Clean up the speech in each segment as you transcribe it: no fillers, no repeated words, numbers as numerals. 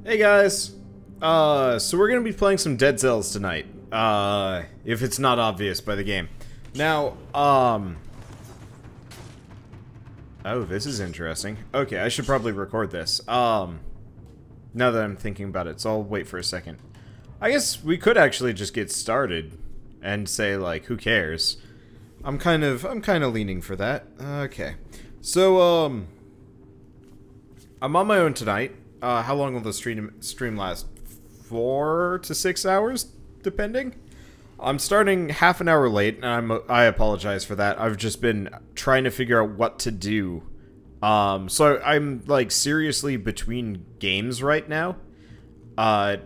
Hey guys! So we're gonna be playing some Dead Cells tonight. If it's not obvious by the game. Now, oh, this is interesting. Okay, I should probably record this. Now that I'm thinking about it, so I'll wait for a second. I guess we could actually just get started and say, like, who cares? I'm kind of leaning for that. Okay. So, I'm on my own tonight. How long will the stream last? 4 to 6 hours, depending. I'm starting half an hour late, and I apologize for that. I've just been trying to figure out what to do. So I'm like seriously between games right now.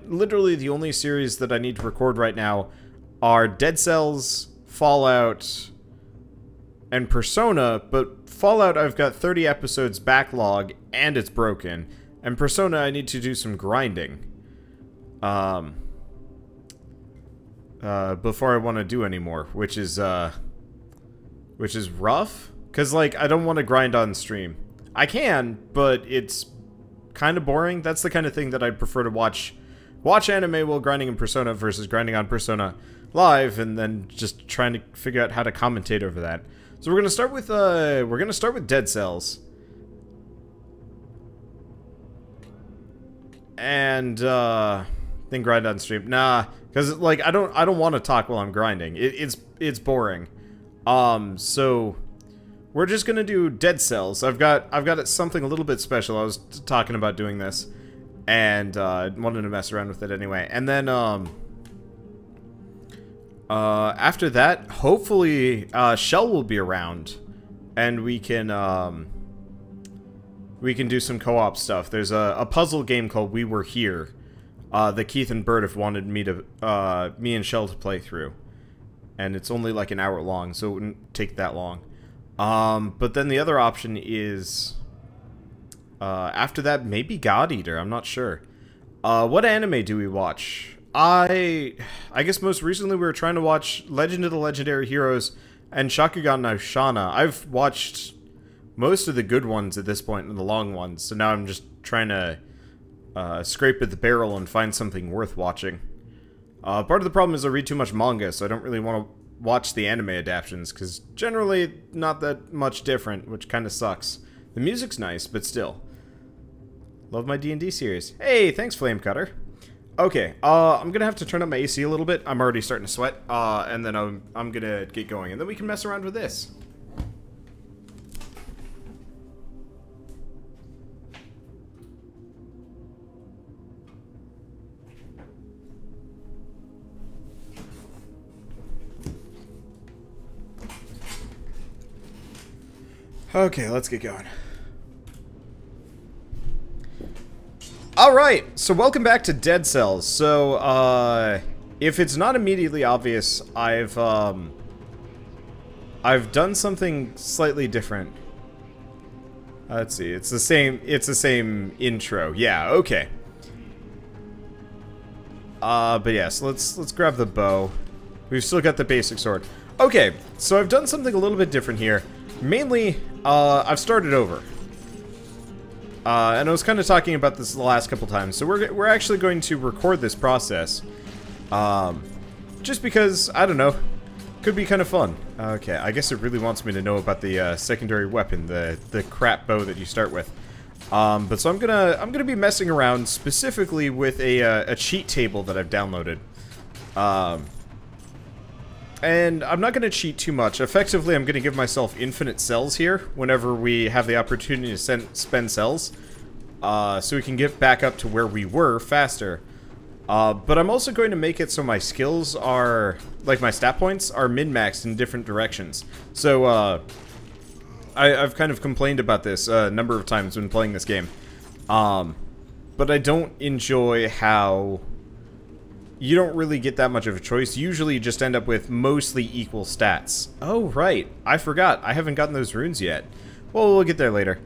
Literally the only series that I need to record right now are Dead Cells, Fallout, and Persona, but Fallout I've got 30 episodes backlog and it's broken. And Persona I need to do some grinding. Before I want to do any more, which is rough, cause like I don't want to grind on stream. I can, but it's kind of boring. That's the kind of thing that I'd prefer to watch anime while grinding in Persona versus grinding on Persona live and then just trying to figure out how to commentate over that. So we're gonna start with Dead Cells. And then grind on stream. Nah, because like I don't want to talk while I'm grinding. It's boring. So we're just gonna do Dead Cells. I've got something a little bit special. I was talking about doing this, and wanted to mess around with it anyway. And then after that, hopefully Shell will be around, and we can do some co-op stuff. There's a puzzle game called We Were Here that Keith and Bert have wanted me and Shell to play through. And it's only like an hour long, so it wouldn't take that long. But then the other option is, after that, maybe God Eater, I'm not sure. What anime do we watch? I guess most recently we were trying to watch Legend of the Legendary Heroes and Shakugan no Shana. I've watched most of the good ones at this point and the long ones, so now I'm just trying to scrape at the barrel and find something worth watching. Part of the problem is I read too much manga, so I don't really want to watch the anime adaptations, because generally not that much different, which kind of sucks. The music's nice, but still. Love my D&D series. Hey, thanks Flamecutter. Okay, I'm gonna have to turn up my AC a little bit. I'm already starting to sweat, and then I'm gonna get going, and then we can mess around with this. Okay, let's get going. Alright, so welcome back to Dead Cells. So, if it's not immediately obvious, I've done something slightly different. Let's see, it's the same intro. Yeah, okay. But yeah, so let's grab the bow. We've still got the basic sword. Okay, so I've done something a little bit different here. Mainly, I've started over. And I was kind of talking about this the last couple times, so we're actually going to record this process. Just because, I don't know, could be kind of fun. Okay, I guess it really wants me to know about the secondary weapon, the crap bow that you start with. But so I'm gonna be messing around specifically with a cheat table that I've downloaded. And I'm not going to cheat too much. Effectively, I'm going to give myself infinite cells here whenever we have the opportunity to spend cells. So we can get back up to where we were faster. But I'm also going to make it so my skills are, like my stat points, are min-maxed in different directions. So, I've kind of complained about this a number of times when playing this game. But I don't enjoy how you don't really get that much of a choice. Usually you just end up with mostly equal stats. Oh, right. I forgot. I haven't gotten those runes yet. Well, we'll get there later.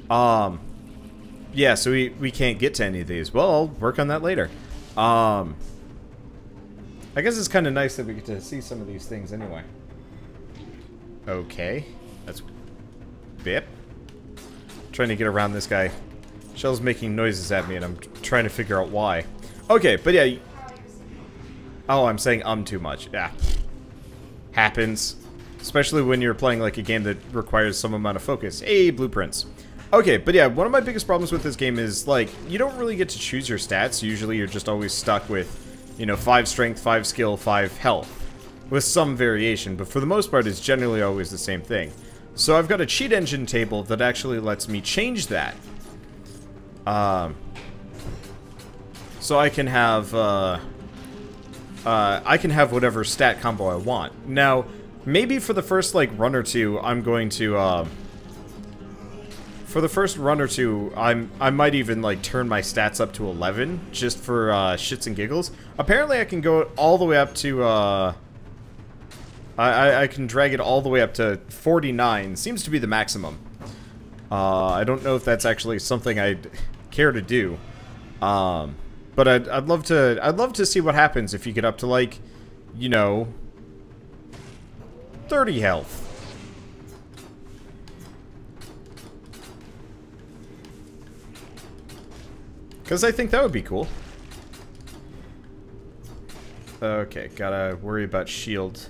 Yeah, so we can't get to any of these. Well, I'll work on that later. I guess it's kind of nice that we get to see some of these things anyway. Okay. That's... Bip. Trying to get around this guy. Shell's making noises at me, and I'm trying to figure out why. Okay, but yeah. Oh, I'm saying too much. Yeah. Happens. Especially when you're playing like a game that requires some amount of focus. Hey, blueprints. Okay, but yeah, one of my biggest problems with this game is, like, you don't really get to choose your stats. Usually you're just always stuck with, you know, 5 strength, 5 skill, 5 health. With some variation, but for the most part, it's generally always the same thing. So I've got a cheat engine table that actually lets me change that. So I can have whatever stat combo I want. Now, maybe for the first, like, run or two, I'm going to, for the first run or two, I might even, like, turn my stats up to 11, just for, shits and giggles. Apparently I can go all the way up to, I can drag it all the way up to 49. Seems to be the maximum. I don't know if that's actually something I'd care to do. But I'd love to see what happens if you get up to, like, you know, 30 health. Because I think that would be cool. Okay, gotta worry about shield.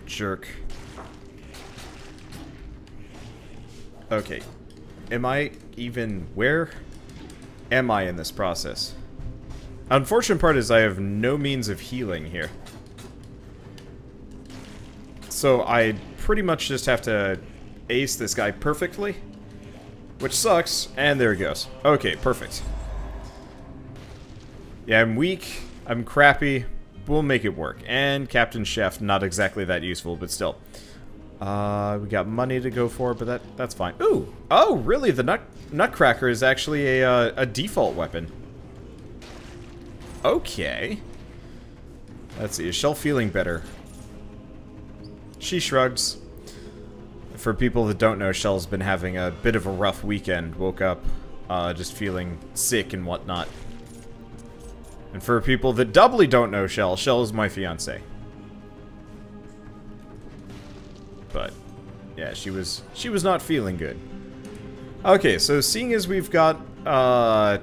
Jerk. Okay. Am I even... Where am I in this process? Unfortunate part is I have no means of healing here. So I pretty much just have to ace this guy perfectly. Which sucks. And there he goes. Okay, perfect. Yeah, I'm weak. I'm crappy. We'll make it work. And Captain Chef, not exactly that useful, but still. We got money to go for, but that's fine. Ooh! Oh, really? The Nutcracker is actually a default weapon. Okay. Let's see. Is Shell feeling better? She shrugs. For people that don't know, Shell's been having a bit of a rough weekend. Woke up just feeling sick and whatnot. And for people that doubly don't know Shell, Shell is my fiance. But yeah, she was not feeling good. Okay, so seeing as we've got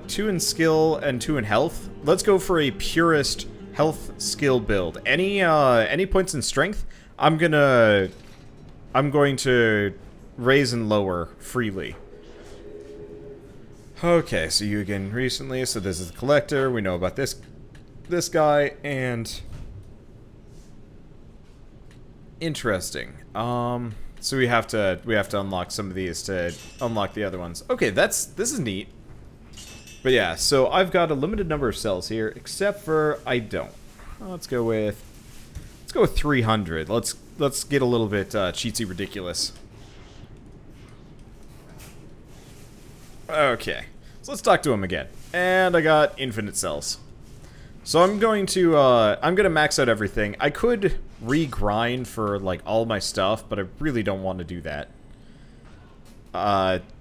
2 in skill and 2 in health, let's go for a purist health skill build. Any points in strength, I'm going to raise and lower freely. Okay, so you again recently, so this is the collector, we know about this guy, and interesting. So we have to unlock some of these to unlock the other ones. Okay, this is neat. But yeah, so I've got a limited number of cells here, except for I don't. Let's go with 300. Let's get a little bit cheatsy ridiculous. Okay, so let's talk to him again. And I got infinite cells. So I'm going to max out everything. I could re-grind for like all my stuff, but I really don't want to do that.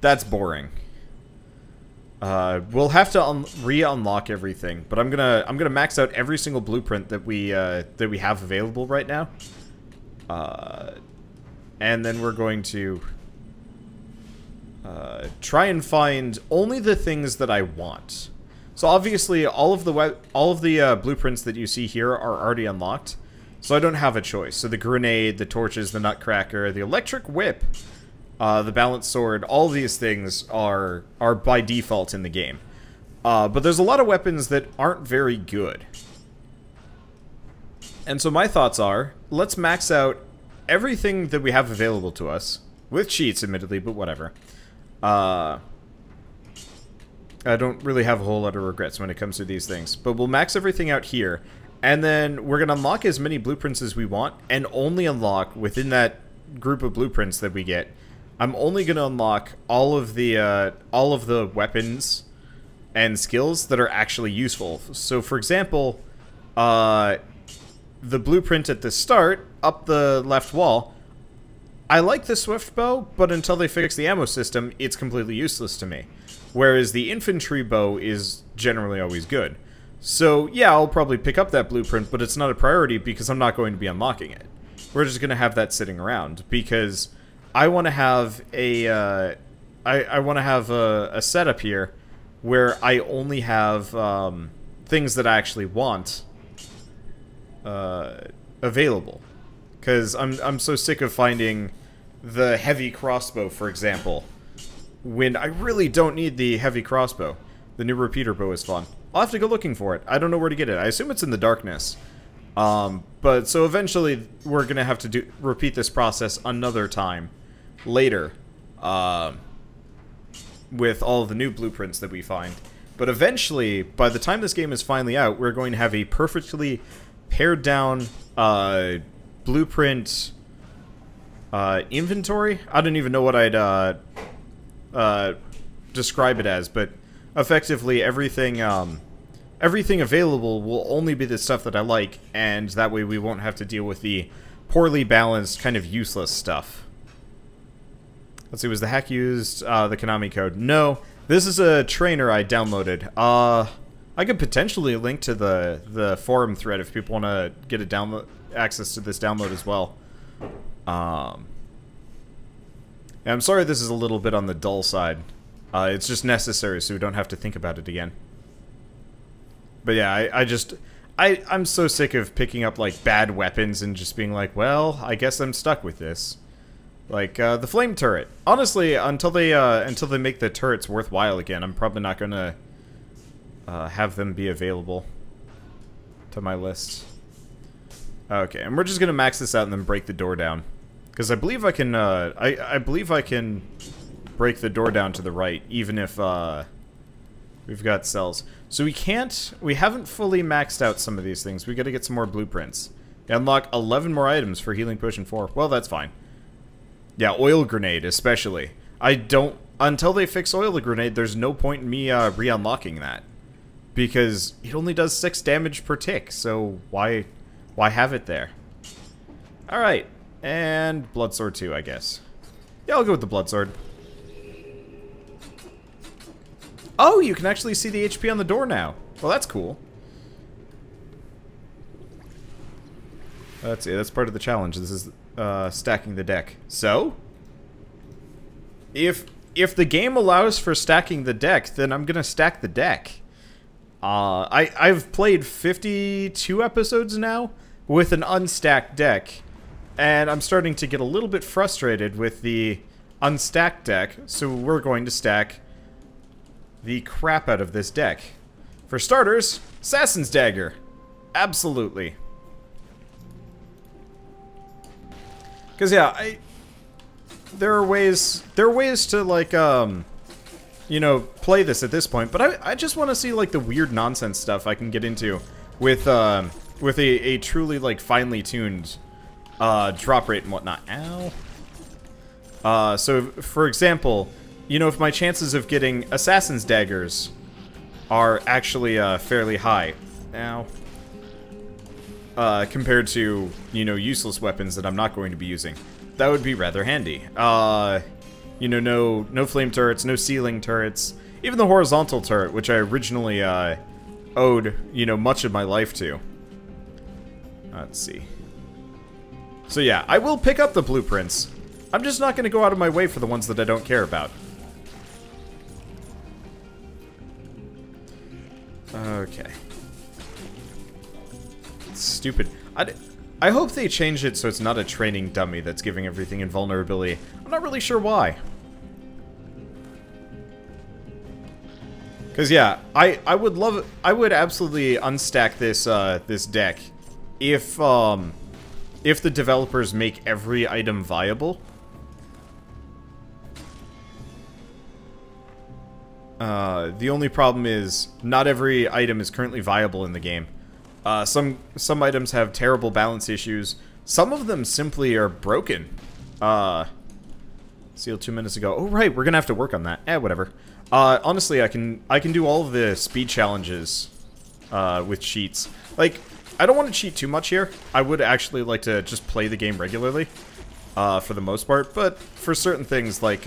That's boring. We'll have to re-unlock everything, but I'm gonna max out every single blueprint that we have available right now. And then we're going to try and find only the things that I want. So obviously, all of the blueprints that you see here are already unlocked, so I don't have a choice. So the grenade, the torches, the nutcracker, the electric whip, the balanced sword, all these things are by default in the game. But there's a lot of weapons that aren't very good. And so my thoughts are, let's max out everything that we have available to us, with cheats admittedly, but whatever. I don't really have a whole lot of regrets when it comes to these things. But we'll max everything out here, and then we're going to unlock as many blueprints as we want, and only unlock within that group of blueprints that we get. I'm only going to unlock all of the weapons and skills that are actually useful. So, for example, the blueprint at the start, up the left wall, I like the swift bow, but until they fix the ammo system, it's completely useless to me. Whereas the infantry bow is generally always good. So, yeah, I'll probably pick up that blueprint, but it's not a priority because I'm not going to be unlocking it. We're just going to have that sitting around because I want to have a setup here where I only have things that I actually want available. Because I'm so sick of finding the heavy crossbow, for example, when I really don't need the heavy crossbow. The new repeater bow is fun. I'll have to go looking for it. I don't know where to get it. I assume it's in the darkness. But so eventually we're gonna have to repeat this process another time later, with all of the new blueprints that we find. But eventually, by the time this game is finally out, we're going to have a perfectly pared down blueprint inventory. I don't even know what I'd describe it as, but effectively everything everything available will only be the stuff that I like, and that way we won't have to deal with the poorly balanced, kind of useless stuff. Let's see, was the hack used the Konami code? No, this is a trainer I downloaded. I could potentially link to the forum thread if people want to get a access to this download as well. Yeah, I'm sorry this is a little bit on the dull side. It's just necessary so we don't have to think about it again. But yeah, I'm so sick of picking up, like, bad weapons and just being like, well, I guess I'm stuck with this. Like, the flame turret. Honestly, until they make the turrets worthwhile again, I'm probably not gonna have them be available to my list. Okay, and we're just gonna max this out and then break the door down. Because I believe I can, I believe I can break the door down to the right, even if, we've got cells. So we haven't fully maxed out some of these things. We gotta get some more blueprints. Unlock 11 more items for Healing Potion 4. Well, that's fine. Yeah, Oil Grenade, especially. Until they fix Oil Grenade, there's no point in me, re-unlocking that. Because it only does 6 damage per tick, so why have it there? Alright, and Bloodsword 2, I guess. Yeah, I'll go with the Bloodsword. Oh, you can actually see the HP on the door now. Well, that's cool. Let's see, that's part of the challenge. This is stacking the deck. So, if the game allows for stacking the deck, then I'm gonna stack the deck. I've played 52 episodes now with an unstacked deck, and I'm starting to get a little bit frustrated with the unstacked deck, so we're going to stack the crap out of this deck. For starters, Assassin's Dagger. Absolutely. Because, yeah, there are ways to, like, you know, play this at this point, but I just want to see, like, the weird nonsense stuff I can get into with a truly, like, finely tuned drop rate and whatnot. Ow. So, for example, you know, if my chances of getting Assassin's Daggers are actually fairly high, compared to, you know, useless weapons that I'm not going to be using, that would be rather handy. You know, no flame turrets, no ceiling turrets, even the horizontal turret, which I originally owed, you know, much of my life to. Let's see. So yeah, I will pick up the blueprints. I'm just not going to go out of my way for the ones that I don't care about. Okay. Stupid. I hope they change it so it's not a training dummy that's giving everything invulnerability. I'm not really sure why. Because yeah, I would absolutely unstack this this deck if the developers make every item viable. The only problem is not every item is currently viable in the game. Some items have terrible balance issues. Some of them simply are broken. Sealed 2 minutes ago. Oh right, we're gonna have to work on that. Whatever. Honestly, I can do all of the speed challenges with cheats. Like, I don't want to cheat too much here. I would actually like to just play the game regularly, for the most part. But for certain things like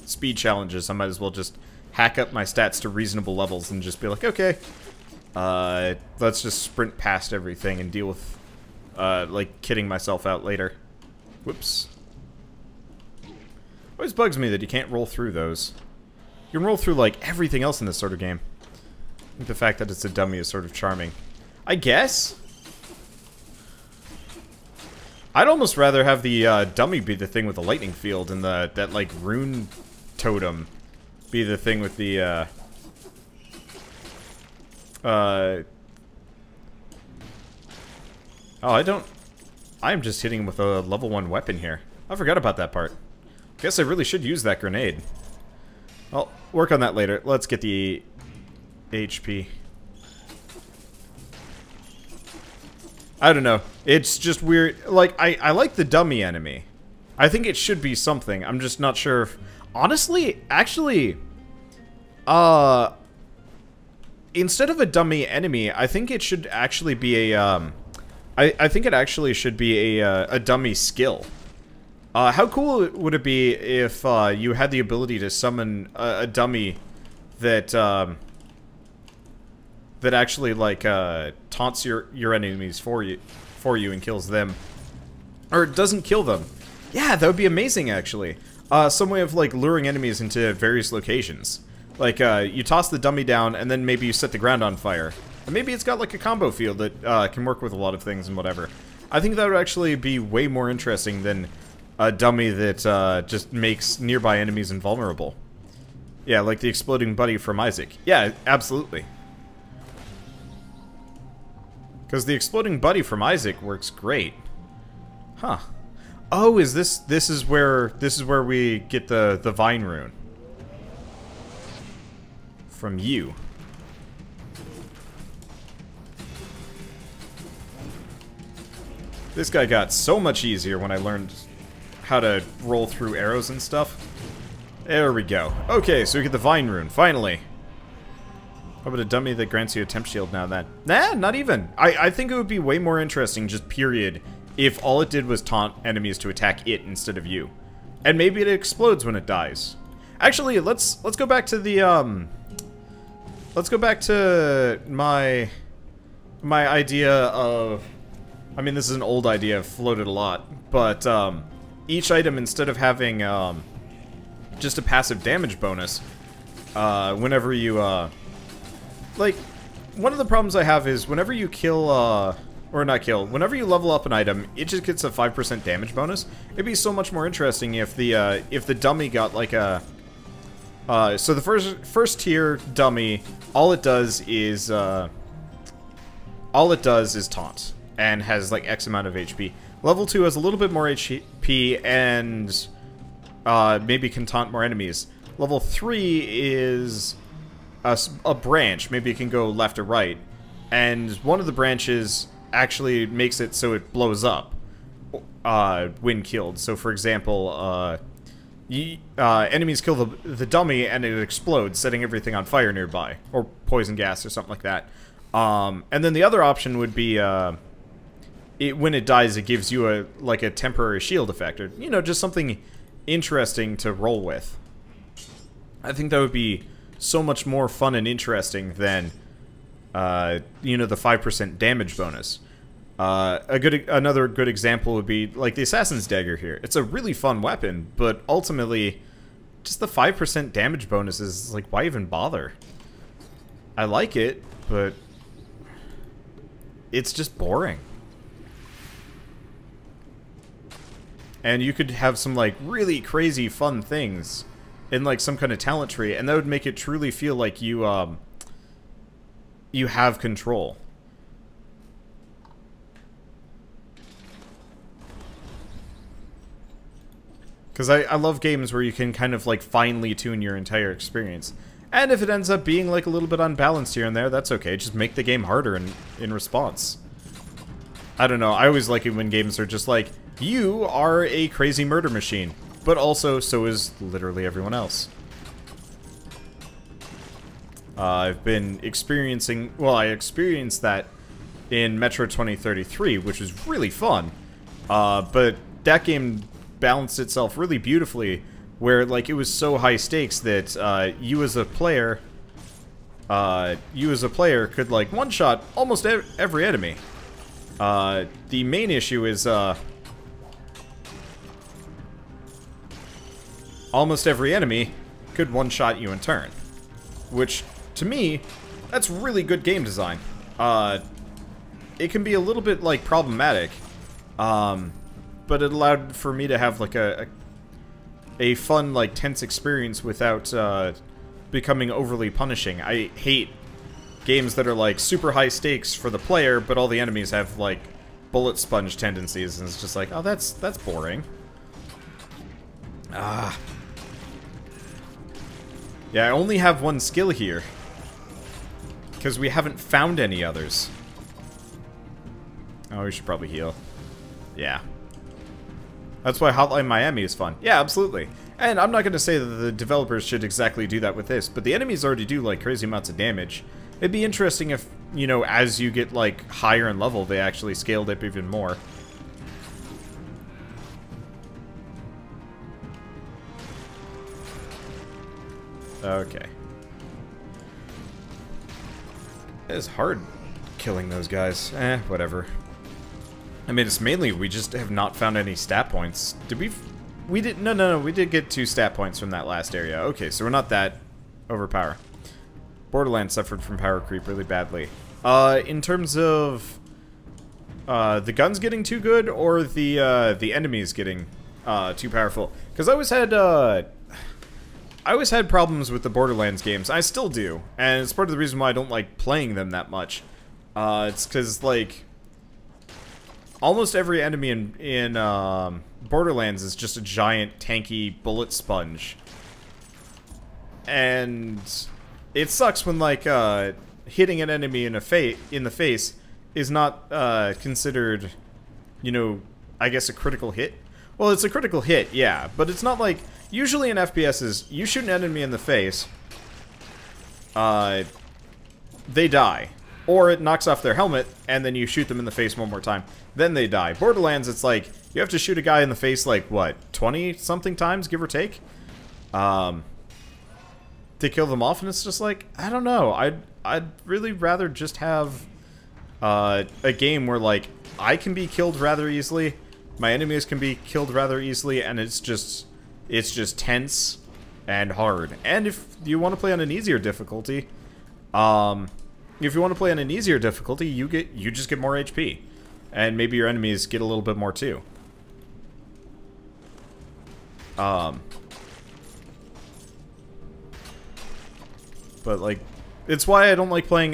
speed challenges, I might as well just hack up my stats to reasonable levels and just be like, okay, let's just sprint past everything and deal with, like, kidding myself out later. Whoops. Always bugs me that you can't roll through those. You can roll through, like, everything else in this sort of game. I think the fact that it's a dummy is sort of charming. I guess? I'd almost rather have the dummy be the thing with the lightning field and that, like, rune totem be the thing with the, Oh, I'm just hitting him with a level 1 weapon here. I forgot about that part. Guess I really should use that grenade. I'll work on that later. Let's get the HP. I don't know. It's just weird. Like, I like the dummy enemy. I think it should be something. I'm just not sure if... Honestly, actually... Instead of a dummy enemy, I think it should actually be a, I think it actually should be a dummy skill. How cool would it be if, you had the ability to summon a dummy that, that actually, like, taunts your enemies for you and kills them? Or doesn't kill them. Yeah, that would be amazing, actually. Some way of, like, luring enemies into various locations. Like, you toss the dummy down, and then maybe you set the ground on fire. And maybe it's got, like, a combo field that can work with a lot of things and whatever. I think that would actually be way more interesting than a dummy that just makes nearby enemies invulnerable. Yeah, like the exploding buddy from Isaac. Yeah, absolutely. Because the exploding buddy from Isaac works great. Huh. Oh, is this is where we get the vine rune. From you. This guy got so much easier when I learned how to roll through arrows and stuff. There we go. Okay, so we get the vine rune, finally. How about a dummy that grants you a temp shield now then? Nah, not even. I think it would be way more interesting, just period, if all it did was taunt enemies to attack it instead of you. And maybe it explodes when it dies. Actually, let's go back to the, let's go back to my idea of... I mean, this is an old idea, I've floated a lot. But, each item, instead of having, just a passive damage bonus, whenever you, like, one of the problems I have is whenever you kill, or not kill, whenever you level up an item, it just gets a 5% damage bonus. It'd be so much more interesting if the dummy got, like, a... so the first tier dummy, all it does is taunt, and has like X amount of HP. Level 2 has a little bit more HP, and maybe can taunt more enemies. Level 3 is a branch, maybe it can go left or right, and one of the branches actually makes it so it blows up when killed. So for example, enemies kill the dummy and it explodes, setting everything on fire nearby, or poison gas or something like that. And then the other option would be, when it dies, it gives you a temporary shield effect, or you know, just something interesting to roll with. I think that would be so much more fun and interesting than, you know, the 5% damage bonus. Another good example would be like the Assassin's Dagger here. It's a really fun weapon, but ultimately, just the 5% damage bonus is like, why even bother? I like it, but it's just boring. And you could have some like really crazy fun things in like some kind of talent tree, and that would make it truly feel like you have control. Because I love games where you can kind of like finely tune your entire experience. And if it ends up being like a little bit unbalanced here and there, that's okay. Just make the game harder in response. I don't know, I always like it when games are just like, you are a crazy murder machine, but also so is literally everyone else. I've been experiencing, well, I experienced that in Metro 2033, which was really fun. But that game balanced itself really beautifully, where like it was so high stakes that you as a player could like one-shot almost every enemy. The main issue is almost every enemy could one-shot you in turn. Which, to me, that's really good game design. It can be a little bit, like, problematic, but it allowed for me to have, like, a fun, like, tense experience without, becoming overly punishing. I hate games that are, like, super high stakes for the player, but all the enemies have, like, bullet sponge tendencies, and it's just like, oh, that's boring. Ah. Yeah, I only have one skill here, because we haven't found any others. Oh, we should probably heal. Yeah. That's why Hotline Miami is fun. Yeah, absolutely. And I'm not going to say that the developers should exactly do that with this, but the enemies already do, like, crazy amounts of damage. It'd be interesting if, you know, as you get, like, higher in level, they actually scaled up even more. Okay. It is hard killing those guys. Whatever. I mean, it's mainly we just have not found any stat points. Did we... We did... No, we did get 2 stat points from that last area. Okay, so we're not that overpowered. Borderlands suffered from power creep really badly. In terms of... the guns getting too good, or the enemies getting too powerful? Because I always had problems with the Borderlands games. I still do, and it's part of the reason why I don't like playing them that much. It's because, like, almost every enemy in Borderlands is just a giant, tanky bullet sponge. And it sucks when, like, hitting an enemy in the face is not considered, you know, I guess a critical hit. Well, it's a critical hit, yeah, but it's not like... Usually in FPSs, you shoot an enemy in the face, they die. Or it knocks off their helmet, and then you shoot them in the face one more time. Then they die. Borderlands, it's like, you have to shoot a guy in the face, like, what, 20-something times, give or take? To kill them off, and it's just like, I don't know. I'd really rather just have a game where, like, I can be killed rather easily, my enemies can be killed rather easily, and it's just tense and hard. And if you want to play on an easier difficulty, you just get more HP, and maybe your enemies get a little bit more too. But like, it's why I don't like playing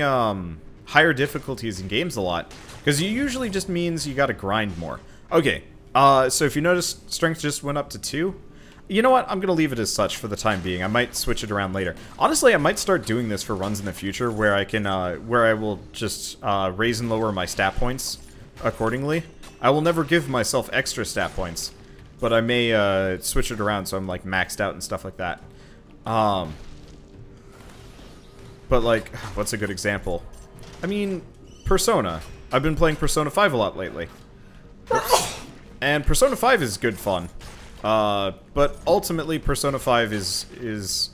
higher difficulties in games a lot, because it usually just means you gotta grind more. Okay, so if you notice, strength just went up to 2. You know what? I'm going to leave it as such for the time being. I might switch it around later. Honestly, I might start doing this for runs in the future where I can, where I will just raise and lower my stat points accordingly. I will never give myself extra stat points, but I may switch it around so I'm, like, maxed out and stuff like that. But, like, what's a good example? I mean, Persona. I've been playing Persona 5 a lot lately. And Persona 5 is good fun. But ultimately Persona 5 is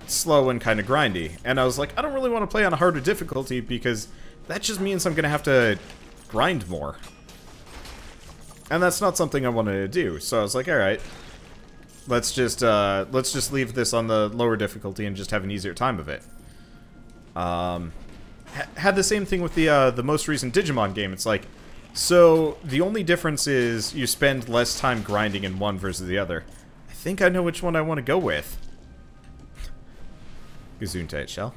slow and kind of grindy. And I was like, I don't really want to play on a harder difficulty because that just means I'm going to have to grind more. And that's not something I wanted to do. So I was like, alright, let's just leave this on the lower difficulty and just have an easier time of it. Had the same thing with the most recent Digimon game. It's like, so, the only difference is you spend less time grinding in one versus the other. I think I know which one I want to go with. Gesundheit, shell.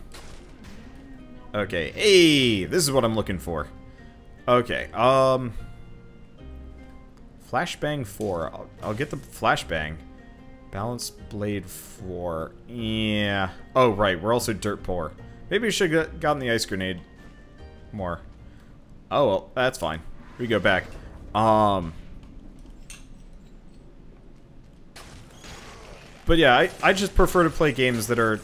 Okay, hey, this is what I'm looking for. Okay, Flashbang 4. I'll get the Flashbang. Balance Blade 4. Yeah. Oh, right, we're also dirt poor. Maybe we should have gotten the Ice Grenade more. Oh, well, that's fine. We go back. But yeah, I just prefer to play games that are,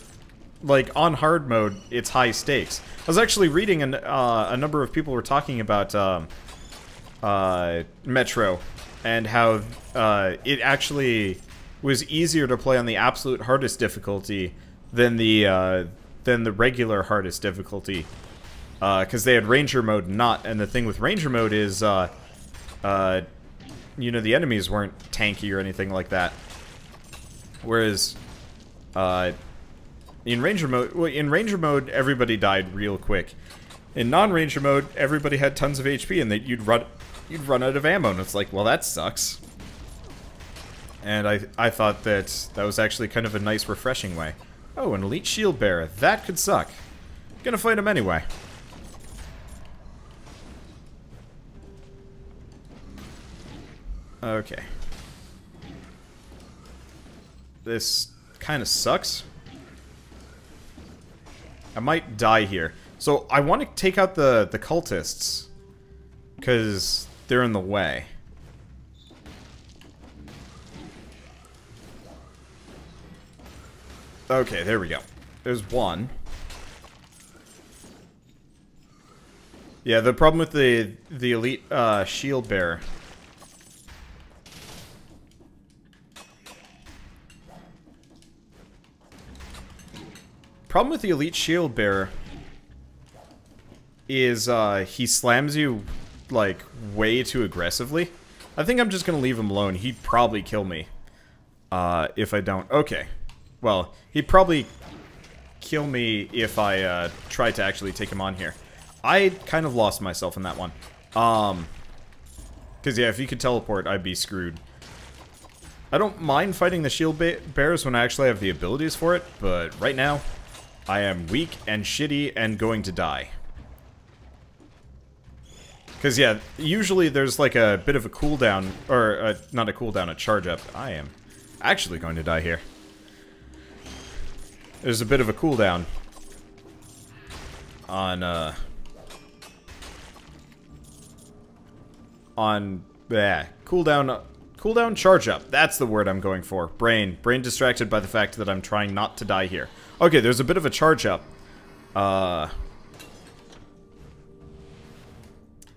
like, on hard mode, it's high stakes. I was actually reading a number of people were talking about Metro, and how it actually was easier to play on the absolute hardest difficulty than the regular hardest difficulty. Because they had Ranger mode not, and the thing with Ranger mode is, you know, the enemies weren't tanky or anything like that. Whereas In Ranger mode, well, everybody died real quick. In non-Ranger mode, everybody had tons of HP, and that you'd run out of ammo, and it's like, well, that sucks. And I thought that was actually kind of a nice, refreshing way. Oh, an elite shield bearer. That could suck. Gonna fight him anyway. Okay. This kind of sucks. I might die here. So, I want to take out the cultists. Because they're in the way. Okay, there we go. There's one. Yeah, the problem with the elite shield bearer. Problem with the elite shield bearer is he slams you like way too aggressively. I think I'm just gonna leave him alone. He'd probably kill me if I don't. Okay, well, he'd probably kill me if I tried to actually take him on here. I kind of lost myself in that one. Because yeah, if he could teleport, I'd be screwed. I don't mind fighting the shield bearers when I actually have the abilities for it, but right now, I am weak and shitty and going to die. Because yeah, usually there's like a bit of a cooldown, or not a cooldown, a charge up. I am actually going to die here. There's a bit of a cooldown on cooldown charge up. That's the word I'm going for. Brain distracted by the fact that I'm trying not to die here. Okay, there's a bit of a charge up.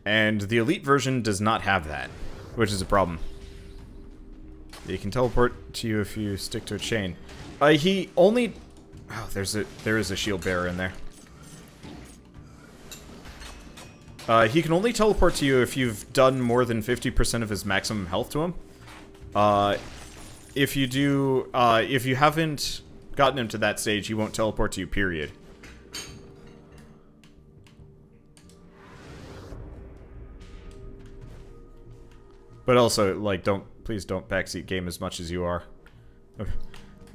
And the elite version does not have that, which is a problem. He can teleport to you if you stick to a chain. He only... Oh, there is a shield bearer in there. He can only teleport to you if you've done more than 50% of his maximum health to him. If you haven't gotten him to that stage, he won't teleport to you, period. But also, like, please don't backseat game as much as you are.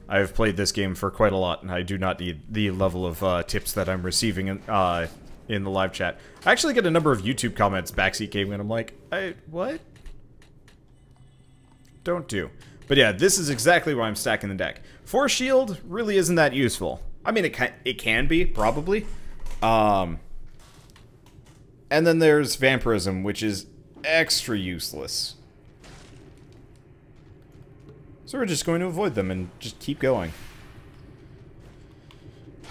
I have played this game for quite a lot, and I do not need the level of tips that I'm receiving in the live chat. I actually get a number of YouTube comments, backseat game, and I'm like, what? Don't do. But yeah, this is exactly why I'm stacking the deck. Force Shield really isn't that useful. I mean, it can be, probably. And then there's Vampirism, which is extra useless. So we're just going to avoid them and just keep going.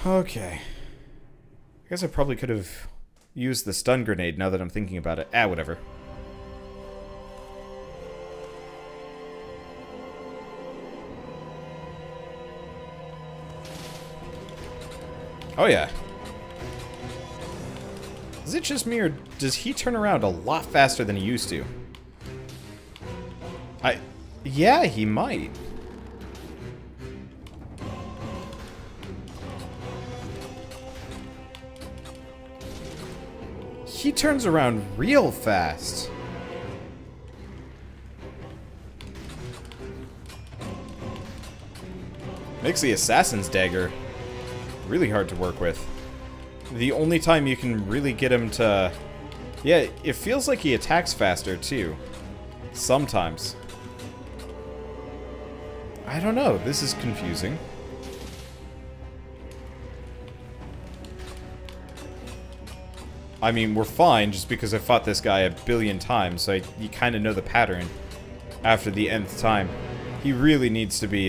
Okay. I guess I probably could have used the stun grenade now that I'm thinking about it. Whatever. Oh yeah. Is it just me, or does he turn around a lot faster than he used to? Yeah, he might. He turns around real fast. Makes the Assassin's Dagger really hard to work with. The only time you can really get him to... Yeah, it feels like he attacks faster, too. Sometimes. I don't know. This is confusing. I mean, we're fine just because I fought this guy a billion times, so you kind of know the pattern after the nth time. He really needs to be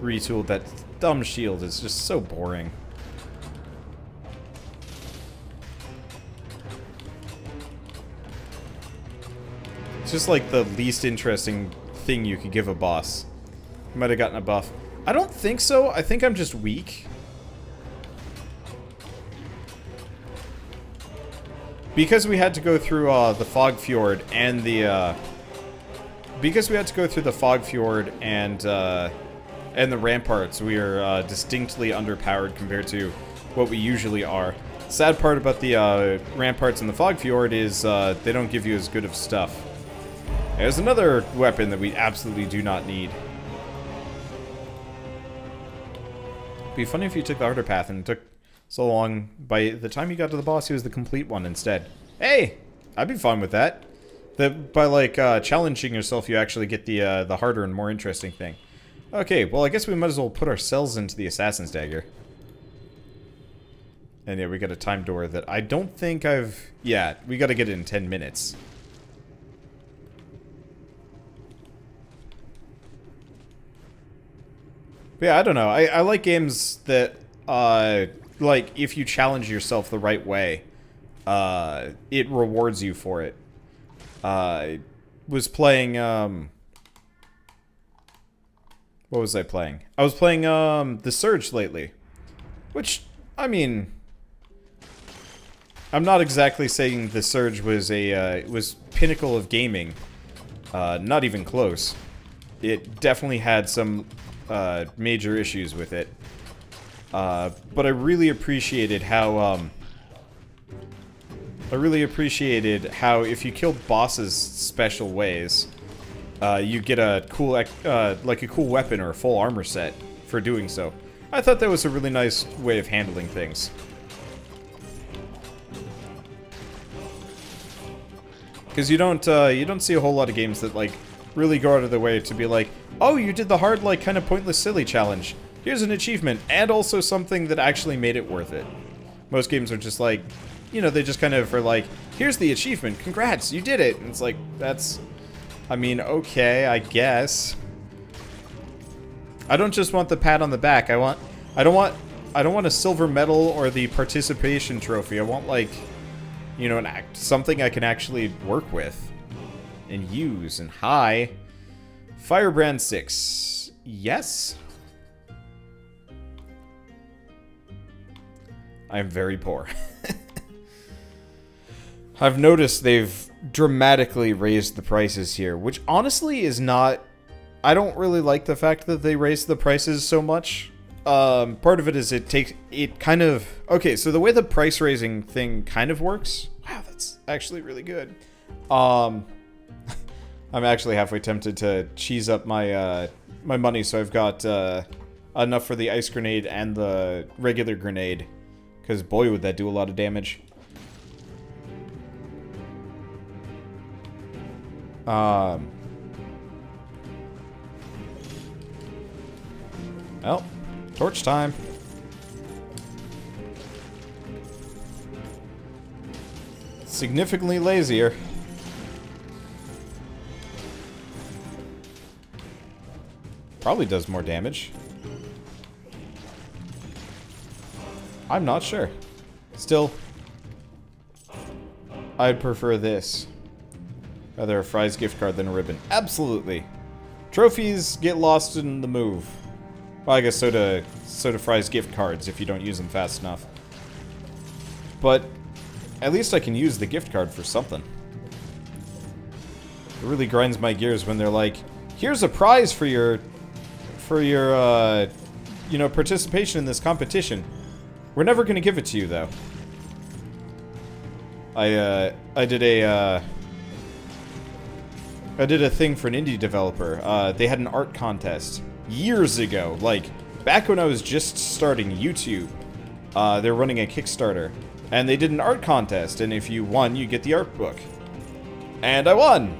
retooled. That dumb shield is just so boring. It's just like the least interesting thing you could give a boss. Might have gotten a buff. I don't think so. I think I'm just weak. Because we had to go through the Fog Fjord and the... because we had to go through the Fog Fjord and and the ramparts, we are distinctly underpowered compared to what we usually are. Sad part about the ramparts in the Fog Fjord is they don't give you as good of stuff. There's another weapon that we absolutely do not need. It'd be funny if you took the harder path and it took so long. By the time you got to the boss, he was the complete one instead. Hey! I'd be fine with that. By, like, challenging yourself, you actually get the harder and more interesting thing. Okay, well, I guess we might as well put ourselves into the Assassin's Dagger. And yeah, we got a time door that I don't think I've... Yeah, we gotta get it in 10 minutes. But yeah, I don't know. I like games that, like, if you challenge yourself the right way, it rewards you for it. I was playing, what was I playing? I was playing, The Surge lately. Which, I mean... I'm not exactly saying The Surge was was pinnacle of gaming. Not even close. It definitely had some, major issues with it. But I really appreciated how, if you killed bosses special ways, you get a cool, like a cool weapon or a full armor set for doing so. I thought that was a really nice way of handling things. Because you don't see a whole lot of games that, like, really go out of their way to be like, oh, you did the hard, like, kind of pointless, silly challenge. Here's an achievement, and also something that actually made it worth it. Most games are just like, you know, they just kind of are like, here's the achievement, congrats, you did it. And it's like, that's, I mean, okay, I guess. I don't just want the pat on the back. I don't want a silver medal or the participation trophy. I want, like, you know, something I can actually work with and use. And hi, Firebrand 6. Yes. I'm very poor. I've noticed they've dramatically raised the prices here, which honestly is not... I don't really like the fact that they raised the prices so much. Part of it is it kind of... Okay, so the way the price raising thing kind of works... Wow, that's actually really good. I'm actually halfway tempted to cheese up my, my money, so I've got, enough for the ice grenade and the regular grenade. Because boy, would that do a lot of damage. Well, torch time. Significantly lazier. Probably does more damage. I'm not sure. Still, I'd prefer this. Rather a Fry's gift card than a ribbon. Absolutely. Trophies get lost in the move. Well, I guess so do Fry's gift cards if you don't use them fast enough. But at least I can use the gift card for something. It really grinds my gears when they're like, here's a prize for your you know, participation in this competition. We're never gonna give it to you, though. I did a thing for an indie developer. They had an art contest years ago, like back when I was just starting YouTube. They're running a Kickstarter, and they did an art contest, and if you won, you get the art book. And I won!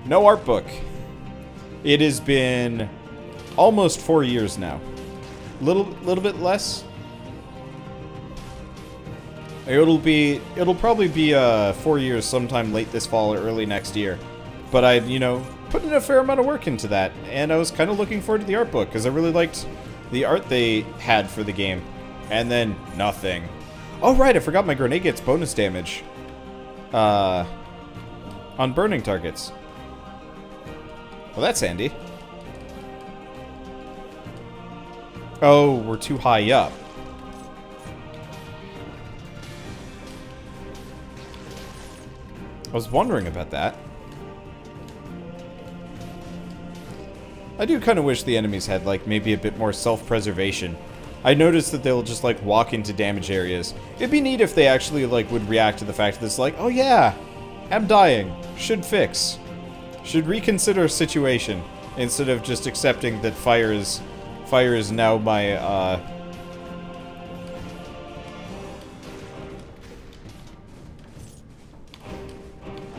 No art book. It has been almost 4 years now. Little bit less. It'll probably be 4 years sometime late this fall or early next year. But I've, you know, put in a fair amount of work into that, and I was kind of looking forward to the art book because I really liked the art they had for the game. And then nothing. Oh right, I forgot my grenade gets bonus damage on burning targets. Well, that's handy. Oh, we're too high up. I was wondering about that. I do kind of wish the enemies had, like, maybe a bit more self-preservation. I noticed that they'll just, like, walk into damage areas. It'd be neat if they actually, like, would react to the fact that it's like, oh yeah, I'm dying. Should fix. Should reconsider situation. Instead of just accepting that fire is now my,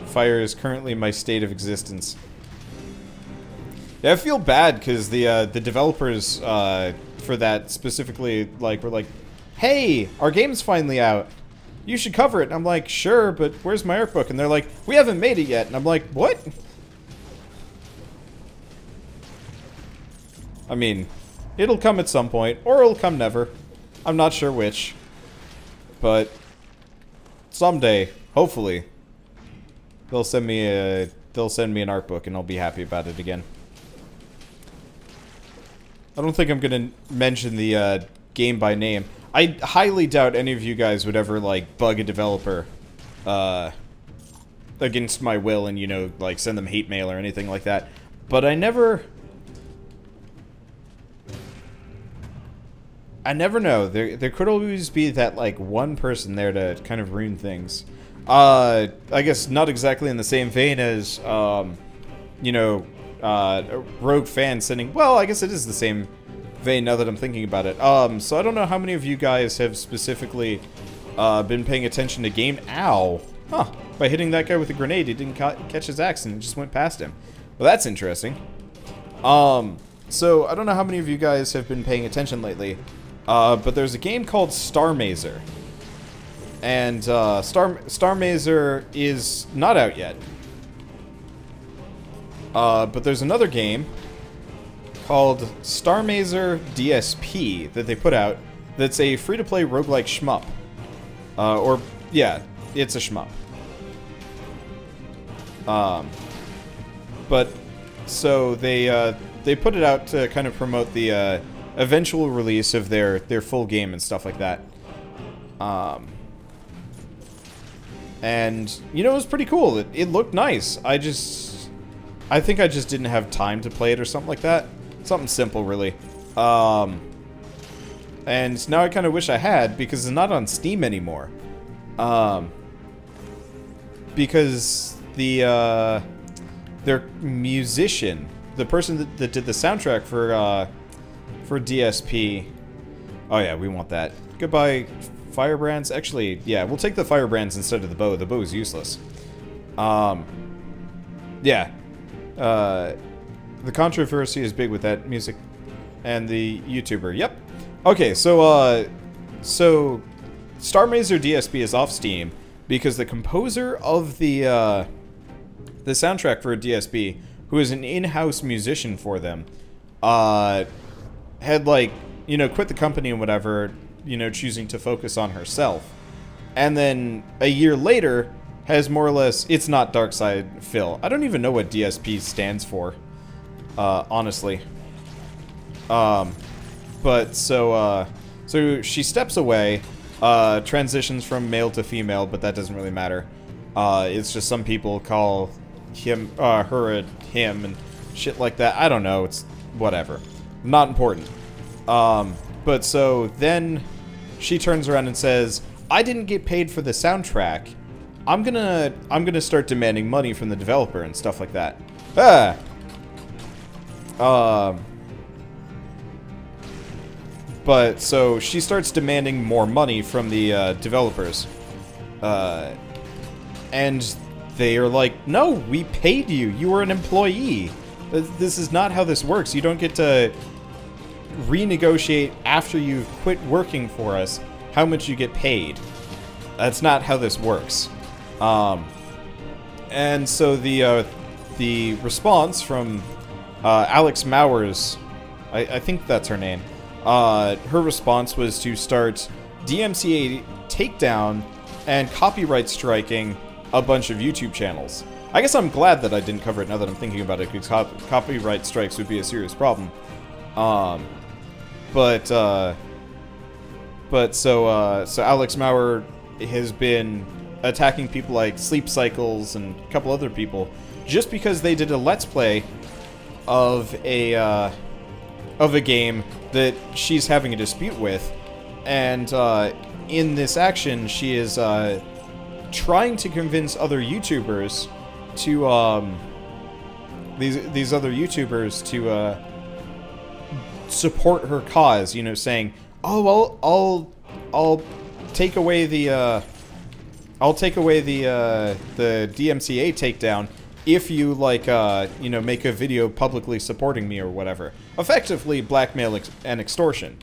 fire is currently my state of existence. Yeah, I feel bad because the developers for that specifically, like, were like, hey, our game's finally out. You should cover it. And I'm like, sure, but where's my art book? And they're like, we haven't made it yet. And I'm like, what? I mean, it'll come at some point, or it'll come never. I'm not sure which. But someday, hopefully, they'll send me an art book and I'll be happy about it again. I don't think I'm gonna mention the game by name. I highly doubt any of you guys would ever, like, bug a developer against my will and, you know, like, send them hate mail or anything like that. But I never know. There could always be that, like, one person there to kind of ruin things. I guess not exactly in the same vein as, you know, a rogue fan sending... Well, I guess it is the same vein now that I'm thinking about it. So I don't know how many of you guys have specifically been paying attention to game... Ow! Huh. By hitting that guy with a grenade, he didn't catch his axe and it just went past him. Well, that's interesting. So I don't know how many of you guys have been paying attention lately, but there's a game called Star Mazer. And Star Mazer is not out yet. But there's another game called Star Mazer DSP that they put out that's a free-to-play roguelike shmup. Yeah, it's a shmup. But, so they put it out to kind of promote the eventual release of their full game and stuff like that. And, you know, it was pretty cool. It looked nice. I think I just didn't have time to play it or something like that. Something simple, really. And now I kind of wish I had, because it's not on Steam anymore. Because their musician, the person that did the soundtrack for DSP... Oh yeah, we want that. Goodbye, Firebrands. Actually, yeah, we'll take the Firebrands instead of the bow. The bow is useless. Yeah. The controversy is big with that music and the YouTuber. Yep. Okay, so Star Mazer DSP is off Steam because the composer of the soundtrack for DSP, who is an in-house musician for them, had, like, you know, quit the company and whatever, you know, choosing to focus on herself. And then a year later has more or less... It's not Dark Side Phil. I don't even know what DSP stands for, honestly. But so she steps away, transitions from male to female, but that doesn't really matter. It's just some people call him, her a him and shit like that. I don't know. It's whatever. Not important. But so then she turns around and says, I didn't get paid for the soundtrack. I'm gonna start demanding money from the developer and stuff like that. But so she starts demanding more money from the developers. And they are like, no, we paid you. You were an employee. This is not how this works. You don't get to renegotiate after you've quit working for us how much you get paid. That's not how this works. And so the response from Alex Mowers, I think that's her name, her response was to start DMCA takedown and copyright striking a bunch of YouTube channels. I guess I'm glad that I didn't cover it now that I'm thinking about it, because copyright strikes would be a serious problem. But so Alex Maurer has been attacking people like Sleep Cycles and a couple other people just because they did a Let's Play of a game that she's having a dispute with, and in this action, she is trying to convince other YouTubers to these other YouTubers to support her cause. You know, saying, "Oh, well, I'll take away the DMCA takedown if you, like, you know, make a video publicly supporting me or whatever." Effectively blackmail and extortion.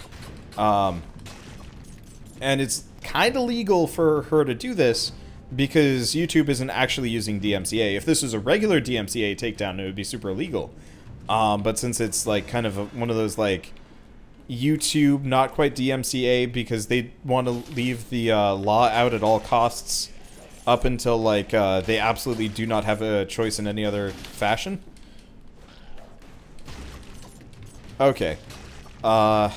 And it's kind of legal for her to do this because YouTube isn't actually using DMCA. If this was a regular DMCA takedown, it would be super illegal. But since it's, like, kind of one of those, like, YouTube not quite DMCA because they want to leave the law out at all costs up until, like, they absolutely do not have a choice in any other fashion. Okay. I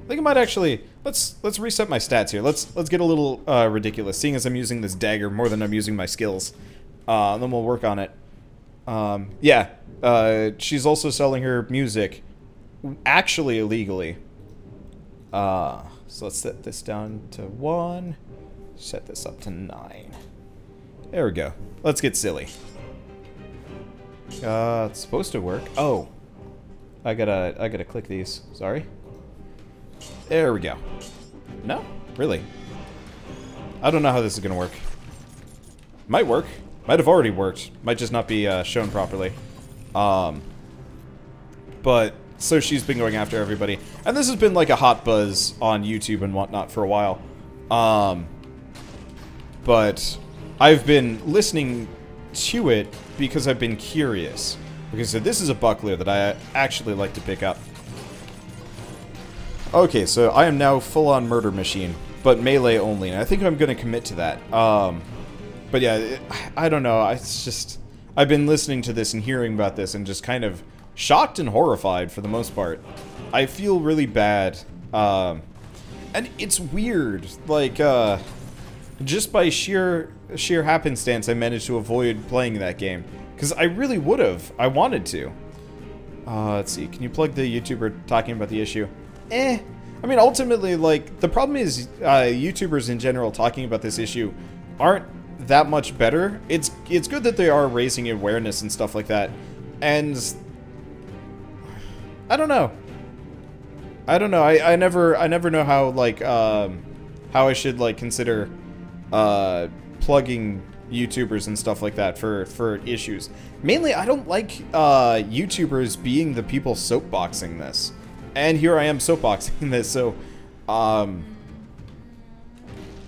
think I might actually... Let's reset my stats here. Let's get a little ridiculous, seeing as I'm using this dagger more than I'm using my skills. Then we'll work on it. Yeah. She's also selling her music actually illegally. So let's set this down to 1. Set this up to 9. There we go. Let's get silly. It's supposed to work. Oh. I gotta click these. Sorry. There we go. No? Really? I don't know how this is gonna work. Might work. Might have already worked. Might just not be shown properly. But, so she's been going after everybody. And this has been like a hot buzz on YouTube and whatnot for a while. But I've been listening to it because I've been curious. Okay, so this is a buckler that I actually like to pick up. Okay, so I am now full-on murder machine, but melee only, and I think I'm going to commit to that. But yeah, I don't know, it's just... I've been listening to this and hearing about this and just kind of shocked and horrified for the most part. I feel really bad. And it's weird, like, just by sheer happenstance I managed to avoid playing that game. Because I really would have. I wanted to. Let's see, can you plug the YouTuber talking about the issue? I mean, ultimately, like, the problem is YouTubers in general talking about this issue aren't that much better. It's good that they are raising awareness and stuff like that. And I don't know. I don't know. I never know how, like, how I should, like, consider plugging YouTubers and stuff like that for issues. Mainly, I don't like YouTubers being the people soapboxing this. And here I am soapboxing this, so,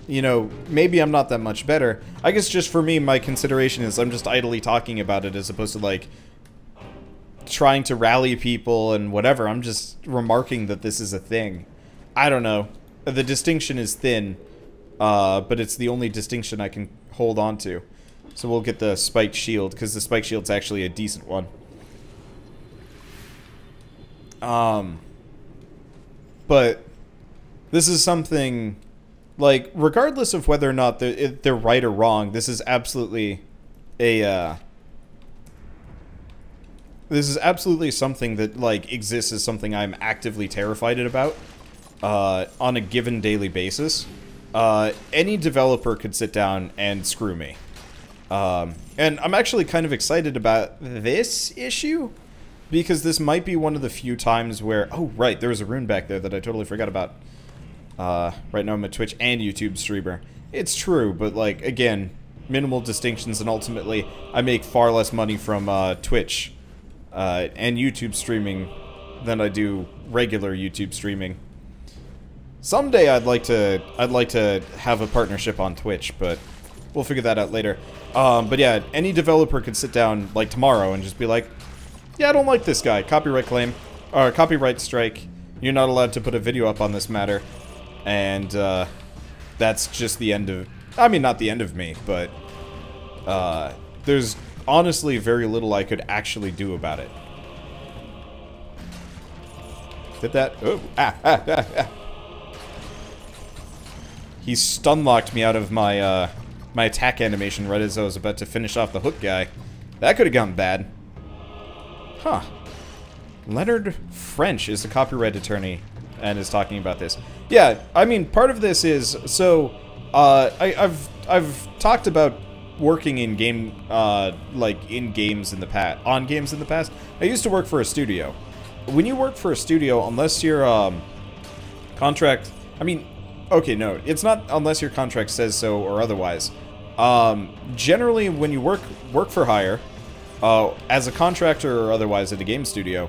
you know, maybe I'm not that much better. I guess just for me, my consideration is I'm just idly talking about it as opposed to, like, trying to rally people and whatever. I'm just remarking that this is a thing. I don't know. The distinction is thin, but it's the only distinction I can hold on to. So we'll get the spiked shield, because the spiked shield's actually a decent one. But this is something, like, regardless of whether or not they're right or wrong, this is absolutely a, this is absolutely something that, like, exists as something I'm actively terrified about, on a given daily basis. Any developer could sit down and screw me. And I'm actually kind of excited about this issue, because this might be one of the few times where... Oh, right, there was a rune back there that I totally forgot about. Right now I'm a Twitch and YouTube streamer. It's true, but, like, again, minimal distinctions, and ultimately I make far less money from Twitch and YouTube streaming than I do regular YouTube streaming. Someday I'd like to have a partnership on Twitch, but we'll figure that out later. But yeah, any developer could sit down, like, tomorrow and just be like, yeah, I don't like this guy. Copyright claim. Or copyright strike. You're not allowed to put a video up on this matter. And, that's just the end of... I mean, not the end of me, but... there's honestly very little I could actually do about it. Did that? Oh, He stun-locked me out of my, my attack animation right as I was about to finish off the hook guy. That could have gone bad. Huh. Leonard French is a copyright attorney and is talking about this. Yeah, I mean, part of this is, so, I've talked about working in in games in the past, on games in the past. I used to work for a studio. When you work for a studio, unless your, contract, I mean, okay, no, it's not unless your contract says so or otherwise. Generally, when you work for hire, as a contractor or otherwise at a game studio,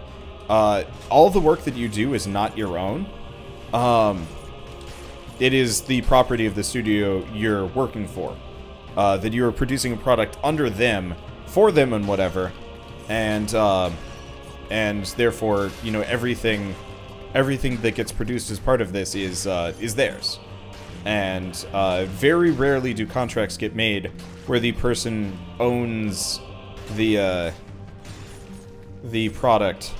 all the work that you do is not your own. It is the property of the studio you're working for. That you are producing a product under them, for them and whatever, and therefore, you know, everything that gets produced as part of this is theirs. And very rarely do contracts get made where the person owns the product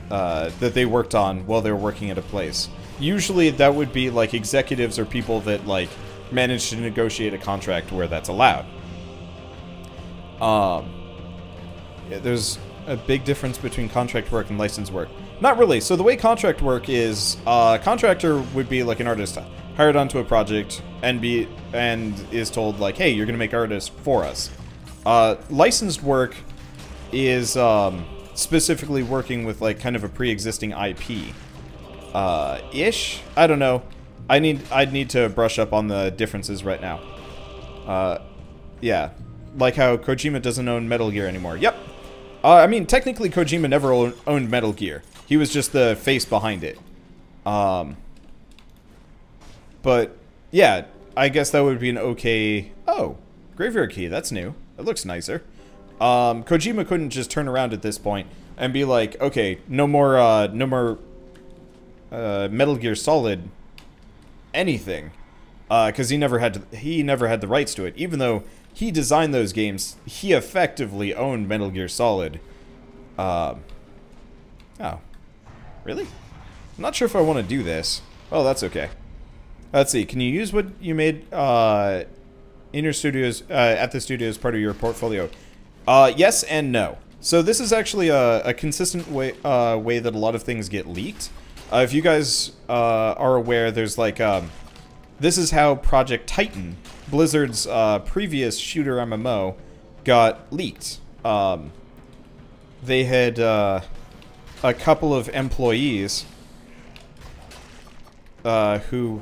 that they worked on while they were working at a place. Usually that would be like executives or people that like manage to negotiate a contract where that's allowed. Yeah, there's a big difference between contract work and licensed work. Not really. So the way contract work is, contractor would be like an artist hired onto a project and is told like, hey, you're gonna make artists for us. Licensed work is specifically working with like kind of a pre-existing IP. Ish? I don't know. I'd need to brush up on the differences right now. Yeah. Like how Kojima doesn't own Metal Gear anymore. Yep. I mean, technically Kojima never owned Metal Gear. He was just the face behind it. But, yeah, I guess that would be an okay... Oh, Graveyard Key, that's new. That looks nicer. Kojima couldn't just turn around at this point and be like, okay, no more Metal Gear Solid anything. Because he never had the rights to it. Even though he designed those games, he effectively owned Metal Gear Solid. Oh. Really? I'm not sure if I want to do this. Oh, that's okay. Let's see. Can you use what you made in your studios, at the studio as part of your portfolio? Yes and no. So this is actually a consistent way that a lot of things get leaked. If you guys are aware, there's like... this is how Project Titan, Blizzard's previous shooter MMO, got leaked. They had a couple of employees who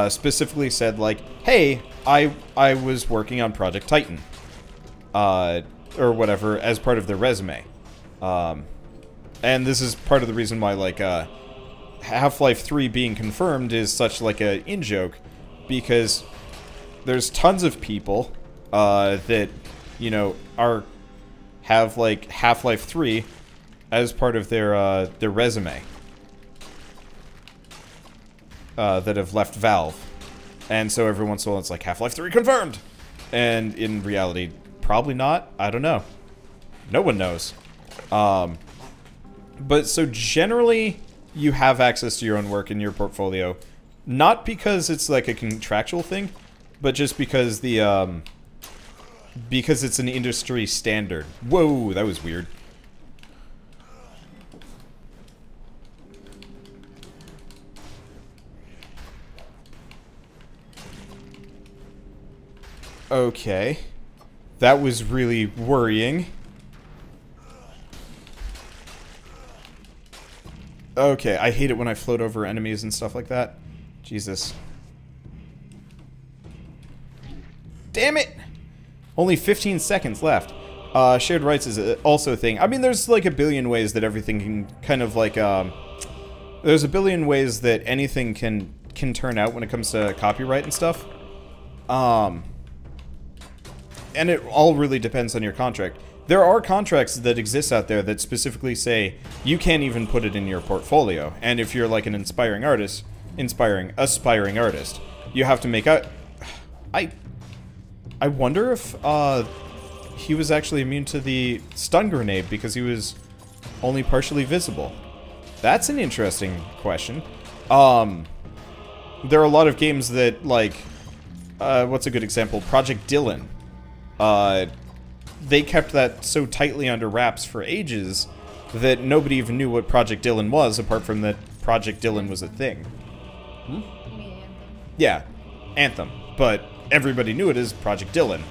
specifically said, like, hey, I was working on Project Titan. Or whatever, as part of their resume. And this is part of the reason why, like, Half-Life 3 being confirmed is such, like, a in-joke, because there's tons of people that, you know, have, like, Half-Life 3 as part of their resume. That have left Valve. And so every once in a while it's like, Half-Life 3 confirmed! And in reality, probably not. I don't know. No one knows. But so generally, you have access to your own work in your portfolio. Not because it's like a contractual thing, but just because because it's an industry standard. Whoa, that was weird. Okay. That was really worrying. Okay, I hate it when I float over enemies and stuff like that. Jesus. Damn it! Only 15 seconds left. Shared rights is also a thing. I mean, there's like a billion ways that everything can kind of like, there's a billion ways that anything can turn out when it comes to copyright and stuff. And it all really depends on your contract. There are contracts that exist out there that specifically say you can't even put it in your portfolio. And if you're like an aspiring artist, you have to make out. I wonder if he was actually immune to the stun grenade because he was only partially visible. That's an interesting question. There are a lot of games that, like, what's a good example? Project Dylan. they kept that so tightly under wraps for ages that nobody even knew what Project Dylan was, apart from that Project Dylan was a thing. You mean Anthem? Yeah, Anthem. But everybody knew it as Project Dylan.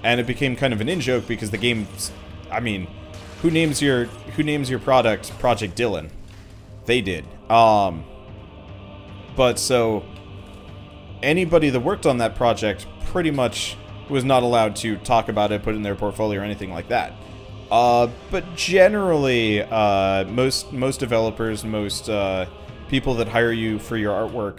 And it became kind of an in-joke because the game's... I mean, who names your product Project Dylan? They did. But so... anybody that worked on that project pretty much was not allowed to talk about it, put it in their portfolio, or anything like that. But generally, most developers, most people that hire you for your artwork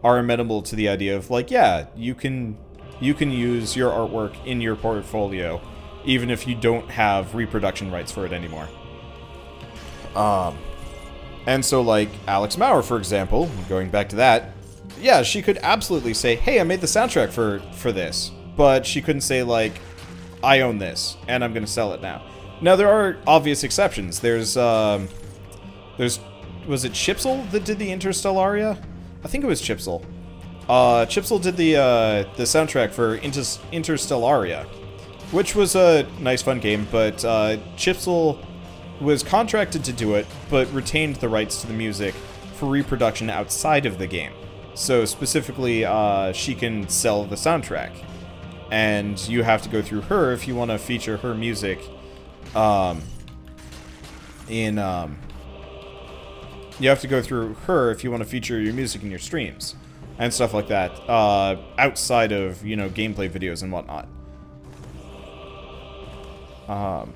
are amenable to the idea of, like, yeah, you can use your artwork in your portfolio, even if you don't have reproduction rights for it anymore. And so, like, Alex Maurer, for example, going back to that, yeah, she could absolutely say, hey, I made the soundtrack for this, but she couldn't say, like, I own this, and I'm gonna sell it now. Now, there are obvious exceptions. There's, was it Chipsel that did the Interstellaria? I think it was Chipsel. Chipsel did the soundtrack for Interstellaria, which was a nice, fun game, but Chipsel was contracted to do it, but retained the rights to the music for reproduction outside of the game. So specifically, she can sell the soundtrack, and you have to go through her if you want to feature her music you have to go through her if you want to feature your music in your streams and stuff like that, outside of, you know, gameplay videos and whatnot. I'm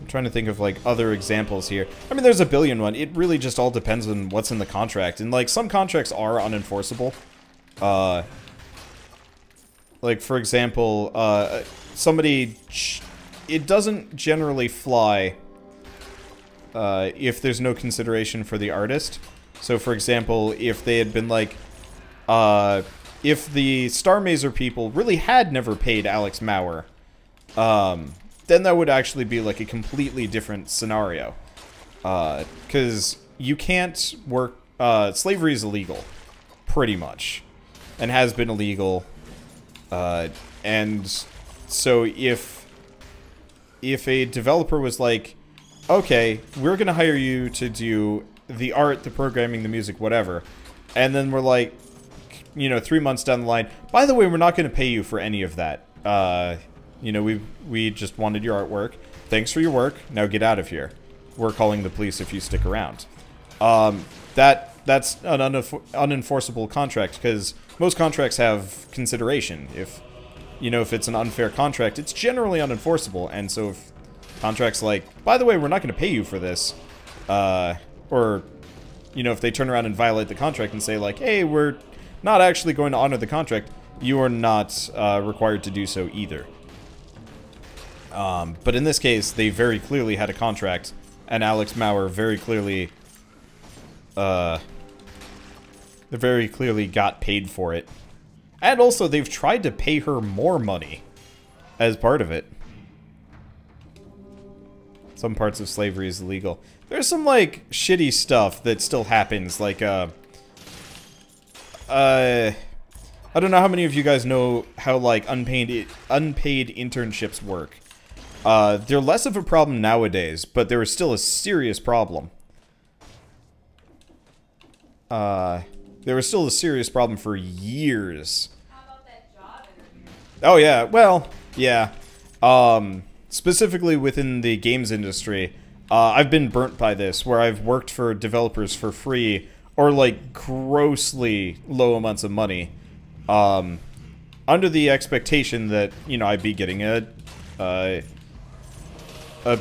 trying to think of, like, other examples here. I mean, there's a billion one. It really just all depends on what's in the contract. And, like, some contracts are unenforceable. Like, for example, it doesn't generally fly if there's no consideration for the artist. So, for example, if they had been like, if the Star Mazer people really had never paid Alex Maurer, then that would actually be like a completely different scenario. Because you can't work, slavery is illegal, pretty much, and has been illegal. And so if a developer was like, okay, we're gonna hire you to do the art, the programming, the music, whatever, and then we're like, you know, 3 months down the line, by the way, we're not gonna pay you for any of that. You know, we just wanted your artwork. Thanks for your work. Now get out of here. We're calling the police if you stick around. That's an unenforceable contract, because most contracts have consideration. If, you know, if it's an unfair contract, it's generally unenforceable. And so if contracts like, by the way, we're not going to pay you for this, or, you know, if they turn around and violate the contract and say, like, hey, we're not actually going to honor the contract, you are not required to do so either. But in this case, they very clearly had a contract, and Alex Maurer very clearly got paid for it. And also, they've tried to pay her more money as part of it. Some parts of slavery is illegal. There's some, like, shitty stuff that still happens, like, I don't know how many of you guys know how, like, unpaid internships work. They're less of a problem nowadays, but there is still a serious problem. There was still a serious problem for years. How about that job interview? Oh, yeah. Well, yeah. Specifically within the games industry, I've been burnt by this, where I've worked for developers for free, or, like, grossly low amounts of money, under the expectation that, you know, I'd be getting a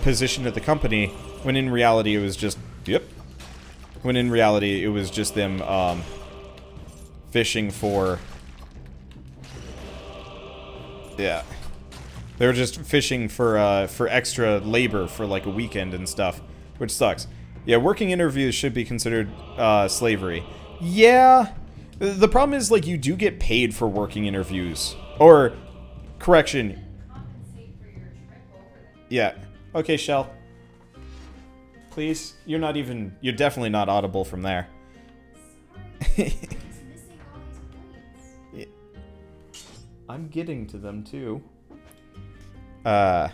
position at the company, when in reality it was just, yep. When in reality it was just them, fishing for, yeah. They were just fishing for extra labor for, like, a weekend and stuff, which sucks. Yeah, working interviews should be considered, slavery. Yeah. The problem is, like, you do get paid for working interviews. Or, correction. Yeah. Okay, Shell. Please. You're definitely not audible from there. Yeah. I'm getting to them, too. Let's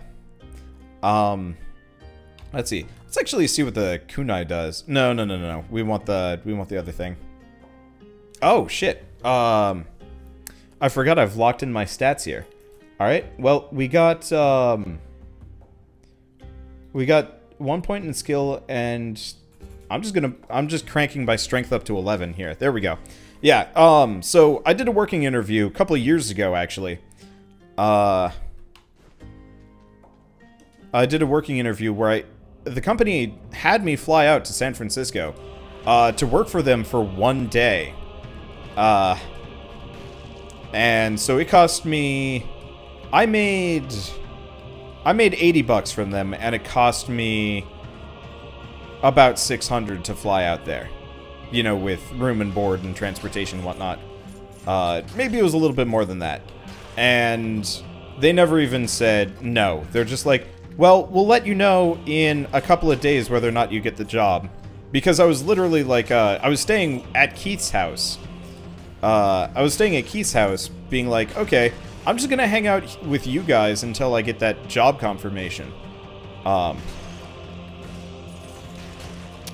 see. Let's actually see what the kunai does. No. We want the other thing. Oh shit. I forgot I've locked in my stats here. All right. Well, we got 1 point in skill, and I'm just cranking my strength up to 11 here. There we go. Yeah. So I did a working interview a couple of years ago, actually. I did a working interview where the company had me fly out to San Francisco to work for them for 1 day. And so it cost me, I made 80 bucks from them, and it cost me about 600 to fly out there. You know, with room and board and transportation and whatnot. Maybe it was a little bit more than that. And they never even said no. They're just like, well, we'll let you know in a couple of days whether or not you get the job. Because I was literally like, I was staying at Keith's house. Being like, okay, I'm just gonna hang out with you guys until I get that job confirmation. I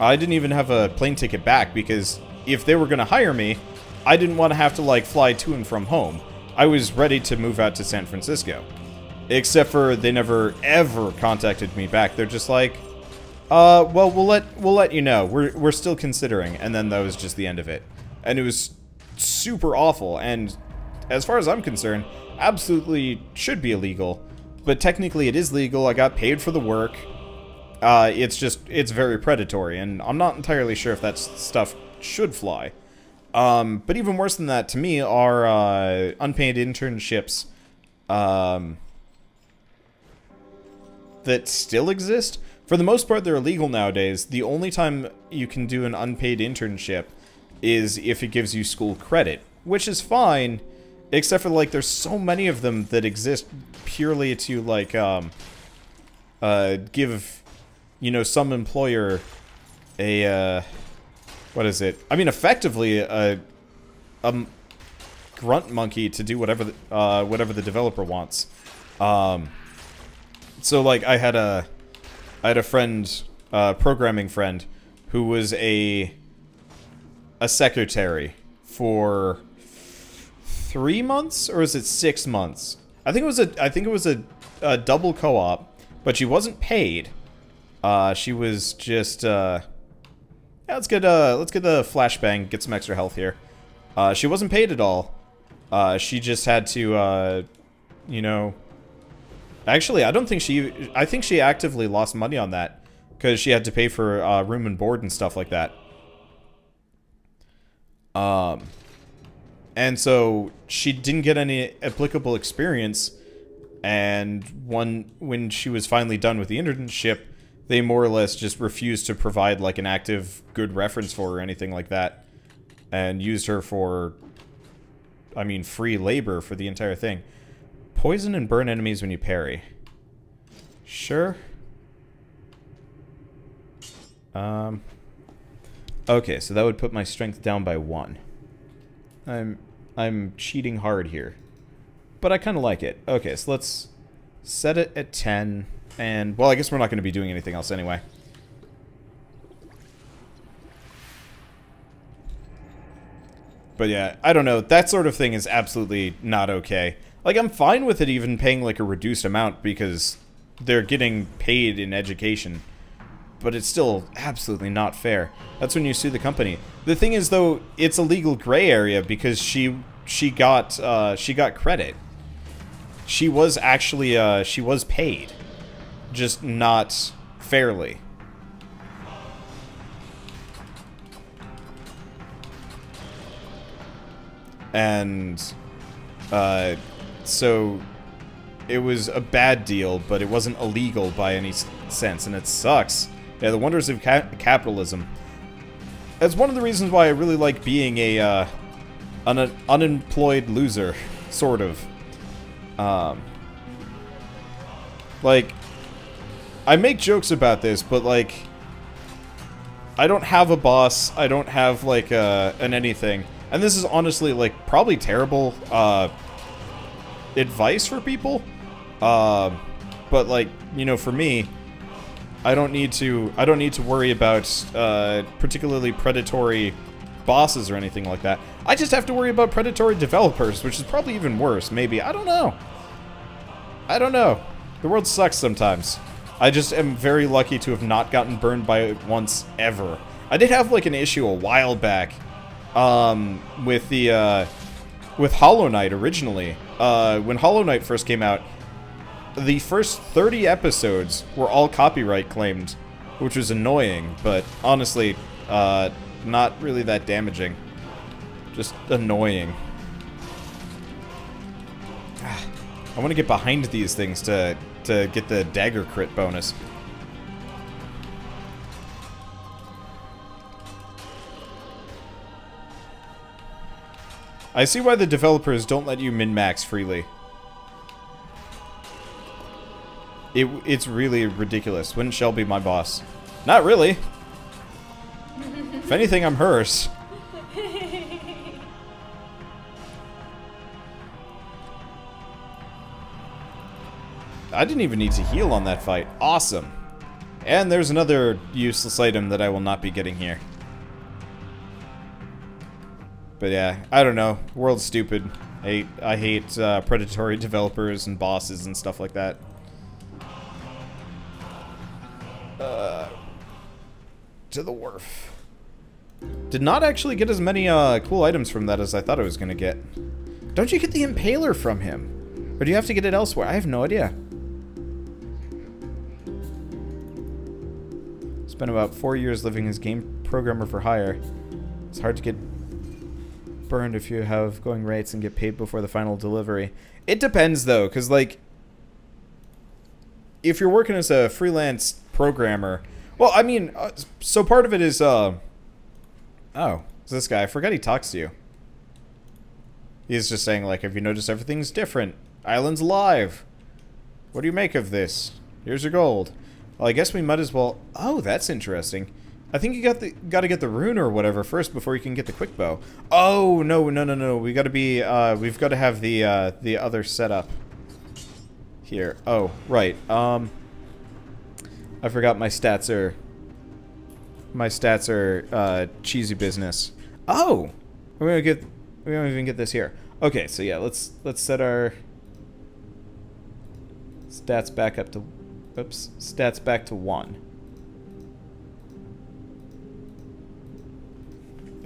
didn't even have a plane ticket back because if they were gonna hire me, I didn't want to have to, like, fly to and from home. I was ready to move out to San Francisco. Except for they never, ever contacted me back. They're just like, well, we'll let you know. We're still considering. And then that was just the end of it. And it was super awful. And as far as I'm concerned, absolutely should be illegal. But technically it is legal. I got paid for the work. It's very predatory. And I'm not entirely sure if that stuff should fly. But even worse than that, to me, are unpaid internships that still exist. For the most part, they're illegal nowadays. The only time you can do an unpaid internship is if it gives you school credit, which is fine, except for, like, there's so many of them that exist purely to, like, give, you know, some employer a, what is it? I mean, effectively, a grunt monkey to do whatever the developer wants. So, like, I had a friend, programming friend, who was a secretary for 3 months, or is it 6 months? I think it was a double co-op, but she wasn't paid. She was just, yeah, let's get the flashbang, get some extra health here. She wasn't paid at all. She just had to, you know... Actually, I think she actively lost money on that, because she had to pay for room and board and stuff like that. And so she didn't get any applicable experience, and when she was finally done with the internship, they more or less just refused to provide, like, an active good reference for her or anything like that, and used her for, I mean, free labor for the entire thing. Poison and burn enemies when you parry. Sure. Okay, so that would put my strength down by 1. I'm cheating hard here. But I kind of like it. Okay, so let's set it at 10. And, well, I guess we're not going to be doing anything else anyway. But yeah, I don't know. That sort of thing is absolutely not okay. Like, I'm fine with it even paying, like, a reduced amount because they're getting paid in education. But it's still absolutely not fair. That's when you sue the company. The thing is, though, it's a legal gray area because she got credit. She was actually, she was paid. Just not fairly. And, so it was a bad deal, but it wasn't illegal by any sense, and it sucks. Yeah, the wonders of capitalism. That's one of the reasons why I really like being an unemployed loser, sort of. Like, I make jokes about this, but, like, I don't have a boss, I don't have, like, an anything. And this is honestly, like, probably terrible, advice for people. but like, you know, for me, I don't need to worry about particularly predatory bosses or anything like that. I just have to worry about predatory developers, which is probably even worse, maybe. I don't know. I don't know. The world sucks sometimes. I just am very lucky to have not gotten burned by it once ever. I did have like an issue a while back with the with Hollow Knight originally. When Hollow Knight first came out, the first 30 episodes were all copyright claimed, which was annoying, but honestly, not really that damaging. Just annoying. I want to get behind these things to get the dagger crit bonus. I see why the developers don't let you min-max freely. It's really ridiculous. Wouldn't Shell be my boss? Not really. If anything, I'm hers. I didn't even need to heal on that fight. Awesome. And there's another useless item that I will not be getting here. But yeah, I don't know. World's stupid. I hate predatory developers and bosses and stuff like that. To the wharf. Did not actually get as many cool items from that as I thought I was going to get. Don't you get the Impaler from him? Or do you have to get it elsewhere? I have no idea. Spent about 4 years living as game programmer for hire. It's hard to get burned if you have going rates and get paid before the final delivery. It depends though, because like, if you're working as a freelance programmer, well, I mean, so part of it is, oh, it's this guy. I forgot he talks to you. He's just saying, like, have you noticed everything's different? Island's alive. What do you make of this? Here's your gold. Well, I guess we might as well... Oh, that's interesting. I think you got to get the rune or whatever first before you can get the quick bow. Oh, no. We got to be, we've got to have the other setup here. Oh, right. I forgot my stats are cheesy business. Oh, we don't even get this here. Okay, so yeah, let's set our stats back up to, oops, stats back to 1.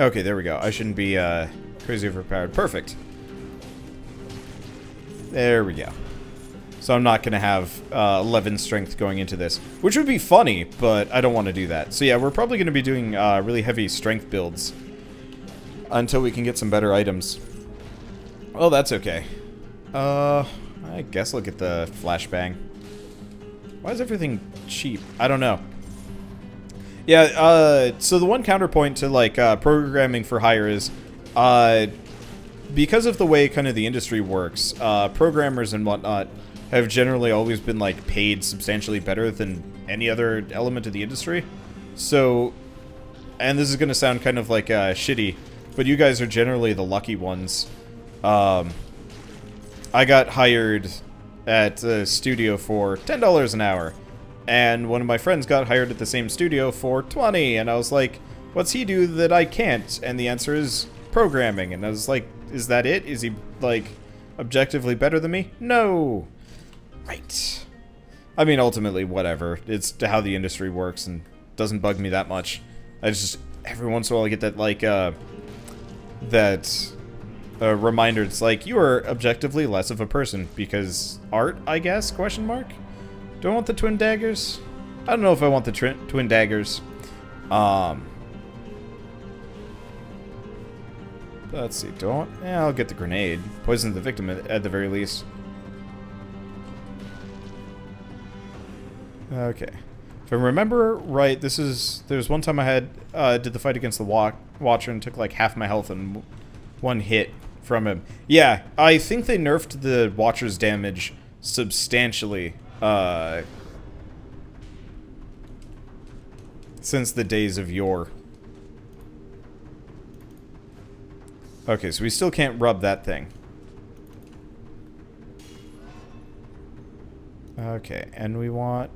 Okay, there we go. I shouldn't be crazy overpowered. Perfect. There we go. So I'm not going to have 11 strength going into this, which would be funny, but I don't want to do that. So yeah, we're probably going to be doing really heavy strength builds until we can get some better items. Oh, that's okay. I guess I'll get the flashbang. Why is everything cheap? I don't know. Yeah, so the one counterpoint to like programming for hire is because of the way kind of the industry works, programmers and whatnot have generally always been like paid substantially better than any other element of the industry. So, and this is going to sound kind of like shitty, but you guys are generally the lucky ones. I got hired at a studio for $10 an hour, and one of my friends got hired at the same studio for $20, and I was like, what's he do that I can't? And the answer is programming, and I was like, is that it? Is he like objectively better than me? No. Right. I mean, ultimately, whatever. It's how the industry works and doesn't bug me that much. I just, every once in a while I get that, like, reminder. It's like, you are objectively less of a person because art, I guess, question mark? Do I want the twin daggers? I don't know if I want the twin daggers. Let's see, yeah, I'll get the grenade. Poison the victim at the very least. Okay. If I remember right, there's one time I had, did the fight against the Watcher and took like half my health in one hit from him. Yeah, I think they nerfed the Watcher's damage substantially, since the days of yore. Okay, so we still can't rub that thing. Okay, and we want...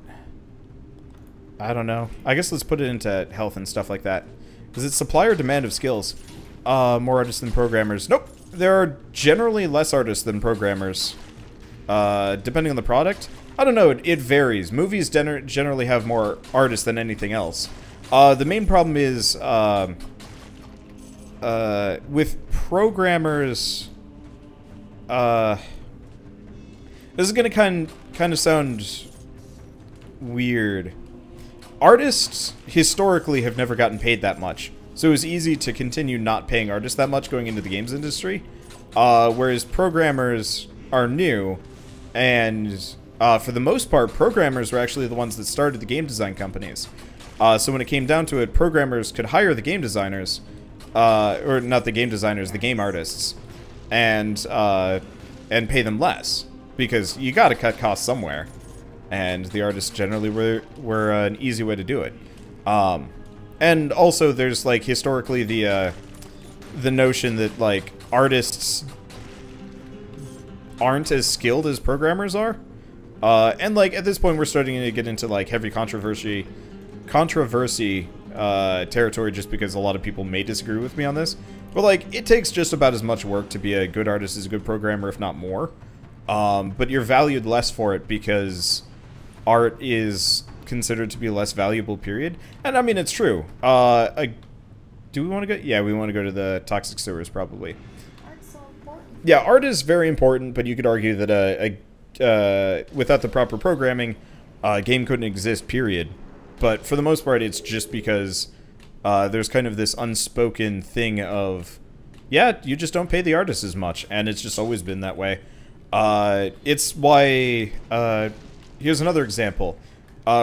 I don't know. I guess let's put it into health and stuff like that. Is it supply or demand of skills? More artists than programmers. Nope. There are generally less artists than programmers. Depending on the product. I don't know. It varies. Movies generally have more artists than anything else. The main problem is with programmers. This is gonna kind of sound weird. Artists historically have never gotten paid that much, so it was easy to continue not paying artists that much going into the games industry. Whereas programmers are new, and for the most part, programmers were actually the ones that started the game design companies. So when it came down to it, programmers could hire the game designers, or not the game designers, the game artists, and pay them less, because you got to cut costs somewhere. And the artists generally were an easy way to do it. And also there's like historically the notion that like artists aren't as skilled as programmers are. And like at this point we're starting to get into like heavy controversy territory, just because a lot of people may disagree with me on this. But like it takes just about as much work to be a good artist as a good programmer, if not more. But you're valued less for it because art is considered to be less valuable, period. And I mean, it's true. Do we want to go? Yeah, we want to go to the toxic sewers, probably. Art's so important. Yeah, art is very important, but you could argue that without the proper programming, a game couldn't exist, period. But for the most part, it's just because there's kind of this unspoken thing of, yeah, you just don't pay the artists as much, and it's just always been that way. It's why... here's another example.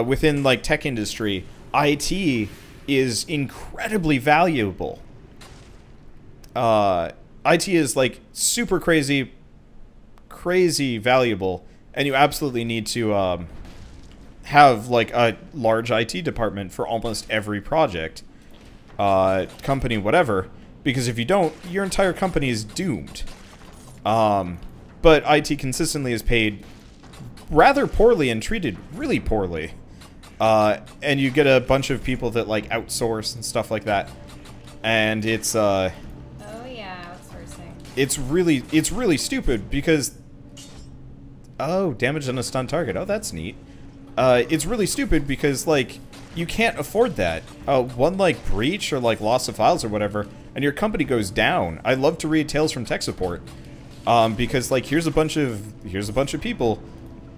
Within, like, tech industry, IT is incredibly valuable. IT is, like, super crazy valuable, and you absolutely need to, have, like, a large IT department for almost every project, company, whatever, because if you don't, your entire company is doomed. But IT consistently is paid rather poorly and treated really poorly. And you get a bunch of people that like outsource and stuff like that. And it's Oh yeah, outsourcing. it's really stupid because damage on a stun target. Oh, that's neat. It's really stupid because like you can't afford that. One like breach or like loss of files or whatever, and your company goes down. I love to read tales from tech support. Because like here's a bunch of people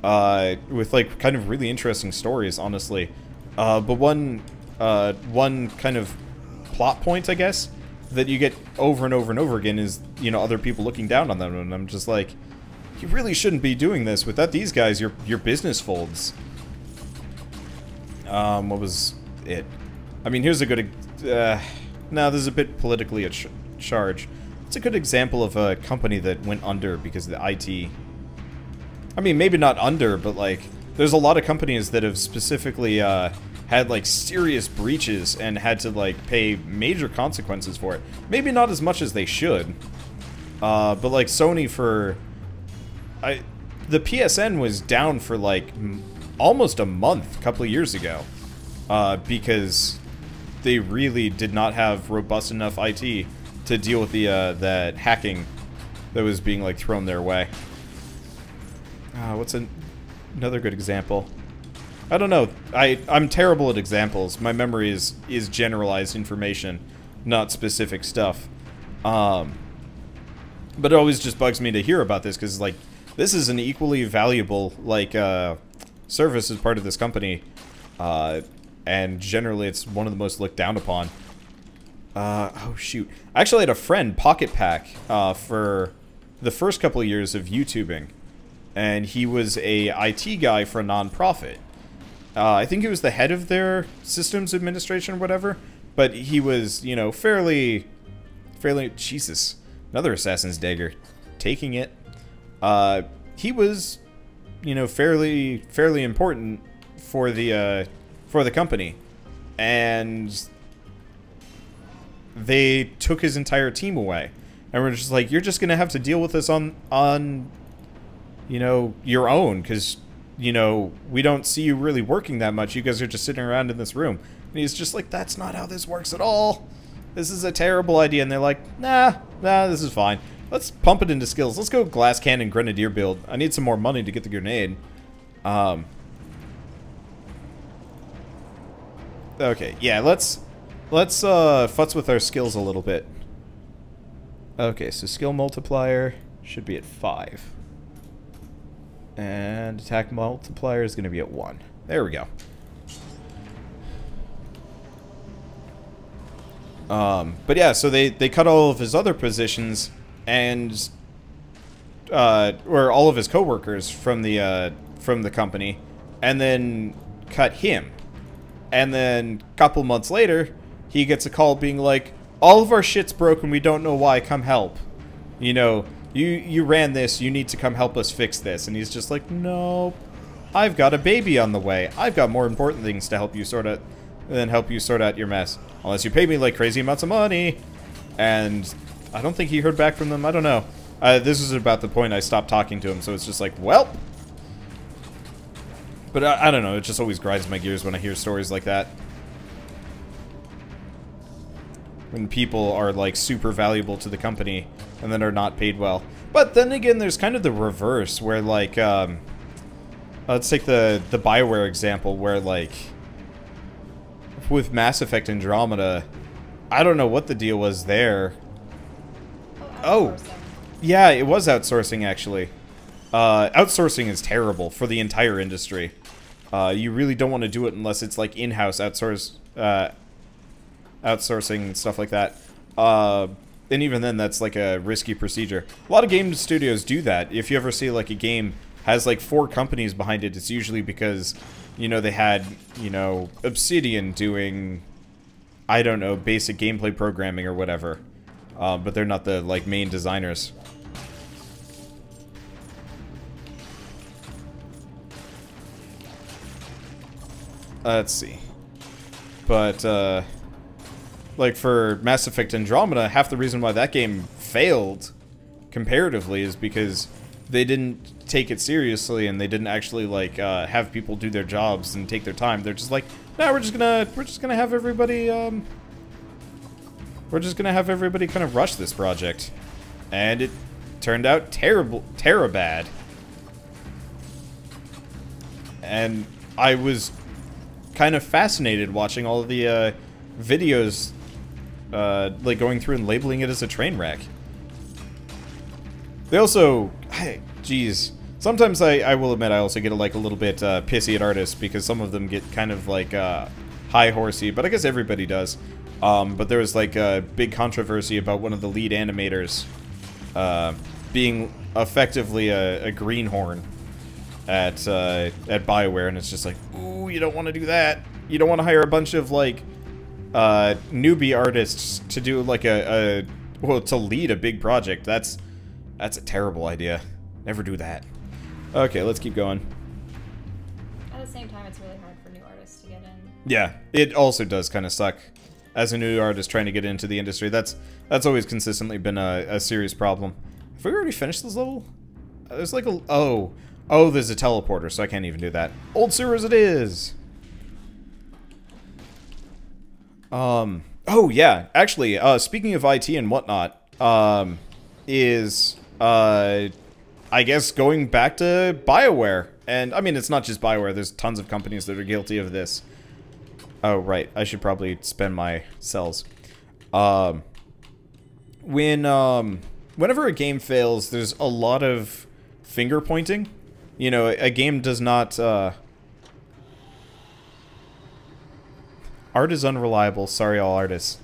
with like kind of really interesting stories, honestly. But one kind of plot point, I guess, that you get over and over and over again is, you know, other people looking down on them, and I'm just like, you really shouldn't be doing this. Without these guys, your business folds. What was it? I mean, here's a good. No, this is a bit politically charged. It's a good example of a company that went under because of the IT. I mean, maybe not under, but like, there's a lot of companies that have specifically had like serious breaches and had to like pay major consequences for it. Maybe not as much as they should, but like Sony the PSN was down for like almost a month a couple of years ago because they really did not have robust enough IT to deal with the that hacking that was being like thrown their way. What's another good example? I don't know. I'm terrible at examples. My memory is generalized information, not specific stuff. But it always just bugs me to hear about this because like this is an equally valuable like service as part of this company, and generally it's one of the most looked down upon. Oh shoot. I actually had a friend, Pocket Pack, for the first couple of years of YouTubing. And he was a IT guy for a non-profit. I think he was the head of their systems administration or whatever. But he was, you know, fairly... Jesus. Another Assassin's Dagger. Taking it. He was, you know, fairly important for the company. And they took his entire team away. And we're just like, you're just going to have to deal with this on you know, your own, because you know, we don't see you really working that much. You guys are just sitting around in this room. And he's just like, that's not how this works at all. This is a terrible idea. And they're like, nah, this is fine. Let's pump it into skills. Let's go glass cannon grenadier build. I need some more money to get the grenade. Okay, yeah, let's futz with our skills a little bit. Okay, so skill multiplier should be at 5. And attack multiplier is going to be at 1. There we go. But yeah, so they cut all of his other positions and or all of his coworkers from the company, and then cut him. And then a couple months later, he gets a call being like, all of our shit's broken, we don't know why, come help. You know, you ran this, you need to come help us fix this. And he's just like, nope, I've got a baby on the way. I've got more important things to help you sort out than help you sort out your mess. Unless you pay me like crazy amounts of money. And I don't think he heard back from them, I don't know. This is about the point I stopped talking to him, so it's just like, well. But I don't know, it just always grinds my gears when I hear stories like that. When people are, like, super valuable to the company and then are not paid well. But then again, there's kind of the reverse, where, like, let's take the BioWare example, where, like, with Mass Effect Andromeda, I don't know what the deal was there. Oh, yeah, it was outsourcing, actually. Outsourcing is terrible for the entire industry. You really don't want to do it unless it's like in-house outsourcing and stuff like that. And even then, that's like a risky procedure. A lot of game studios do that. If you ever see like a game has like 4 companies behind it, it's usually because, you know, they had, you know, Obsidian doing, I don't know, basic gameplay programming or whatever. But they're not the like main designers. Let's see. But, like, for Mass Effect Andromeda, half the reason why that game failed, comparatively, is because they didn't take it seriously, and they didn't actually, like, have people do their jobs and take their time. They're just like, nah, we're just gonna have everybody, we're just gonna have everybody kind of rush this project. And it turned out bad. And I was kind of fascinated watching all of the videos, like going through and labeling it as a train wreck. They also, geez, sometimes I will admit I also get like a little bit pissy at artists because some of them get kind of like high horsey, but I guess everybody does. But there was like a big controversy about one of the lead animators being effectively a greenhorn at BioWare, and it's just like, ooh, you don't want to do that. You don't want to hire a bunch of like newbie artists to do like well, to lead a big project. That's a terrible idea. Never do that. Okay, let's keep going. At the same time, it's really hard for new artists to get in. Yeah, it also does kind of suck as a new artist trying to get into the industry. That's always consistently been a serious problem. Have we already finished this level? There's like a oh, there's a teleporter, so I can't even do that. Old sewers it is! Oh yeah, actually, speaking of IT and whatnot, I guess going back to BioWare. And, I mean, it's not just BioWare, there's tons of companies that are guilty of this. Oh, right, I should probably spend my cells. Whenever a game fails, there's a lot of finger pointing. You know, a game does not, art is unreliable, sorry all artists.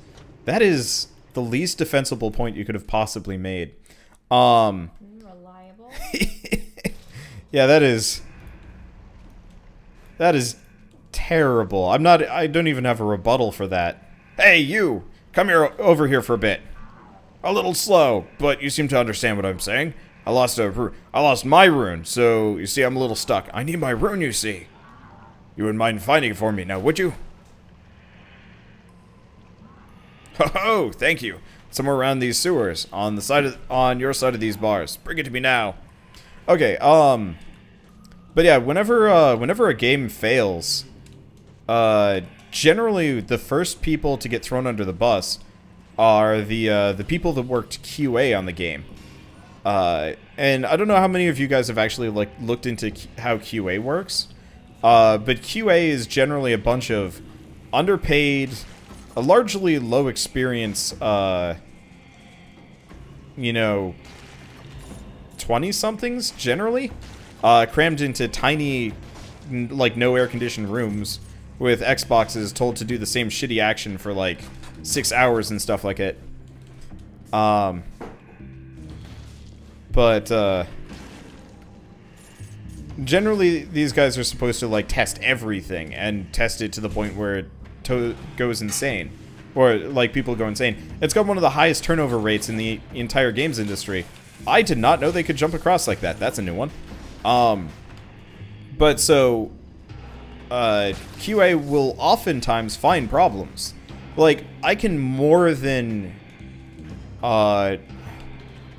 That is the least defensible point you could have possibly made. Unreliable? Yeah, that is terrible. I don't even have a rebuttal for that. Hey, you! Come here, over here for a bit. A little slow, but you seem to understand what I'm saying. I lost my rune, so you see I'm a little stuck. I need my rune, you see. You wouldn't mind finding it for me now, would you? Ho-ho, thank you. Somewhere around these sewers, on your side of these bars. Bring it to me now. Okay, But yeah, whenever a game fails, generally the first people to get thrown under the bus are the people that worked QA on the game. And I don't know how many of you guys have actually like looked into how QA works, but QA is generally a bunch of underpaid, a largely low experience, you know, 20-somethings generally, crammed into tiny, like no air-conditioned rooms with Xboxes told to do the same shitty action for like 6 hours and stuff like it. But generally, these guys are supposed to, like, test everything and test it to the point where it goes insane. Or, like, people go insane. It's got one of the highest turnover rates in the entire games industry. I did not know they could jump across like that. That's a new one. But so, QA will oftentimes find problems. Like, I can more than...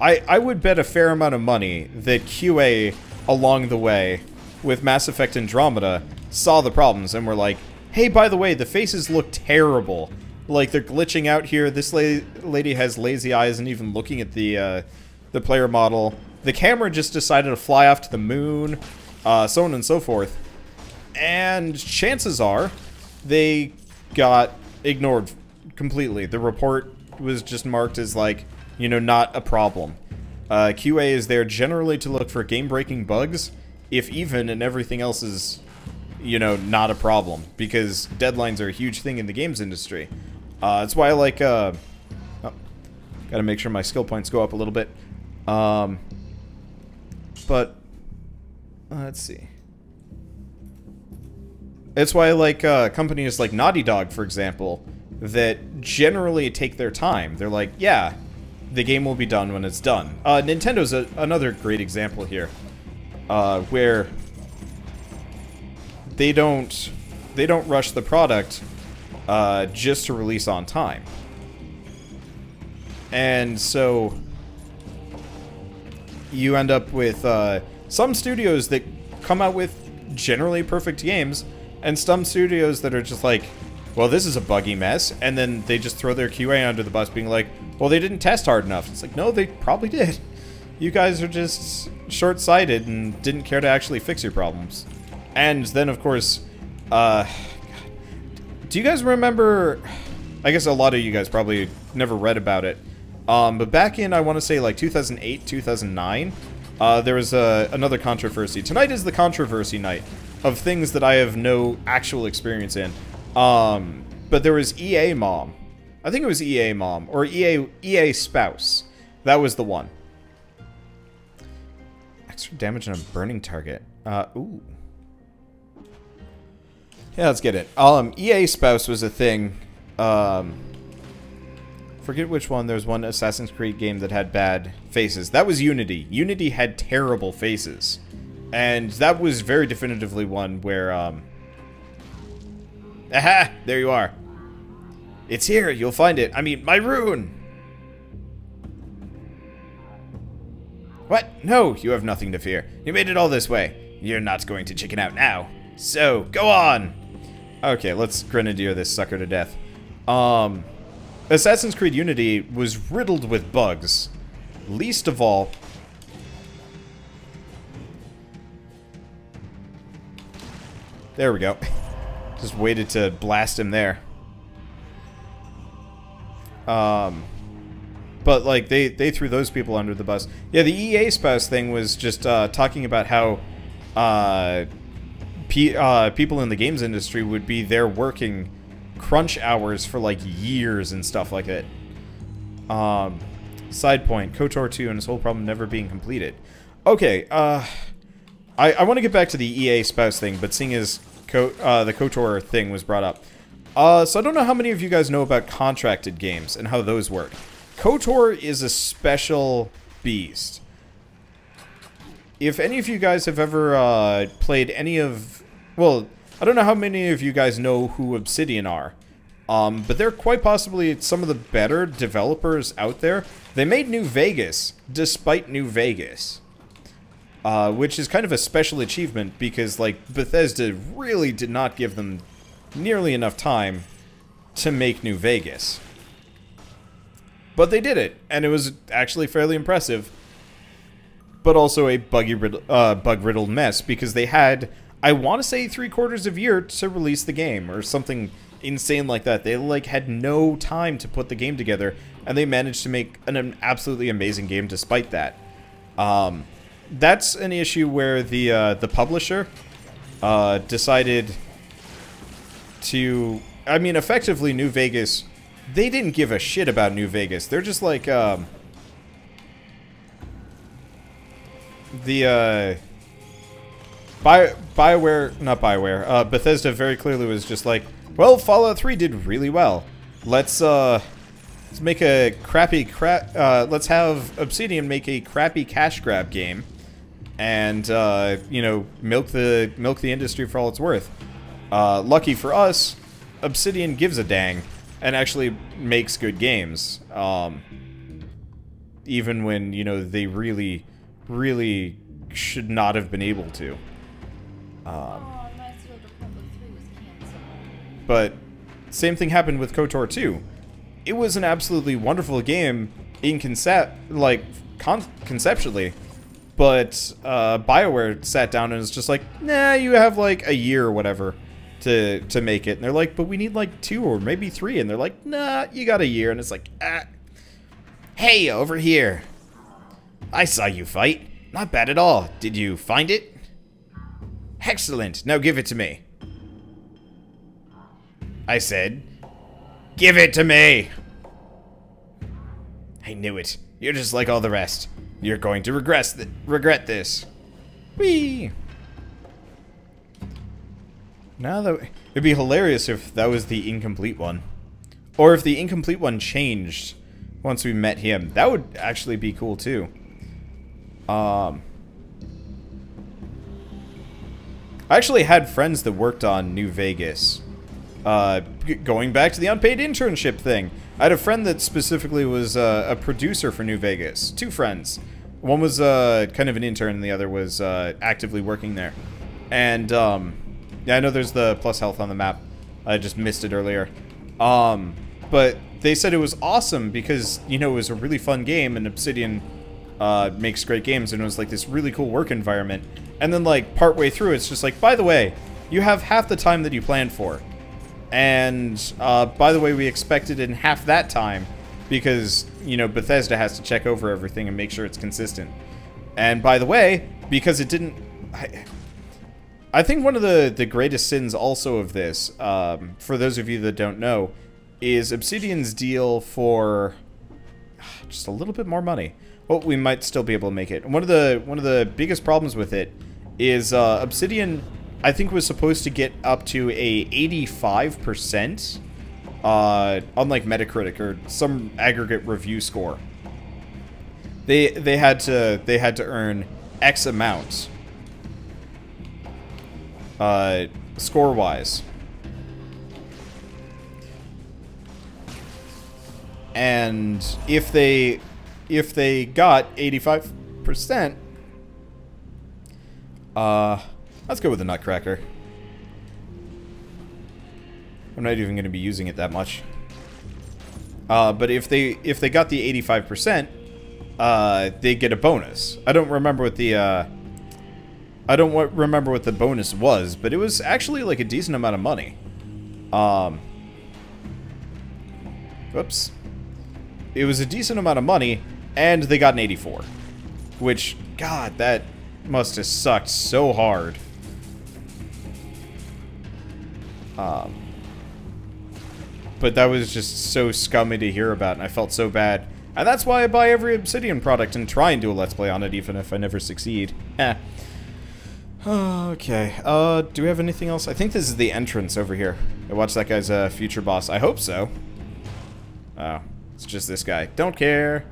I would bet a fair amount of money that QA, along the way, with Mass Effect Andromeda, saw the problems and were like, hey, by the way, the faces look terrible. Like, they're glitching out here, this lady has lazy eyes and even looking at the player model. The camera just decided to fly off to the moon, so on and so forth. And chances are, they got ignored completely. The report was just marked as, like, you know, not a problem. QA is there generally to look for game-breaking bugs, if even, and everything else is, you know, not a problem. Because deadlines are a huge thing in the games industry. That's why I like, oh, gotta make sure my skill points go up a little bit. But, let's see. It's why I like, companies like Naughty Dog, for example, that generally take their time. They're like, yeah, the game will be done when it's done. Nintendo's another great example here, where they don't rush the product just to release on time. And so you end up with some studios that come out with generally perfect games, and some studios that are just like, well, this is a buggy mess, and then they just throw their QA under the bus being like, well, they didn't test hard enough. It's like, no, they probably did. You guys are just short-sighted and didn't care to actually fix your problems. And then, of course, do you guys remember, I guess a lot of you guys probably never read about it, but back in, I want to say, like, 2008, 2009, there was another controversy. Tonight is the controversy night of things that I have no actual experience in. But there was EA Mom. I think it was EA Mom, or EA Spouse. That was the one. Extra damage on a burning target. Ooh. Yeah, let's get it. EA Spouse was a thing. Forget which one. There's one Assassin's Creed game that had bad faces. That was Unity. Unity had terrible faces. And that was very definitively one where, aha! There you are. It's here. You'll find it. I mean, my rune! What? No, you have nothing to fear. You made it all this way. You're not going to chicken out now. So, go on! Okay, let's grenadier this sucker to death. Assassin's Creed Unity was riddled with bugs. Least of all... There we go. Just waited to blast him there. But, like, they threw those people under the bus. Yeah, the EA Spouse thing was just, talking about how, people in the games industry would be there working crunch hours for, like, years and stuff like that. Side point, KOTOR 2 and his whole problem never being completed. Okay, I want to get back to the EA Spouse thing, but seeing as the KOTOR thing was brought up. So I don't know how many of you guys know about contracted games and how those work. KOTOR is a special beast. If any of you guys have ever played any of... Well, I don't know how many of you guys know who Obsidian are. But they're quite possibly some of the better developers out there. They made New Vegas, despite New Vegas. which is kind of a special achievement because, like, Bethesda really did not give them nearly enough time to make New Vegas. But they did it, and it was actually fairly impressive. But also a bug-riddled mess, because they had, I want to say, 3/4 of a year to release the game, or something insane like that. They, like, had no time to put the game together, and they managed to make an absolutely amazing game despite that. That's an issue where the publisher decided to... I mean, effectively, New Vegas... They didn't give a shit about New Vegas. They're just like, Bethesda very clearly was just like, well, Fallout 3 did really well. Let's make a let's have Obsidian make a crappy cash grab game, and you know, milk the industry for all it's worth. Lucky for us, Obsidian gives a dang and actually makes good games, even when, you know, they really should not have been able to. But same thing happened with KOTOR 2. It was an absolutely wonderful game in conceptually, but BioWare sat down and was just like, nah, you have like a year or whatever to make it. And they're like, but we need like 2 or maybe 3. And they're like, nah, you got a year. And it's like, hey, over here. I saw you fight. Not bad at all. Did you find it? Excellent. Now give it to me. I said, give it to me. I knew it. You're just like all the rest. You're going to regret this. Whee! Now that it'd be hilarious if that was the incomplete one, or if the incomplete one changed once we met him. That would actually be cool too. I actually had friends that worked on New Vegas. Going back to the unpaid internship thing, I had a friend that specifically was a producer for New Vegas. 2 friends. One was kind of an intern, and the other was actively working there. And yeah, I know there's the plus health on the map. I just missed it earlier. But they said it was awesome because, you know, it was a really fun game, and Obsidian makes great games, and it was like this really cool work environment. And then, like, partway through, it's just like, by the way, you have half the time that you planned for. And, by the way, we expected in half that time because, you know, Bethesda has to check over everything and make sure it's consistent. And, by the way, because it didn't... I think one of the greatest sins also of this, for those of you that don't know, is Obsidian's deal for just a little bit more money. Well, we might still be able to make it. One of the biggest problems with it is Obsidian, I think, was supposed to get up to a 85% on like Metacritic or some aggregate review score. They had to earn X amount score-wise. And if they got 85%, let's go with the Nutcracker. I'm not even going to be using it that much. But if they got the 85%, they get a bonus. I don't remember what the bonus was, but it was actually like a decent amount of money. Whoops. It was a decent amount of money, and they got an 84. Which, God, that must have sucked so hard. But that was just so scummy to hear about, and I felt so bad. And that's why I buy every Obsidian product and try and do a Let's Play on it, even if I never succeed. Okay, do we have anything else? I think this is the entrance over here. I watched that guy's future boss. I hope so. Oh, it's just this guy. Don't care.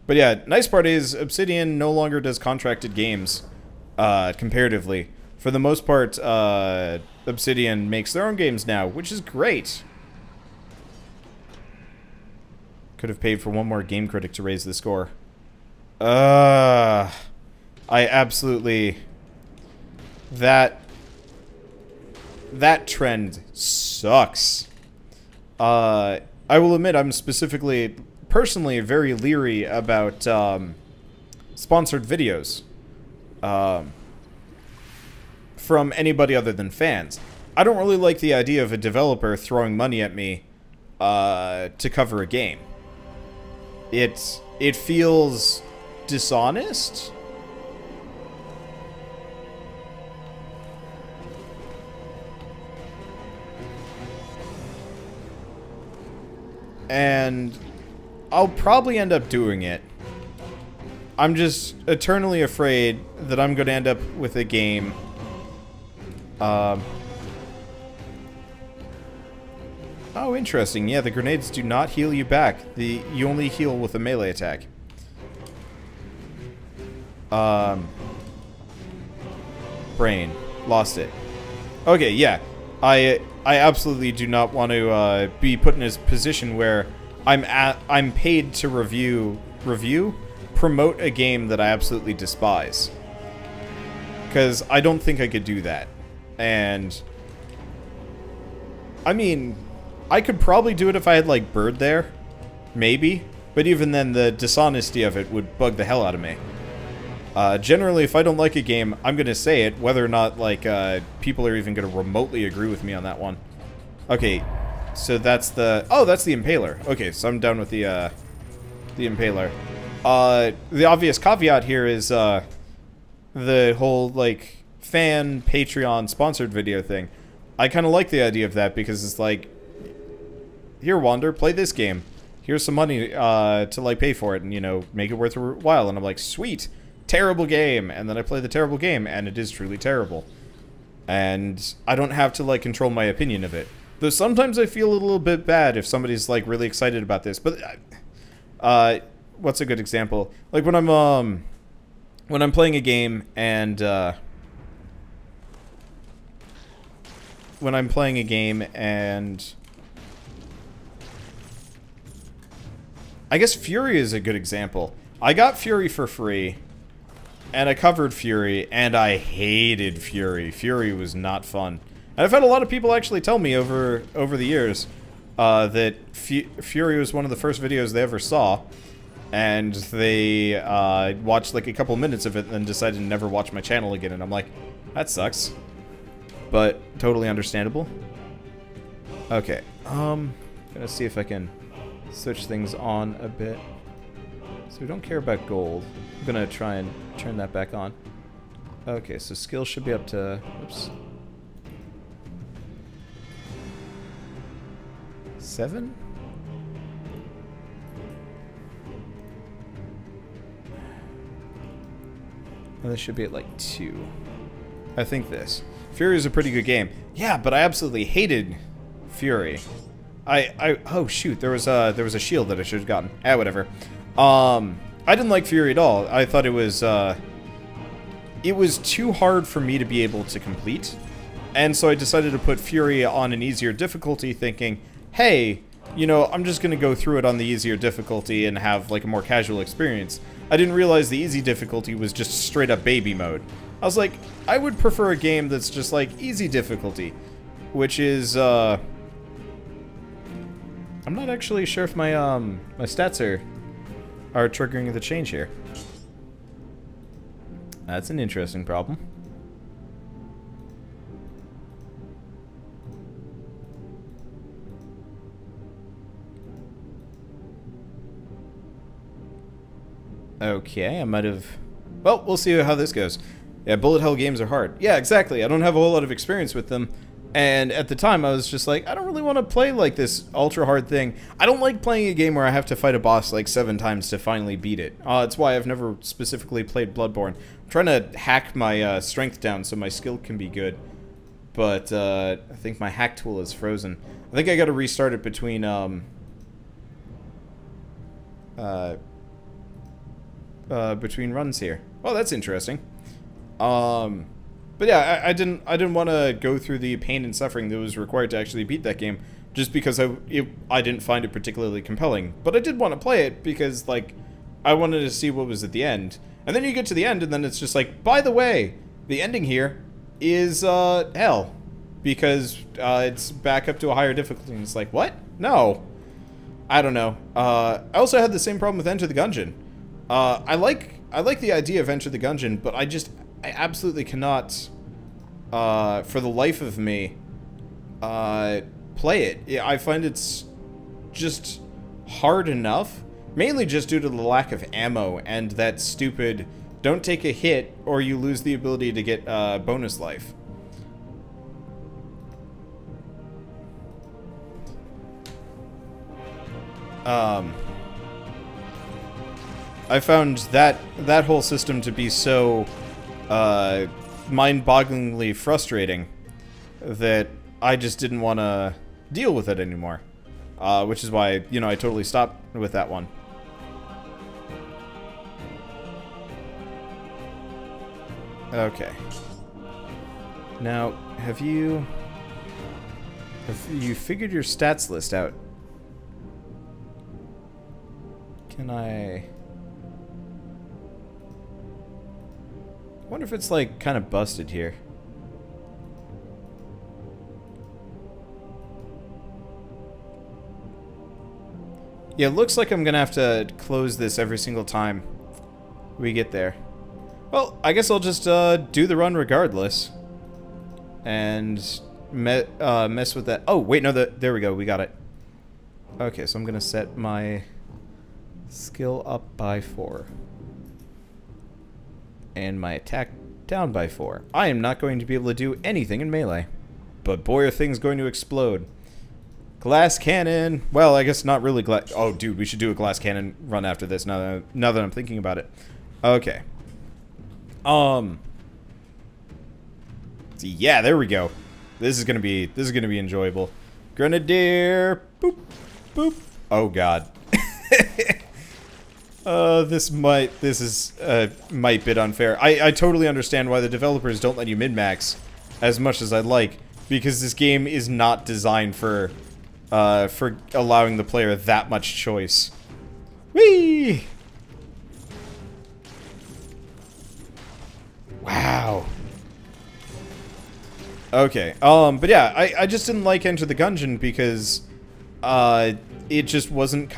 But yeah, nice part is Obsidian no longer does contracted games, comparatively. For the most part, Obsidian makes their own games now, which is great. Could have paid for one more game critic to raise the score. I absolutely... That trend sucks. I will admit I'm specifically, personally, very leery about sponsored videos from anybody other than fans. I don't really like the idea of a developer throwing money at me to cover a game. It feels dishonest. And I'll probably end up doing it. I'm just eternally afraid that I'm going to end up with a game. Oh, interesting. Yeah, the grenades do not heal you back. You only heal with a melee attack. Brain. Lost it. Okay, yeah. I absolutely do not want to be put in a position where I'm paid to promote a game that I absolutely despise. Because I don't think I could do that. And I mean, I could probably do it if I had like Bird there, maybe. But even then, the dishonesty of it would bug the hell out of me. Generally, if I don't like a game, I'm gonna say it, whether or not like people are even gonna remotely agree with me on that one. Okay, so that's the that's the Impaler. Okay, so I'm done with the Impaler. The obvious caveat here is the whole like fan Patreon sponsored video thing. I kind of like the idea of that because it's like, here, Wander, play this game. Here's some money to like pay for it and, you know, make it worth a while. And I'm like, sweet. Terrible game, and then I play the terrible game, and it is truly terrible. And I don't have to, like, control my opinion of it. Though sometimes I feel a little bit bad if somebody's, like, really excited about this. But, what's a good example? Like, when I'm playing a game, and, I guess Fury is a good example. I got Fury for free. And I covered Fury, and I hated Fury. Fury was not fun. And I've had a lot of people actually tell me over the years that Fury was one of the first videos they ever saw, and they watched like a couple minutes of it and then decided to never watch my channel again. And I'm like, that sucks. But totally understandable. Okay, gonna see if I can switch things on a bit. So we don't care about gold. I'm gonna try and turn that back on. Okay, so skill should be up to... Oops. 7? And this should be at like 2. I think this. Fury is a pretty good game. Yeah, but I absolutely hated Fury. Oh shoot, there was a shield that I should have gotten. Whatever. I didn't like Fury at all. I thought it was too hard for me to be able to complete. And so I decided to put Fury on an easier difficulty, thinking, hey, you know, I'm just going to go through it on the easier difficulty and have, like, a more casual experience. I didn't realize the easy difficulty was just straight-up baby mode. I was like, I would prefer a game that's just, like, easy difficulty, which is, I'm not actually sure if my stats are triggering the change here. That's an interesting problem. Okay, I might have... Well, we'll see how this goes. Yeah, bullet hell games are hard. Yeah, exactly. I don't have a whole lot of experience with them. And at the time, I was just like, I don't really want to play like this ultra hard thing. I don't like playing a game where I have to fight a boss like 7 times to finally beat it. It's why I've never specifically played Bloodborne. I'm trying to hack my strength down so my skill can be good. But I think my hack tool is frozen. I think I got to restart it between runs here. Oh, that's interesting. But yeah, I didn't want to go through the pain and suffering that was required to actually beat that game. just because I didn't find it particularly compelling. But I did want to play it because, like, I wanted to see what was at the end. And then you get to the end, and then it's just like, by the way, the ending here is hell. Because it's back up to a higher difficulty. And it's like, what? No. I don't know. I also had the same problem with Enter the Gungeon. I like the idea of Enter the Gungeon, but I absolutely cannot, for the life of me, play it. Yeah, I find it's just hard enough, mainly just due to the lack of ammo and that stupid don't take a hit or you lose the ability to get bonus life. I found that whole system to be so mind-bogglingly frustrating that I just didn't want to deal with it anymore. Which is why, you know, I totally stopped with that one. Okay. Now, have you figured your stats list out? Can I wonder if it's like kind of busted here. Yeah, it looks like I'm gonna have to close this every single time we get there. Well, I guess I'll just do the run regardless. And mess with that. Oh, wait, no, there we go, we got it. Okay, so I'm gonna set my skill up by 4. And my attack down by 4. I am not going to be able to do anything in melee. But boy, are things going to explode. Glass cannon. Well, I guess not really glass. Oh, dude, we should do a glass cannon run after this. Now that I'm thinking about it. Okay. Yeah, there we go. This is gonna be enjoyable. Grenadier. Boop, boop. Oh God. This might be bit unfair. I totally understand why the developers don't let you min-max as much as I'd like, because this game is not designed for allowing the player that much choice. Whee! Wow. Okay, but yeah, I just didn't like Enter the Gungeon because, it just wasn't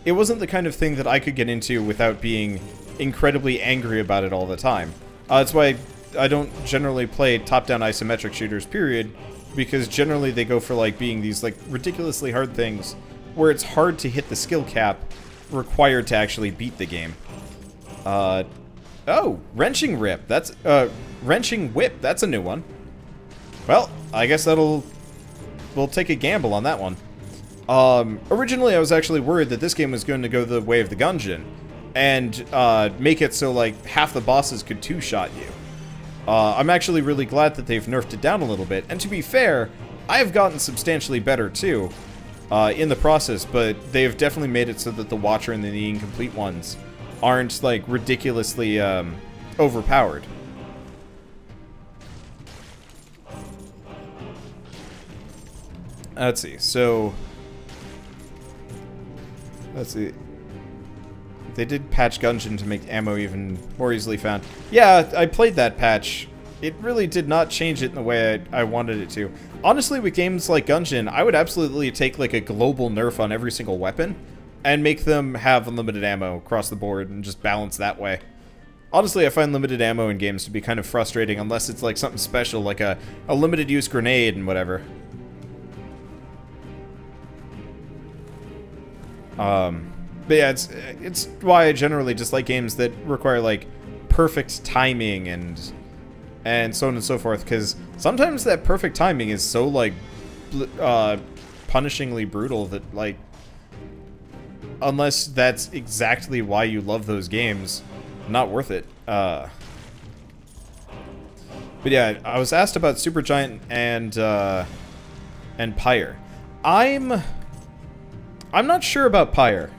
it wasn't the kind of thing that I could get into without being incredibly angry about it all the time. That's why I don't generally play top-down isometric shooters, period, because generally they go for, like, being these, like, ridiculously hard things where it's hard to hit the skill cap required to actually beat the game. Oh, Wrenching Rip, that's, Wrenching Whip, that's a new one. Well, I guess we'll take a gamble on that one. Originally I was actually worried that this game was going to go the way of the Gungeon, and, make it so, like, half the bosses could two-shot you. I'm actually really glad that they've nerfed it down a little bit, and to be fair, I have gotten substantially better, too, in the process, but they've definitely made it so that the Watcher and the incomplete ones aren't, like, ridiculously, overpowered. Let's see, so... Let's see. They did patch Gungeon to make ammo even more easily found. Yeah, I played that patch. It really did not change it in the way I wanted it to. Honestly, with games like Gungeon, I would absolutely take, like, a global nerf on every single weapon and make them have unlimited ammo across the board and just balance that way. Honestly, I find limited ammo in games to be kind of frustrating unless it's, like, something special, like a limited use grenade and whatever. But yeah, it's why I generally just like games that require, like, perfect timing and so on and so forth, because sometimes that perfect timing is so, like, punishingly brutal that, like, unless that's exactly why you love those games, not worth it. But yeah, I was asked about Supergiant and Pyre. I'm not sure about Pyre.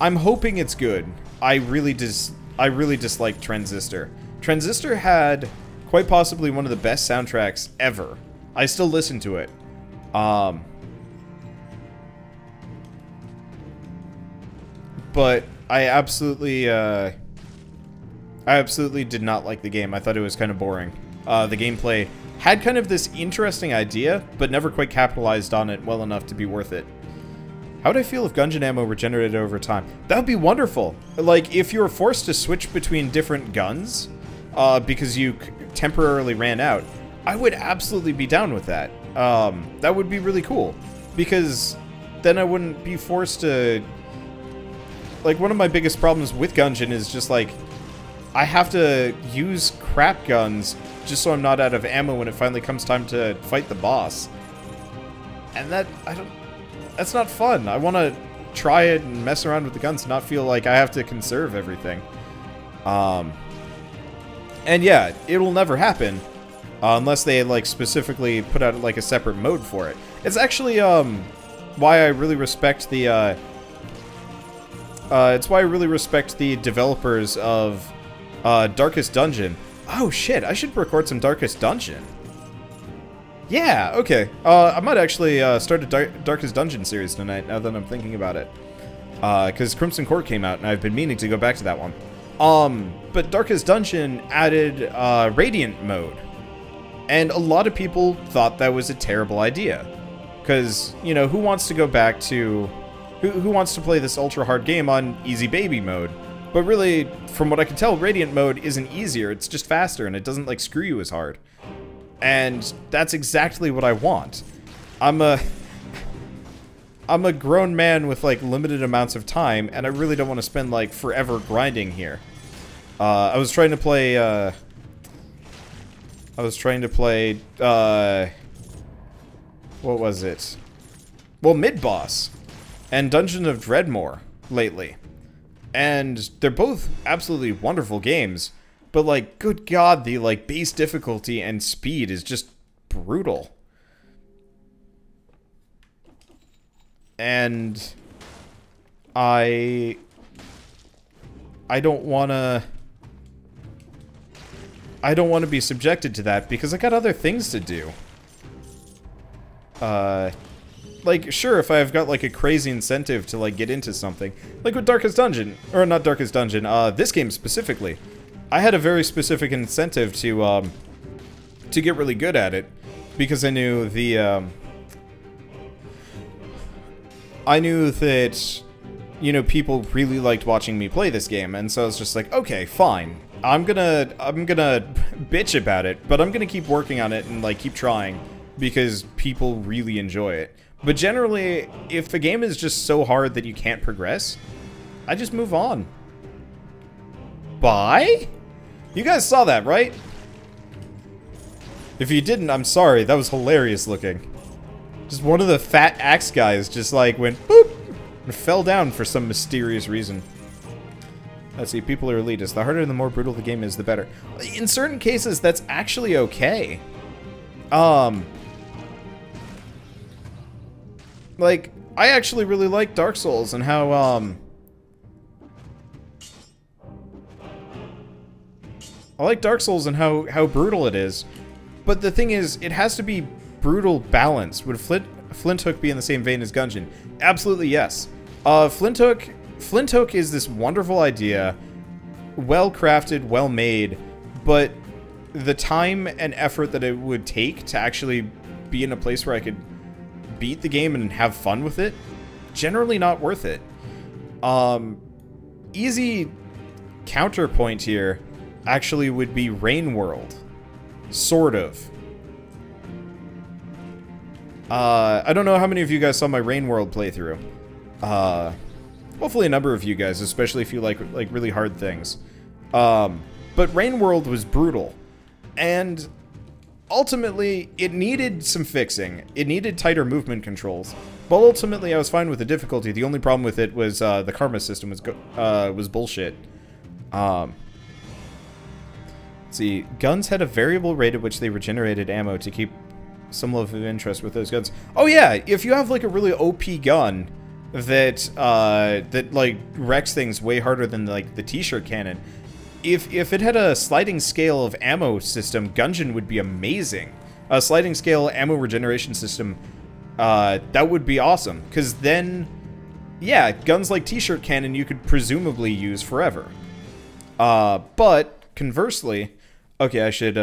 I'm hoping it's good. I really dislike Transistor. Transistor had quite possibly one of the best soundtracks ever. I still listen to it. But I absolutely did not like the game. I thought it was kind of boring. The gameplay had kind of this interesting idea, but never quite capitalized on it well enough to be worth it. How would I feel if Gungeon ammo regenerated over time? That would be wonderful. Like, if you were forced to switch between different guns, because you temporarily ran out, I would absolutely be down with that. That would be really cool. Because then I wouldn't be forced to... Like, one of my biggest problems with Gungeon is just, like, I have to use crap guns just so I'm not out of ammo when it finally comes time to fight the boss. And that's not fun. I want to try it and mess around with the guns and not feel like I have to conserve everything. And yeah, it'll never happen unless they, like, specifically put out, like, a separate mode for it. It's actually, why I really respect the, it's why I really respect the developers of Darkest Dungeon. Oh shit, I should record some Darkest Dungeon. Yeah, okay. I might actually start a Darkest Dungeon series tonight, now that I'm thinking about it. Because Crimson Court came out, and I've been meaning to go back to that one. But Darkest Dungeon added Radiant mode. And a lot of people thought that was a terrible idea. Because, you know, who wants to go back to... Who wants to play this ultra-hard game on Easy Baby mode? But really, from what I can tell, Radiant mode isn't easier, it's just faster, and it doesn't, like, screw you as hard. And that's exactly what I want. I'm a grown man with, like, limited amounts of time, and I really don't want to spend, like, forever grinding here. I was trying to play, what was it? Well, Mid-Boss and Dungeon of Dreadmore lately. And they're both absolutely wonderful games, but, like, good god, the, like, base difficulty and speed is just brutal. And I don't wanna be subjected to that because I got other things to do. Like, sure, if I've got, like, a crazy incentive to, like, get into something. Like with Darkest Dungeon. Or, not Darkest Dungeon, this game specifically. I had a very specific incentive to get really good at it. Because I knew the, I knew that, you know, people really liked watching me play this game. And so I was just like, okay, fine. I'm gonna bitch about it, but I'm gonna keep working on it and, like, keep trying. Because people really enjoy it. But generally, if the game is just so hard that you can't progress, I just move on. Bye? You guys saw that, right? If you didn't, I'm sorry. That was hilarious looking. Just one of the fat axe guys just, like, went boop and fell down for some mysterious reason. Let's see, people are elitist. The harder and the more brutal the game is, the better. In certain cases, that's actually okay. Like, I actually really like Dark Souls and how, I like Dark Souls and how brutal it is. But the thing is, it has to be brutal balanced. Would Flint Hook be in the same vein as Gungeon? Absolutely yes. Flint Hook is this wonderful idea, well crafted, well made, but the time and effort that it would take to actually be in a place where I could beat the game and have fun with it, generally not worth it. Easy counterpoint here actually would be Rain World. Sort of. I don't know how many of you guys saw my Rain World playthrough. Hopefully a number of you guys, especially if you like really hard things. But Rain World was brutal. And ultimately, it needed some fixing. It needed tighter movement controls. But ultimately, I was fine with the difficulty. The only problem with it was the karma system was bullshit. Let's see. Guns had a variable rate at which they regenerated ammo to keep some level of interest with those guns. Oh yeah, if you have like a really OP gun that that like wrecks things way harder than like the t-shirt cannon, if it had a sliding scale of ammo system, Gungeon would be amazing. A sliding scale ammo regeneration system that would be awesome. Because then, yeah, guns like T-shirt cannon you could presumably use forever. But conversely, okay, I should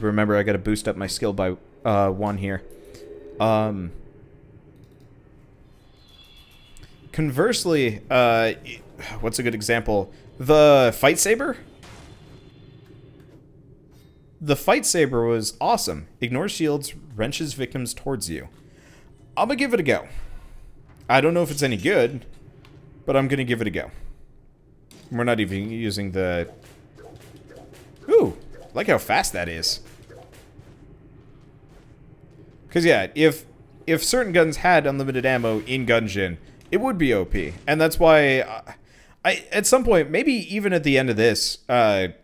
remember I gotta boost up my skill by 1 here. Conversely, what's a good example? The fight saber? The fight saber was awesome. Ignores shields, wrenches victims towards you. I'm gonna give it a go. I don't know if it's any good, but I'm gonna give it a go. We're not even using the... Ooh, like how fast that is. Because yeah, if certain guns had unlimited ammo in Gungeon, it would be OP. And that's why I at some point, maybe even at the end of this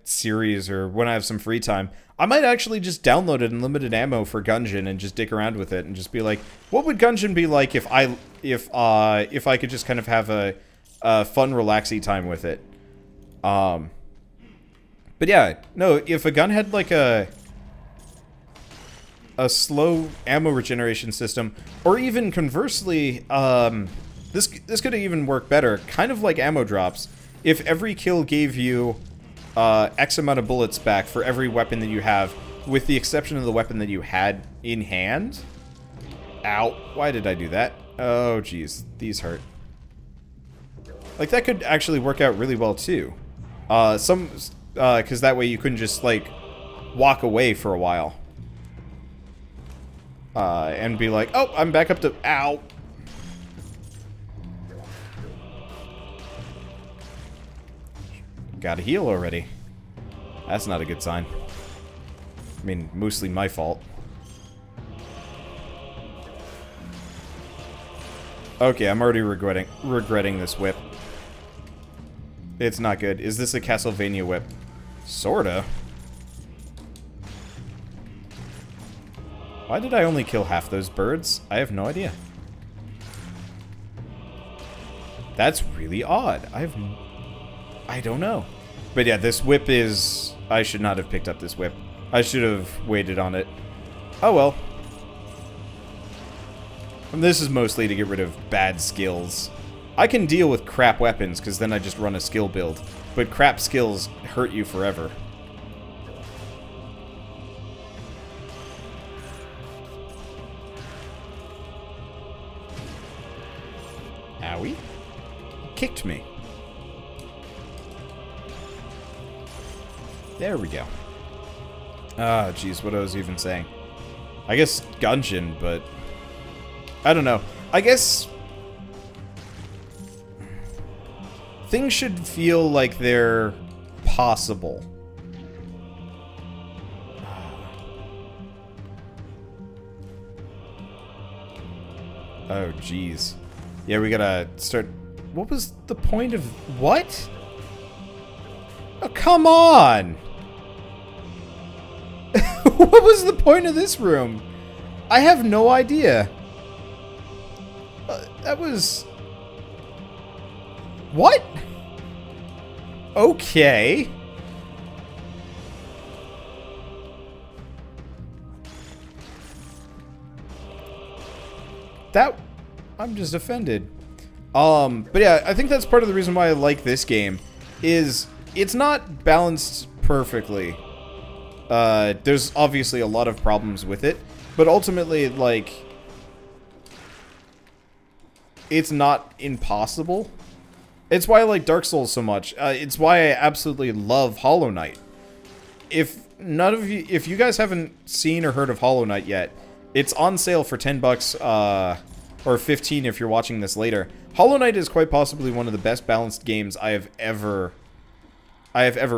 series or when I have some free time, I might actually just download an unlimited ammo for Gungeon and just dick around with it and just be like, what would Gungeon be like if I could just kind of have a fun, relaxy time with it. But yeah, no, if a gun had like a slow ammo regeneration system, or even conversely, this could even work better, kind of like ammo drops. If every kill gave you X amount of bullets back for every weapon that you have, with the exception of the weapon that you had in hand. Ow, why did I do that? Oh jeez, these hurt. Like that could actually work out really well too. Because that way you couldn't just like walk away for a while. And be like, oh, I'm back up to, ow. Gotta heal already. That's not a good sign. I mean, mostly my fault. Okay, I'm already regretting this whip. It's not good. Is this a Castlevania whip? Sorta. Why did I only kill half those birds? I have no idea. That's really odd. I don't know. But yeah, this whip is... I should not have picked up this whip. I should have waited on it. Oh well. And this is mostly to get rid of bad skills. I can deal with crap weapons, because then I just run a skill build. But crap skills hurt you forever. Owie? Kicked me. There we go. Ah, jeez, what I was even saying. I guess Gungeon, but... I don't know. I guess... things should feel like they're possible. Oh, jeez. Yeah, we gotta start... What was the point of... What? Oh, come on! What was the point of this room? I have no idea. That was... What? Okay. That... I'm just offended. But yeah, I think that's part of the reason why I like this game, is it's not balanced perfectly. There's obviously a lot of problems with it, but ultimately, like, it's not impossible. It's why I like Dark Souls so much. It's why I absolutely love Hollow Knight. If you guys haven't seen or heard of Hollow Knight yet, it's on sale for $10, or 15 if you're watching this later. Hollow Knight is quite possibly one of the best balanced games I have ever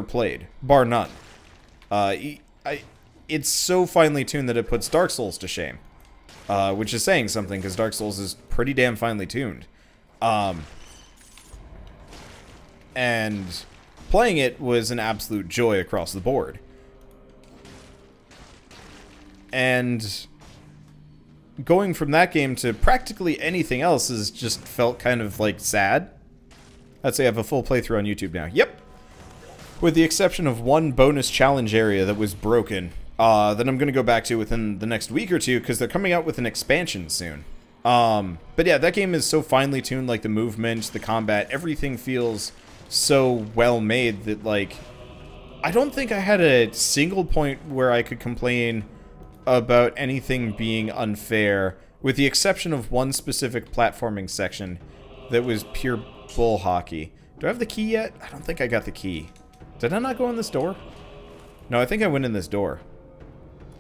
played, bar none. It's so finely tuned that it puts Dark Souls to shame, which is saying something because Dark Souls is pretty damn finely tuned. And playing it was an absolute joy across the board. And going from that game to practically anything else has just felt kind of like sad. I'd say I have a full playthrough on YouTube now. Yep. With the exception of one bonus challenge area that was broken. that I'm going to go back to within the next week or two, because they're coming out with an expansion soon. But yeah, that game is so finely tuned, like the movement, the combat, everything feels so well made that, like, I don't think I had a single point where I could complain about anything being unfair, with the exception of one specific platforming section that was pure bull hockey. Do I have the key yet? I don't think I got the key. Did I not go in this door? No, I think I went in this door.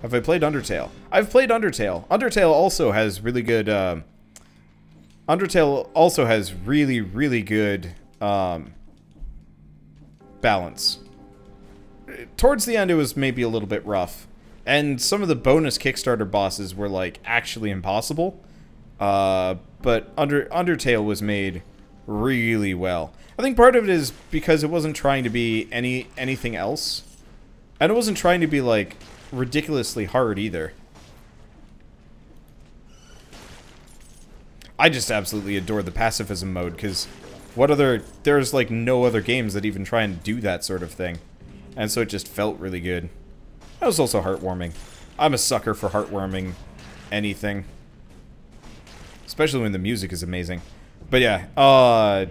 Have I played Undertale? I've played Undertale. Undertale also has really good, Undertale also has really, really good, balance. Towards the end, it was maybe a little bit rough. And some of the bonus Kickstarter bosses were, like, actually impossible. But Undertale was made really well. I think part of it is because it wasn't trying to be anything else. And it wasn't trying to be, like, ridiculously hard either. I just absolutely adore the pacifism mode, because there's, like, no other games that even try and do that sort of thing. And so it just felt really good. That was also heartwarming. I'm a sucker for heartwarming anything. Especially when the music is amazing. But yeah,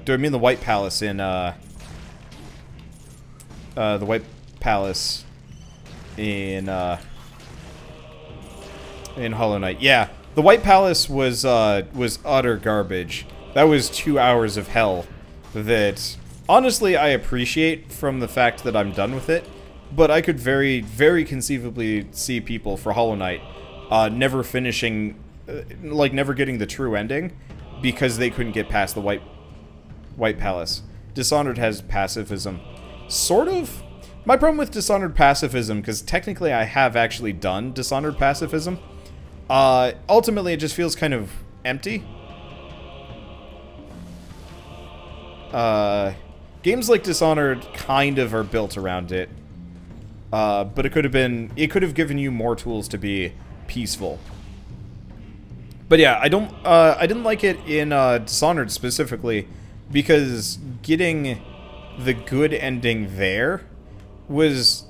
do I mean the White Palace in, the White Palace in Hollow Knight. Yeah, the White Palace was utter garbage. That was 2 hours of hell that, honestly, I appreciate from the fact that I'm done with it. But I could very, very conceivably see people for Hollow Knight never finishing, like, never getting the true ending because they couldn't get past the White Palace. Dishonored has pacifism. Sort of. My problem with Dishonored pacifism, because technically I have actually done Dishonored pacifism, ultimately it just feels kind of empty. Games like Dishonored kind of are built around it. But it could have given you more tools to be peaceful. But yeah, I didn't like it in Dishonored specifically because getting the good ending there was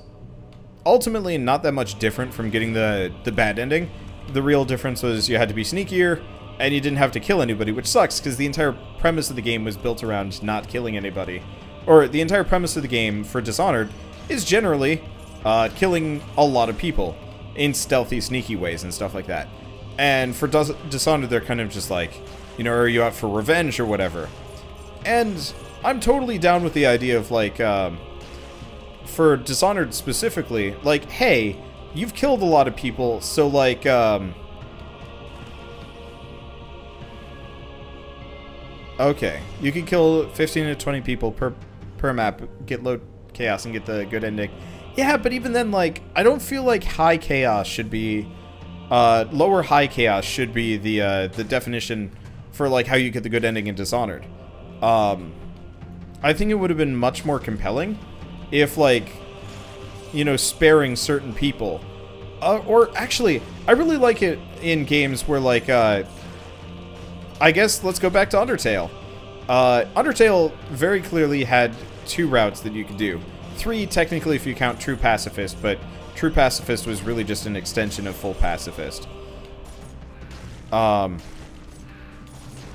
ultimately not that much different from getting the bad ending. The real difference was you had to be sneakier and you didn't have to kill anybody, which sucks because the entire premise of the game was built around not killing anybody. Or the entire premise of the game for Dishonored is generally killing a lot of people in stealthy, sneaky ways and stuff like that. And for Dishonored, they're kind of just like, you know, are you out for revenge or whatever? And I'm totally down with the idea of, like, for Dishonored specifically, like, hey, you've killed a lot of people, so, like, okay, you can kill 15 to 20 people per map, get low chaos, and get the good ending. Yeah, but even then, like, I don't feel like high chaos should be, lower high chaos should be the definition for, like, how you get the good ending in Dishonored. I think it would have been much more compelling if, like, you know, sparing certain people. Or, actually, I really like it in games where, like, I guess let's go back to Undertale. Undertale very clearly had 2 routes that you could do. 3 technically if you count True Pacifist, but True Pacifist was really just an extension of Full Pacifist. But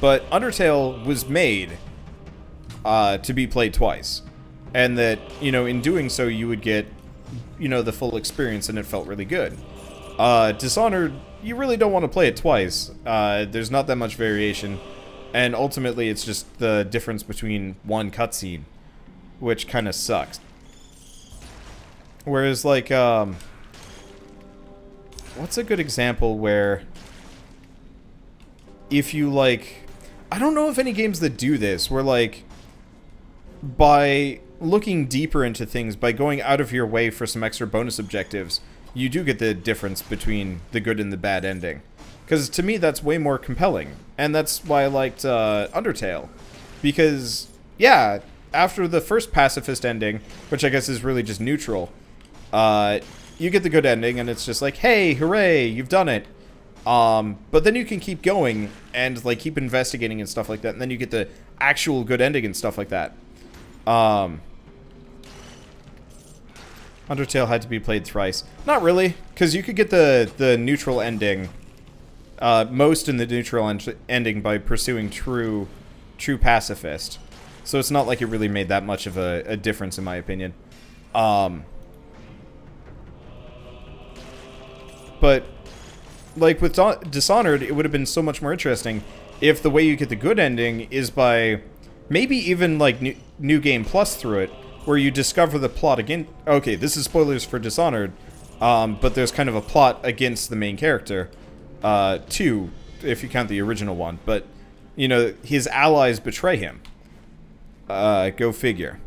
Undertale was made to be played twice. And that, you know, in doing so you would get, you know, the full experience and it felt really good. Dishonored, you really don't want to play it twice. There's not that much variation. And ultimately it's just the difference between one cutscene, which kind of sucks. Whereas, like, what's a good example where if you, like, I don't know of any games that do this, where, like, by looking deeper into things, by going out of your way for some extra bonus objectives, you do get the difference between the good and the bad ending. Because to me, that's way more compelling. And that's why I liked Undertale. Because, yeah, after the first pacifist ending, which I guess is really just neutral, you get the good ending, and it's just like, hey, hooray, you've done it. But then you can keep going and, like, keep investigating and stuff like that, and then you get the actual good ending and stuff like that. Undertale had to be played thrice. Not really, because you could get the neutral ending, most in the neutral ending by pursuing true pacifist. So it's not like it really made that much of a difference, in my opinion. But, like, with Dishonored, it would have been so much more interesting if the way you get the good ending is by maybe even, like, New Game Plus through it, where you discover the plot again. Okay, this is spoilers for Dishonored, but there's kind of a plot against the main character, too, if you count the original one. But, you know, his allies betray him. Go figure.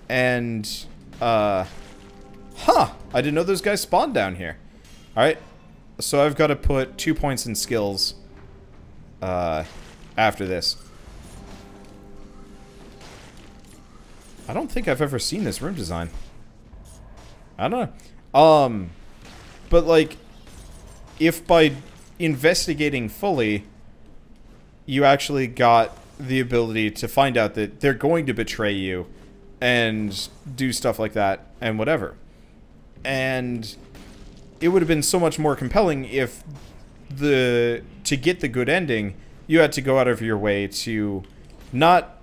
And, huh! I didn't know those guys spawned down here. Alright, so I've got to put 2 points in skills, after this. I don't think I've ever seen this room design. I don't know. But, like, if by investigating fully, you actually got the ability to find out that they're going to betray you and do stuff like that and whatever. And it would have been so much more compelling if to get the good ending, you had to go out of your way to not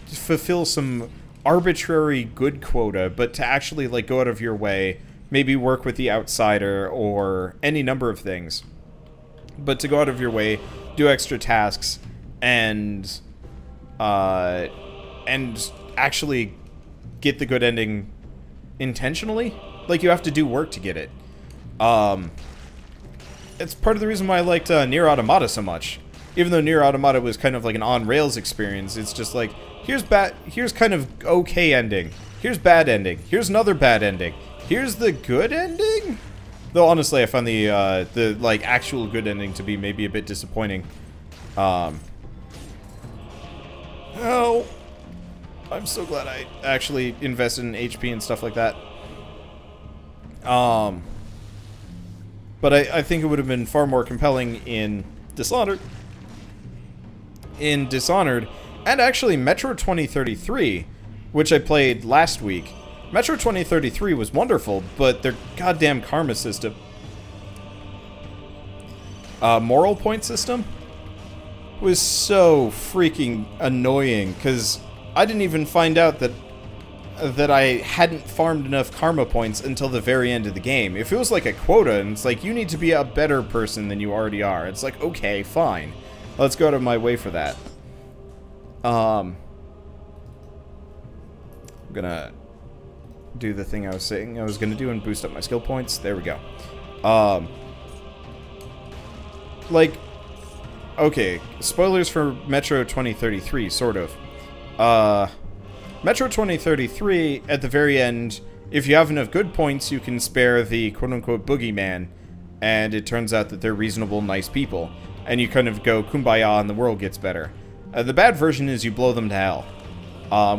fulfill some arbitrary good quota, but to actually, like, go out of your way, maybe work with the outsider or any number of things. But to go out of your way, do extra tasks, and actually get the good ending intentionally. Like, you have to do work to get it. It's part of the reason why I liked Nier Automata so much. Even though Nier Automata was kind of like an on-rails experience, it's just like, here's kind of okay ending. Here's bad ending. Here's another bad ending. Here's the good ending? Though, honestly, I found the like, actual good ending to be maybe a bit disappointing. Oh, I'm so glad I actually invested in HP and stuff like that. But I think it would have been far more compelling in Dishonored. And actually Metro 2033, which I played last week. Metro 2033 was wonderful, but their goddamn karma system, moral point system, was so freaking annoying, because I didn't even find out that I hadn't farmed enough karma points until the very end of the game. If it was like a quota, and it's like, you need to be a better person than you already are, it's like, okay, fine. Let's go out of my way for that. I'm gonna do the thing I was saying I was gonna do and boost up my skill points. There we go. Like, okay, spoilers for Metro 2033, sort of. Metro 2033, at the very end, if you have enough good points, you can spare the quote-unquote boogeyman, and it turns out that they're reasonable, nice people. And you kind of go kumbaya and the world gets better. The bad version is you blow them to hell.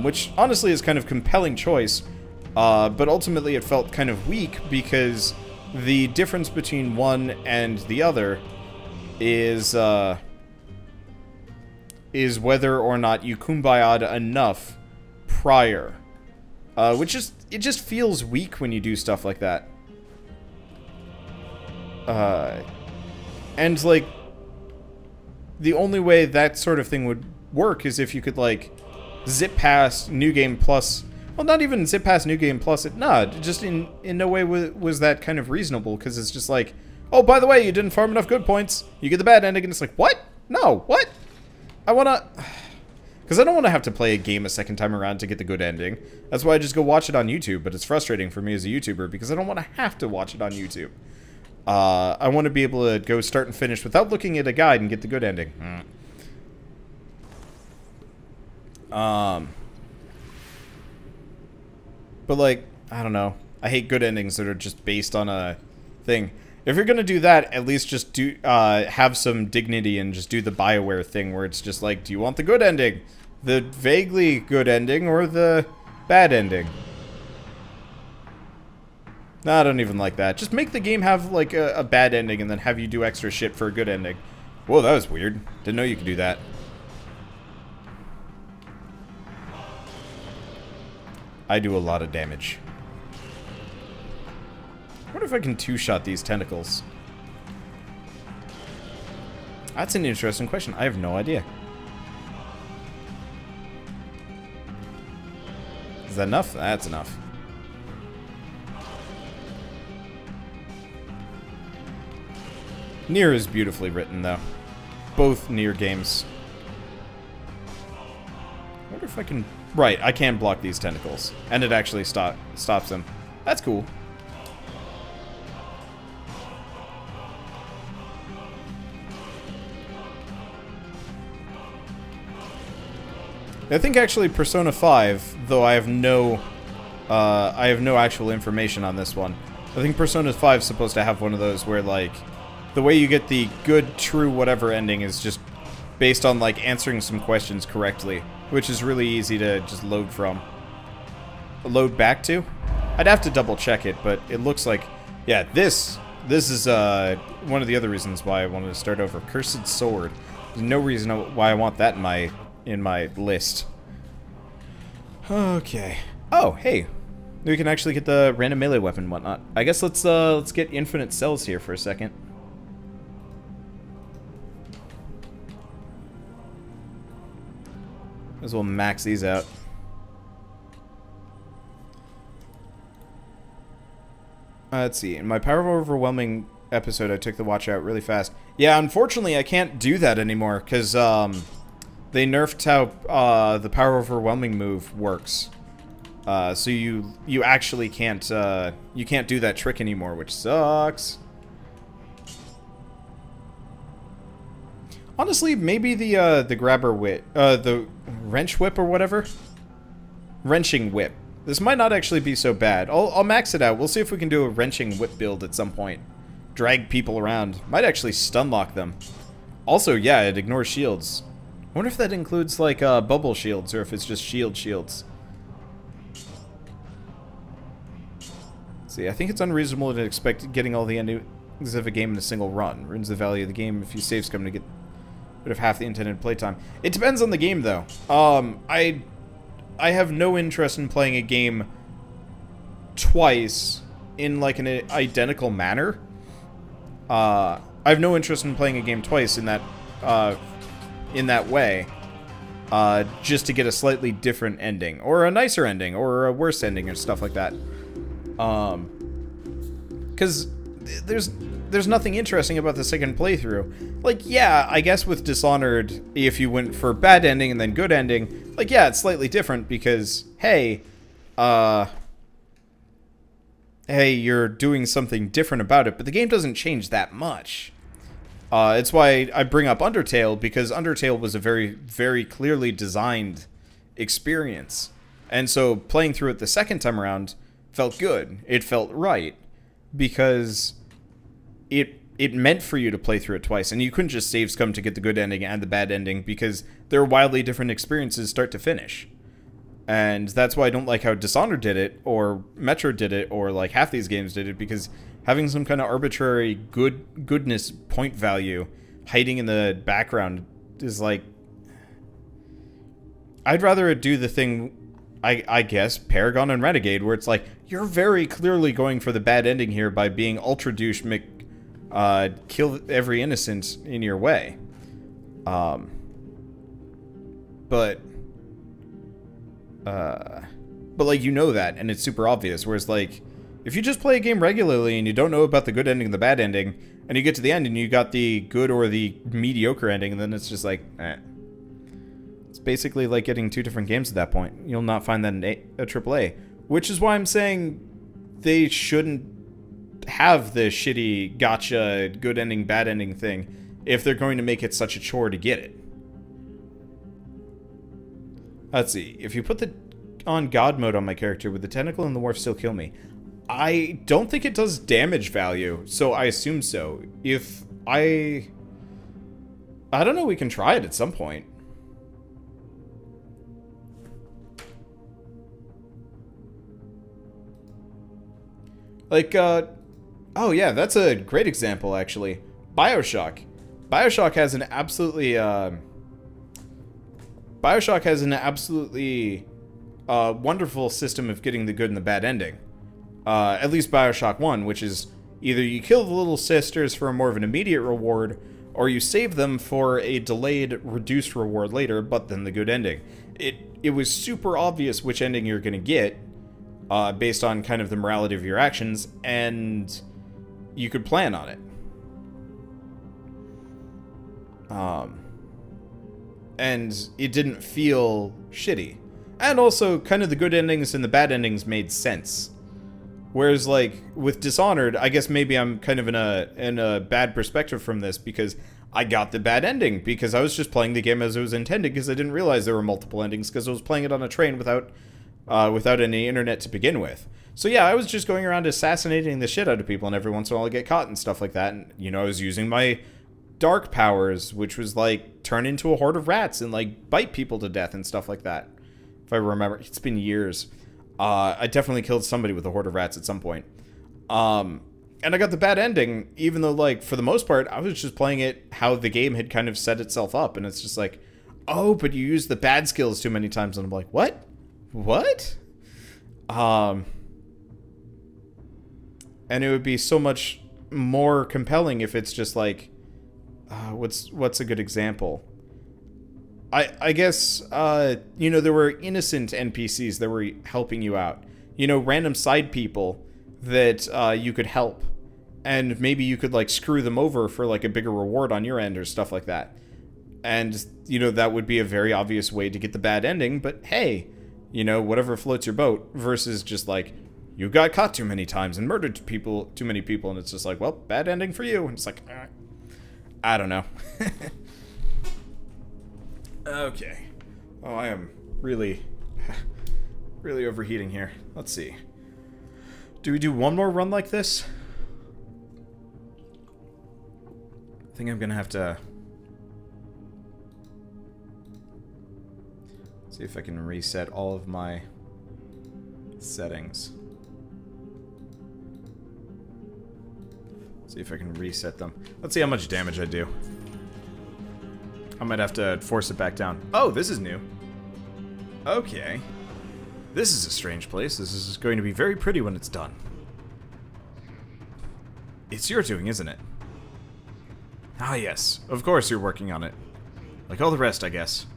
Which, honestly, is kind of a compelling choice, but ultimately it felt kind of weak, because the difference between one and the other is whether or not you kumbaya'd enough prior. Which it just feels weak when you do stuff like that. And, like, the only way that sort of thing would work is if you could, like, zip past New Game Plus. Well, not even zip past New Game Plus. Nah, just in no way was that kind of reasonable, because it's just like, oh, by the way, you didn't farm enough good points. You get the bad ending, and it's like, what? No, what? I wanna... Because I don't want to have to play a game a second time around to get the good ending. That's why I just go watch it on YouTube, but it's frustrating for me as a YouTuber, because I don't want to have to watch it on YouTube. I want to be able to go start and finish without looking at a guide and get the good ending. But, like, I don't know. I hate good endings that are just based on a thing. If you're gonna do that, at least just do have some dignity and just do the BioWare thing where it's just like, do you want the good ending? The vaguely good ending or the bad ending? No, I don't even like that. Just make the game have, like, a bad ending and then have you do extra shit for a good ending. Whoa, that was weird. Didn't know you could do that. I do a lot of damage. wonder if I can two-shot these tentacles. That's an interesting question. I have no idea. Is that enough? That's enough. Nier is beautifully written, though. Both Nier games. I wonder if I can... Right, I can block these tentacles. And it actually stops them. That's cool. I think actually Persona 5, though I have no actual information on this one. I think Persona 5 is supposed to have one of those where, like, the way you get the good, true, whatever ending is just based on, like, answering some questions correctly, which is really easy to just load from. Load back to? I'd have to double check it, but it looks like, yeah, this is one of the other reasons why I wanted to start over. Cursed Sword. There's no reason why I want that in my list. Okay. Oh, hey. We can actually get the random melee weapon and whatnot. I guess let's get infinite cells here for a second. Might as well max these out. Let's see. In my Power Overwhelming episode, I took the watch out really fast. Yeah, unfortunately, I can't do that anymore, because, they nerfed how, the Power Overwhelming move works. So you actually can't, you can't do that trick anymore, which sucks. Honestly, maybe the grabber whip, the wrench whip or whatever? Wrenching whip. This might not actually be so bad. I'll max it out. We'll see if we can do a wrenching whip build at some point. Drag people around. Might actually stun lock them. Also, yeah, it ignores shields. I wonder if that includes, like, bubble shields, or if it's just shields. See, I think it's unreasonable to expect getting all the endings of a game in a single run. Ruins the value of the game if you save scum to get rid of half the intended playtime. It depends on the game, though. I have no interest in playing a game twice in, like, an identical manner. I have no interest in playing a game twice in that way, just to get a slightly different ending, or a nicer ending, or a worse ending, or stuff like that. Because there's nothing interesting about the second playthrough. Like, yeah, I guess with Dishonored, if you went for bad ending and then good ending, like, yeah, it's slightly different because, hey, you're doing something different about it, but the game doesn't change that much. It's why I bring up Undertale, because Undertale was a very, very clearly designed experience. And so playing through it the second time around felt good. It felt right. Because it meant for you to play through it twice. And you couldn't just save scum to get the good ending and the bad ending, because they're wildly different experiences start to finish. And that's why I don't like how Dishonored did it, or Metro did it, or like half these games did it, because having some kind of arbitrary goodness point value hiding in the background is like... I'd rather it do the thing, I guess, Paragon and Renegade, where it's like, you're very clearly going for the bad ending here by being ultra douche kill every innocent in your way. But like, you know that, and it's super obvious, whereas like, if you just play a game regularly and you don't know about the good ending and the bad ending, and you get to the end and you got the good or the mediocre ending, and then it's just like, eh. It's basically like getting two different games at that point. You'll not find that in a AAA. Which is why I'm saying they shouldn't have the shitty gotcha, good ending, bad ending thing if they're going to make it such a chore to get it. Let's see. If you put on God mode on my character, would the tentacle and the wharf still kill me? I don't think it does damage value, so I assume so. If I don't know, we can try it at some point. Like, oh yeah, that's a great example, actually. BioShock. BioShock has an absolutely wonderful system of getting the good and the bad ending. At least Bioshock 1, which is either you kill the little sisters for a more of an immediate reward, or you save them for a delayed, reduced reward later, but then the good ending. It was super obvious which ending you're going to get, based on kind of the morality of your actions, and you could plan on it. And it didn't feel shitty. And also, kind of the good endings and the bad endings made sense. Whereas, like, with Dishonored, I guess maybe I'm kind of in a bad perspective from this, because I got the bad ending, because I was just playing the game as it was intended, because I didn't realize there were multiple endings, because I was playing it on a train without any internet to begin with. So yeah, I was just going around assassinating the shit out of people, and every once in a while I get caught and stuff like that, and, you know, I was using my dark powers, which was, like, turn into a horde of rats and, like, bite people to death and stuff like that. If I remember, it's been years. I definitely killed somebody with a horde of rats at some point. And I got the bad ending, even though, like, for the most part, I was just playing it how the game had kind of set itself up. And it's just like, oh, but you used the bad skills too many times. And I'm like, what? What? And it would be so much more compelling if it's just like, what's a good example? I guess, you know, there were innocent NPCs that were helping you out. You know, random side people that you could help. And maybe you could, like, screw them over for, like, a bigger reward on your end or stuff like that. And, you know, that would be a very obvious way to get the bad ending. But, hey, you know, whatever floats your boat. Versus just, like, you got caught too many times and murdered too many people. And it's just like, well, bad ending for you. And it's like, I don't know. Okay. Oh, I am really, really overheating here. Let's see. Do we do one more run like this? I think I'm gonna have to see if I can reset all of my settings. See if I can reset them. Let's see how much damage I do. I might have to force it back down. Oh, this is new. Okay. This is a strange place. This is going to be very pretty when it's done. It's your doing, isn't it? Ah, yes. Of course you're working on it. Like all the rest, I guess.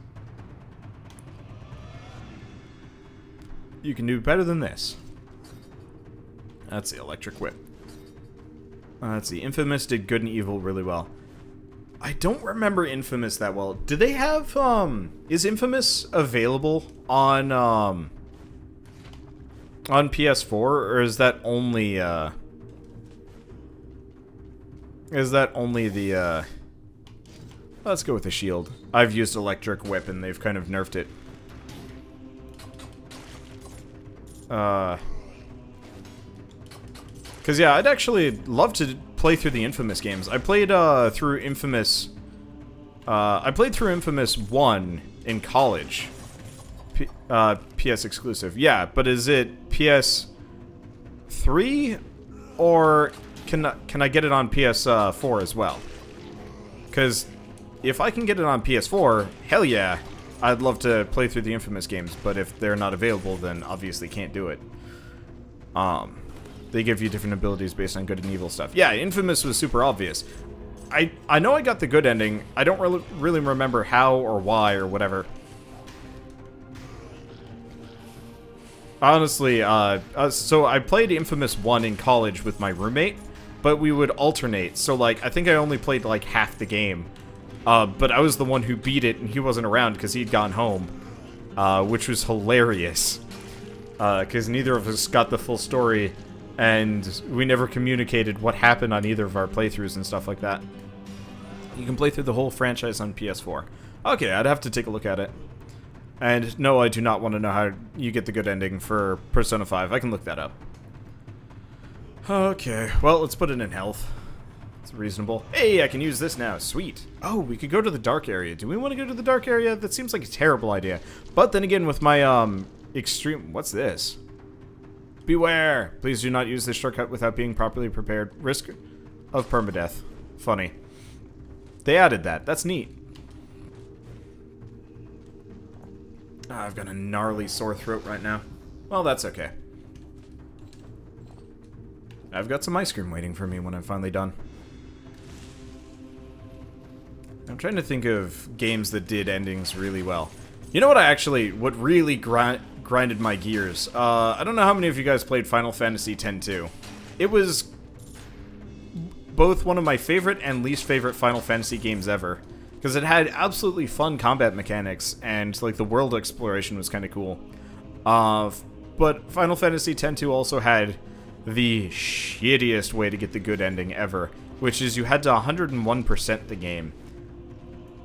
You can do better than this. That's the electric whip. Let's see. Infamous did good and evil really well. I don't remember Infamous that well. Do they have, is Infamous available on PS4, or is that only, let's go with the shield. I've used electric whip and they've kind of nerfed it. Because, yeah, I'd actually love to play through the Infamous games. I played through Infamous 1 in college. PS exclusive. Yeah, but is it PS3 or can I get it on PS4 as well? Because if I can get it on PS4, hell yeah, I'd love to play through the Infamous games, but if they're not available, then obviously can't do it. They give you different abilities based on good and evil stuff. Yeah, Infamous was super obvious. I know I got the good ending. I don't really remember how or why or whatever. Honestly, so I played Infamous 1 in college with my roommate, but we would alternate. So, like, I think I only played, like, half the game. But I was the one who beat it, and he wasn't around because he'd gone home. Which was hilarious. Because neither of us got the full story, and we never communicated what happened on either of our playthroughs and stuff like that. You can play through the whole franchise on PS4. Okay, I'd have to take a look at it. And no, I do not want to know how you get the good ending for Persona 5. I can look that up. Okay, well, let's put it in health. It's reasonable. Hey, I can use this now. Sweet. Oh, we could go to the dark area. Do we want to go to the dark area? That seems like a terrible idea. But then again, with my, extreme... What's this? Beware! Please do not use this shortcut without being properly prepared. Risk of permadeath. Funny. They added that. That's neat. I've got a gnarly sore throat right now. Well, that's okay. I've got some ice cream waiting for me when I'm finally done. I'm trying to think of games that did endings really well. You know what really grinded my gears? I don't know how many of you guys played Final Fantasy X-2. It was both one of my favorite and least favorite Final Fantasy games ever. Because it had absolutely fun combat mechanics, and like the world exploration was kind of cool. But Final Fantasy X-2 also had the shittiest way to get the good ending ever, which is you had to 101% the game,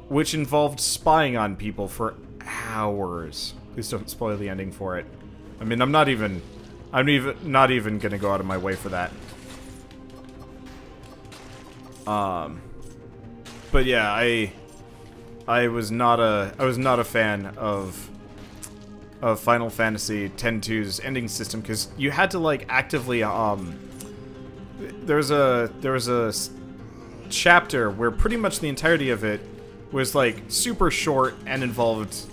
which involved spying on people for hours. Please don't spoil the ending for it. I mean, I'm not even gonna go out of my way for that. But yeah, I was not a fan of Final Fantasy X-2's ending system, because you had to like actively there was a chapter where pretty much the entirety of it was like super short and involved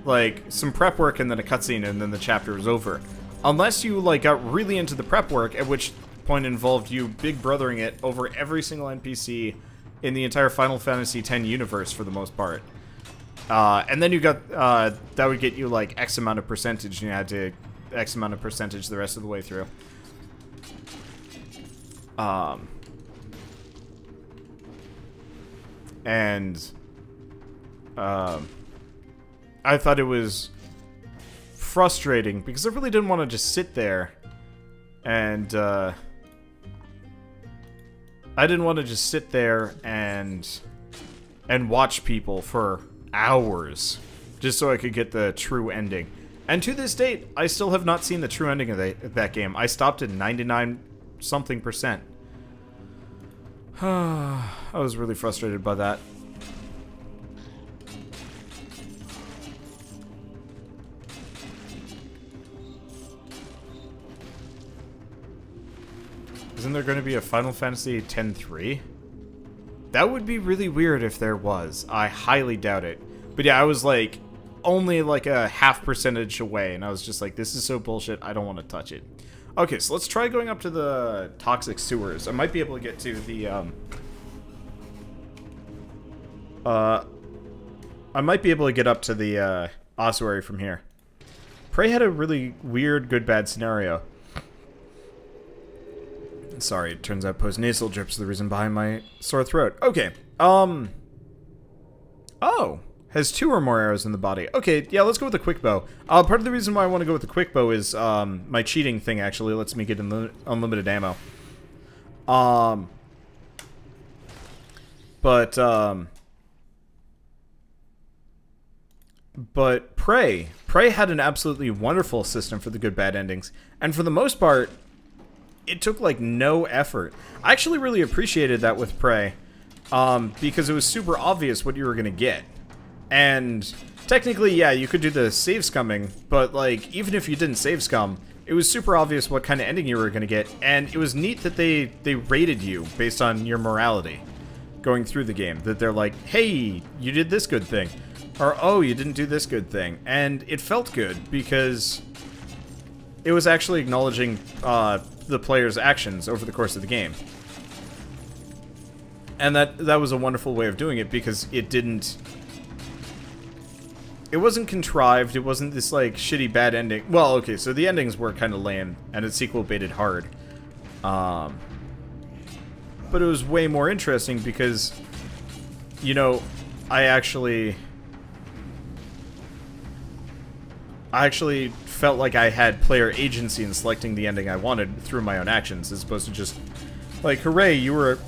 like some prep work and then a cutscene, and then the chapter was over. Unless you like got really into the prep work, at which point involved you big brothering it over every single NPC in the entire Final Fantasy X universe for the most part. And then you got, that would get you like X amount of percentage, and you had to X amount of percentage the rest of the way through. I thought it was frustrating because I really didn't want to just sit there and, and watch people for hours just so I could get the true ending. And to this date, I still have not seen the true ending of that game. I stopped at 99-something%. I was really frustrated by that. Isn't there going to be a Final Fantasy X-3? That would be really weird if there was. I highly doubt it. But yeah, I was like only like a half percentage away, and I was just like, this is so bullshit, I don't want to touch it. Okay, so let's try going up to the toxic sewers. I might be able to get to the I might be able to get up to the ossuary from here. Prey had a really weird good-bad scenario. Sorry, it turns out post-nasal drips are the reason behind my sore throat. Okay, oh! Has 2 or more arrows in the body. Okay, yeah, let's go with the quick bow. Part of the reason why I want to go with the quick bow is, my cheating thing actually lets me get unlimited ammo. But Prey had an absolutely wonderful system for the good-bad endings, and for the most part, it took like no effort. I actually really appreciated that with Prey, because it was super obvious what you were gonna get. And technically, yeah, you could do the save scumming, but like, even if you didn't save scum, it was super obvious what kind of ending you were gonna get, and it was neat that they rated you based on your morality going through the game. That they're like, hey, you did this good thing, or oh, you didn't do this good thing. And it felt good, because it was actually acknowledging the player's actions over the course of the game. And that was a wonderful way of doing it, because it wasn't contrived, it wasn't this like shitty bad ending. Well, okay, so the endings were kind of lame, and it sequel baited hard. But it was way more interesting because, you know, I actually felt like I had player agency in selecting the ending I wanted through my own actions, as opposed to just like, hooray, you were a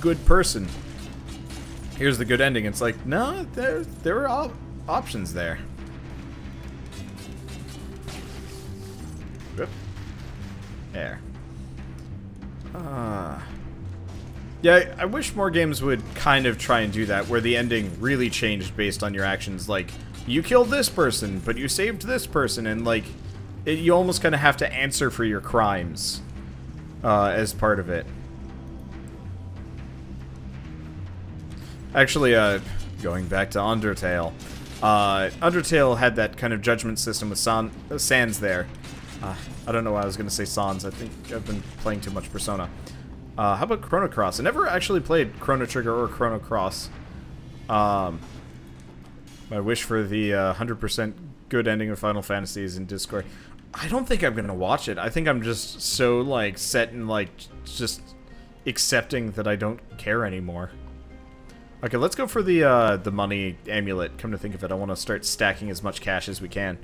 good person, here's the good ending. It's like, no, there were options there. Whoop. There. Yeah, I wish more games would kind of try and do that, where the ending really changed based on your actions. Like, you killed this person, but you saved this person, and like, you almost kind of have to answer for your crimes as part of it. Actually, going back to Undertale, Undertale had that kind of judgment system with Sans there, I don't know why I was going to say Sans. I think I've been playing too much Persona. How about Chrono Cross? I never actually played Chrono Trigger or Chrono Cross. My wish for the 100% good ending of Final Fantasy is in Discord. I don't think I'm going to watch it. I think I'm just so, like, set and, like, just accepting that I don't care anymore. Okay, let's go for the money amulet. Come to think of it, I want to start stacking as much cash as we can.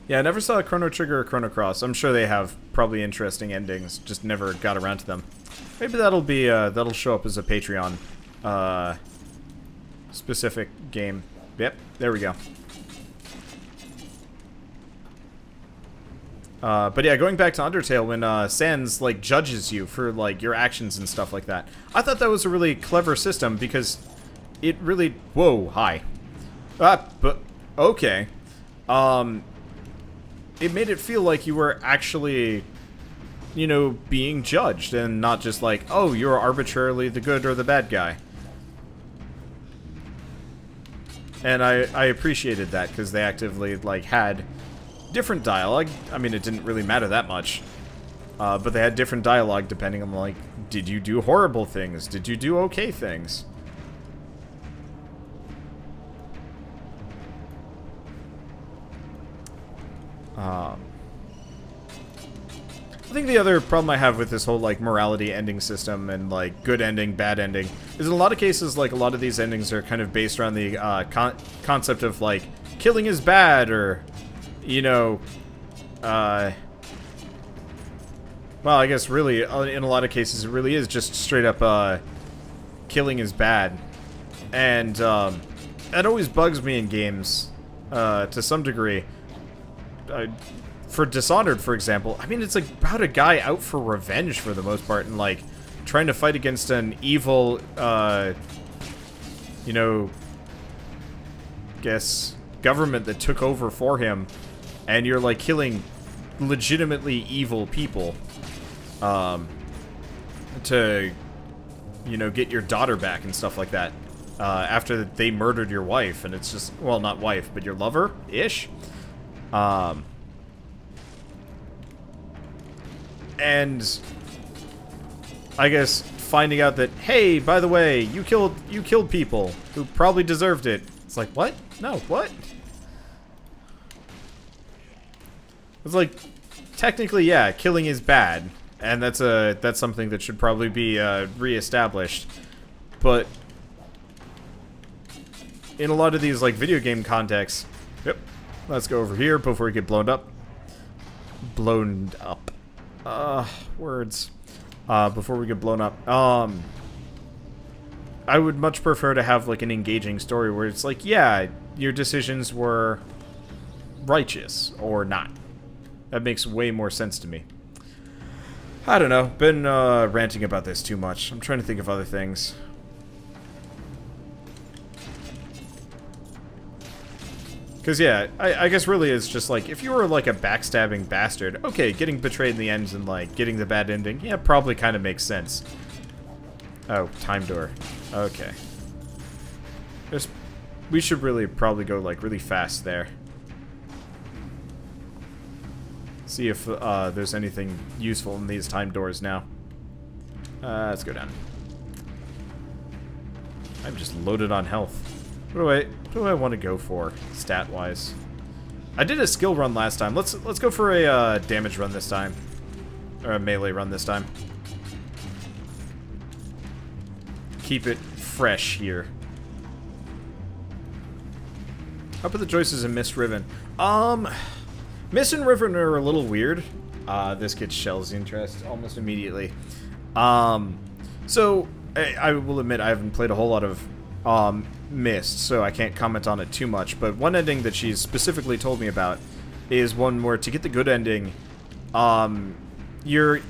Yeah, I never saw Chrono Trigger or Chrono Cross. I'm sure they have probably interesting endings, just never got around to them. Maybe that'll be, that'll show up as a Patreon, specific game. Yep, there we go. But yeah, going back to Undertale, when, Sans, like, judges you for, like, your actions and stuff like that. I thought that was a really clever system, because it really... Whoa, hi. But... Okay. It made it feel like you were actually, you know, being judged, and not just like, oh, you're arbitrarily the good or the bad guy. And I appreciated that, because they actively, like, had different dialogue. I mean, it didn't really matter that much. But they had different dialogue depending on, like, did you do horrible things? Did you do okay things? I think the other problem I have with this whole, like, morality ending system and, like, good ending, bad ending, is in a lot of cases, like, a lot of these endings are kind of based around the, concept of, like, killing is bad, or, you know, well, I guess really, in a lot of cases, it really is just straight up, killing is bad. And, that always bugs me in games, to some degree. For Dishonored, for example, I mean, it's like about a guy out for revenge for the most part, and like trying to fight against an evil, you know, guess government that took over for him, and you're like killing legitimately evil people, to, you know, get your daughter back and stuff like that, after they murdered your wife, and it's just, well, not wife, but your lover-ish. And I guess finding out that, hey, by the way, you killed people who probably deserved it. It's like, what? No, what? It's like, technically, yeah, killing is bad, and that's something that should probably be reestablished. But in a lot of these, like, video game contexts, yep. Let's go over here before we get blown up. Blown up. Words. Before we get blown up. I would much prefer to have, like, an engaging story where it's like, yeah, your decisions were righteous or not. That makes way more sense to me. I don't know. Been, ranting about this too much. I'm trying to think of other things. Because, yeah, I guess really it's just, like, if you were, like, a backstabbing bastard, okay, getting betrayed in the end and, like, getting the bad ending, yeah, probably kind of makes sense. Oh, time door. Okay. We should really probably go, like, really fast there. See if, there's anything useful in these time doors now. Let's go down. I'm just loaded on health. What do I want to go for, stat-wise? I did a skill run last time. Let's go for a damage run this time, or a melee run this time. Keep it fresh here. How about the choices in Mist Riven? Mist and Riven are a little weird. This gets Shell's interest almost immediately. So I will admit I haven't played a whole lot of Mist, so I can't comment on it too much, but one ending that she's specifically told me about is one where to get the good ending, you're... What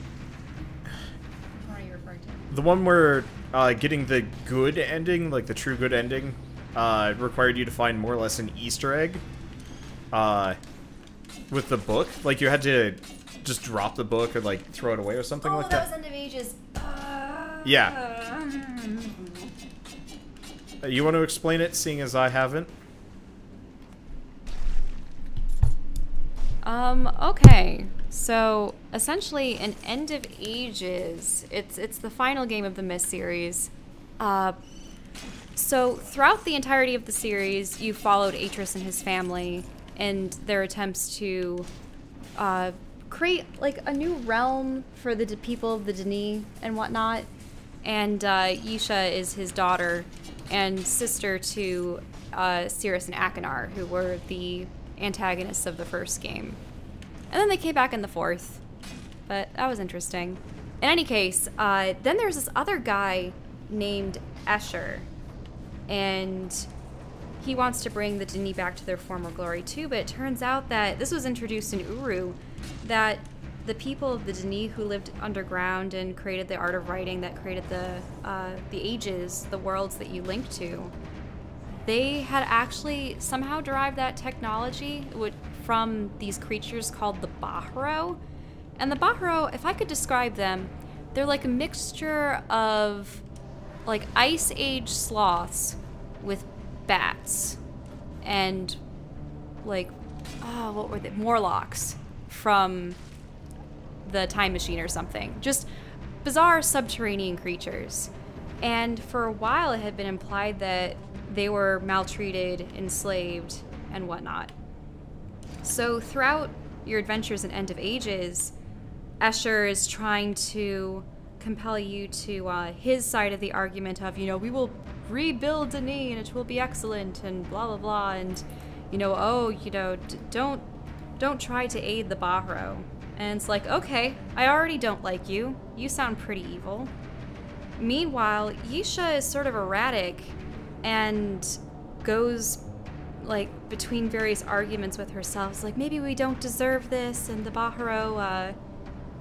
are you referring to? The one where getting the good ending, like the true good ending, required you to find more or less an Easter egg with the book. Like, you had to just drop the book or, like, throw it away or something like that. Oh, that was End of Ages. Yeah. You want to explain it, seeing as I haven't? Okay. So, essentially, an End of Ages. It's the final game of the Myst series. So, throughout the entirety of the series, you followed Atreus and his family and their attempts to create, like, a new realm for the people of the Denis and whatnot. And Yisha is his daughter and sister to Cirrus and Akinar, who were the antagonists of the first game. And then they came back in the fourth, but that was interesting. In any case, then there's this other guy named Escher, and he wants to bring the Denis back to their former glory too, but it turns out that this was introduced in Uru, that the people of the Denis who lived underground and created the art of writing that created the ages, the worlds that you link to, they had actually somehow derived that technology from these creatures called the Bahro. And the Bahro, if I could describe them, they're like a mixture of like Ice Age sloths with bats and like, what were they? Morlocks from the Time Machine or something. Just bizarre subterranean creatures. And for a while it had been implied that they were maltreated, enslaved, and whatnot. So throughout your adventures in End of Ages, Escher is trying to compel you to his side of the argument of, you know, we will rebuild Denis and it will be excellent and blah blah blah, and you know, don't try to aid the Bahro. And it's like, okay, I already don't like you. You sound pretty evil. Meanwhile, Yisha is sort of erratic and goes like between various arguments with herself. It's like, maybe we don't deserve this, and the Bahro,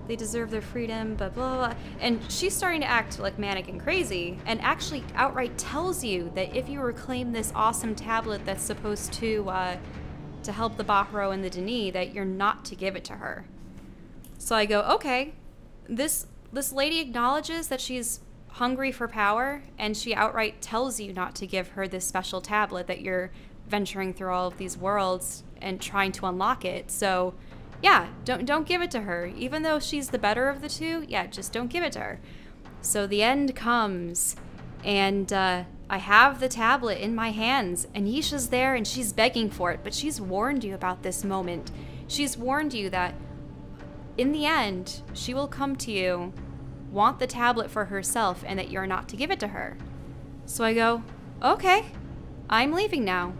they deserve their freedom, blah, blah, blah. And she's starting to act like manic and crazy, and actually outright tells you that if you reclaim this awesome tablet that's supposed to help the Bahro and the Denis, that you're not to give it to her. So I go, okay, this lady acknowledges that she's hungry for power, and she outright tells you not to give her this special tablet that you're venturing through all of these worlds and trying to unlock it. So yeah, don't give it to her. Even though she's the better of the two, yeah, just don't give it to her. So the end comes, and I have the tablet in my hands, and Yisha's there, and she's begging for it, but she's warned you about this moment. She's warned you that in the end, she will come to you, want the tablet for herself, and that you're not to give it to her. So I go, okay, I'm leaving now.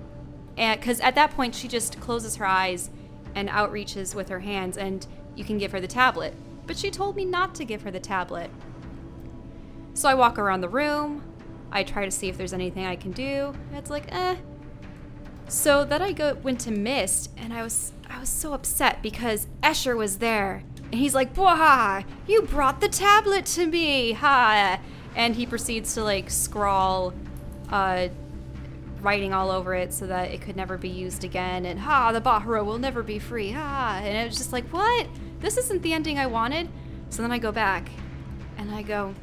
And because at that point, she just closes her eyes and outreaches with her hands, and you can give her the tablet. But she told me not to give her the tablet. So I walk around the room. I try to see if there's anything I can do. It's like, eh. So then I went to Myst, and I was so upset because Escher was there. And he's like, "Bwah, you brought the tablet to me, ha!" And he proceeds to like scrawl writing all over it so that it could never be used again. And ha, the Bahro will never be free, ha! And it was just like, what? This isn't the ending I wanted. So then I go back and I go,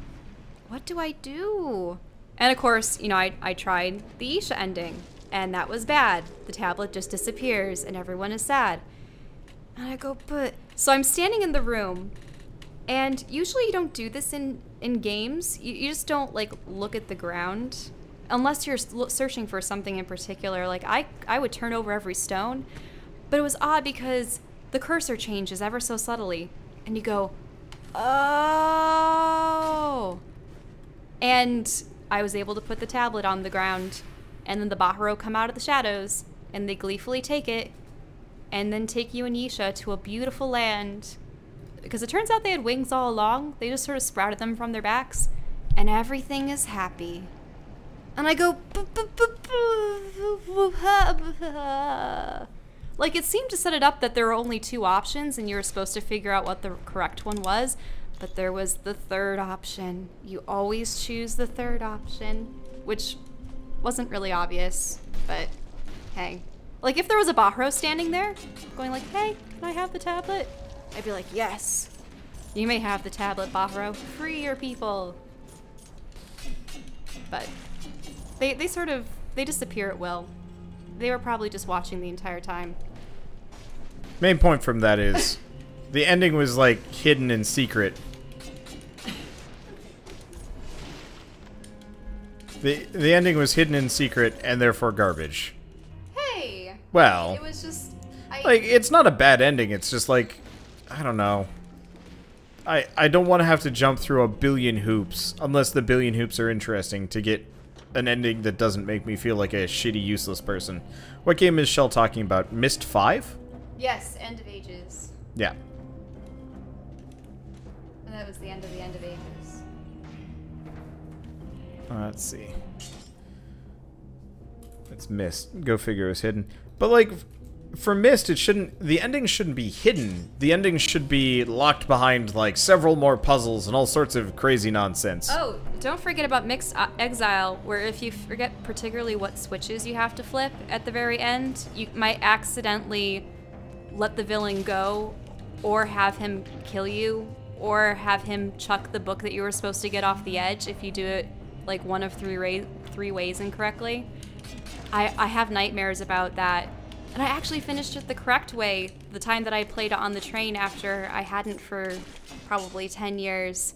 what do I do? And of course, you know, I tried the Yisha ending, and that was bad. The tablet just disappears and everyone is sad. And I go, but... So I'm standing in the room, and usually you don't do this in games. You just don't, like, look at the ground. Unless you're searching for something in particular. Like, I would turn over every stone. But it was odd because the cursor changes ever so subtly. And you go, oh... And I was able to put the tablet on the ground, and then the Bahro come out of the shadows, and they gleefully take it, and then take you and Yisha to a beautiful land. Because it turns out they had wings all along. They just sort of sprouted them from their backs, and everything is happy. And I go, like, it seemed to set it up that there were only two options, and you were supposed to figure out what the correct one was. But there was the third option. You always choose the third option, which wasn't really obvious, but hey. Like, if there was a Bahro standing there, going like, hey, can I have the tablet? I'd be like, yes, you may have the tablet, Bahro. Free your people. But they disappear at will. They were probably just watching the entire time. Main point from that is the ending was like hidden in secret. The ending was hidden in secret and therefore garbage. Hey. Well, It was just. like, it's not a bad ending. It's just like, I don't know. I don't want to have to jump through a billion hoops, unless the billion hoops are interesting, to get an ending that doesn't make me feel like a shitty, useless person. What game is Shell talking about? Myst 5? Yes, End of Ages. Yeah. And that was the end of Ages. Let's see. It's Myst. Go figure it was hidden. But, like, for Myst, it shouldn't... The ending shouldn't be hidden. The ending should be locked behind, like, several more puzzles and all sorts of crazy nonsense. Oh, don't forget about Mixed Exile, where if you forget particularly what switches you have to flip at the very end, you might accidentally let the villain go, or have him kill you, or have him chuck the book that you were supposed to get off the edge if you do it, like, one of three ways incorrectly. I have nightmares about that. And I actually finished it the correct way the time that I played it on the train after I hadn't for probably 10 years.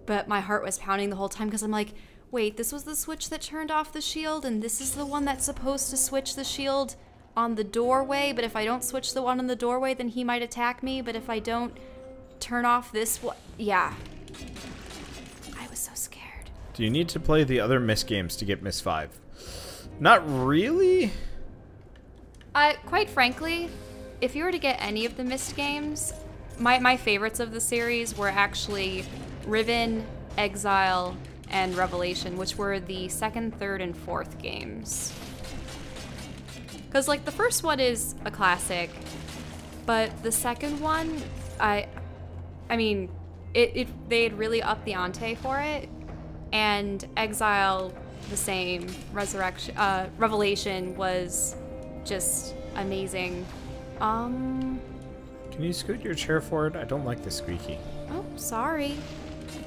But my heart was pounding the whole time because I'm like, wait, this was the switch that turned off the shield, and this is the one that's supposed to switch the shield on the doorway, but if I don't switch the one on the doorway, then he might attack me, but if I don't turn off this one... Yeah. I was so scared. Do you need to play the other Myst games to get Myst 5? Not really? Quite frankly, if you were to get any of the Myst games, my favorites of the series were actually Riven, Exile, and Revelation, which were the second, third, and fourth games. Because, like, the first one is a classic, but the second one, I mean, they had really upped the ante for it, and Exile, the same. Revelation was just amazing. Can you scoot your chair forward? I don't like the squeaky. Oh, sorry.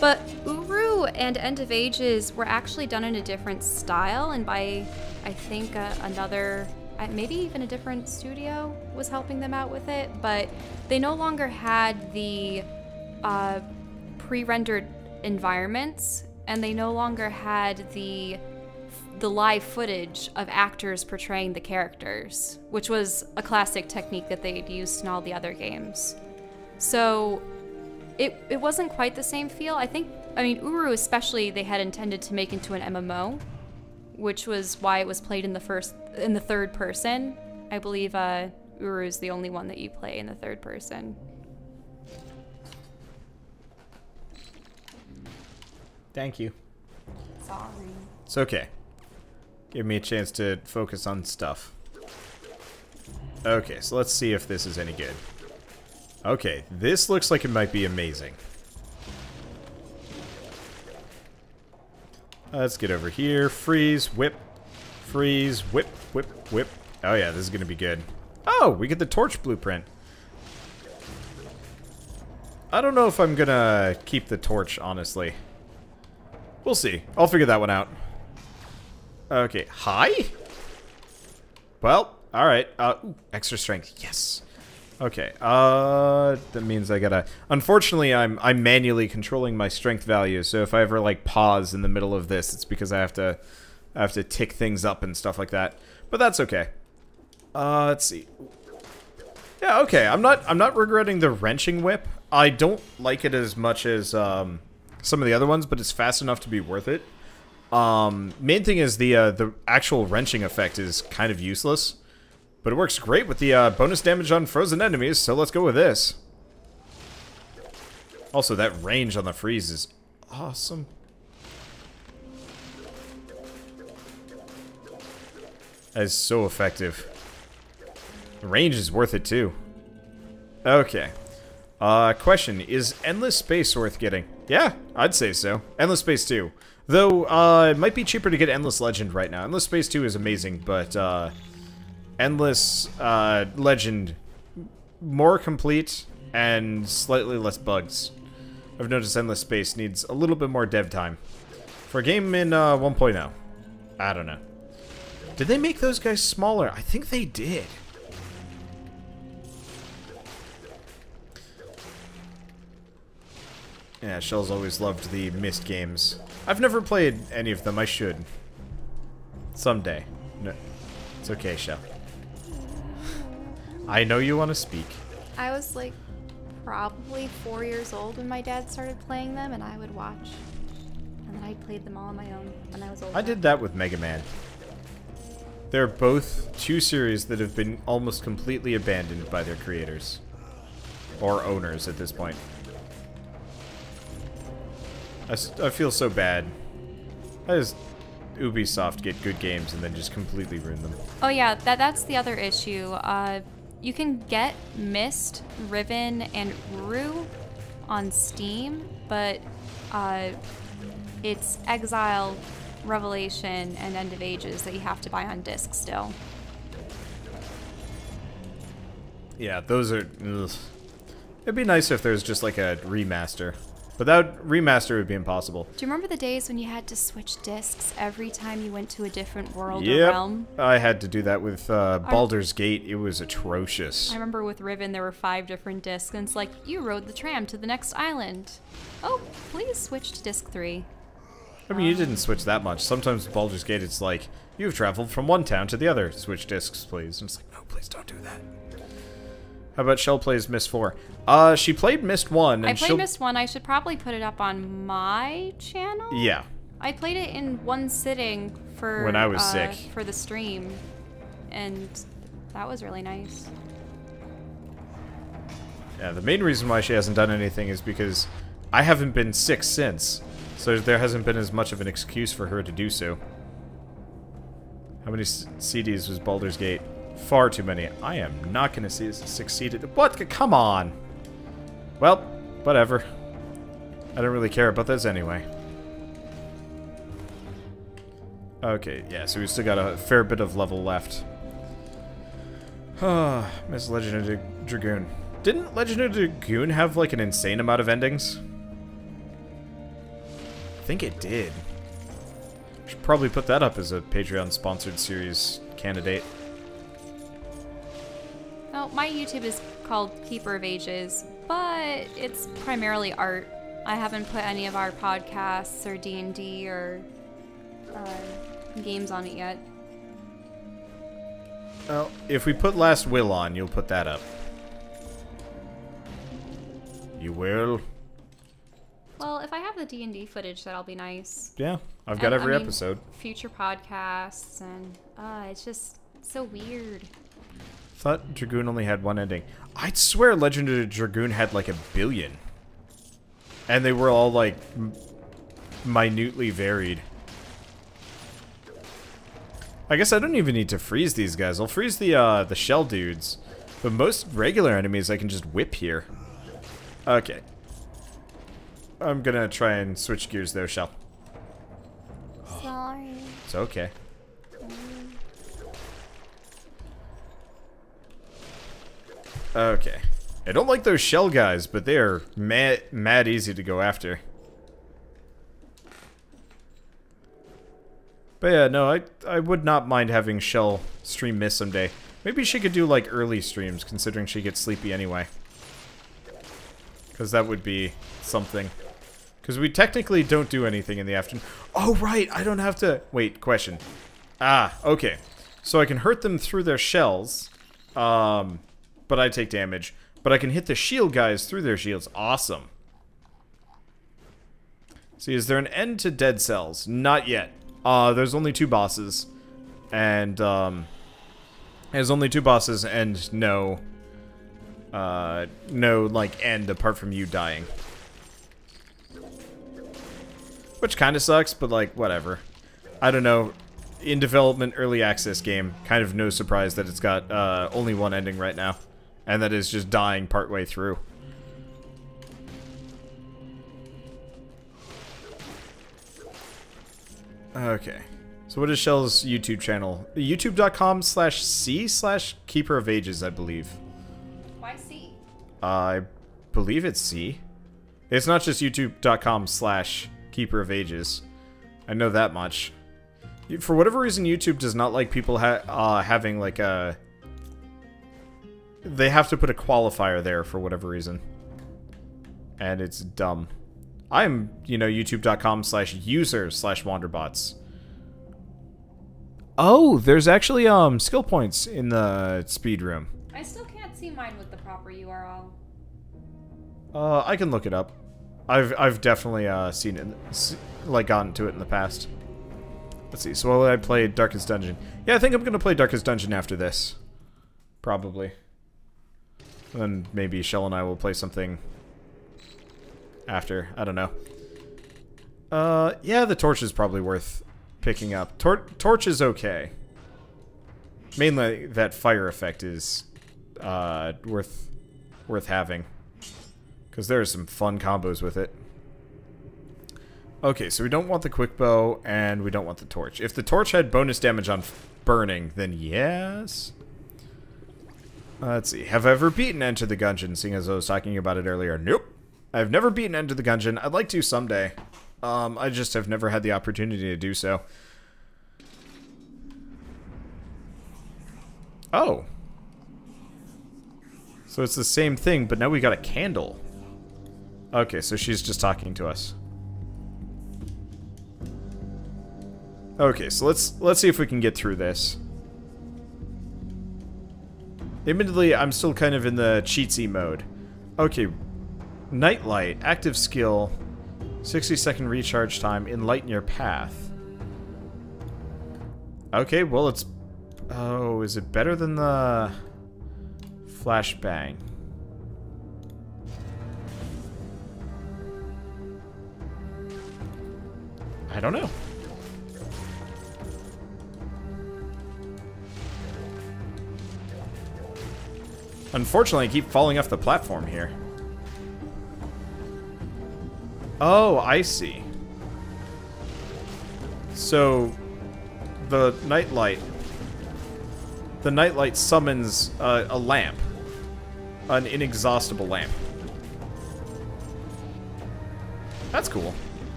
But Uru and End of Ages were actually done in a different style, and by, I think, another, maybe even a different studio was helping them out with it, but they no longer had the pre-rendered environments, and they no longer had the live footage of actors portraying the characters, which was a classic technique that they had used in all the other games. So it wasn't quite the same feel. I mean, Uru especially, they had intended to make into an MMO, which was why it was played in the third person. I believe Uru is the only one that you play in the third person. Thank you. Sorry. It's okay. Give me a chance to focus on stuff. Okay, so let's see if this is any good. Okay, this looks like it might be amazing. Let's get over here. Freeze, whip. Freeze, whip, whip, whip. Oh yeah, this is gonna be good. Oh, we get the torch blueprint. I don't know if I'm gonna keep the torch, honestly. We'll see. I'll figure that one out. Okay, hi? Well, alright. Ooh, extra strength. Yes. Okay, that means I gotta... Unfortunately, I'm manually controlling my strength value, so if I ever, like, pause in the middle of this, it's because I have to tick things up and stuff like that. But that's okay. Let's see. Yeah, okay, I'm not regretting the wrenching whip. I don't like it as much as, some of the other ones, but it's fast enough to be worth it. Main thing is the actual wrenching effect is kind of useless. But it works great with the bonus damage on frozen enemies, so let's go with this. Also, that range on the freeze is awesome. That is so effective. The range is worth it too. Okay. Question, is Endless Space worth getting? Yeah, I'd say so. Endless Space 2. Though, it might be cheaper to get Endless Legend right now. Endless Space 2 is amazing, but, Endless Legend, more complete and slightly less bugs. I've noticed Endless Space needs a little bit more dev time. For a game in 1.0. I don't know. Did they make those guys smaller? I think they did. Yeah, Shell's always loved the Myst games. I've never played any of them. I should. Someday. No, it's okay, Shell. I know you want to speak. I was like probably 4 years old when my dad started playing them, and I would watch. And then I played them all on my own when I was older. I did that with Mega Man. They're both two series that have been almost completely abandoned by their creators. Or owners at this point. I feel so bad. Ubisoft get good games and then just completely ruin them. Oh yeah, that's the other issue. You can get Myst, Riven, and Uru on Steam, but it's Exile, Revelation, and End of Ages that you have to buy on disc still. Yeah, those are... Ugh. It'd be nice if there's just like a remaster. But that remaster would be impossible. Do you remember the days when you had to switch discs every time you went to a different world or Yep. realm? I had to do that with Baldur's Gate. It was atrocious. I remember with Riven there were 5 different discs, and it's like, you rode the tram to the next island. Oh, please switch to disc 3. I mean, you didn't switch that much. Sometimes with Baldur's Gate, it's like, you've traveled from one town to the other. Switch discs, please. And it's like, no, please don't do that. How about Shell plays Myst 4? She played Myst 1. I played Myst 1. I should probably put it up on my channel? Yeah. I played it in one sitting for... When I was sick. For the stream. And that was really nice. Yeah, the main reason why she hasn't done anything is because I haven't been sick since. So there hasn't been as much of an excuse for her to do so. How many CDs was Baldur's Gate? Far too many. I am not going to see this succeeded. What? Come on. Well, whatever. I don't really care about those anyway. Okay, yeah, so we still got a fair bit of level left. Miss Legend of Dragoon. Didn't Legend of Dragoon have like an insane amount of endings? I think it did. Should probably put that up as a Patreon-sponsored series candidate. Oh, my YouTube is called Keeper of Ages, but it's primarily art. I haven't put any of our podcasts or D&D or games on it yet. Well, if we put Last Will on, you'll put that up. You will? Well, if I have the D&D footage, that'll be nice. Yeah, I've got every episode. Future podcasts, and it's just so weird. Thought Dragoon only had one ending. I'd swear Legend of Dragoon had like 1 billion. And they were all like minutely varied. I guess I don't even need to freeze these guys. I'll freeze the shell dudes. But most regular enemies I can just whip here. Okay. I'm gonna try and switch gears there, Shell. Sorry. It's okay. Okay. I don't like those shell guys, but they are mad easy to go after. But yeah, no, I would not mind having Shell stream Myst someday. Maybe she could do like early streams, considering she gets sleepy anyway. Because that would be something. Because we technically don't do anything in the afternoon. Oh, right, I don't have to... Wait, question. Ah, okay. So I can hurt them through their shells, but I take damage. But I can hit the shield guys through their shields. Awesome. See, is there an end to dead cells? Not yet. There's only 2 bosses. And, there's only 2 bosses and no, like, end apart from you dying. Which kind of sucks, but, like, whatever. I don't know. In development, early access game, kind of no surprise that it's got, only 1 ending right now. And that is just dying partway through. Okay. So what is Shell's YouTube channel? YouTube.com/C/Keeper of Ages, I believe. Why C? I believe it's C. It's not just YouTube.com/Keeper of Ages. I know that much. For whatever reason, YouTube does not like people having like a... They have to put a qualifier there for whatever reason. And it's dumb. I'm, youtube.com/user/wanderbots. Oh, there's actually skill points in the speed room. I still can't see mine with the proper URL. I can look it up. I've definitely seen it, gotten to it in the past. Let's see. So I played Darkest Dungeon. Yeah, I think I'm gonna play Darkest Dungeon after this, probably. And maybe Shell and I will play something after. I don't know. Yeah, the torch is probably worth picking up. Torch is okay. Mainly that fire effect is worth having, because there are some fun combos with it. Okay, so we don't want the quick bow and we don't want the torch. If the torch had bonus damage on burning, then yes. Let's see. Have I ever beaten Enter the Gungeon, seeing as I was talking about it earlier? Nope. I've never beaten Enter the Gungeon. I'd like to someday. I just have never had the opportunity to do so. Oh. So it's the same thing, but now we got a candle. Okay, so she's just talking to us. Okay, so let's see if we can get through this. Admittedly, I'm still kind of in the cheatsy mode. Okay. Nightlight, active skill, 60-second recharge time, enlighten your path. Okay, well it's... Oh, is it better than the flashbang? I don't know. Unfortunately, I keep falling off the platform here. Oh, I see. So, the nightlight summons a lamp. An inexhaustible lamp. That's cool.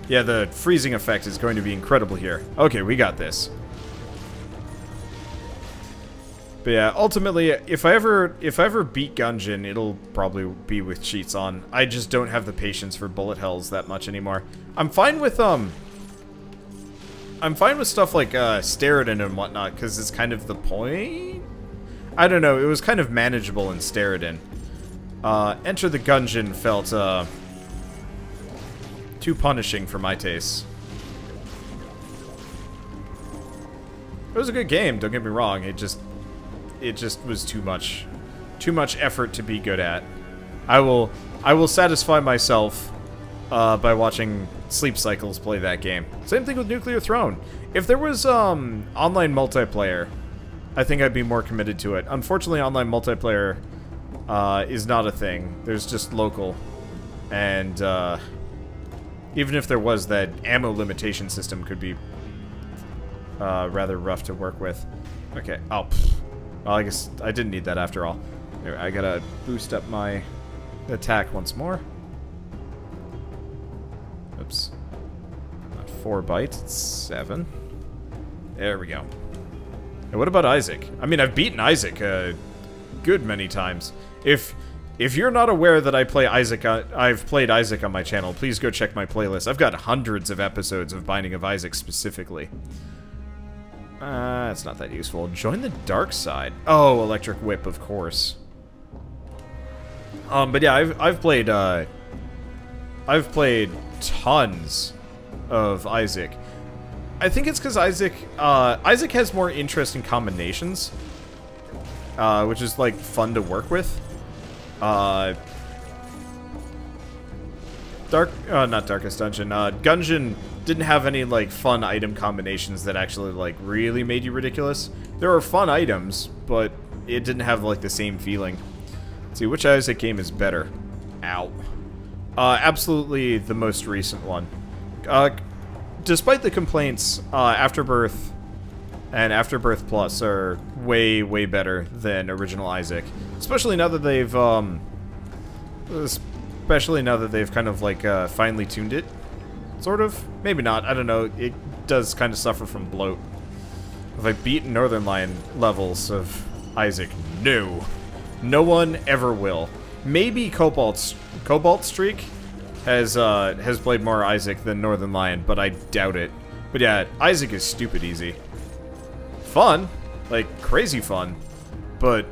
Yeah, the freezing effect is going to be incredible here. Okay, we got this. But yeah, ultimately, if I ever beat Gungeon, it'll probably be with cheats on. I just don't have the patience for bullet hells that much anymore. I'm fine with stuff like Steriden and whatnot, because it's kind of the point. I don't know, it was kind of manageable in Steriden. Enter the Gungeon felt too punishing for my tastes. It was a good game, don't get me wrong. It just was too much effort to be good at. I will satisfy myself by watching Sleep Cycles play that game. Same thing with Nuclear Throne. If there was online multiplayer, I think I'd be more committed to it. Unfortunately, online multiplayer is not a thing. There's just local, and even if there was, that ammo limitation system could be rather rough to work with. Okay. Oh. Well, I guess I didn't need that after all. Here, I gotta boost up my attack once more. Oops. Not 4 bites, it's 7. There we go. And what about Isaac? I mean, I've beaten Isaac a good many times. If you're not aware that I've played Isaac on my channel, please go check my playlist. I've got hundreds of episodes of Binding of Isaac specifically. It's not that useful. Join the dark side. Oh, Electric Whip, of course. But yeah, I've played tons of Isaac. I think it's because Isaac has more interesting combinations, which is like fun to work with. Not Darkest Dungeon. Gungeon didn't have any like fun item combinations that actually like really made you ridiculous. There were fun items, but it didn't have like the same feeling. Let's see, which Isaac game is better? Ow. Absolutely the most recent one. Despite the complaints, Afterbirth and Afterbirth Plus are way, way better than original Isaac. Especially now that they've kind of like finely tuned it. Sort of. Maybe not. I don't know. It does kind of suffer from bloat. Have I beaten Northern Lion levels of Isaac? No. No one ever will. Maybe Cobalt Streak has played more Isaac than Northern Lion, but I doubt it. But yeah, Isaac is stupid easy. Fun, like crazy fun, but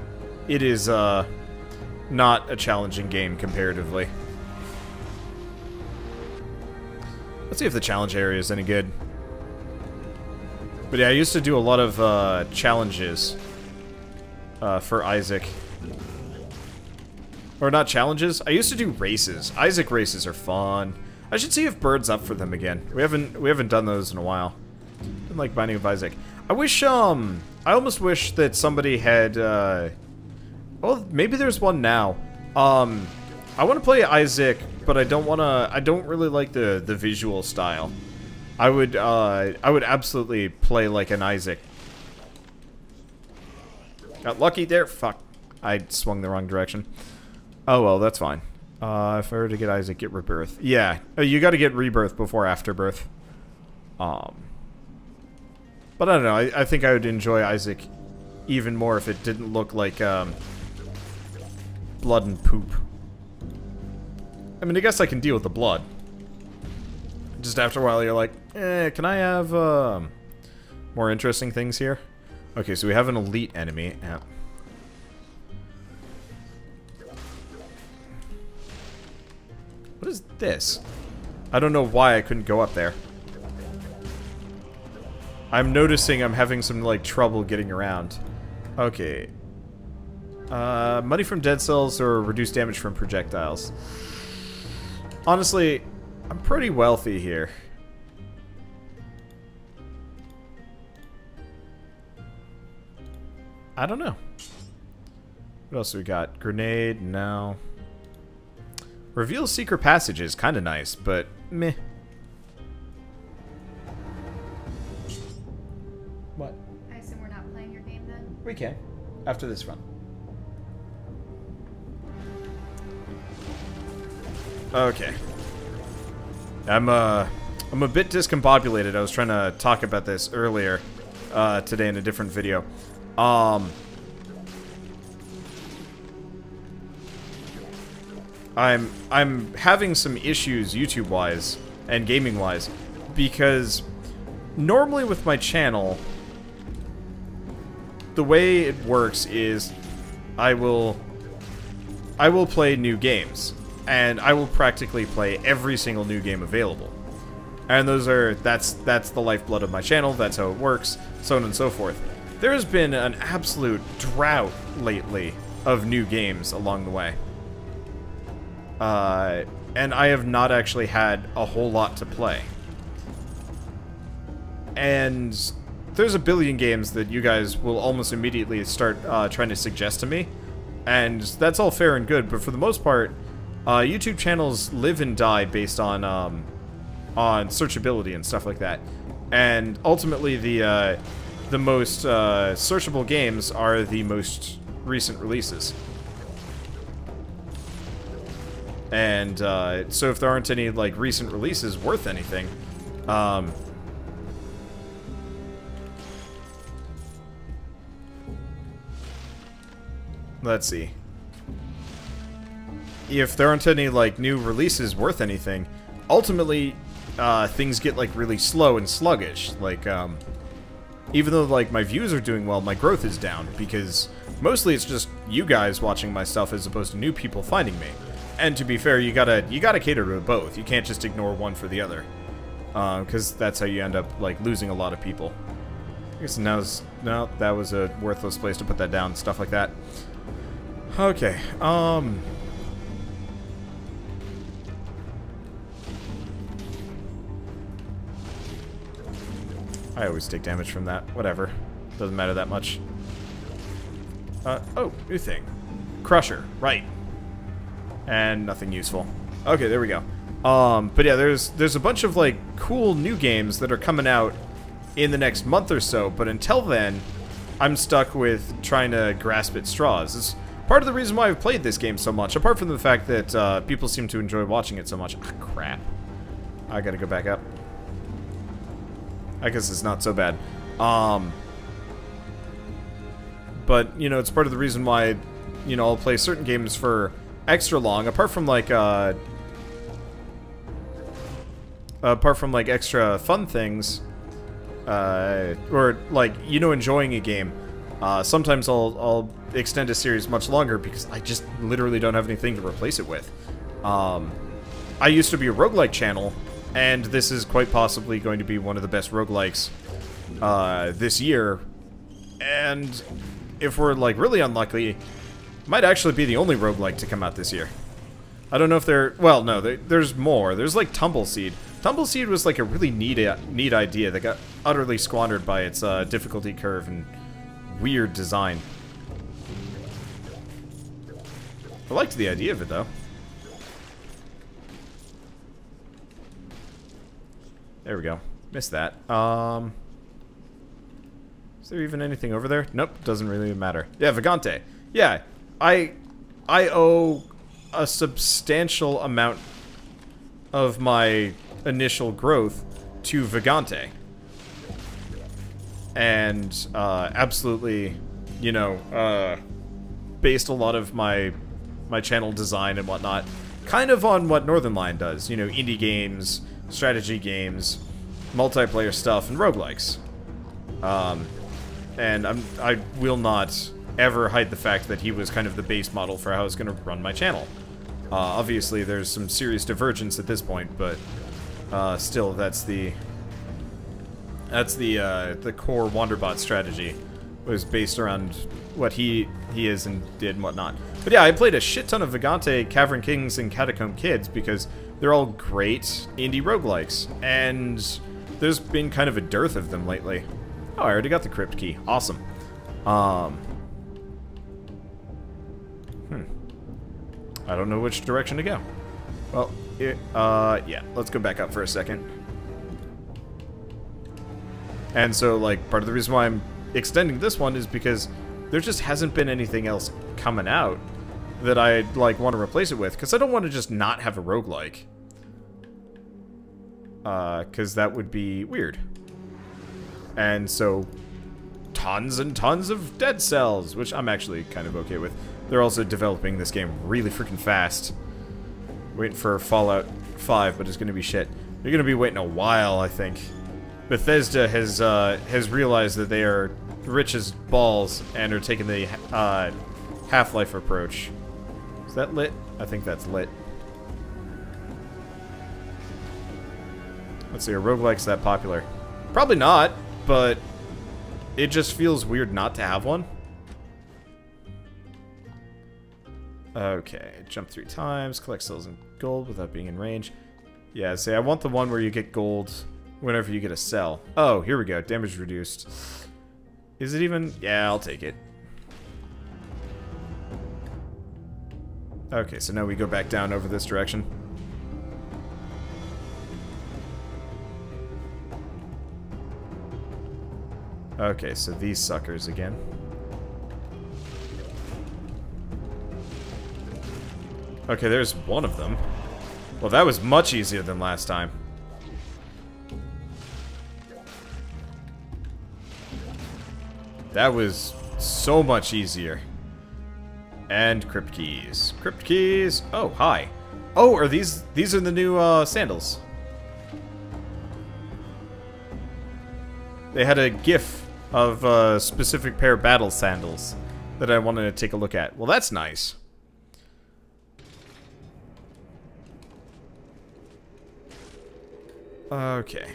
it is not a challenging game comparatively. Let's see if the challenge area is any good. But yeah, I used to do a lot of challenges for Isaac. Or not challenges. I used to do races. Isaac races are fun. I should see if Bird's up for them again. We haven't done those in a while. Didn't like Binding of Isaac. I wish I almost wish that somebody had well, maybe there's one now. I want to play Isaac, but I don't really like the visual style. I would absolutely play like an Isaac. Got lucky there. Fuck. I swung the wrong direction. Oh well, that's fine. If I were to get Isaac, get Rebirth. Yeah, you got to get Rebirth before Afterbirth. But I don't know. I think I would enjoy Isaac even more if it didn't look like blood and poop. I mean, I guess I can deal with the blood. Just after a while, you're like, can I have more interesting things here? Okay, so we have an elite enemy. Yeah. What is this? I don't know why I couldn't go up there. I'm noticing I'm having some, like, trouble getting around. Okay. Money from dead cells or reduced damage from projectiles. Honestly, I'm pretty wealthy here. I don't know. What else do we got? Grenade? No. Reveal secret passages, kind of nice, but meh. What? I assume we're not playing your game then? We can. After this run. Okay. I'm a bit discombobulated. I was trying to talk about this earlier today in a different video. I'm having some issues YouTube-wise and gaming-wise because normally with my channel, the way it works is I will play new games, and I will practically play every single new game available. And that's the lifeblood of my channel, that's how it works, so on and so forth. There has been an absolute drought lately of new games along the way. And I have not actually had a whole lot to play. And there's a billion games that you guys will almost immediately start trying to suggest to me. And that's all fair and good, but for the most part, YouTube channels live and die based on searchability and stuff like that. And ultimately, the most searchable games are the most recent releases. And so if there aren't any like recent releases worth anything, let's see. If there aren't any like new releases worth anything, ultimately things get like really slow and sluggish. Like even though like my views are doing well, my growth is down because mostly it's just you guys watching my stuff as opposed to new people finding me. And to be fair, you gotta cater to both. You can't just ignore one for the other, because that's how you end up like losing a lot of people. I guess no, that was a worthless place to put that down. Stuff like that. Okay. I always take damage from that. Whatever. Doesn't matter that much. Oh, new thing. Crusher. Right. And nothing useful. Okay, there we go. But yeah, there's a bunch of like cool new games that are coming out in the next month or so, but until then, I'm stuck with trying to grasp at straws. It's part of the reason why I've played this game so much, apart from the fact that people seem to enjoy watching it so much. Ah, crap. I gotta go back up. I guess it's not so bad. But, you know, it's part of the reason why, you know, I'll play certain games for extra long, apart from like apart from like extra fun things, or like, you know, enjoying a game, sometimes I'll extend a series much longer because I just literally don't have anything to replace it with. I used to be a roguelike channel, and this is quite possibly going to be one of the best roguelikes this year. And if we're like really unlucky, it might actually be the only roguelike to come out this year. I don't know if there... Well, no, there's more. There's like Tumbleseed. Tumbleseed was like a really neat idea that got utterly squandered by its difficulty curve and weird design. I liked the idea of it, though. There we go. Missed that. Is there even anything over there? Nope, doesn't really matter. Yeah, Vagante. Yeah, I owe a substantial amount of my initial growth to Vagante. And, absolutely, you know, based a lot of my channel design and whatnot kind of on what Northern Lion does. You know, indie games, strategy games, multiplayer stuff, and roguelikes. And I will not ever hide the fact that he was kind of the base model for how I was going to run my channel. Obviously, there's some serious divergence at this point, but still, that's the core Wanderbot strategy. Was based around what he is and did and whatnot. But yeah, I played a shit ton of Vagante, Cavern Kings, and Catacomb Kids because they're all great indie roguelikes, and there's been kind of a dearth of them lately. Oh, I already got the crypt key. Awesome. I don't know which direction to go. Well, yeah, let's go back up for a second. And so, like, part of the reason why I'm extending this one is because there just hasn't been anything else coming out that I'd, like, want to replace it with. Because I don't want to just not have a roguelike. Because that would be weird. And so, tons and tons of Dead Cells, which I'm actually kind of okay with. They're also developing this game really freaking fast. Waiting for Fallout 5, but it's going to be shit. You're going to be waiting a while, I think. Bethesda has realized that they are rich as balls and are taking the Half-Life approach. Is that lit? I think that's lit. Let's see, are roguelikes that popular? Probably not, but it just feels weird not to have one. Okay, jump 3 times, collect cells and gold without being in range. Yeah, see, I want the one where you get gold whenever you get a cell. Oh, here we go, damage reduced. Is it even? Yeah, I'll take it. Okay, so now we go back down over this direction. Okay, so these suckers again. Okay, there's one of them. Well, that was much easier than last time. That was so much easier. And crypt keys. Crypt keys. Oh, hi. Oh, are these are the new sandals. They had a GIF of a specific pair of battle sandals that I wanted to take a look at. Well, that's nice. Okay.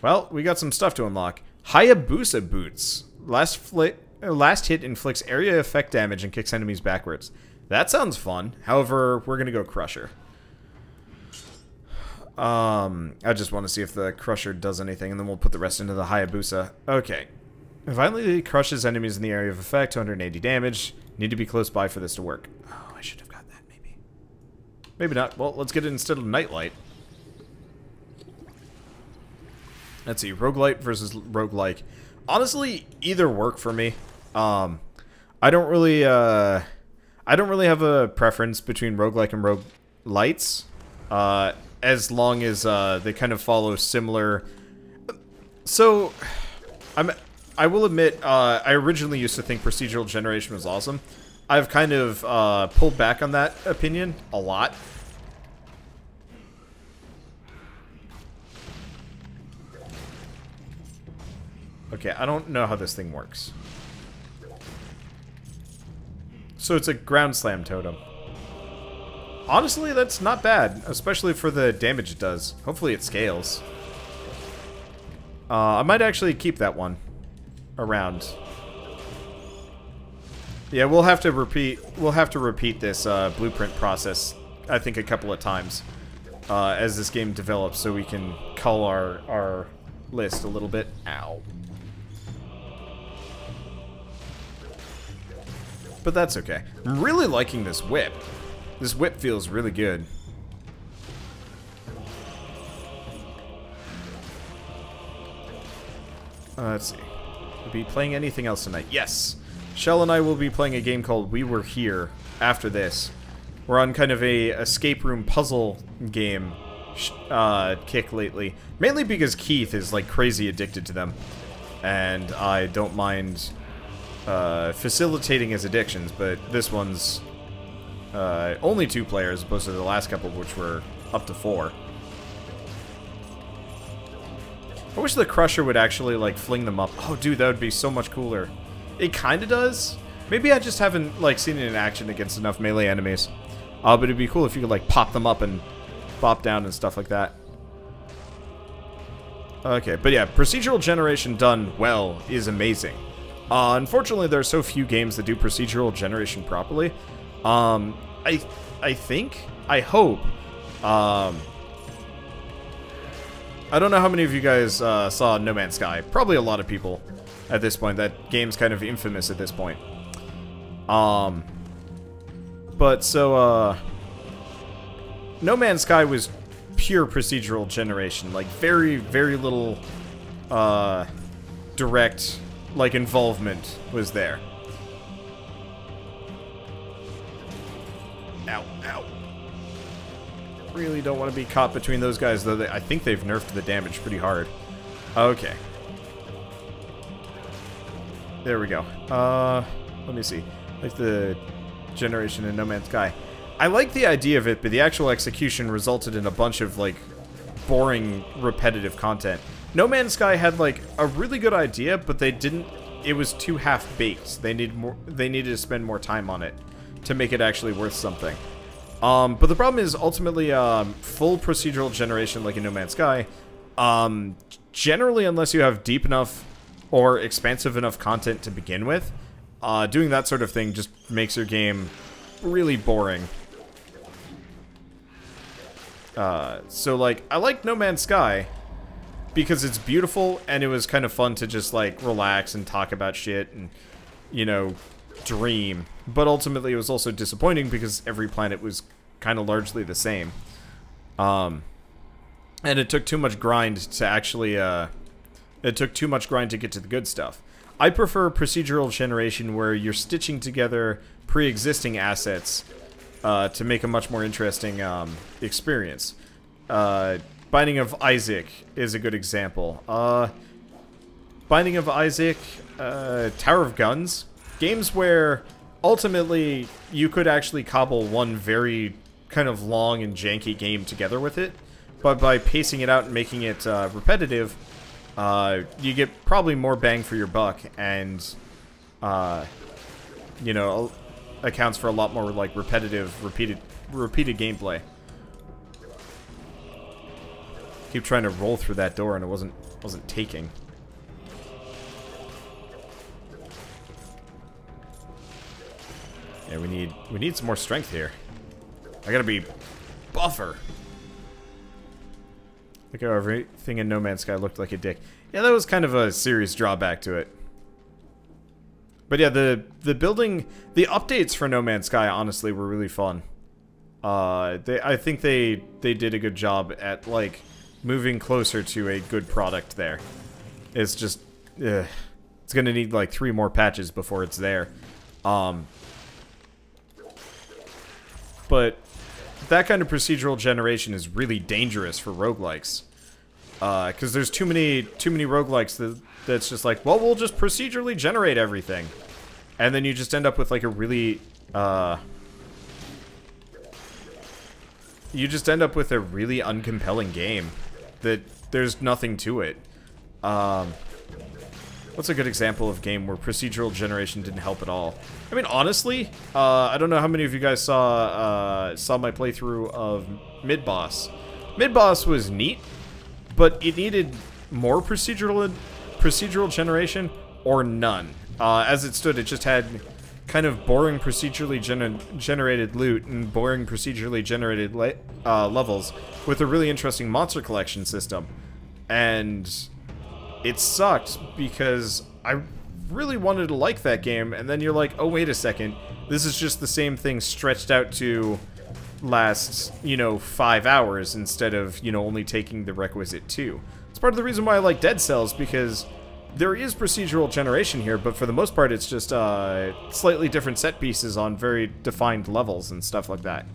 Well, we got some stuff to unlock. Hayabusa boots. Last hit inflicts area effect damage and kicks enemies backwards. That sounds fun. However, we're gonna go Crusher. I just want to see if the Crusher does anything, and then we'll put the rest into the Hayabusa. Okay. Violently crushes enemies in the area of effect, 280 damage. Need to be close by for this to work. Oh, I should have got that, maybe. Maybe not. Well, let's get it instead of Nightlight. Let's see, roguelite versus roguelike. Honestly, either work for me. I don't really have a preference between roguelike and roguelites. As long as they kind of follow similar. So, I will admit, I originally used to think procedural generation was awesome. I've kind of pulled back on that opinion a lot. Okay, I don't know how this thing works. So it's a ground slam totem. Honestly, that's not bad, especially for the damage it does. Hopefully it scales. I might actually keep that one around. Yeah, we'll have to repeat this blueprint process, I think, a couple of times as this game develops, so we can cull our list a little bit. Ow. But that's okay. I'm really liking this whip. This whip feels really good. Let's see. We'll be playing anything else tonight? Yes! Shell and I will be playing a game called We Were Here after this. We're on kind of a escape room puzzle game kick lately. Mainly because Keith is like crazy addicted to them. And I don't mind facilitating his addictions, but this one's only 2 players as opposed to the last couple, which were up to 4. I wish the Crusher would actually, like, fling them up. Oh, dude, that would be so much cooler. It kinda does. Maybe I just haven't, like, seen it in action against enough melee enemies. But it'd be cool if you could, like, pop them up and bop down and stuff like that. Okay, but yeah, procedural generation done well is amazing. Unfortunately, there are so few games that do procedural generation properly. I hope, I don't know how many of you guys saw No Man's Sky. Probably a lot of people at this point. That game's kind of infamous at this point. But so, No Man's Sky was pure procedural generation. Like, very, very little, direct, like, involvement was there. Ow, ow. Really don't want to be caught between those guys, though. I think they've nerfed the damage pretty hard. Okay. There we go. Let me see. Like the generation in No Man's Sky. I like the idea of it, but the actual execution resulted in a bunch of, like, boring, repetitive content. No Man's Sky had, like, a really good idea, but they didn't... It was too half-baked. They needed to spend more time on it to make it actually worth something. But the problem is, ultimately, full procedural generation, like in No Man's Sky, generally, unless you have deep enough or expansive enough content to begin with, doing that sort of thing just makes your game really boring. So, like, I like No Man's Sky because it's beautiful, and it was kind of fun to just, like, relax and talk about shit and, you know, dream. But ultimately, it was also disappointing because every planet was kind of largely the same. And it took too much grind to actually, it took too much grind to get to the good stuff. I prefer procedural generation where you're stitching together pre-existing assets to make a much more interesting experience. Binding of Isaac is a good example. Binding of Isaac, Tower of Guns, games where ultimately you could actually cobble one very kind of long and janky game together with it, but by pacing it out and making it repetitive, you get probably more bang for your buck, and you know, accounts for a lot more like repetitive, repeated gameplay. Keep trying to roll through that door and it wasn't taking. Yeah, we need some more strength here. I gotta be buffer. Look how everything in No Man's Sky looked like a dick. Yeah, that was kind of a serious drawback to it. But yeah, the building, the updates for No Man's Sky honestly were really fun. I think they did a good job at, like, moving closer to a good product there. It's just, it's gonna need like 3 more patches before it's there. But that kind of procedural generation is really dangerous for roguelikes. Because there's too many roguelikes that's just like, well, we'll just procedurally generate everything. And then you just end up with like a really, you just end up with a really uncompelling game that there's nothing to it. What's a good example of a game where procedural generation didn't help at all? I mean, honestly, I don't know how many of you guys saw my playthrough of Mid Boss. Mid Boss was neat, but it needed more procedural generation or none. As it stood, it just had kind of boring procedurally generated loot and boring procedurally generated levels with a really interesting monster collection system. And it sucked because I really wanted to like that game, and then you're like, oh, wait a second, this is just the same thing stretched out to last, 5 hours instead of, only taking the requisite 2. It's part of the reason why I like Dead Cells, because there is procedural generation here, but for the most part it's just slightly different set pieces on very defined levels and stuff like that.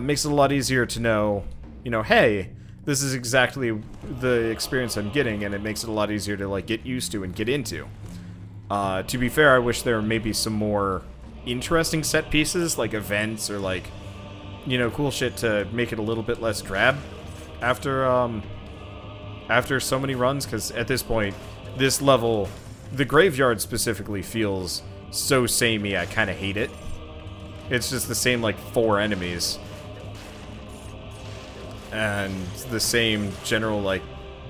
Makes it a lot easier to know, hey, this is exactly the experience I'm getting, and it makes it a lot easier to, like, get used to and get into. To be fair, I wish there were maybe some more interesting set pieces, like events or, like, cool shit to make it a little bit less drab after so many runs, because at this point, this level, the graveyard specifically, feels so samey, I kind of hate it. It's just the same, like, 4 enemies. And the same general, like,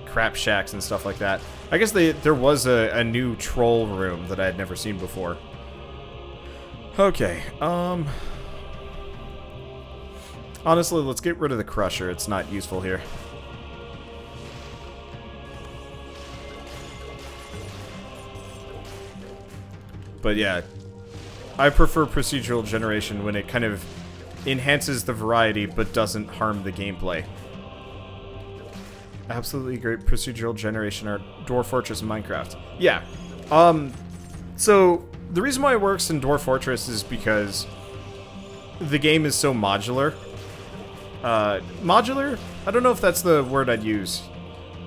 crap shacks and stuff like that. I guess there was a new troll room that I had never seen before. Okay, honestly, let's get rid of the Crusher. It's not useful here. But yeah, I prefer procedural generation when it kind of enhances the variety but doesn't harm the gameplay. Absolutely great procedural generation art. Dwarf Fortress and Minecraft. Yeah. So the reason why it works in Dwarf Fortress is because the game is so modular. Modular? I don't know if that's the word I'd use.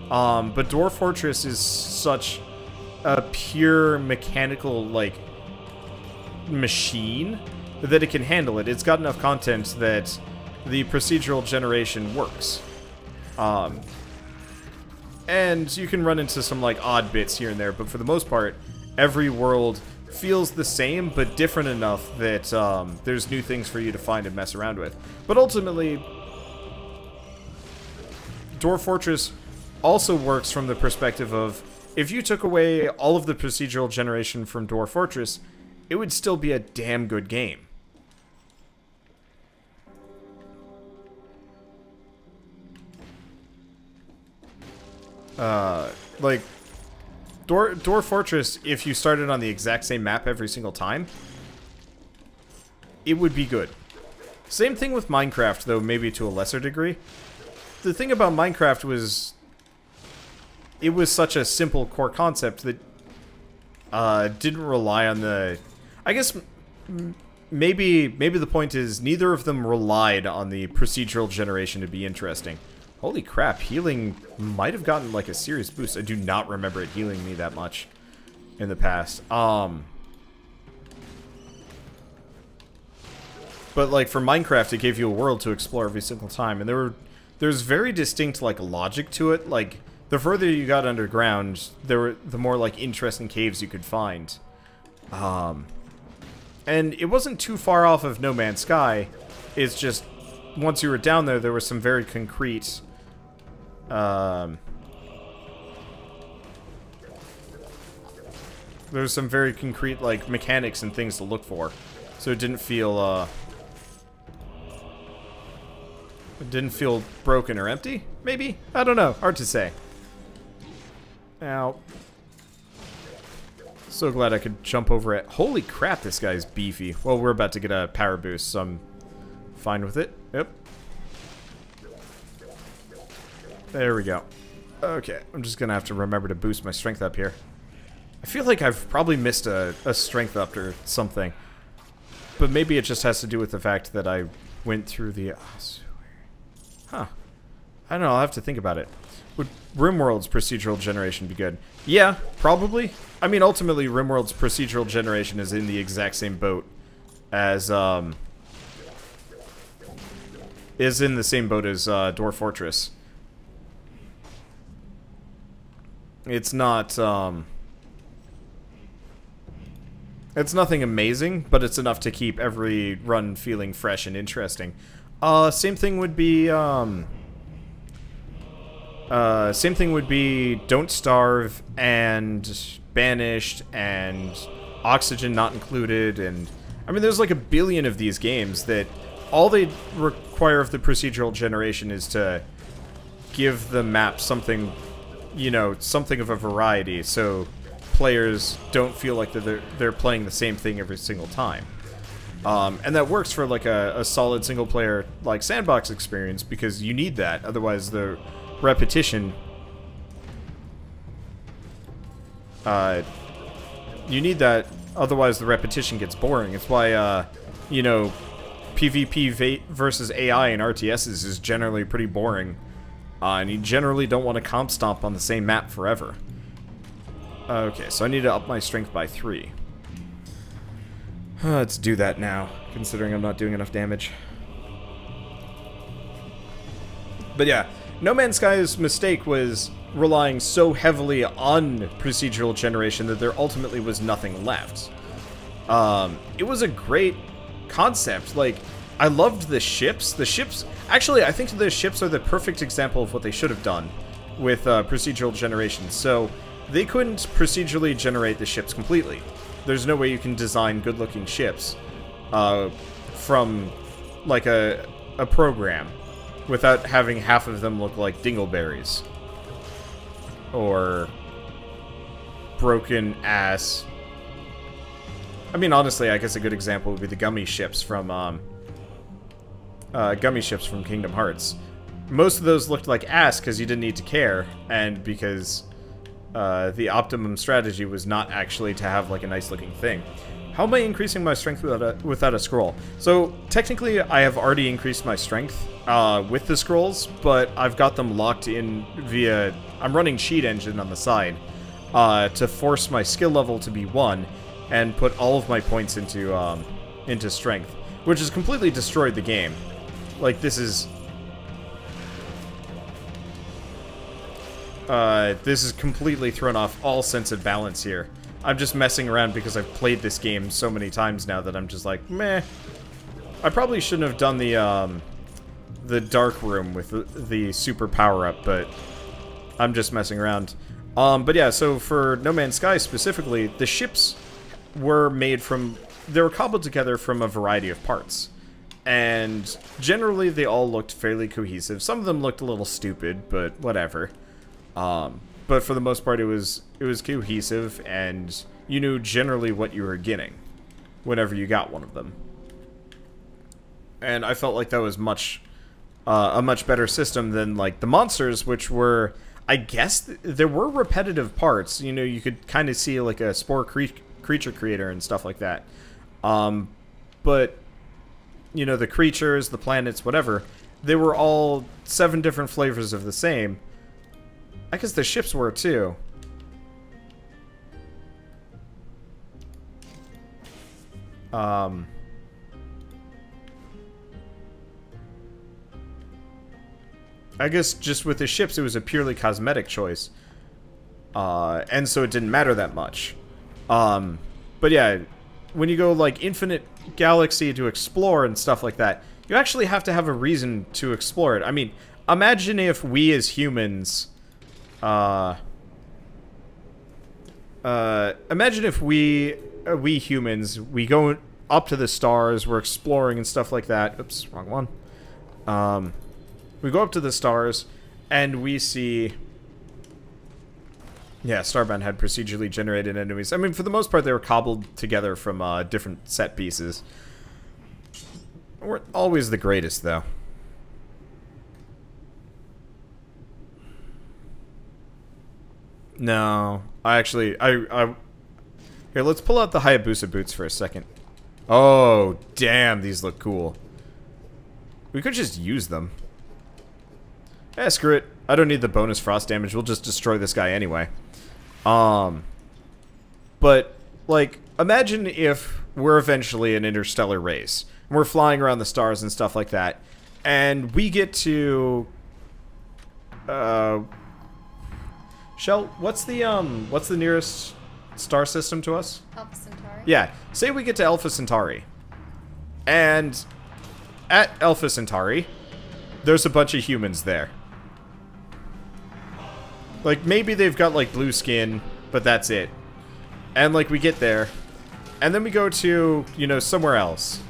But Dwarf Fortress is such a pure mechanical, like, machine that it can handle it. It's got enough content that the procedural generation works. And you can run into some, like, odd bits here and there, but for the most part, every world feels the same, but different enough that there's new things for you to find and mess around with. But ultimately, Dwarf Fortress also works from the perspective of, if you took away all of the procedural generation from Dwarf Fortress, it would still be a damn good game. Like, Dwarf Fortress, if you started on the exact same map every single time, it would be good. Same thing with Minecraft, though maybe to a lesser degree. The thing about Minecraft was, it was such a simple core concept that didn't rely on the... I guess maybe the point is neither of them relied on the procedural generation to be interesting. Holy crap, healing might have gotten, like, a serious boost. I do not remember it healing me that much in the past. But, like, for Minecraft, it gave you a world to explore every single time. And there's very distinct, like, logic to it. Like, the further you got underground, the more, like, interesting caves you could find. And it wasn't too far off of No Man's Sky. It's just, once you were down there, there were some very concrete... there's some very concrete, like, mechanics and things to look for. So it didn't feel, it didn't feel broken or empty, maybe? I don't know. Hard to say. Now, so glad I could jump over it. Holy crap, this guy's beefy. Well, we're about to get a power boost, so I'm fine with it. Yep. There we go. Okay, I'm just gonna have to remember to boost my strength up here. I feel like I've probably missed a strength up or something. But maybe it just has to do with the fact that I went through the... Huh. I don't know, I'll have to think about it. Would RimWorld's procedural generation be good? Yeah, probably. I mean, ultimately, RimWorld's procedural generation is in the exact same boat as, is in the same boat as, Dwarf Fortress. It's not, It's nothing amazing, but it's enough to keep every run feeling fresh and interesting. Same thing would be, Don't Starve and Banished and Oxygen Not Included, and I mean, there's like a billion of these games that all they require of the procedural generation is to give the map something, you know, something of a variety, so players don't feel like they're playing the same thing every single time. And that works for like a solid single player like sandbox experience, because you need that, otherwise the repetition you need that, otherwise the repetition gets boring. It's why you know, PvP versus AI in RTSs is generally pretty boring, and you generally don't want to comp stomp on the same map forever. Okay, so I need to up my strength by 3. Let's do that now, considering I'm not doing enough damage. But yeah, No Man's Sky's mistake was relying so heavily on procedural generation that there ultimately was nothing left. It was a great concept. Like, I loved the ships. Actually, I think the ships are the perfect example of what they should have done with procedural generation. So, they couldn't procedurally generate the ships completely. There's no way you can design good-looking ships from, like, a program without having half of them look like dingleberries. Or broken-ass... I mean, honestly, I guess a good example would be the gummy ships from Kingdom Hearts. Most of those looked like ass because you didn't need to care, and because the optimum strategy was not actually to have like a nice looking thing. How am I increasing my strength without a scroll? So technically I have already increased my strength with the scrolls, but I've got them locked in via... I'm running Cheat Engine on the side to force my skill level to be 1 and put all of my points into strength, which has completely destroyed the game. Like, this is completely thrown off all sense of balance here. I'm just messing around because I've played this game so many times now that I'm just like, meh. I probably shouldn't have done the dark room with the super power-up, but I'm just messing around. But yeah, so for No Man's Sky specifically, the ships were made from... They were cobbled together from a variety of parts. And generally, they all looked fairly cohesive. Some of them looked a little stupid, but whatever. But for the most part, it was cohesive, and you knew generally what you were getting whenever you got one of them. And I felt like that was a much better system than like the monsters, which were, I guess, there were repetitive parts. You know, you could kind of see like a spore creature creator and stuff like that. But you know, the creatures, the planets, whatever, they were all 7 different flavors of the same. I guess the ships were, too. I guess just with the ships, it was a purely cosmetic choice. And so it didn't matter that much. But yeah, when you go, like, infinite galaxy to explore and stuff like that, you actually have to have a reason to explore it. I mean, imagine if we as humans... imagine if we humans, we go up to the stars, we're exploring and stuff like that. Oops, wrong one. We go up to the stars, and we see... Yeah, Starbound had procedurally generated enemies. I mean, for the most part, they were cobbled together from different set pieces. Weren't always the greatest, though. No, I actually, here, let's pull out the Hayabusa boots for a second. Oh, damn, these look cool. We could just use them. Eh, screw it. I don't need the bonus frost damage. We'll just destroy this guy anyway. But, like, imagine if we're eventually an interstellar race. And we're flying around the stars and stuff like that. And we get to... Shell, what's the nearest star system to us? Alpha Centauri? Yeah. Say we get to Alpha Centauri. And at Alpha Centauri, there's a bunch of humans there. Like, maybe they've got, like, blue skin, but that's it. And, like, we get there, and then we go to, you know, somewhere else.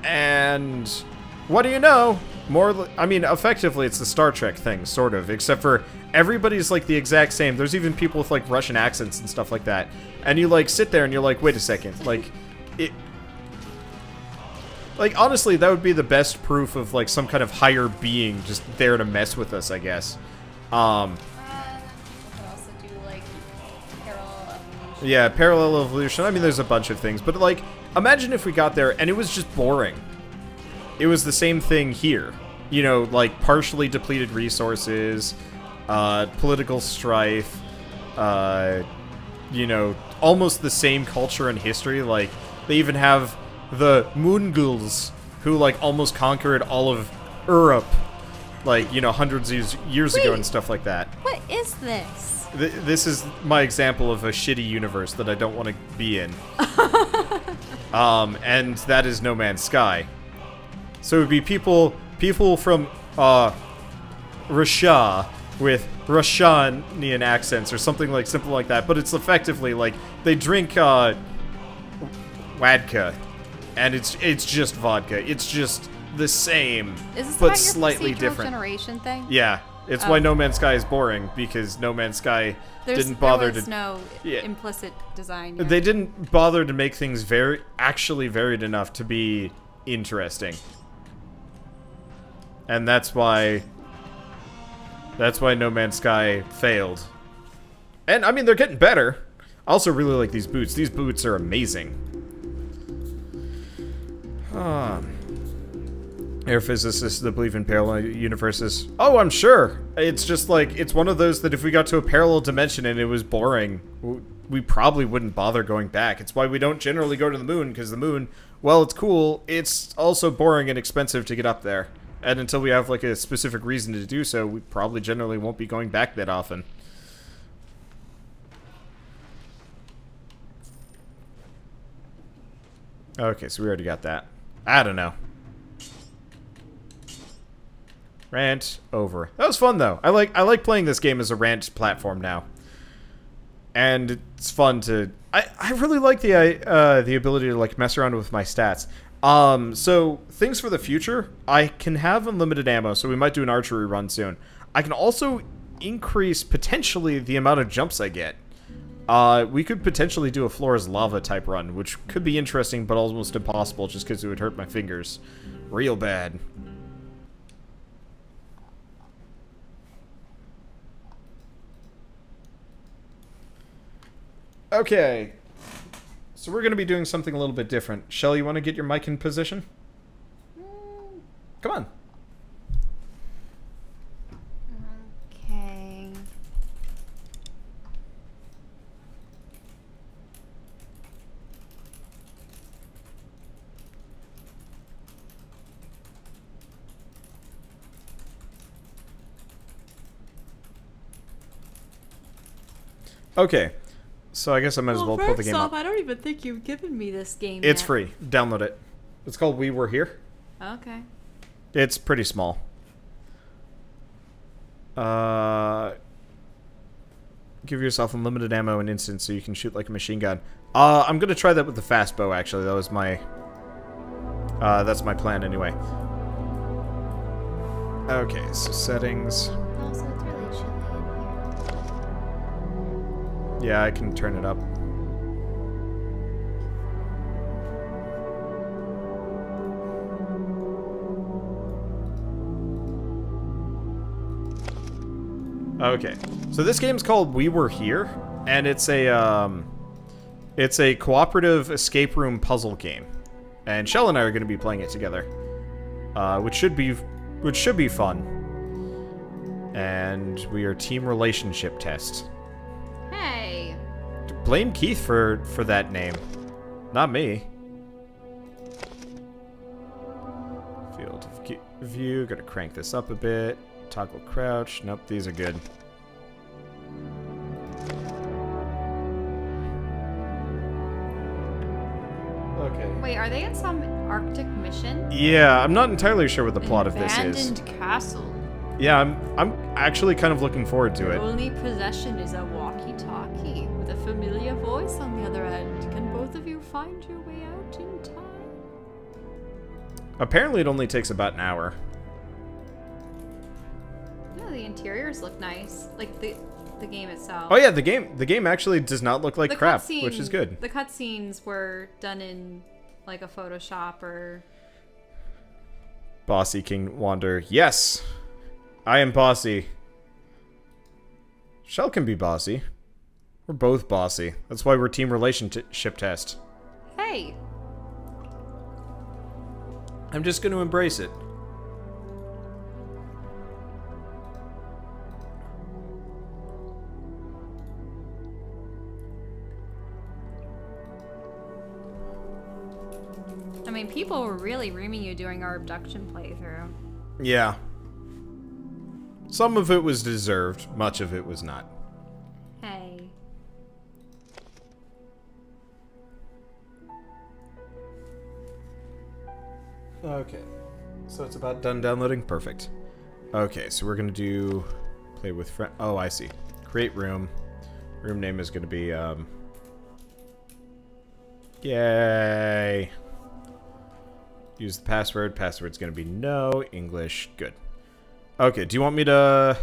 And what do you know? I mean, effectively, it's the Star Trek thing, sort of, except for everybody's, like, the exact same. There's even people with, like, Russian accents and stuff like that. And you, like, sit there and you're like, wait a second, like, like, honestly, that would be the best proof of, like, some kind of higher being just there to mess with us, I guess. We could also do, like, parallel evolution. Yeah, parallel evolution. I mean, there's a bunch of things. But, like, imagine if we got there and it was just boring. It was the same thing here. You know, like, partially depleted resources, political strife, you know, almost the same culture and history. Like, they even have the Mongols, who, like, almost conquered all of Europe, like, you know, hundreds of years ago and stuff like that. What is this? This is my example of a shitty universe that I don't want to be in. And that is No Man's Sky. So it would be people from, Russia with Russian accents or something like simple like that, but it's effectively, like, they drink, vodka. And it's just vodka. It's just the same, Is this but about your slightly procedural different. generation thing? Yeah, it's why No Man's Sky is boring, because No Man's Sky didn't bother there was to. no Yeah. implicit design here. They didn't bother to make things actually varied enough to be interesting, and that's why No Man's Sky failed. And I mean, they're getting better. I also really like these boots. These boots are amazing. Air physicists that believe in parallel universes. Oh, I'm sure. It's just like, it's one of those that if we got to a parallel dimension and it was boring, we probably wouldn't bother going back. It's why we don't generally go to the moon, because the moon, well, it's cool, it's also boring and expensive to get up there. And until we have, like, a specific reason to do so, we probably generally won't be going back that often. Okay, so we already got that. I don't know. Rant over. That was fun, though. I like playing this game as a rant platform now. And it's fun to... I really like the ability to, like, mess around with my stats. So, things for the future. I can have unlimited ammo, so we might do an archery run soon. I can also increase, potentially, the amount of jumps I get. We could potentially do a floor is lava type run, which could be interesting, but almost impossible just because it would hurt my fingers real bad. Okay. So we're going to be doing something a little bit different. Shell, you want to get your mic in position? Come on. Okay. Okay. So I guess I might as well pull the game up. I don't even think you've given me this game It's free. Download it. It's called We Were Here. Okay. It's pretty small. Give yourself unlimited ammo and instant so you can shoot like a machine gun. I'm gonna try that with the fast bow, actually. That was my... that's my plan, anyway. Okay, so settings... Also, it's really chilly in here. Yeah, I can turn it up. Okay, so this game's called We Were Here, and it's a cooperative escape room puzzle game, and Shell and I are going to be playing it together, which should be fun. And we are team relationship test. Hey. Blame Keith for that name, not me. Field of view. Gotta crank this up a bit. Toggle crouch. Nope, these are good. Okay. Wait, are they in some Arctic mission? Yeah, I'm not entirely sure what the plot of this is. Abandoned castle. Yeah, I'm actually kind of looking forward to it. Only possession is a walkie-talkie with a familiar voice on the other end. Can both of you find your way out in time? Apparently, it only takes about an hour. Yeah, the interiors look nice. Like the game itself. Oh yeah, the game actually does not look like crap, which is good. The cutscenes were done in like a Photoshop or... Bossy King Wander. Yes! I am bossy. Shell can be bossy. We're both bossy. That's why we're team relationship test. Hey! I'm just going to embrace it. I mean, people were really reaming you during our abduction playthrough. Yeah. Some of it was deserved, much of it was not. Hey. Okay. So it's about done downloading? Perfect. Okay, so we're gonna do... Play with friend... Oh, I see. Create room. Room name is gonna be, Yay! Use the password. Password's gonna be no. English. Good. Okay, do you want me to...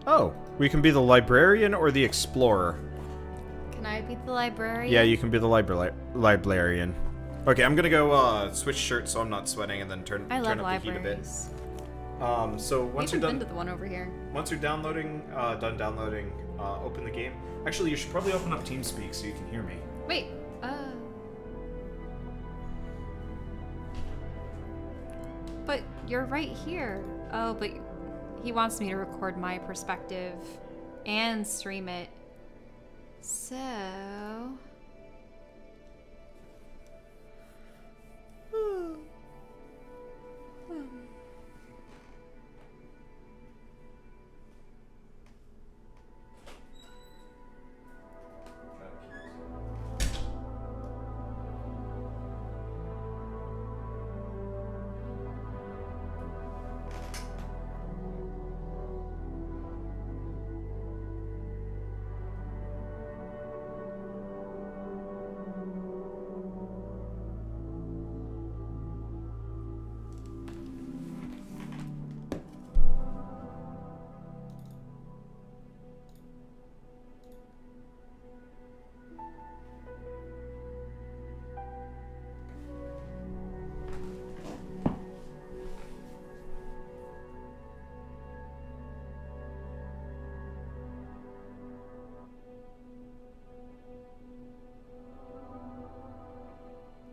Oh, we can be the librarian or the explorer. Can I be the librarian? Yeah, you can be the librarian. Okay, I'm gonna go switch shirts so I'm not sweating and then turn I love up libraries. the heat a bit. So once you're We've been done, to the one over here. once you're downloading, open the game. Actually, you should probably open up TeamSpeak so you can hear me. Wait. But you're right here. Oh, but he wants me to record my perspective and stream it. So...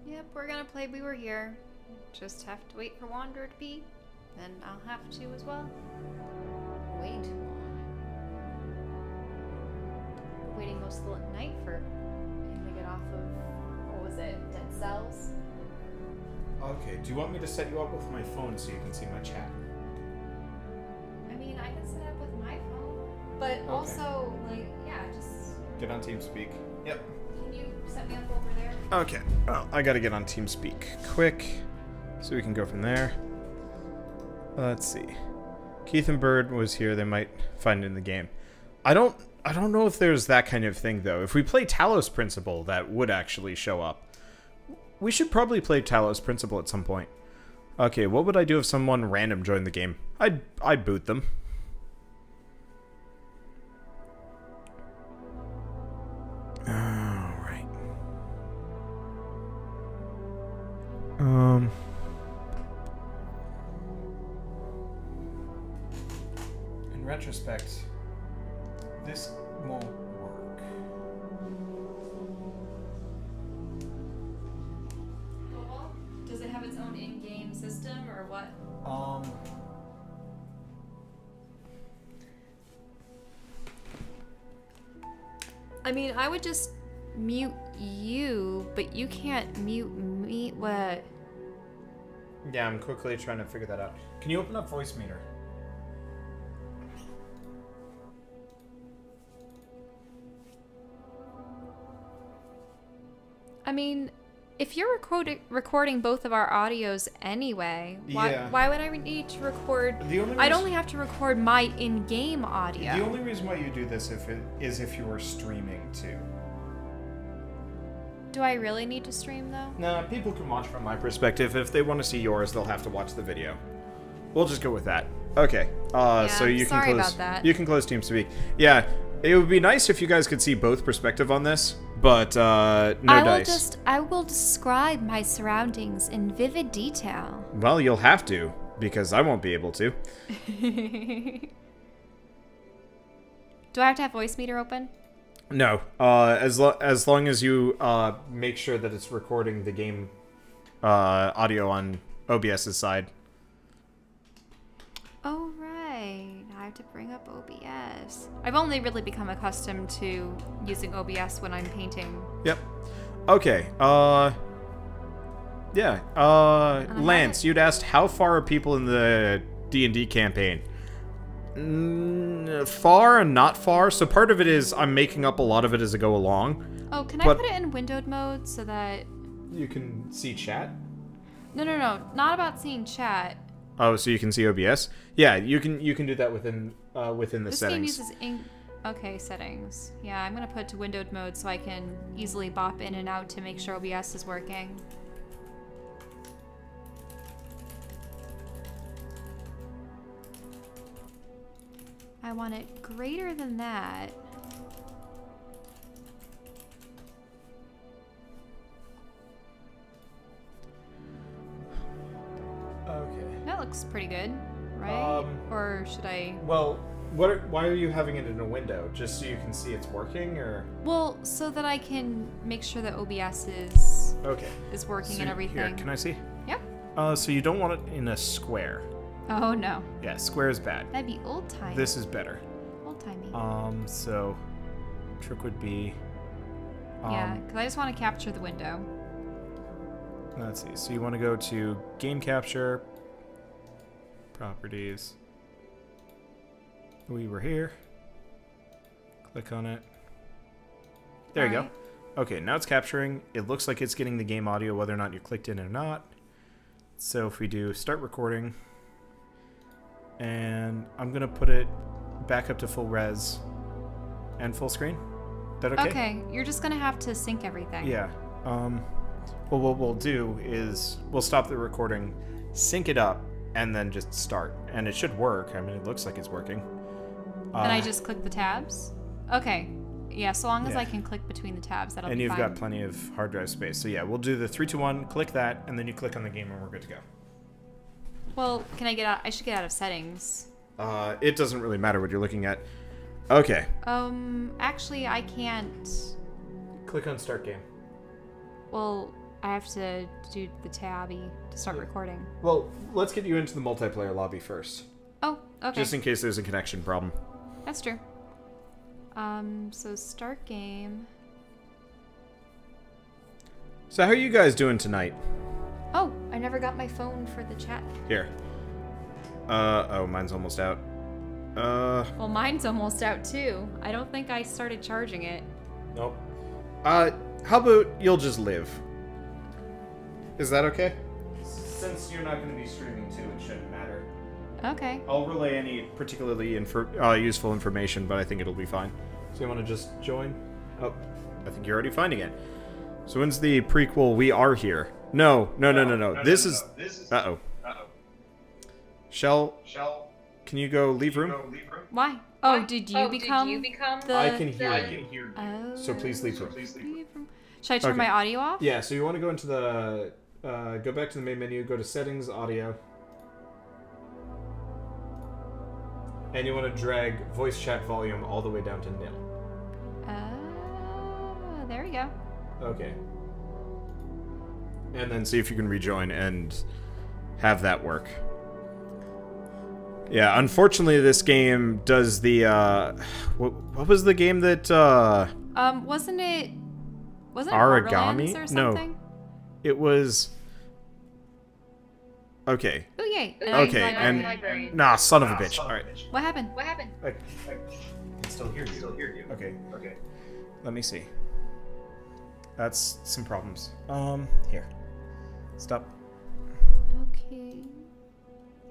Yep, we're gonna play We Were Here. Just have to wait for Wanderer to be. Then I'll have to as well. Way too long. Waiting most of the night for him to get off of, what was it, Dead Cells? Okay, do you want me to set you up with my phone so you can see my chat? I mean, I can set up with my phone, but also, like, yeah, just... Get on TeamSpeak. Yep. Can you set me up over there? Okay, well, I gotta get on TeamSpeak quick, so we can go from there. Let's see. Keith and Bird was here. They might find it in the game. I don't know if there's that kind of thing though. If we play Talos Principle, that would actually show up. We should probably play Talos Principle at some point. Okay, what would I do if someone random joined the game? I'd boot them. Alright. In retrospect, this won't work. Well, does it have its own in-game system or what? I mean, I would just mute you, but you can't mute me. What? Yeah, I'm quickly trying to figure that out. Can you open up voice meter? I mean, if you're recording both of our audios anyway, why would I need to record? I'd only have to record my in-game audio. The only reason why you do this is if you were streaming too. Do I really need to stream though? Nah, people can watch from my perspective. If they want to see yours, they'll have to watch the video. We'll just go with that. Okay. So you can sorry close. About that. You can close TeamSpeak. Yeah, it would be nice if you guys could see both perspective on this, but no dice. I will describe my surroundings in vivid detail. Well, you'll have to, because I won't be able to. Do I have to have voice meter open? No. As long as you make sure that it's recording the game audio on OBS's side. Oh, right. I have to bring up OBS. I've only really become accustomed to using OBS when I'm painting. Yep. Okay. Yeah. Lance, you'd asked how far are people in the D&D campaign? Far and not far. So part of it is I'm making up a lot of it as I go along. Oh, can I put it in windowed mode so that... You can see chat? No. Not about seeing chat. Oh, so you can see OBS? Yeah, you can do that within the settings. This game uses okay, settings. Yeah, I'm gonna put it to windowed mode so I can easily bop in and out to make sure OBS is working. I want it greater than that. Okay. That looks pretty good, right? Or should I... Well, why are you having it in a window? Just so you can see it's working, or...? Well, so that I can make sure that OBS is working and everything. Here, can I see? Yep. So you don't want it in a square. Oh, no. Yeah, square is bad. That'd be old-timey. This is better. Old-timey. So trick would be... yeah, because I just want to capture the window. Let's see. So you want to go to Game Capture, Properties. We were here. Click on it. There you go. Okay, now it's capturing. It looks like it's getting the game audio whether or not you clicked in or not. So if we do start recording, and I'm going to put it back up to full res and full screen. Is that okay? Okay, you're just going to have to sync everything. Yeah. Well, what we'll do is we'll stop the recording, sync it up, and then just start. And it should work. I mean, it looks like it's working. And I just click the tabs? Okay. Yeah, so long as I can click between the tabs, that'll be fine. And you've got plenty of hard drive space. So yeah, we'll do the 3, 2, 1, click that, and then you click on the game and we're good to go. Well, can I get out? I should get out of settings. It doesn't really matter what you're looking at. Okay. Actually, I can't. Click on start game. Well, I have to do the tabby to start recording. Well, let's get you into the multiplayer lobby first. Oh, okay. Just in case there's a connection problem. That's true. So start game. So how are you guys doing tonight? Oh, I never got my phone for the chat. Here. Oh, mine's almost out. Well, mine's almost out too. I don't think I started charging it. Nope. How about you'll just live? Is that okay? Since you're not going to be streaming too, it shouldn't matter. Okay. I'll relay any particularly useful information, but I think it'll be fine. So you want to just join? Oh, I think you're already finding it. So when's the prequel We Are Here? No. This is... Uh-oh. Shell, can you go leave room? Why? Oh, did you become the... I can hear you. Oh. So please leave room. Should I turn my audio off? Yeah, so you want to go into the... go back to the main menu, go to Settings, Audio. And you want to drag voice chat volume all the way down to 0. There we go. Okay. And then see if you can rejoin and have that work. Yeah, unfortunately this game does the, what was the game that, wasn't it Origami? Borderlands or something? No. It was... Okay. Oh, yay. Okay, and... Nah, son of a bitch. Alright. What happened? I can still hear you. Okay. Let me see. That's some problems. Here. Stop. Okay.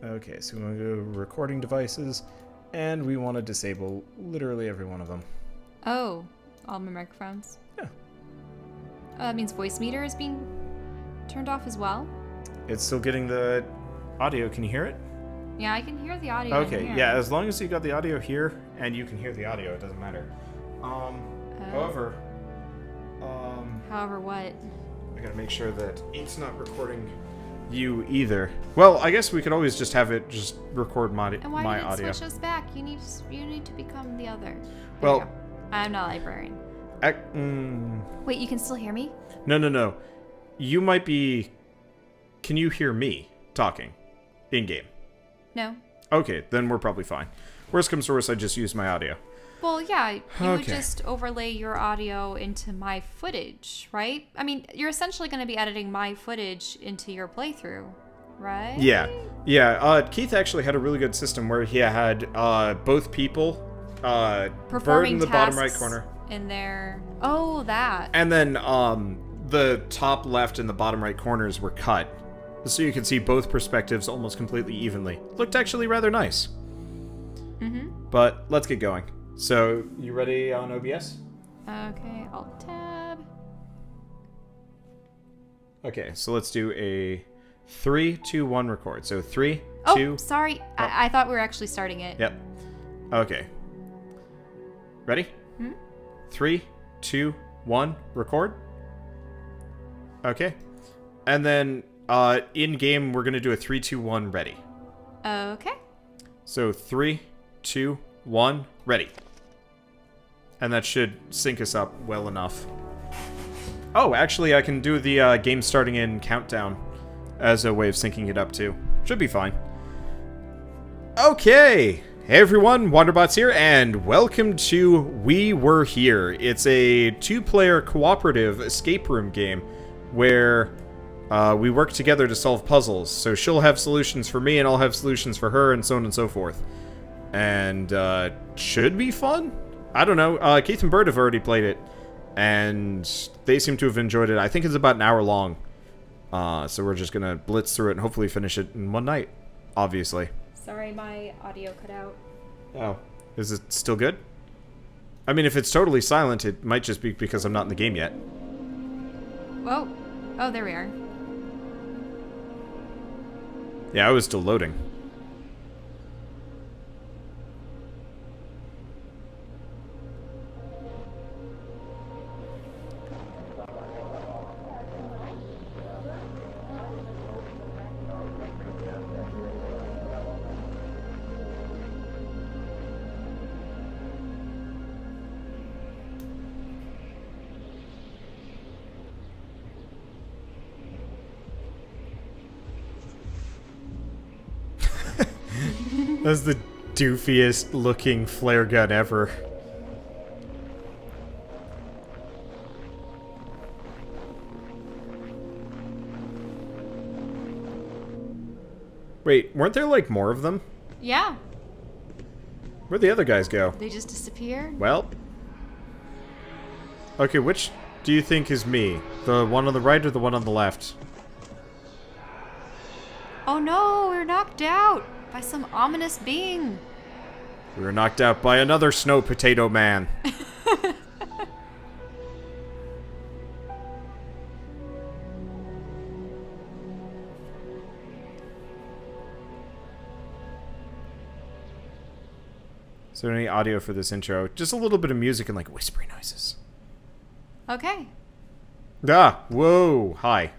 Okay, so we want to go recording devices, and we want to disable literally every one of them. Oh, all my microphones. Yeah. That means voice meter is being turned off as well? It's still getting the audio. Can you hear it? Yeah, I can hear the audio. Okay, in here. yeah, as long as you got the audio here, and you can hear the audio, it doesn't matter. However, However, what? I gotta make sure that it's not recording you either. Well, I guess we could always just have it just record my And why my did it audio. switch us back? You need to become the other. There Well- you go. I'm not a librarian. Wait, you can still hear me? No. You might be... Can you hear me talking in-game? No. Okay, then we're probably fine. Worst comes to worst, I just use my audio. Well, yeah, you would Okay. just overlay your audio into my footage, right? I mean, you're essentially going to be editing my footage into your playthrough, right? Yeah. Keith actually had a really good system where he had both people, Bird Performing in the bottom right tasks corner, in there. Oh, that. and then the top left and the bottom right corners were cut, so you could see both perspectives almost completely evenly. Looked actually rather nice. But let's get going. So, you ready on OBS? Okay, Alt-Tab. Okay, so let's do a 3, 2, 1 record. So 3, Oh, 2... sorry. I thought we were actually starting it. Yep. Okay. Ready? 3, 2, 1, record. Okay. And then, in-game, we're going to do a 3, 2, 1, ready. Okay. So 3, 2, 1, ready. And that should sync us up well enough. Oh, actually, I can do the game starting in countdown as a way of syncing it up, too. Should be fine. Okay! Hey everyone, Wanderbots here, and welcome to We Were Here. It's a two-player cooperative escape room game where we work together to solve puzzles. So she'll have solutions for me, and I'll have solutions for her, and so on and so forth. And, should be fun? I don't know. Keith and Bird have already played it, and they seem to have enjoyed it. I think it's about an hour long. So we're just gonna blitz through it and hopefully finish it in one night, obviously. Sorry, my audio cut out. Oh. Is it still good? I mean, if it's totally silent, it might just be because I'm not in the game yet. Whoa. Oh, there we are. Yeah, I was still loading. That's the doofiest looking flare gun ever. Wait, weren't there like more of them? Yeah. Where'd the other guys go? They just disappeared. Well. Okay, which do you think is me? The one on the right or the one on the left? Oh no, we're knocked out by some ominous being. We were knocked out by another snow potato man. Is there any audio for this intro? Just a little bit of music and like whispery noises. Okay. Ah, whoa, hi.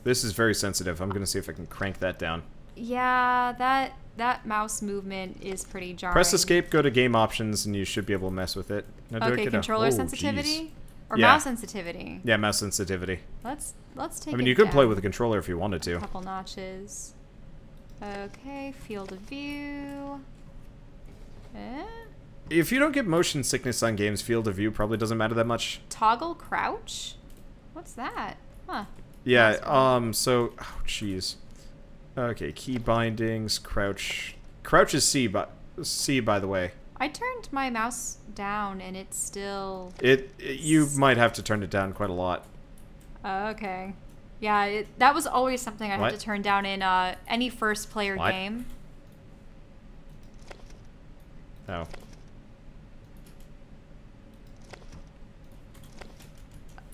This is very sensitive. I'm gonna see if I can crank that down. Yeah, that mouse movement is pretty jarring. Press escape, go to game options, and you should be able to mess with it. Now do it, Okay, kiddo. controller Oh, sensitivity jeez. or Yeah. mouse sensitivity. Yeah, mouse sensitivity. Let's take. I mean, it you could play down with a controller if you wanted a to. couple notches. Okay, field of view. If you don't get motion sickness on games, field of view probably doesn't matter that much. Toggle crouch. What's that? Huh. Yeah, so, oh, jeez. Okay, key bindings, crouch. Crouch is C, by the way. I turned my mouse down and it's still... You might have to turn it down quite a lot. Okay. Yeah, that was always something I What? had to turn down in any first player What? game. Oh.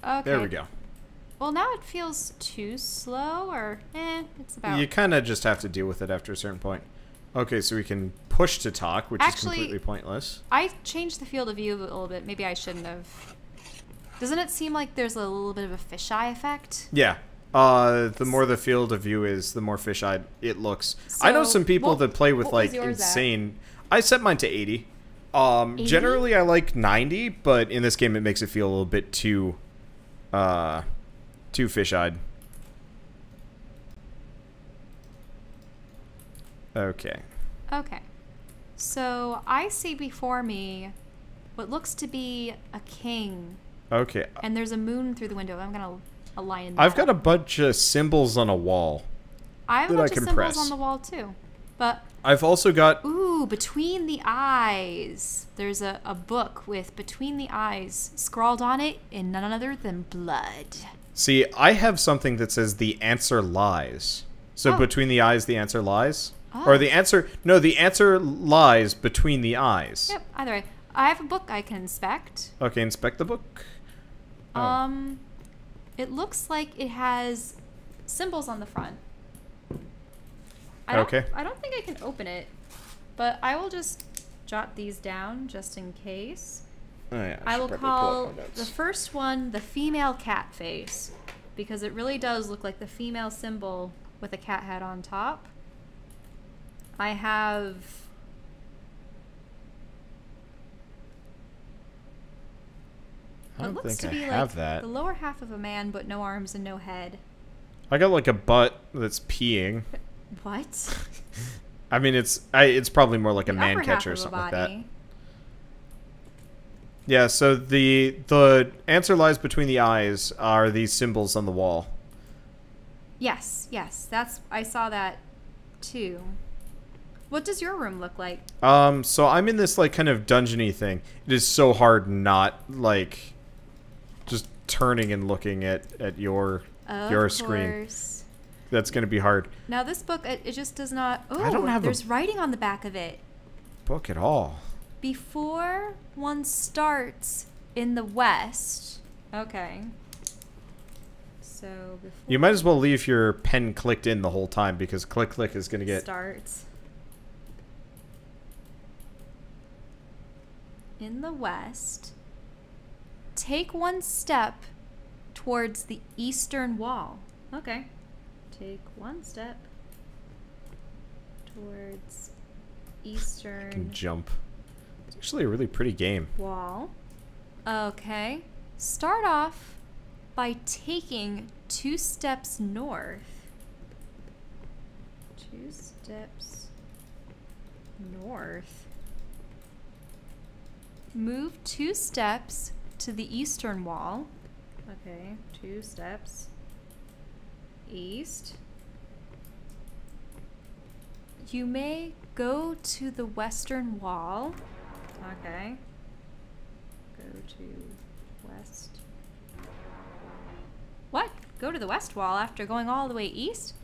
Okay. There we go. Well, now it feels too slow, or it's about. You kind of just have to deal with it after a certain point. Okay, so we can push to talk, which is completely pointless. I changed the field of view a little bit. Maybe I shouldn't have. Doesn't it seem like there's a little bit of a fisheye effect? Yeah. The more the field of view is, the more fisheye it looks. I know some people that play with like insane. I set mine to 80. 80? Generally I like 90, but in this game it makes it feel a little bit too fisheyed. Okay. Okay. So I see before me what looks to be a king. Okay. And there's a moon through the window. I'm gonna align that. I've got a bunch of symbols on a wall. I have a bunch of symbols on the wall too. But I've also got... Ooh, between the eyes. There's a book with between the eyes scrawled on it in none other than blood. See, I have something that says the answer lies. So between the eyes, the answer lies? Oh. Or the answer... No, the answer lies between the eyes. Yep, either way. I have a book I can inspect. Okay, inspect the book. Oh. It looks like it has symbols on the front. I don't think I can open it, but I will just jot these down just in case. Oh, yeah, I will call the first one the female cat face, because it really does look like the female symbol with a cat head on top. I have... I don't think I like have that. The lower half of a man, but no arms and no head. I got like a butt that's peeing. What? I mean, it's probably more like a man catcher or something like that. Yeah, so the answer lies between the eyes are these symbols on the wall. Yes, I saw that too. What does your room look like? So I'm in this like kind of dungeony thing. It is so hard not like just turning and looking at your screen. That's gonna be hard. Now this book, it just does not. Oh, I don't have there's writing on the back of it. Book at all. Before one starts in the west. Okay. So before you might as well leave your pen clicked in the whole time, because click is gonna get starts in the west. Take one step towards the eastern wall. Okay. Take one step towards eastern. Can jump. It's actually a really pretty game. Wall. Okay. Start off by taking 2 steps north. 2 steps north. Move 2 steps to the eastern wall. Okay, 2 steps east. You may go to the western wall. Okay. Go to west. What? Go to the west wall after going all the way east?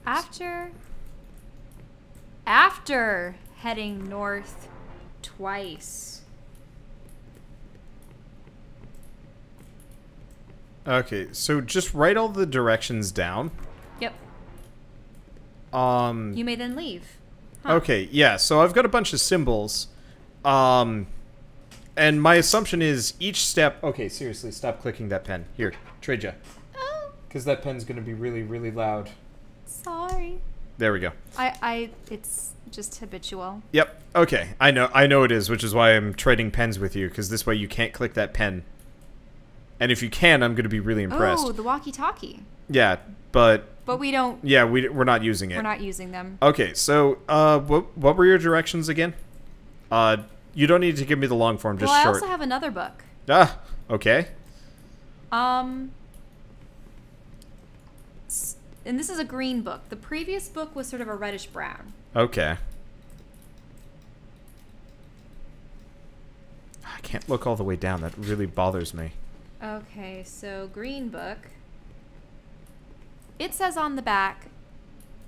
After heading north twice. Okay, so just write all the directions down. Yep. You may then leave. Huh. Okay, yeah, so I've got a bunch of symbols. And my assumption is each step... Okay, seriously, stop clicking that pen. Here, trade ya. Oh. Because that pen's going to be really, really loud. Sorry. There we go. It's just habitual. Yep, okay. I know it is, which is why I'm trading pens with you, because this way you can't click that pen. And if you can, I'm going to be really impressed. Oh, the walkie-talkie. Yeah, but... But we don't... Yeah, we're not using it. We're not using them. Okay, so, what were your directions again? You don't need to give me the long form, just short. Well, I also have another book. Ah, okay. And this is a green book. The previous book was sort of a reddish brown. Okay. I can't look all the way down. That really bothers me. Okay, so green book. it says on the back,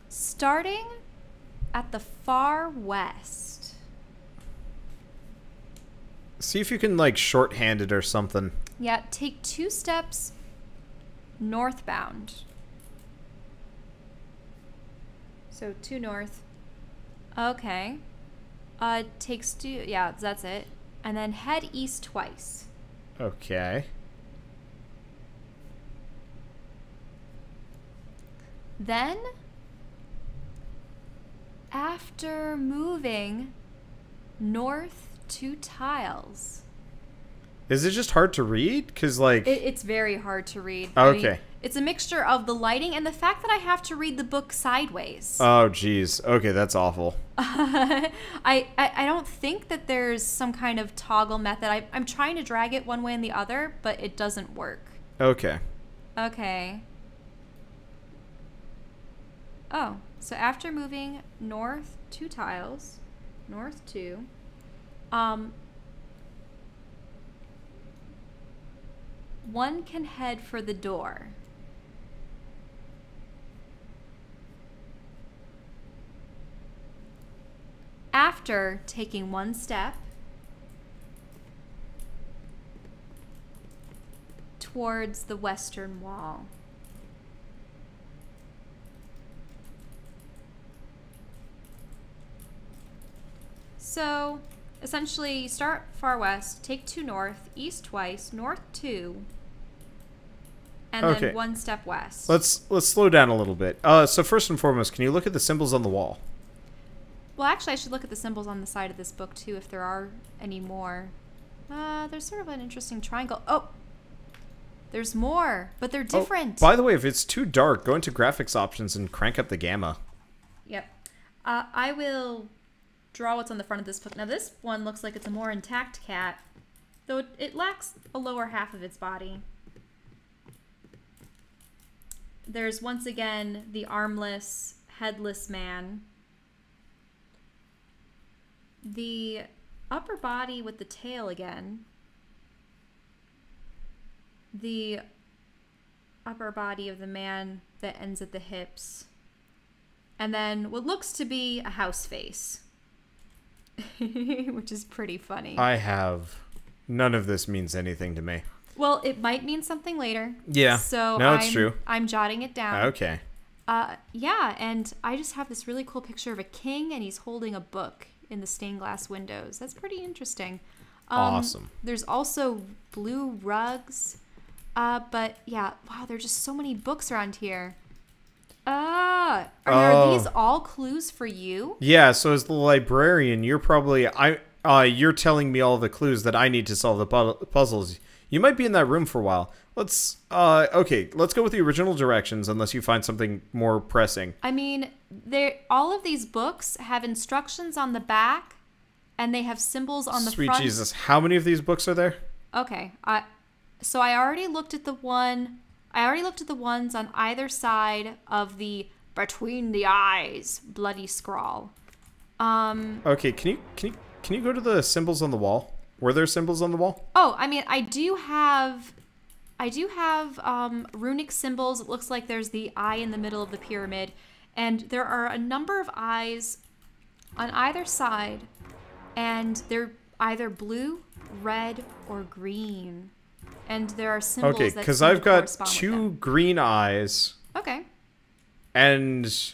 starting at the far west. See if you can, like, shorthand it or something. Yeah, take 2 steps northbound. So 2 north. Okay. Takes 2, yeah, that's it. And then head east twice. Okay. Then, after moving north 2 tiles. Is it just hard to read? Because, like... It's very hard to read. Okay. I mean, it's a mixture of the lighting and the fact that I have to read the book sideways. Oh, jeez. Okay, that's awful. I don't think that there's some kind of toggle method. I'm trying to drag it one way and the other, but it doesn't work. Okay. Okay. Oh, so after moving north 2 tiles, north 2, one can head for the door. After taking 1 step towards the western wall. So, essentially, start far west, take 2 north, east twice, north 2, and Okay. then 1 step west. Let's slow down a little bit. So first and foremost, can you look at the symbols on the wall? Well, actually, I should look at the symbols on the side of this book, too, if there are any more. There's sort of an interesting triangle. Oh! There's more, but they're different. Oh, by the way, if it's too dark, go into graphics options and crank up the gamma. Yep. I will draw what's on the front of this book. Now, this one looks like it's a more intact cat, though it lacks a lower half of its body. There's once again the armless, headless man. The upper body with the tail again. The upper body of the man that ends at the hips. And then what looks to be a house face. Which is pretty funny. None of this means anything to me. Well, it might mean something later. Yeah. So no, it's true. I'm jotting it down. Okay. Yeah, and I just have this really cool picture of a king and he's holding a book in the stained glass windows. That's pretty interesting. Awesome. There's also blue rugs. But yeah, wow, there's just so many books around here. Are these all clues for you? Yeah, so as the librarian, you're probably you're telling me all the clues that I need to solve the puzzles. You might be in that room for a while. Let's go with the original directions unless you find something more pressing. I mean, all of these books have instructions on the back and they have symbols on the Sweet front. Jesus, how many of these books are there? Okay. So I already looked at the ones on either side of the between the eyes bloody scrawl. Okay, can you go to the symbols on the wall? Were there symbols on the wall? Oh, I mean, I do have runic symbols. It looks like there's the eye in the middle of the pyramid, and there are a number of eyes on either side, and they're either blue, red, or green. And there are symbols Okay, because I've got 2 green eyes. Okay. And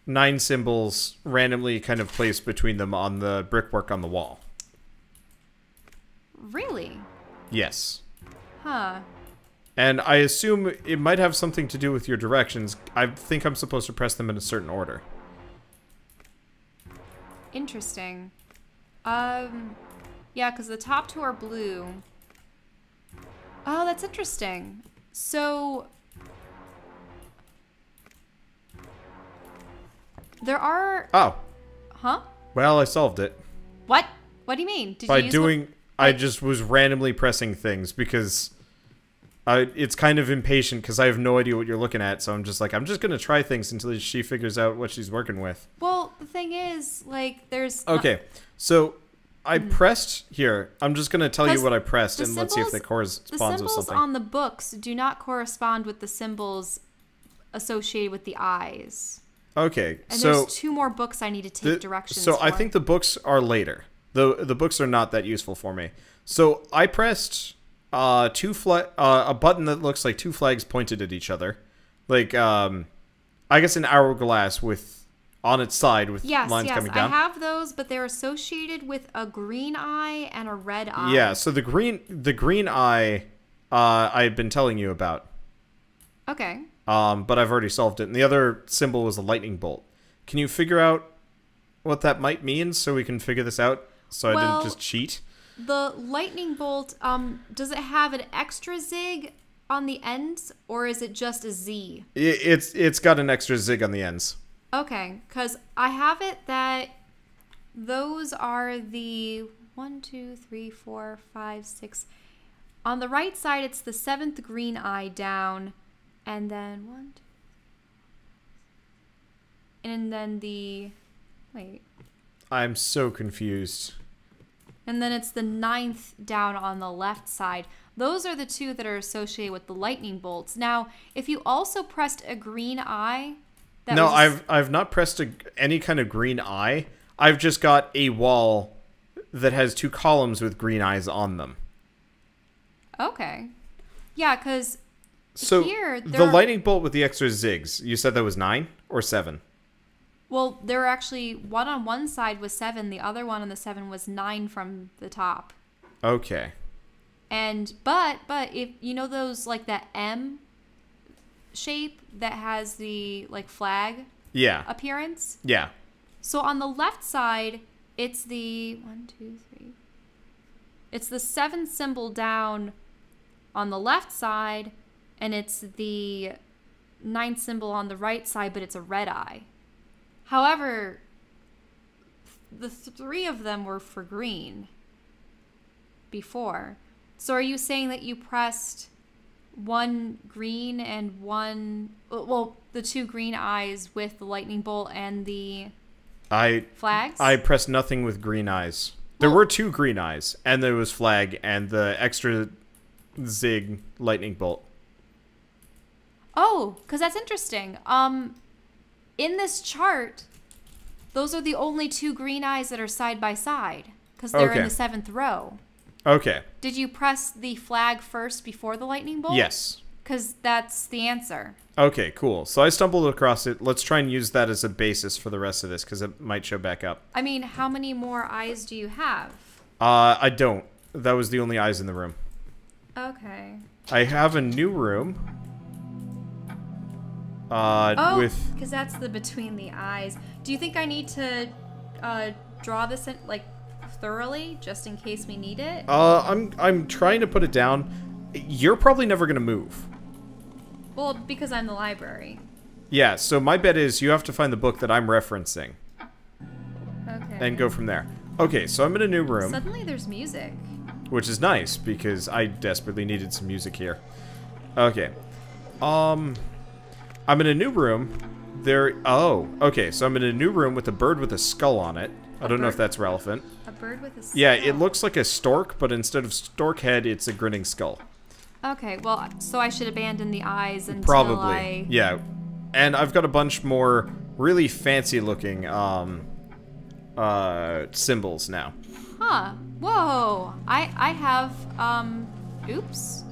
9 symbols randomly kind of placed between them on the brickwork on the wall. Really? Yes. Huh. And I assume it might have something to do with your directions. I think I'm supposed to press them in a certain order. Interesting. Yeah, because the top 2 are blue. Oh, that's interesting. So there are... Oh. Huh? Well, I solved it. What? What do you mean? Did By you use doing... I just was randomly pressing things because it's kind of impatient because I have no idea what you're looking at. So I'm just like, I'm just going to try things until she figures out what she's working with. Well, the thing is, like, there's... Okay, so I pressed here. I'm just going to tell you what I pressed and let's see if that corresponds with The symbols something. on the books do not correspond with the symbols associated with the eyes. Okay, And so there's 2 more books I need to take directions so for. I think the books are later. The books are not that useful for me. So I pressed a button that looks like 2 flags pointed at each other, like I guess an hourglass with on its side with lines coming down. I have those, but they're associated with a green eye and a red eye. Yeah, so the green eye I've been telling you about. Okay. But I've already solved it. And the other symbol was a lightning bolt. Can you figure out what that might mean so we can figure this out so I didn't just cheat? The lightning bolt, does it have an extra zig on the ends, or is it just a Z? It's got an extra zig on the ends. Okay, because I have it that those are the 1, 2, 3, 4, 5, 6. On the right side, it's the 7th green eye down, and then 1, 2, and then the wait. I'm so confused. And then it's the 9th down on the left side. Those are the 2 that are associated with the lightning bolts. Now, if you also pressed a green eye. No, I've not pressed any kind of green eye. I've just got a wall that has 2 columns with green eyes on them. Okay. Yeah, because so here... the lightning bolt with the extra zigs, you said that was 9 or 7? Well, there were actually one on one side was 7, the other one on the 7 was 9 from the top. Okay. And but if you know those like that M shape that has the like flag appearance? Yeah. So on the left side, it's the 1, 2, 3. It's the 7 symbol down on the left side, and it's the 9 symbol on the right side, but it's a red eye. However, the 3 of them were for green before. So are you saying that you pressed 1 green and 1... Well, the 2 green eyes with the lightning bolt and the flags? I pressed nothing with green eyes. There were 2 green eyes, and there was flag and the extra zig lightning bolt. Oh, because that's interesting. In this chart, those are the only 2 green eyes that are side by side because they're in the 7th row. Okay. Did you press the flag first before the lightning bolt? Yes. Because that's the answer. Okay, cool. So I stumbled across it. Let's try and use that as a basis for the rest of this because it might show back up. I mean, how many more eyes do you have? I don't. That was the only eyes in the room. Okay. I have a new room. Because that's the between the eyes. Do you think I need to draw this in, like, thoroughly, just in case we need it? I'm trying to put it down. You're probably never gonna move. Well, because I'm the library. Yeah, so my bet is you have to find the book that I'm referencing. Okay. And go from there. Okay, so I'm in a new room. Suddenly there's music. Which is nice, because I desperately needed some music here. Okay. I'm in a new room. Okay, so I'm in a new room with a bird with a skull on it. I don't know if that's relevant. A bird with a skull? Yeah, it looks like a stork, but instead of stork head, it's a grinning skull. Okay, well, so I should abandon the eyes until Probably, yeah. And I've got a bunch more really fancy-looking symbols now. Huh. Whoa. I have, oops.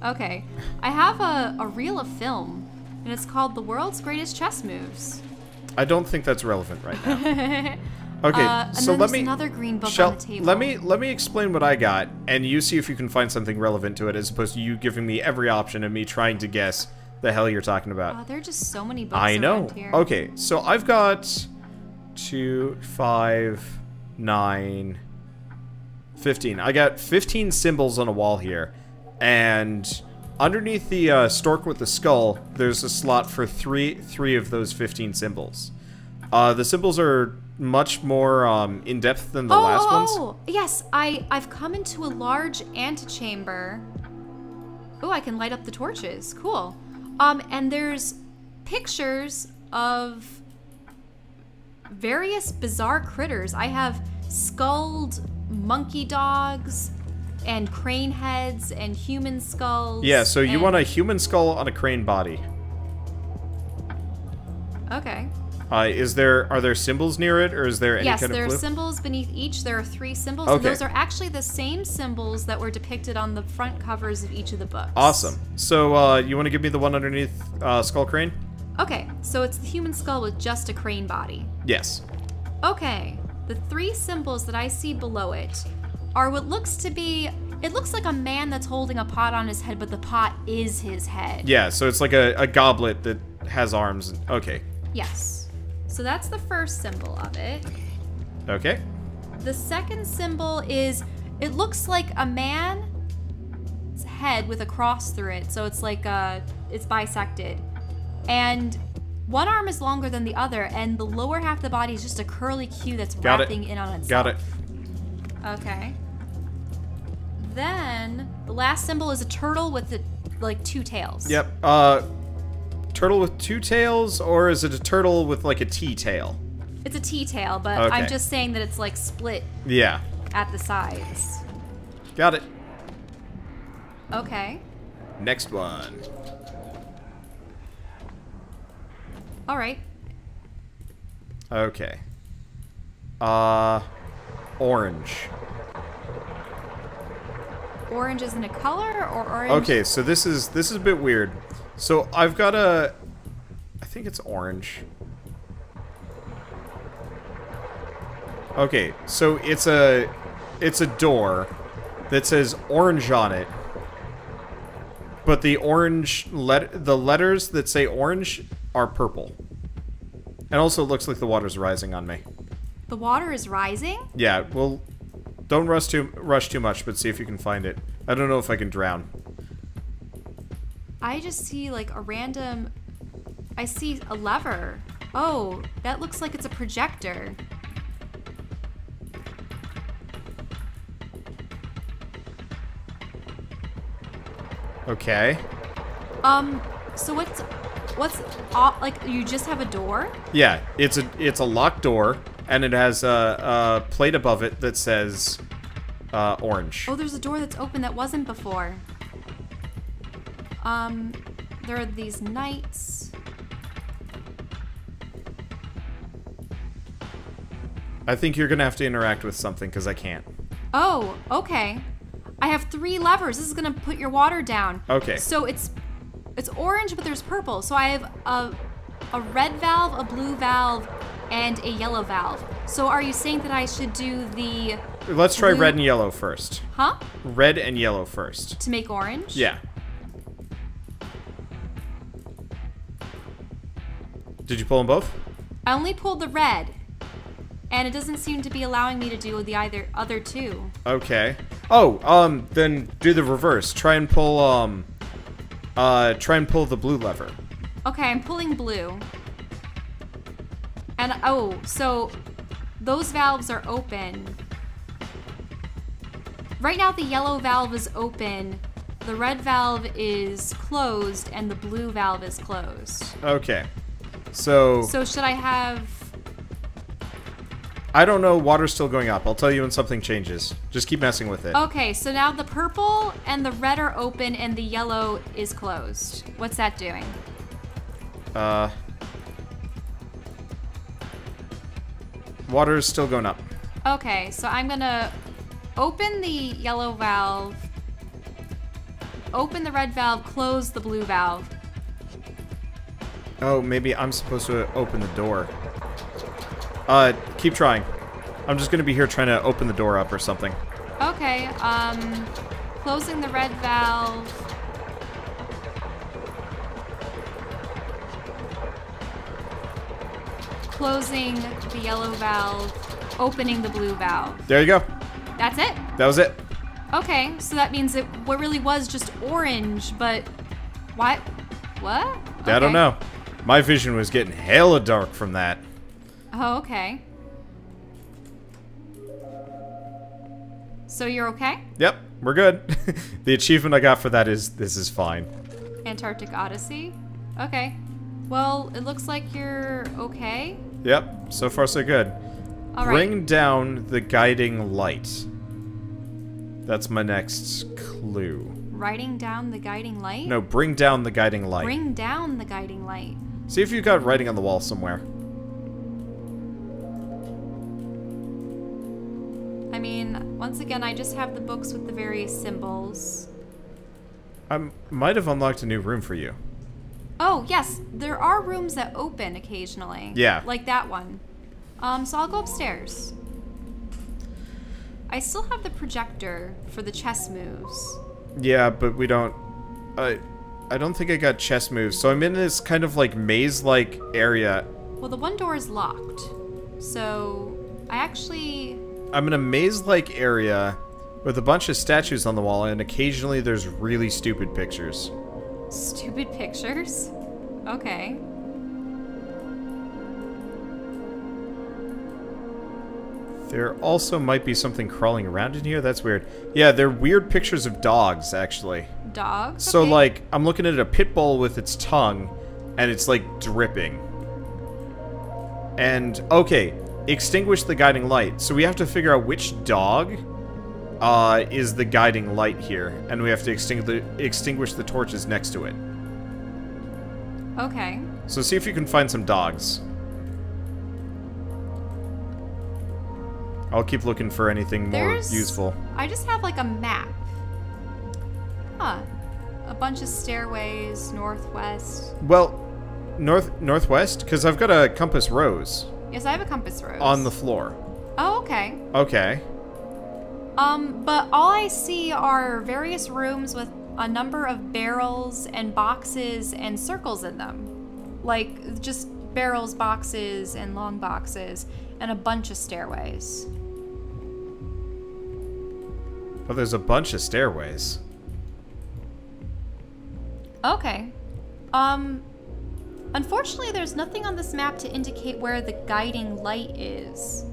Okay. I have a reel of film, and it's called The World's Greatest Chess Moves. I don't think that's relevant right now. Okay, so let me another green book on the table. let me explain what I got, and you see if you can find something relevant to it, as opposed to you giving me every option and me trying to guess the hell you're talking about. Oh, there are just so many books I know. around here. Okay, so I've got 2, 5, 9, 15. I got 15 symbols on a wall here, and underneath the stork with the skull, there's a slot for three of those 15 symbols. The symbols are much more in-depth than the last ones. Oh, yes. I've come into a large antechamber. Oh, I can light up the torches. Cool. And there's pictures of various bizarre critters. I have skulled monkey dogs and crane heads and human skulls. Yeah, so you want a human skull on a crane body. Okay. Are there symbols near it, or is there any Yes, kind of there are clue? symbols beneath each. There are 3 symbols. Okay. And those are actually the same symbols that were depicted on the front covers of each of the books. Awesome. So, you want to give me the one underneath Skull Crane? Okay, so it's the human skull with just a crane body. Yes. Okay, the 3 symbols that I see below it are what looks to be... It looks like a man that's holding a pot on his head, but the pot is his head. Yeah, so it's like a goblet that has arms. Okay. Yes. So that's the first symbol of it. Okay. The second symbol is, it looks like a man's head with a cross through it. So it's like, it's bisected. And one arm is longer than the other, and the lower half of the body is just a curly Q that's wrapping in on itself. Got it. Okay. Then, the last symbol is a turtle with, like, 2 tails. Yep. Turtle with 2 tails, or is it a turtle with like a T-tail? It's a T-tail, but Okay. I'm just saying that it's, like, split Yeah. at the sides. Got it. Okay. Next one. All right. Okay. Orange. Orange isn't a color, or orange? Okay, so this is a bit weird. So I've got I think it's orange. Okay, so it's a door that says orange on it. But the the letters that say orange are purple. And also it looks like the water's rising on me. The water is rising? Yeah, well, don't rush too much, but see if you can find it. I don't know if I can drown. I just see like a random... I see a lever. Oh, that looks like it's a projector. Okay. So what's like, you just have a door? Yeah, it's a locked door, and it has a plate above it that says orange. Oh, there's a door that's open that wasn't before. There are these knights. I think you're gonna have to interact with something, because I can't. Oh, okay. I have 3 levers. This is gonna put your water down. Okay. So it's orange, but there's purple. So I have a red valve, a blue valve, and a yellow valve. So are you saying that I should do the... Let's try blue- red and yellow first. Huh? Red and yellow first. To make orange? Yeah. Did you pull them both? I only pulled the red, and it doesn't seem to be allowing me to do the other 2. Okay. Oh, then do the reverse. Try and pull the blue lever. Okay, I'm pulling blue. And, oh, so those valves are open. Right now the yellow valve is open, the red valve is closed, and the blue valve is closed. Okay. So should I have... I don't know, water's still going up. I'll tell you when something changes. Just keep messing with it. Okay, so now the purple and the red are open and the yellow is closed. What's that doing? Water is still going up. Okay, so I'm gonna open the yellow valve, open the red valve, close the blue valve. Oh, maybe I'm supposed to open the door. Keep trying. I'm just gonna be here trying to open the door up or something. Okay, closing the red valve. Closing the yellow valve, opening the blue valve. There you go. That's it? That was it. Okay, so that means it what really was just orange, but what? What? I don't Okay. know. My vision was getting hella dark from that. Oh, okay. So you're okay? Yep, we're good. The achievement I got for that is this is fine. Antarctic Odyssey? Okay. Well, it looks like you're okay. Yep, so far so good. All right. Bring down the guiding light. That's my next clue. Writing down the guiding light? No, bring down the guiding light. Bring down the guiding light. See if you've got writing on the wall somewhere. I mean, once again, I just have the books with the various symbols. I might have unlocked a new room for you. Oh, yes, there are rooms that open occasionally. Yeah. Like that one. So I'll go upstairs. I still have the projector for the chess moves. Yeah, but we don't... I don't think I got chess moves, so I'm in this kind of like maze-like area. Well, the one door is locked. So I actually... I'm in a maze-like area with a bunch of statues on the wall, and occasionally there's really stupid pictures. Stupid pictures? Okay. There also might be something crawling around in here. That's weird. Yeah, they're weird pictures of dogs, actually. Dogs? So, Okay. like, I'm looking at a pit bull with its tongue, and it's, like, dripping. And, okay, extinguish the guiding light. So we have to figure out which dog is the guiding light here, and we have to extinguish the torches next to it. Okay. So see if you can find some dogs. I'll keep looking for anything more useful. I just have like a map. Huh. A bunch of stairways, northwest. Well, northwest? Because I've got a compass rose. Yes, I have a compass rose. On the floor. Oh, okay. Okay. But all I see are various rooms with a number of barrels and boxes and circles in them. Like, just barrels, boxes, and long boxes, and a bunch of stairways. Oh, there's a bunch of stairways. Okay. Unfortunately, there's nothing on this map to indicate where the guiding light is.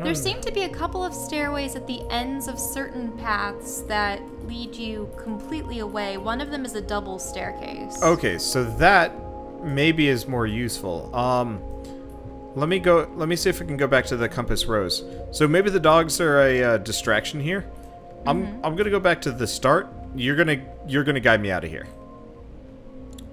There seem to be a couple of stairways at the ends of certain paths that lead you completely away. One of them is a double staircase. Okay, so that maybe is more useful. Let me see if I can go back to the compass rose. So maybe the dogs are a distraction here. I'm gonna go back to the start. You're gonna guide me out of here.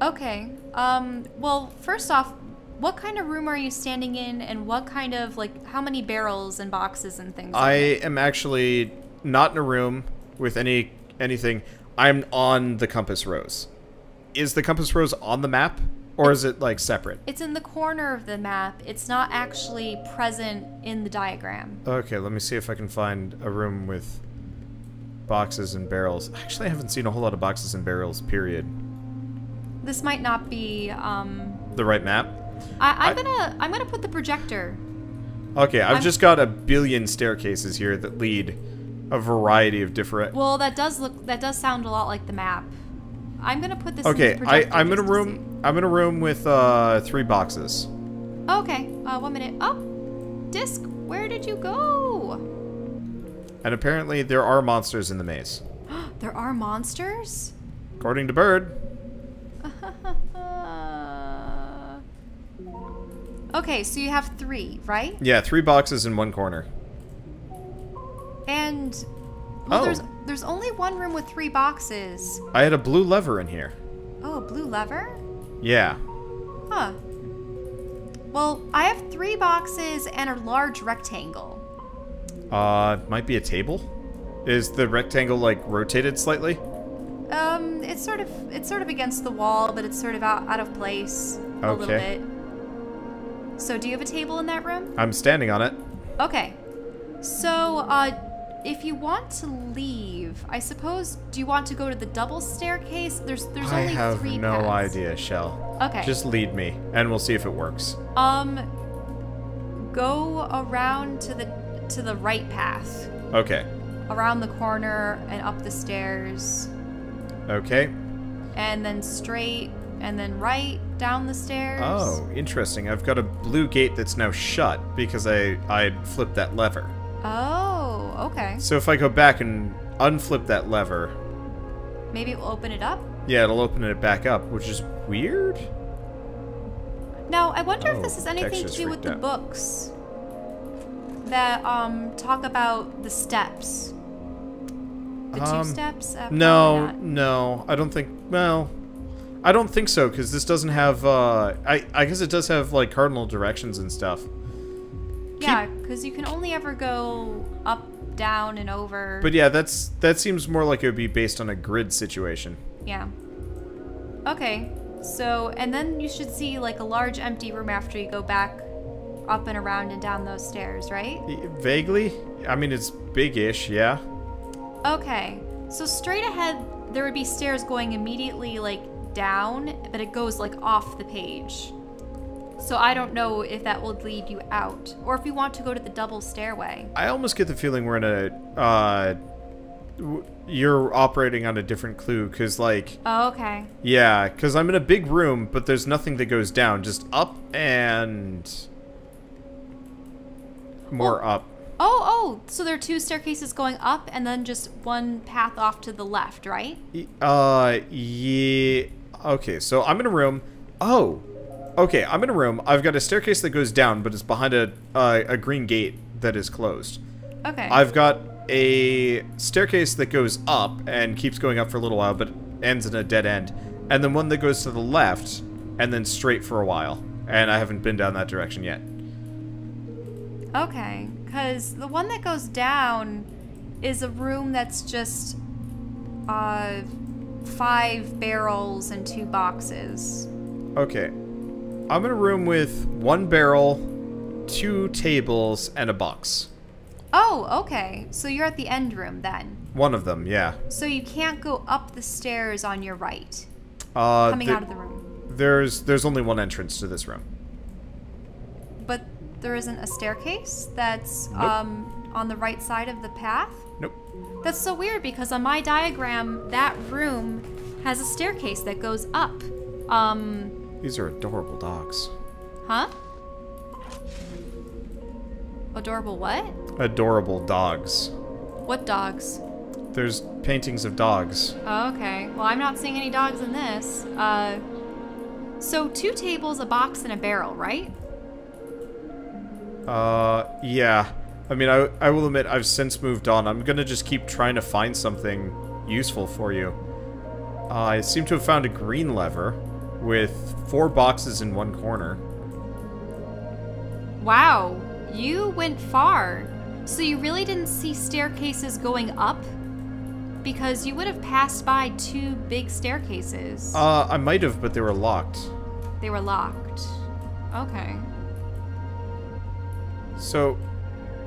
Okay. Well, first off, what kind of room are you standing in, and what kind of, like, how many barrels and boxes and things? I am actually not in a room with anything. I'm on the compass rose. Is the compass rose on the map, or is it, like, separate? It's in the corner of the map. It's not actually present in the diagram. Okay, let me see if I can find a room with boxes and barrels. Actually, I haven't seen a whole lot of boxes and barrels, period. This might not be, The right map? I'm gonna put the projector. Okay, I've just got a billion staircases here that lead a variety of different... Well, that does sound a lot like the map. I'm gonna put this Okay, in the projector. I'm in a room with 3 boxes. Okay, 1 minute. Oh, Disc, where did you go? And apparently there are monsters in the maze. There are monsters? According to Bird. Okay, so you have 3, right? Yeah, 3 boxes in one corner. And well, there's only one room with 3 boxes. I had a blue lever in here. Oh, a blue lever? Yeah. Huh. Well, I have 3 boxes and a large rectangle. Might be a table? Is the rectangle, like, rotated slightly? It's sort of against the wall, but it's sort of out of place a little bit. So, do you have a table in that room? I'm standing on it. Okay. So, if you want to leave, I suppose, do you want to go to the double staircase? There's only 3 paths. I have no idea, Shell. Okay. Just lead me, and we'll see if it works. Go around to the right path. Okay. Around the corner and up the stairs. Okay. And then straight, and then right down the stairs. Oh, interesting. I've got a blue gate that's now shut because I flipped that lever. Oh, okay. So if I go back and unflip that lever... Maybe it will open it up? Yeah, it'll open it back up, which is weird. Now, I wonder if this has anything to texture's do with freaked the out. books that talk about the steps. The 2 steps? Probably No, not. no, I don't think... Well, I don't think so, because this doesn't have, I guess it does have, like, cardinal directions and stuff. Yeah, because you can only ever go up, down, and over. But yeah, that seems more like it would be based on a grid situation. Yeah. Okay, so, and then you should see, like, a large empty room after you go back up and around and down those stairs, right? Vaguely? I mean, it's big-ish, yeah. Okay, so straight ahead, there would be stairs going immediately, like, down, but it goes, like, off the page. So I don't know if that will lead you out, or if you want to go to the double stairway. I almost get the feeling we're in a, you're operating on a different clue, because, like... Oh, okay. Yeah, because I'm in a big room, but there's nothing that goes down, just up and... more up. Oh, so there are 2 staircases going up, and then just one path off to the left, right? Yeah... Okay, so I'm in a room... Oh! Okay, I'm in a room. I've got a staircase that goes down, but it's behind a green gate that is closed. Okay. I've got a staircase that goes up and keeps going up for a little while, but ends in a dead end. And then one that goes to the left, and then straight for a while. And I haven't been down that direction yet. Okay, because the one that goes down is a room that's just 5 barrels and 2 boxes. Okay. I'm in a room with 1 barrel, 2 tables, and a box. Oh, okay. So you're at the end room then. One of them, yeah. So you can't go up the stairs on your right. Out of the room. There's only one entrance to this room. But there isn't a staircase that's Nope. on the right side of the path? Nope. That's so weird because on my diagram, that room has a staircase that goes up. These are adorable dogs. Huh? Adorable what? Adorable dogs. What dogs? There's paintings of dogs. Oh, okay. Well, I'm not seeing any dogs in this. So 2 tables, a box, and a barrel, right? Yeah. I mean, I will admit I've since moved on. I'm gonna just keep trying to find something useful for you. I seem to have found a green lever with 4 boxes in one corner. Wow, you went far. So you really didn't see staircases going up? Because you would have passed by 2 big staircases. I might have, but they were locked. They were locked. Okay. So,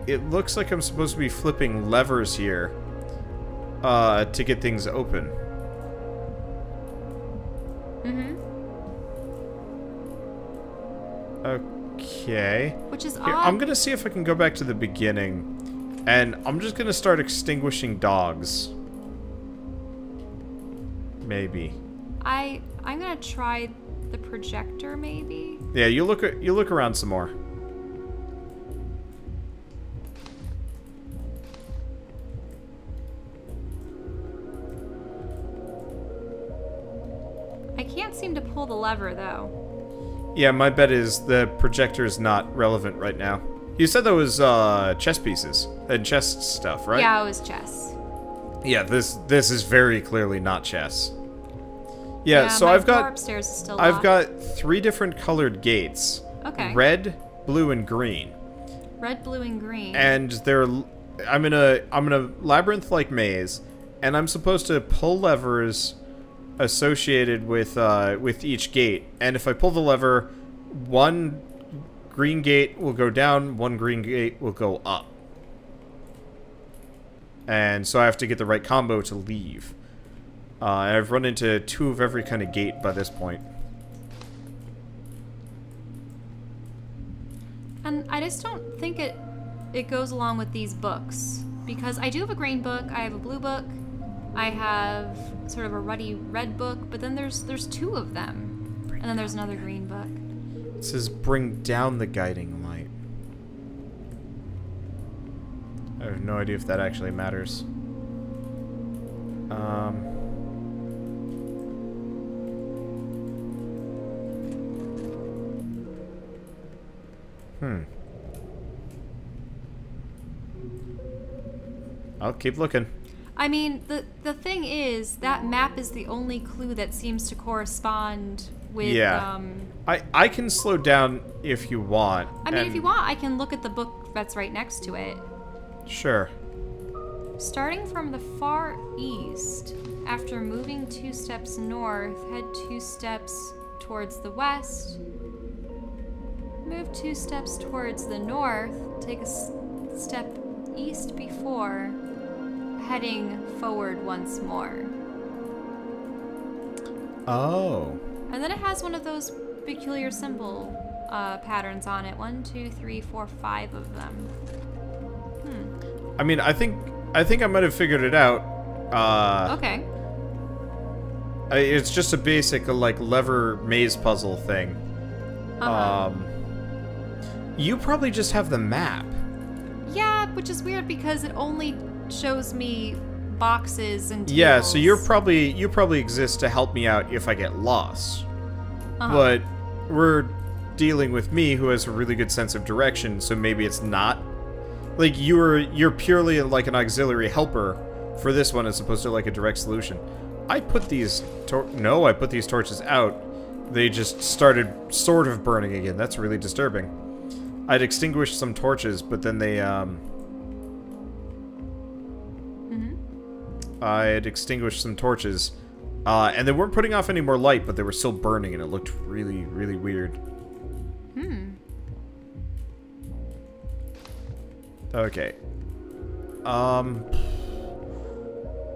it looks like I'm supposed to be flipping levers here, to get things open. Mm-hmm. Okay. Which is Here, odd. I'm gonna see if I can go back to the beginning, and I'm just gonna start extinguishing dogs. Maybe. I'm gonna try the projector, maybe? Yeah, you look around some more. I can't seem to pull the lever, though. Yeah, my bet is the projector is not relevant right now. You said that was chess pieces and chess stuff, right? Yeah, it was chess. Yeah, this is very clearly not chess. Yeah, so my I've door got upstairs is still I've locked. got 3 different colored gates. Okay. Red, blue, and green. Red, blue, and green. And I'm in a labyrinth-like maze, and I'm supposed to pull levers associated with each gate. And if I pull the lever, 1 green gate will go down, 1 green gate will go up. And so I have to get the right combo to leave. I've run into 2 of every kind of gate by this point. And I just don't think it goes along with these books. Because I do have a green book, I have a blue book, I have sort of a ruddy red book, but then there's 2 of them. And then there's another green book. It says bring down the guiding light. I have no idea if that actually matters. I'll keep looking. I mean, the thing is, that map is the only clue that seems to correspond with, Yeah. I can slow down if you want. I mean, if you want, I can look at the book that's right next to it. Sure. Starting from the far east, after moving 2 steps north, head 2 steps towards the west. Move 2 steps towards the north, take a step east before heading forward once more. Oh. And then it has one of those peculiar symbol patterns on it. 1, 2, 3, 4, 5 of them. I mean, I think I might have figured it out. Okay. It's just a basic, like, lever maze puzzle thing. You probably just have the map. Yeah, which is weird because it only shows me boxes and tables. Yeah, so you probably exist to help me out if I get lost. But we're dealing with me who has a really good sense of direction, so maybe it's not. Like, you're purely like an auxiliary helper for this one as opposed to like a direct solution. I put these torches out. They just started sort of burning again. That's really disturbing. I'd extinguished some torches, but then they I'd extinguished some torches, and they weren't putting off any more light, but they were still burning, and it looked really, really weird. Okay.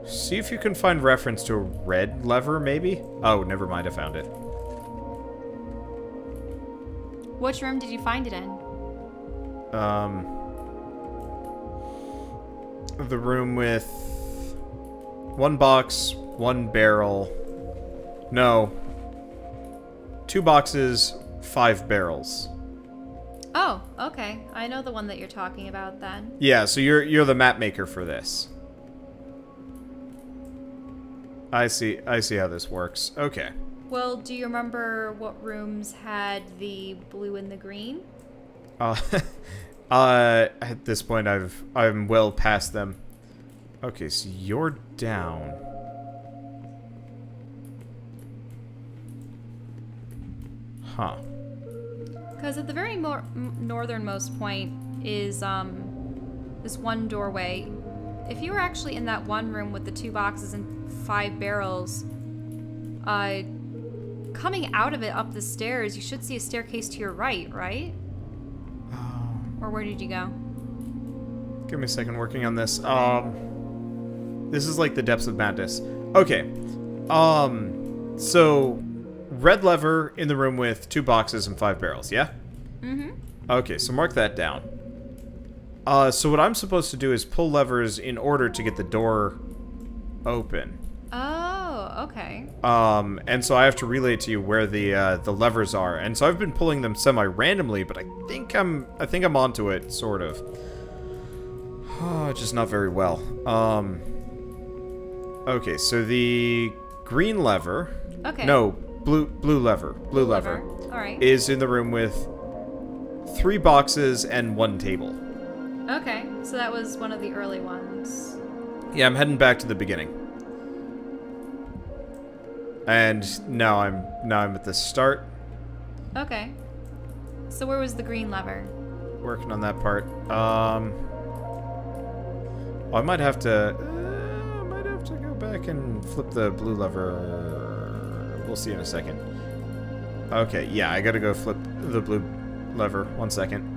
See if you can find reference to a red lever, maybe? Oh, never mind, I found it. Which room did you find it in? The room with 1 box, 1 barrel. No. 2 boxes, 5 barrels. Oh, okay. I know the one that you're talking about then. Yeah, so you're the map maker for this. I see how this works. Okay. Well, do you remember what rooms had the blue and the green? At this point I'm well past them. Okay, so you're down. Huh. Because at the very northernmost point is this one doorway. If you were actually in that one room with the 2 boxes and 5 barrels, coming out of it up the stairs, you should see a staircase to your right, right? Or where did you go? Give me a second working on this. This is like the depths of madness. Okay. So red lever in the room with 2 boxes and 5 barrels, yeah? Okay, so mark that down. So what I'm supposed to do is pull levers in order to get the door open. Oh, okay. And so I have to relay to you where the levers are. And so I've been pulling them semi-randomly, but I think I'm onto it, sort of. Just not very well. Okay, so the green lever. Okay. No, blue lever. Blue lever. All right. Is in the room with 3 boxes and 1 table. Okay, so that was one of the early ones. Yeah, I'm heading back to the beginning. And now I'm at the start. Okay. So where was the green lever? Working on that part. I might have to go back and flip the blue lever. We'll see in a second. Okay, yeah, I gotta go flip the blue lever. 1 second.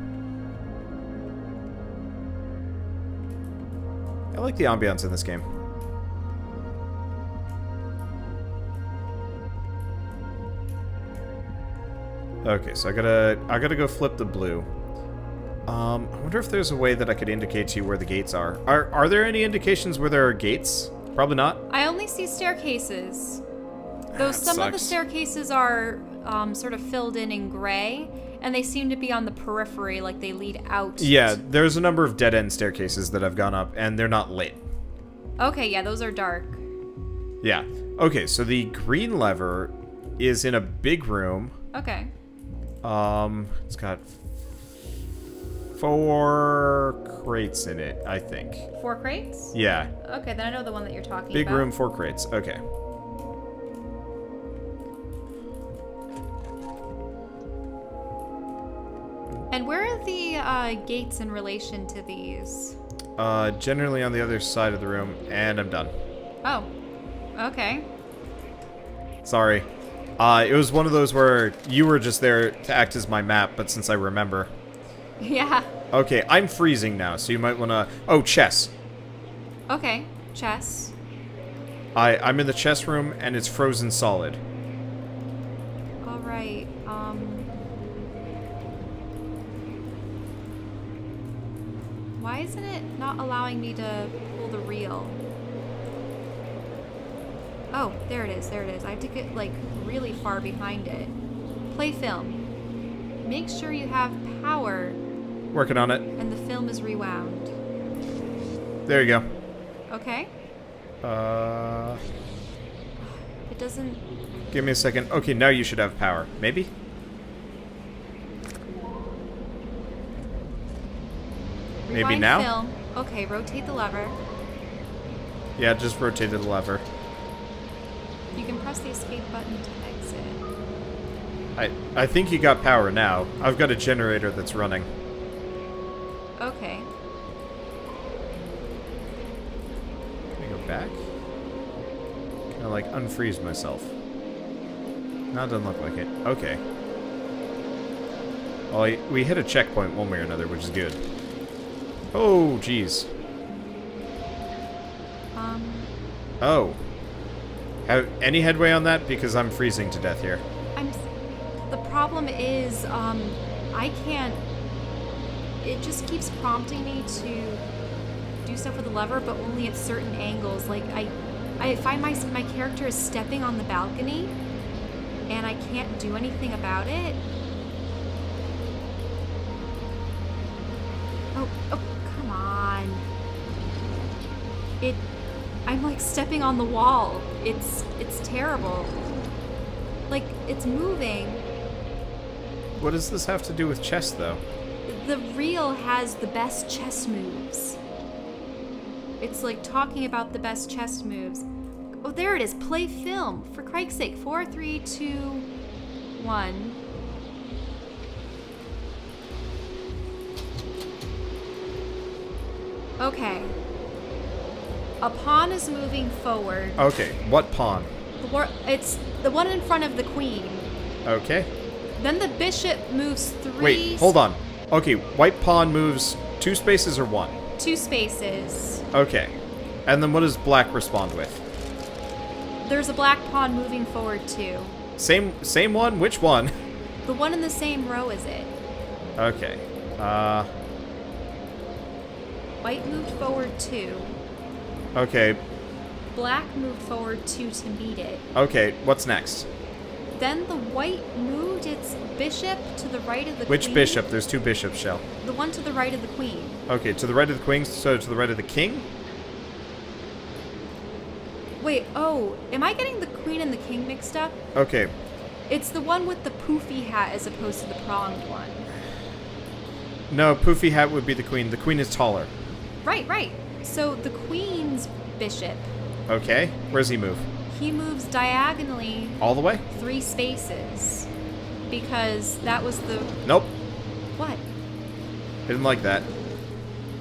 I like the ambiance in this game. Okay, so I gotta go flip the blue. I wonder if there's a way that I could indicate to you where the gates are. Are there any indications where there are gates? Probably not. I only see staircases. Though some of the staircases are sort of filled in gray, and they seem to be on the periphery, like they lead out. Yeah, there's a number of dead-end staircases that I've gone up, and they're not lit. Okay, yeah, those are dark. Yeah. Okay, so the green lever is in a big room. Okay. It's got 4 crates in it, I think. 4 crates? Yeah. Okay, then I know the one that you're talking Big about. room, 4 crates. Okay. And where are the gates in relation to these? Generally on the other side of the room, and I'm done. Oh. Okay. Sorry. It was one of those where you were just there to act as my map, but since I remember. Yeah. Okay, I'm freezing now, so you might want to... Oh, chess. Okay. Chess. I'm in the chess room, and it's frozen solid. Alright, why isn't it not allowing me to pull the reel? Oh, there it is, there it is. I have to get, like, really far behind it. Play film. Make sure you have power. Working on it. And the film is rewound. There you go. Okay. It doesn't... Give me a second. Okay, now you should have power. Maybe? Maybe Rewind now? Film. Okay, rotate the lever. Yeah, just rotated the lever. You can press the escape button to exit. I think you got power now. I've got a generator that's running. Okay. Can I go back? Can I, like, unfreeze myself? No, it doesn't look like it. Okay. Well, we hit a checkpoint one way or another, which is good. Oh, jeez. Oh. Have any headway on that? Because I'm freezing to death here. The problem is, I can't... It just keeps prompting me to do stuff with the lever, but only at certain angles. Like, I find my character is stepping on the balcony, and I can't do anything about it. Oh, come on. I'm like stepping on the wall. It's terrible. Like, it's moving. What does this have to do with chess, though? The reel has the best chess moves. It's like talking about the best chess moves. Oh, there it is. Play film. For Christ's sake. 4, 3, 2, 1. Okay. A pawn is moving forward. Okay, what pawn? It's the one in front of the queen. Okay. Then the bishop moves 3... Wait, hold on. Okay, white pawn moves 2 spaces or 1? 2 spaces. Okay. And then what does black respond with? There's a black pawn moving forward too. Same one? Which one? The one in the same row as it. Okay. White moved forward 2. Okay. Black moved forward 2 to meet it. Okay, what's next? Then the white moved its bishop to the right of the queen. Which bishop? There's 2 bishops, Shell. The one to the right of the queen. Okay, to the right of the queen, so to the right of the king? Wait, oh, am I getting the queen and the king mixed up? Okay. It's the one with the poofy hat as opposed to the pronged one. No, poofy hat would be the queen. The queen is taller. Right. So the queen's bishop. Okay, where's he move? He moves diagonally All the way? 3 spaces. Because that was the... Nope. What? Didn't like that.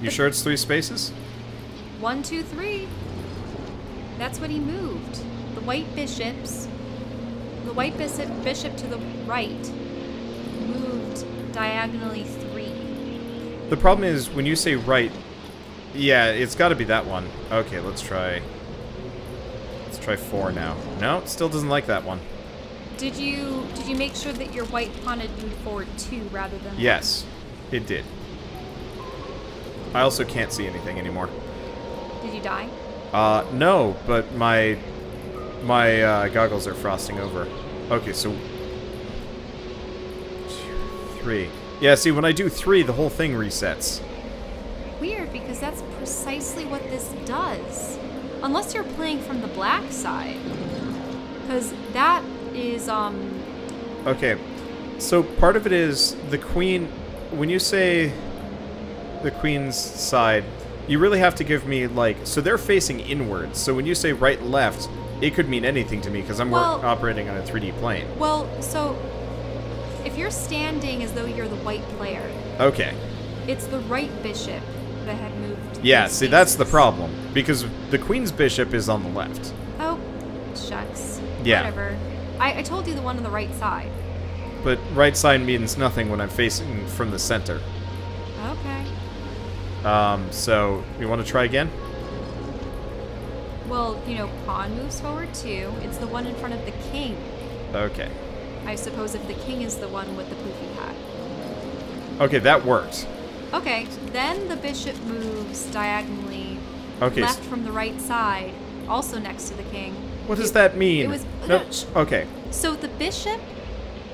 You sure it's 3 spaces? 1, 2, 3. That's what he moved. The white bishops. The white bishop to the right moved diagonally 3. The problem is, when you say right... Yeah, it's got to be that one. Okay, let's try 4 now. No, it still doesn't like that one. Did you make sure that your white pawn had moved forward 2 rather than... Yes, it did. I also can't see anything anymore. Did you die? No, but my goggles are frosting over. Okay, so 2, 3. Yeah, see, when I do 3, the whole thing resets. Weird, because that's precisely what this does. Unless you're playing from the black side. Because that is, Okay, so part of it is the queen... When you say... the queen's side, you really have to give me, like... So they're facing inwards, so when you say right, left, it could mean anything to me, because I'm operating on a 3D plane. Well, so... If you're standing as though you're the white player... Okay. It's the right bishop that had moved. Yeah, see, that's the problem, because the queen's bishop is on the left. Oh, shucks. Yeah. Whatever. I told you the one on the right side. But right side means nothing when I'm facing from the center. Okay. So, you want to try again? Well, you know, pawn moves forward too. It's the one in front of the king. Okay. I suppose if the king is the one with the poofy hat. Okay, that works. Okay, then the bishop moves diagonally Okay. left from the right side, also next to the king. What does that mean? It was... No, okay. So the bishop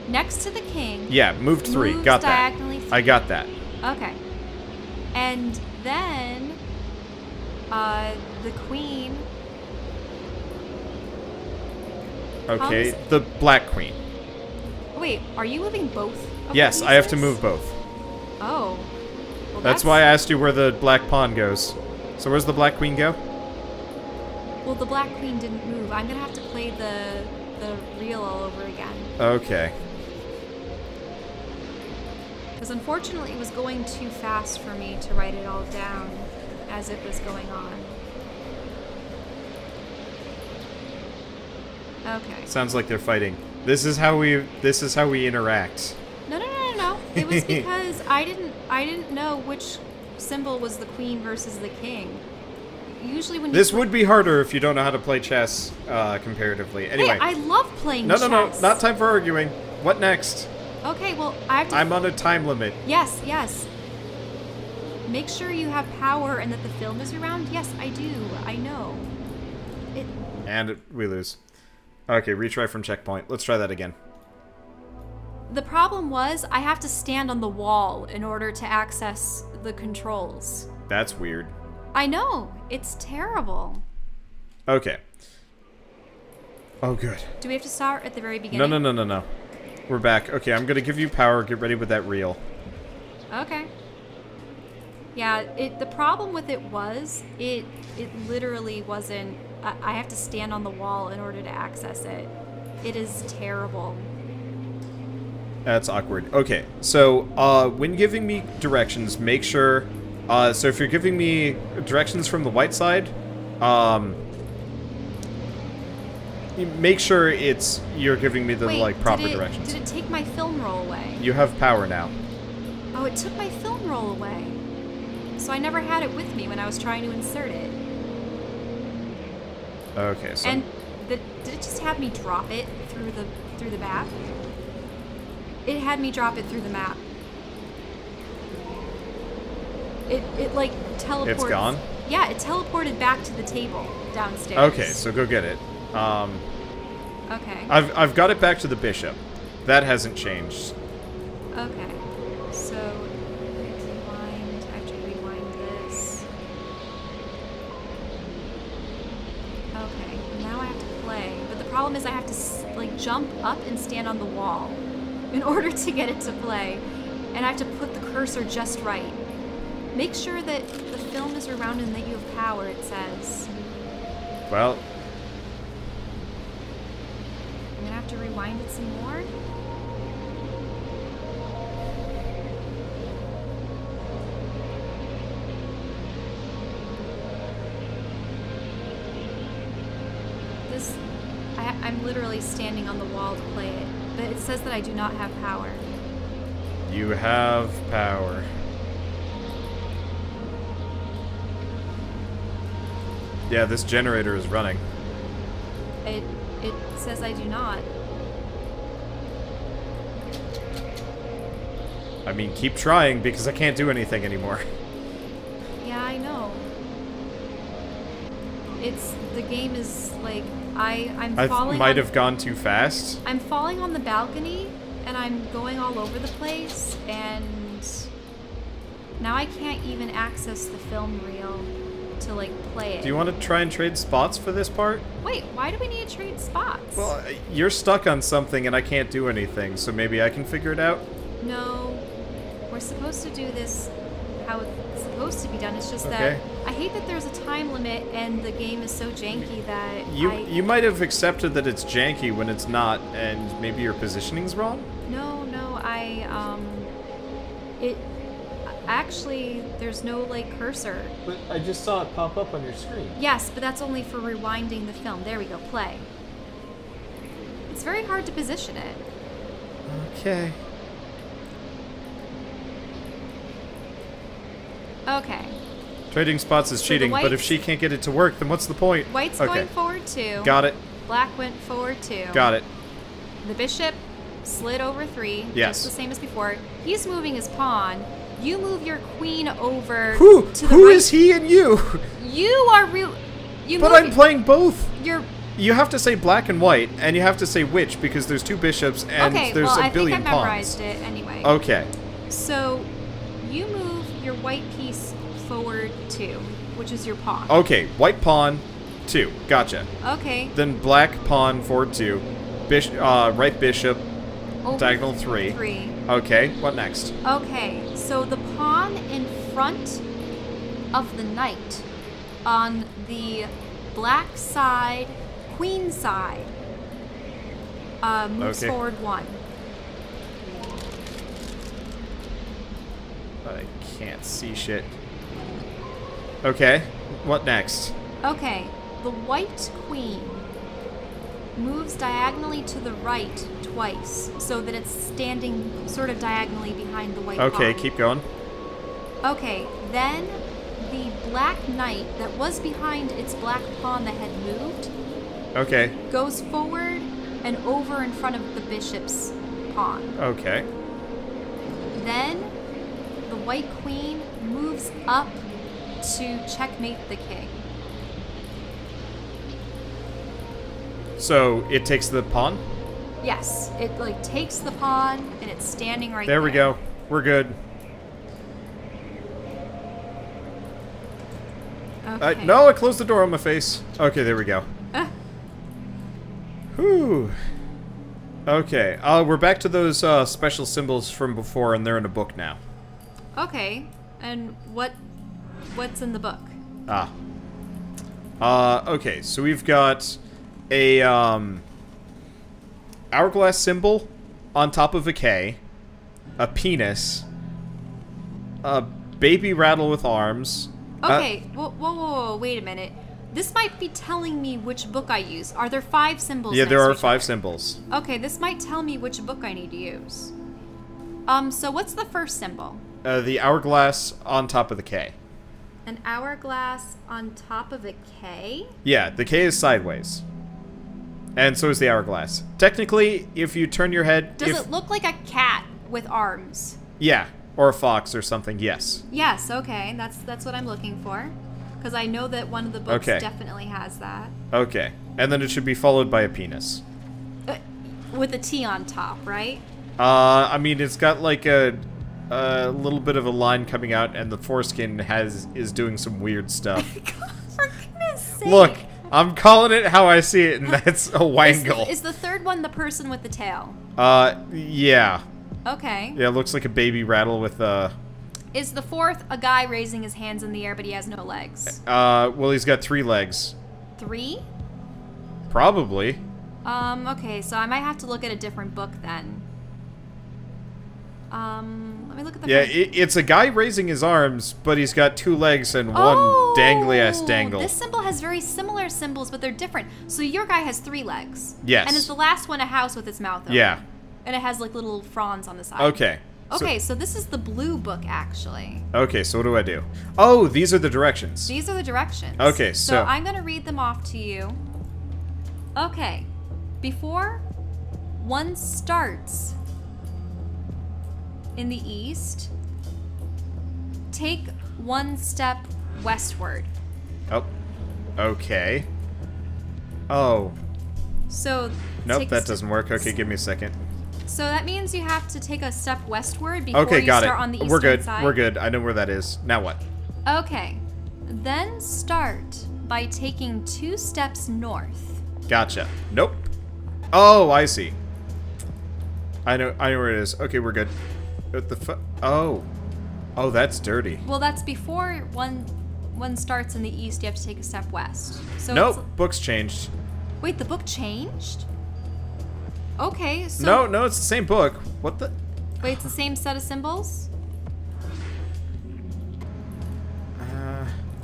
next to the king... Yeah, moved 3. moves Got that. diagonally 3. I got that. Okay. And then... the queen... Okay, comes- the black queen. Wait, are you moving both of the Yes, I have to pieces? move both. Oh. Well, That's why I asked you where the black pawn goes. So where's the black queen go? Well, the black queen didn't move. I'm gonna have to play the reel all over again. Okay. Because unfortunately it was going too fast for me to write it all down as it was going on. Okay. Sounds like they're fighting. This is how we interact. No. It was because I didn't know which symbol was the queen versus the king. Usually when you This would be harder if you don't know how to play chess comparatively. Anyway. Hey, I love playing No, chess. no, not time for arguing. What next? Okay, well, I have to... I'm on a time limit. Yes. Make sure you have power and that the film is around. Yes, I do. I know. And we lose. Okay, retry from checkpoint. Let's try that again. The problem was I have to stand on the wall in order to access the controls. That's weird. I know. It's terrible. Okay. Oh, good. Do we have to start at the very beginning? No. We're back. Okay, I'm gonna give you power. Get ready with that reel. Okay. Yeah, the problem with it was, it literally wasn't... I have to stand on the wall in order to access it. It is terrible. That's awkward. Okay, so when giving me directions, make sure... so if you're giving me directions from the white side, make sure you're giving me the Wait, proper directions. Did it take my film roll away? You have power now. Oh, it took my film roll away. So I never had it with me when I was trying to insert it. Okay, so... And did it just have me drop it through the map? It had me drop it through the map. It like teleported. It's gone? Yeah, it teleported back to the table downstairs. Okay, so go get it. Okay. I've got it back to the bishop. That hasn't changed. Okay. So rewind. I have to rewind this. Okay. Now I have to play, but the problem is I have to like jump up and stand on the wall in order to get it to play, and I have to put the cursor just right. Make sure that the film is around and that you have power, it says. Well... I'm gonna have to rewind it some more. I'm literally standing on the wall to play it, but it says that I do not have power. You have power. Yeah, this generator is running. It says I do not. I mean, keep trying, because I can't do anything anymore. Yeah, I know. The game is like, I'm falling. I might have gone too fast. I'm falling on the balcony, and I'm going all over the place, and now I can't even access the film reel to like play it. Do you want to try and trade spots for this part? Wait, why do we need to trade spots? Well, you're stuck on something and I can't do anything, so maybe I can figure it out? No, we're supposed to do this how it's supposed to be done. It's just Okay. that I hate that there's a time limit and the game is so janky that You might have accepted that it's janky when it's not, and maybe your positioning's wrong? No, it actually there's no like cursor. But I just saw it pop up on your screen. Yes, but that's only for rewinding the film. There we go, play. It's very hard to position it. Okay. Okay. Trading spots is So cheating, the but if whites- she can't get it to work, then what's the point? White's Okay. going forward 2. Got it. Black went forward 2. Got it. The bishop slid over 3. Yes. Just the same as before. He's moving his pawn. You move your queen over Who? to the Who right. is he and you? You are real. You But move I'm playing both. You're You have to say black and white, and you have to say which, because there's 2 bishops and okay. there's Well, a I billion think I memorized pawns. it anyway. Okay. So you move your white piece forward 2, which is your pawn. Okay, white pawn, 2. Gotcha. Okay. Then black pawn, forward 2. Right bishop, Over diagonal 3. 3. Okay, what next? Okay, so the pawn in front of the knight on the black side, queen side, moves Okay. forward 1. I can't see shit. Okay, what next? Okay, the white queen moves diagonally to the right twice, so that it's standing sort of diagonally behind the white Okay, pawn. keep going. Okay, then the black knight that was behind its black pawn that had moved Okay, goes forward and over in front of the bishop's pawn. okay. Then the white queen moves up to checkmate the king. So, it takes the pawn? Yes, it like takes the pawn and it's standing right there. There we go. We're good. Okay. No, I closed the door on my face. Okay, there we go. Whew. Okay, we're back to those special symbols from before, and they're in a book now. Okay, and what's in the book? Okay, so we've got a hourglass symbol on top of a K, a penis, a baby rattle with arms. Okay, whoa, wait a minute. This might be telling me which book I use. Are there 5 symbols? Yeah, next there to are each 5 other? symbols. Okay, this might tell me which book I need to use. So what's the first symbol? The hourglass on top of the K. An hourglass on top of a K? Yeah, the K is sideways. And so is the hourglass. Technically, if you turn your head... Does it look like a cat with arms? Yeah, or a fox or something, yes. Yes, okay. That's what I'm looking for. Because I know that one of the books Okay. definitely has that. Okay, and then it should be followed by a penis. With a T on top, right? I mean, it's got like a little bit of a line coming out, and the foreskin is doing some weird stuff. For goodness sake. Look, I'm calling it how I see it, and that's a wangle. Is the third one the person with the tail? Yeah. Okay. Yeah, it looks like a baby rattle with, Is the fourth a guy raising his hands in the air but he has no legs? well, he's got 3 legs. 3? Probably. Okay, so I might have to look at a different book then. Let me look at the Yeah, first- it's a guy raising his arms, but he's got 2 legs and one dangly-ass dangle. This symbol has very similar symbols, but they're different. So your guy has 3 legs. Yes. And is the last one a house with its mouth open? Yeah. And it has like little fronds on the side. Okay. Okay, so this is the blue book actually. Okay, so what do I do? Oh, these are the directions. These are the directions. Okay, So so- I'm going to read them off to you. Okay. Before one starts in the east, take 1 step westward. Oh. Okay. Oh. So Nope, take a that step- doesn't work. Okay, give me a second. So that means you have to take a step westward before Okay, you got start it. on the eastern We're good. side. We're good. I know where that is. Now what? Okay. Then start by taking 2 steps north. Gotcha. Nope. Oh, I see. I know where it is. Okay, we're good. What the fu- Oh. Oh, that's dirty. Well, that's before one starts in the east, you have to take a step west. So Nope, book's changed. Wait, the book changed? Okay, so... No, it's the same book. What the... Wait, it's the same set of symbols?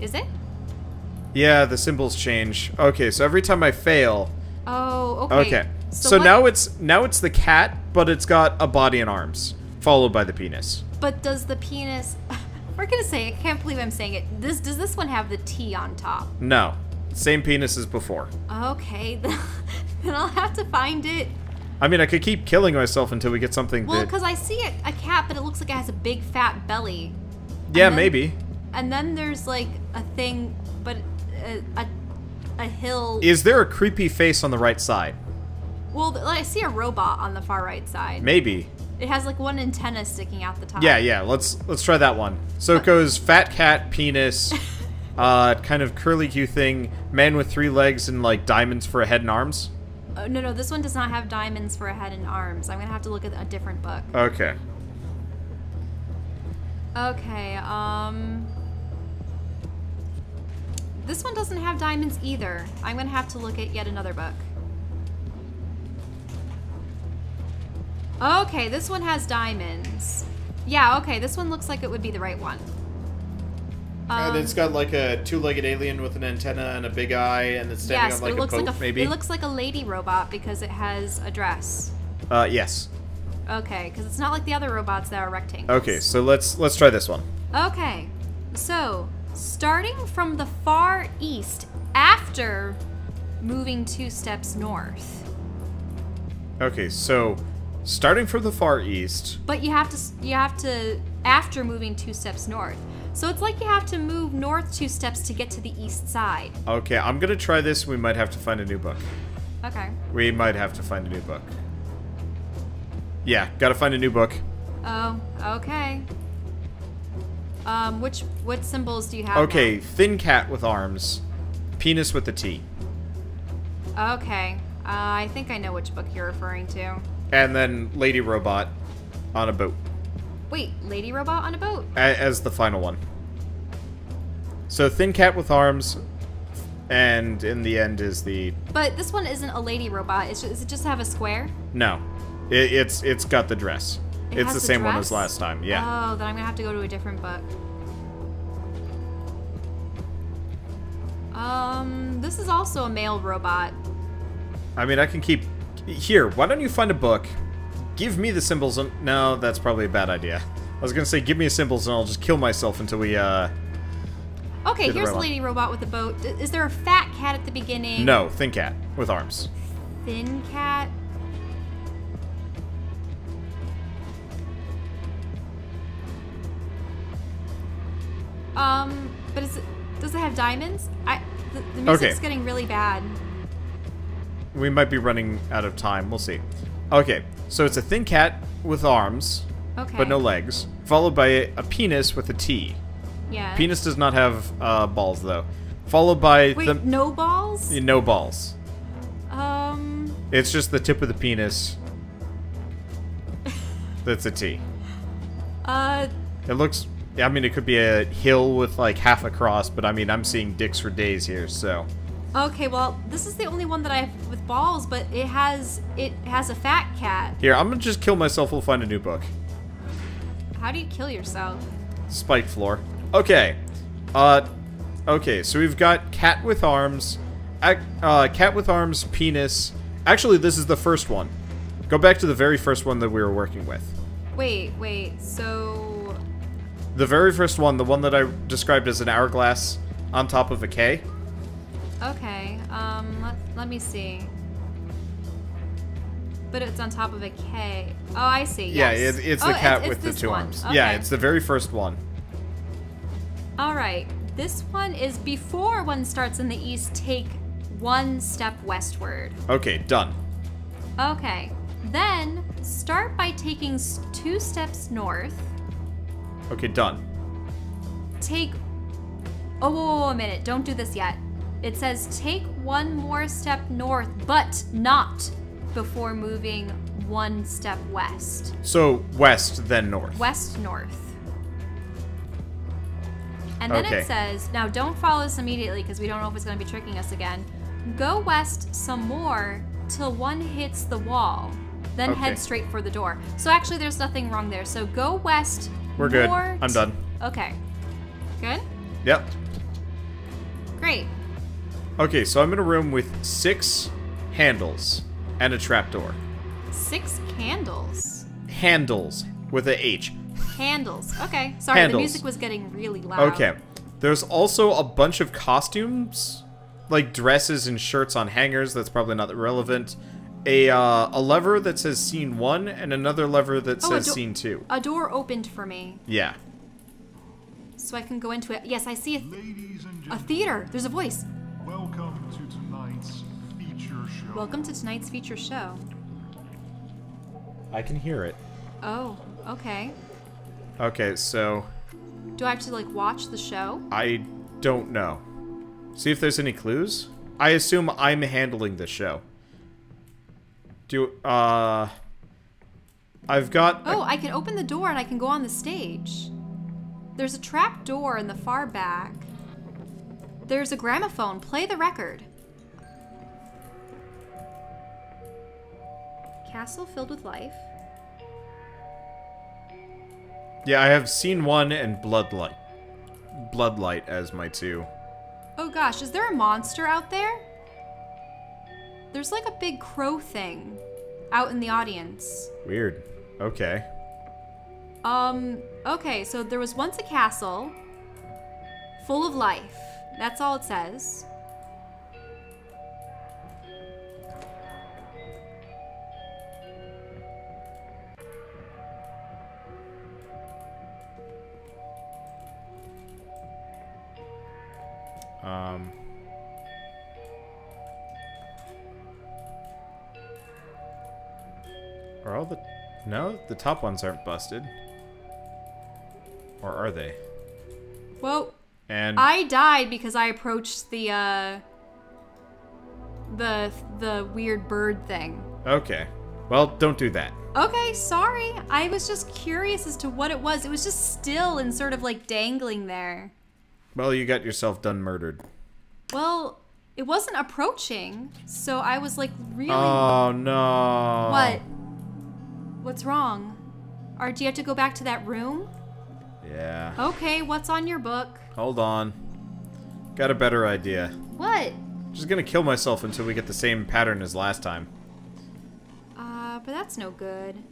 Is it? Yeah, the symbols change. Okay, so every time I fail... Oh, okay. Okay. So now it's the cat, but it's got a body and arms, followed by the penis. But does the penis... We're gonna say, I can't believe I'm saying it. Does this one have the T on top? No. Same penis as before. Okay, then I'll have to find it. I mean, I could keep killing myself until we get something Well, that... because I see a cat, but it looks like it has a big fat belly. Yeah, then, maybe. And then there's like a thing, but a hill. Is there a creepy face on the right side? Well, I see a robot on the far right side. Maybe. It has like one antenna sticking out the top. Yeah, let's try that one. So it goes fat cat, penis, kind of curly-Q thing, man with 3 legs and like diamonds for a head and arms. No, this one does not have diamonds for a head and arms. I'm gonna have to look at a different book. Okay. Okay, this one doesn't have diamonds either. I'm gonna have to look at yet another book. Okay, this one has diamonds. Yeah, okay, this one looks like it would be the right one. And it's got like a 2-legged alien with an antenna and a big eye, and it's standing on like a boat, maybe? It looks like a lady robot because it has a dress. Yes. Okay, because it's not like the other robots that are rectangles. Okay, so let's try this one. Okay, so starting from the far east after moving 2 steps north. Okay, so starting from the far east. But you have to after moving 2 steps north. So it's like you have to move north 2 steps to get to the east side. Okay, I'm gonna try this. We might have to find a new book. Okay. We might have to find a new book. Yeah, gotta find a new book. Oh, okay. What symbols do you have Okay, now? thin cat with arms, penis with the T. Okay. I think I know which book you're referring to. And then lady robot on a boat. Wait, lady robot on a boat? As the final one. So thin cat with arms, and in the end is the... But this one isn't a lady robot. Does it just have a square? No. It's got the dress. It's the same one as last time, yeah. Oh, then I'm gonna have to go to a different book. This is also a male robot. I mean, I can keep... Here, why don't you find a book, give me the symbols, and... No, that's probably a bad idea. I was gonna say, give me the symbols and I'll just kill myself until we, Okay, here's a lady robot with a boat. Is there a fat cat at the beginning? No, thin cat with arms. Thin cat? But does it have diamonds? The music's getting really bad. We might be running out of time. We'll see. Okay, so it's a thin cat with arms, but no legs, followed by a penis with a T. Yeah. Penis does not have balls, though. Followed by Wait, no balls? No balls. It's just the tip of the penis. That's a T. It looks... I mean, it could be a hill with, like, half a cross, but, I mean, I'm seeing dicks for days here, so... Okay, well, this is the only one that I have with balls, but it has a fat cat. Here, I'm gonna just kill myself. We'll find a new book. How do you kill yourself? Spike floor. Okay. Okay, so we've got cat with arms, penis. Actually, this is the first one. Go back to the very first one that we were working with. Wait, so... The very first one, the one that I described as an hourglass on top of a K. Okay, let me see. But it's on top of a K. Oh, I see, Yeah, yes. it's the cat with the 2 arms. Okay. Yeah, it's the very first one. Alright, this one is before one starts in the east, take 1 step westward. Okay, done. Okay, then start by taking 2 steps north. Okay, done. Take... Oh, whoa, a minute. Don't do this yet. It says take 1 more step north, but not before moving 1 step west. So, west, then north. West, north. And then Okay. it says, now don't follow this immediately because we don't know if it's going to be tricking us again. Go west some more till one hits the wall. Then Okay. head straight for the door. So actually there's nothing wrong there. So go west. We're good. more I'm done. Okay. Good? Yep. Great. Okay, so I'm in a room with 6 handles and a trapdoor. 6 candles. Handles with a H. Handles. Okay. Sorry, Handles. the music was getting really loud. Okay. There's also a bunch of costumes, like dresses and shirts on hangers. That's probably not relevant. A lever that says scene 1 and another lever that Oh, says scene 2. A door opened for me, Yeah. so I can go into it. Yes, I see Ladies and a gentlemen, theater. There's a voice. welcome to tonight's feature show. Welcome to tonight's feature show. I can hear it. Oh, okay. Okay, so Do I have to, like, watch the show? I don't know. See if there's any clues. I assume I'm handling the show. I've got... Oh, I can open the door and I can go on the stage. There's a trap door in the far back. There's a gramophone. Play the record. Castle filled with life. Yeah, I have scene 1 and Bloodlight. Bloodlight as my 2. Oh gosh, is there a monster out there? There's like a big crow thing out in the audience. Weird. Okay. Okay, so there was once a castle full of life. That's all it says. Are all the... No, the top ones aren't busted. Or are they? Well, And... I died because I approached the weird bird thing. Okay. Well, don't do that. Okay, sorry. I was just curious as to what it was. It was just still and sort of like dangling there. Well, you got yourself done murdered. Well, it wasn't approaching, so I was like really... Oh, no. What? What's wrong? Or do you have to go back to that room? Yeah. Okay, what's on your book? Hold on. Got a better idea. What? Just gonna kill myself until we get the same pattern as last time. But that's no good.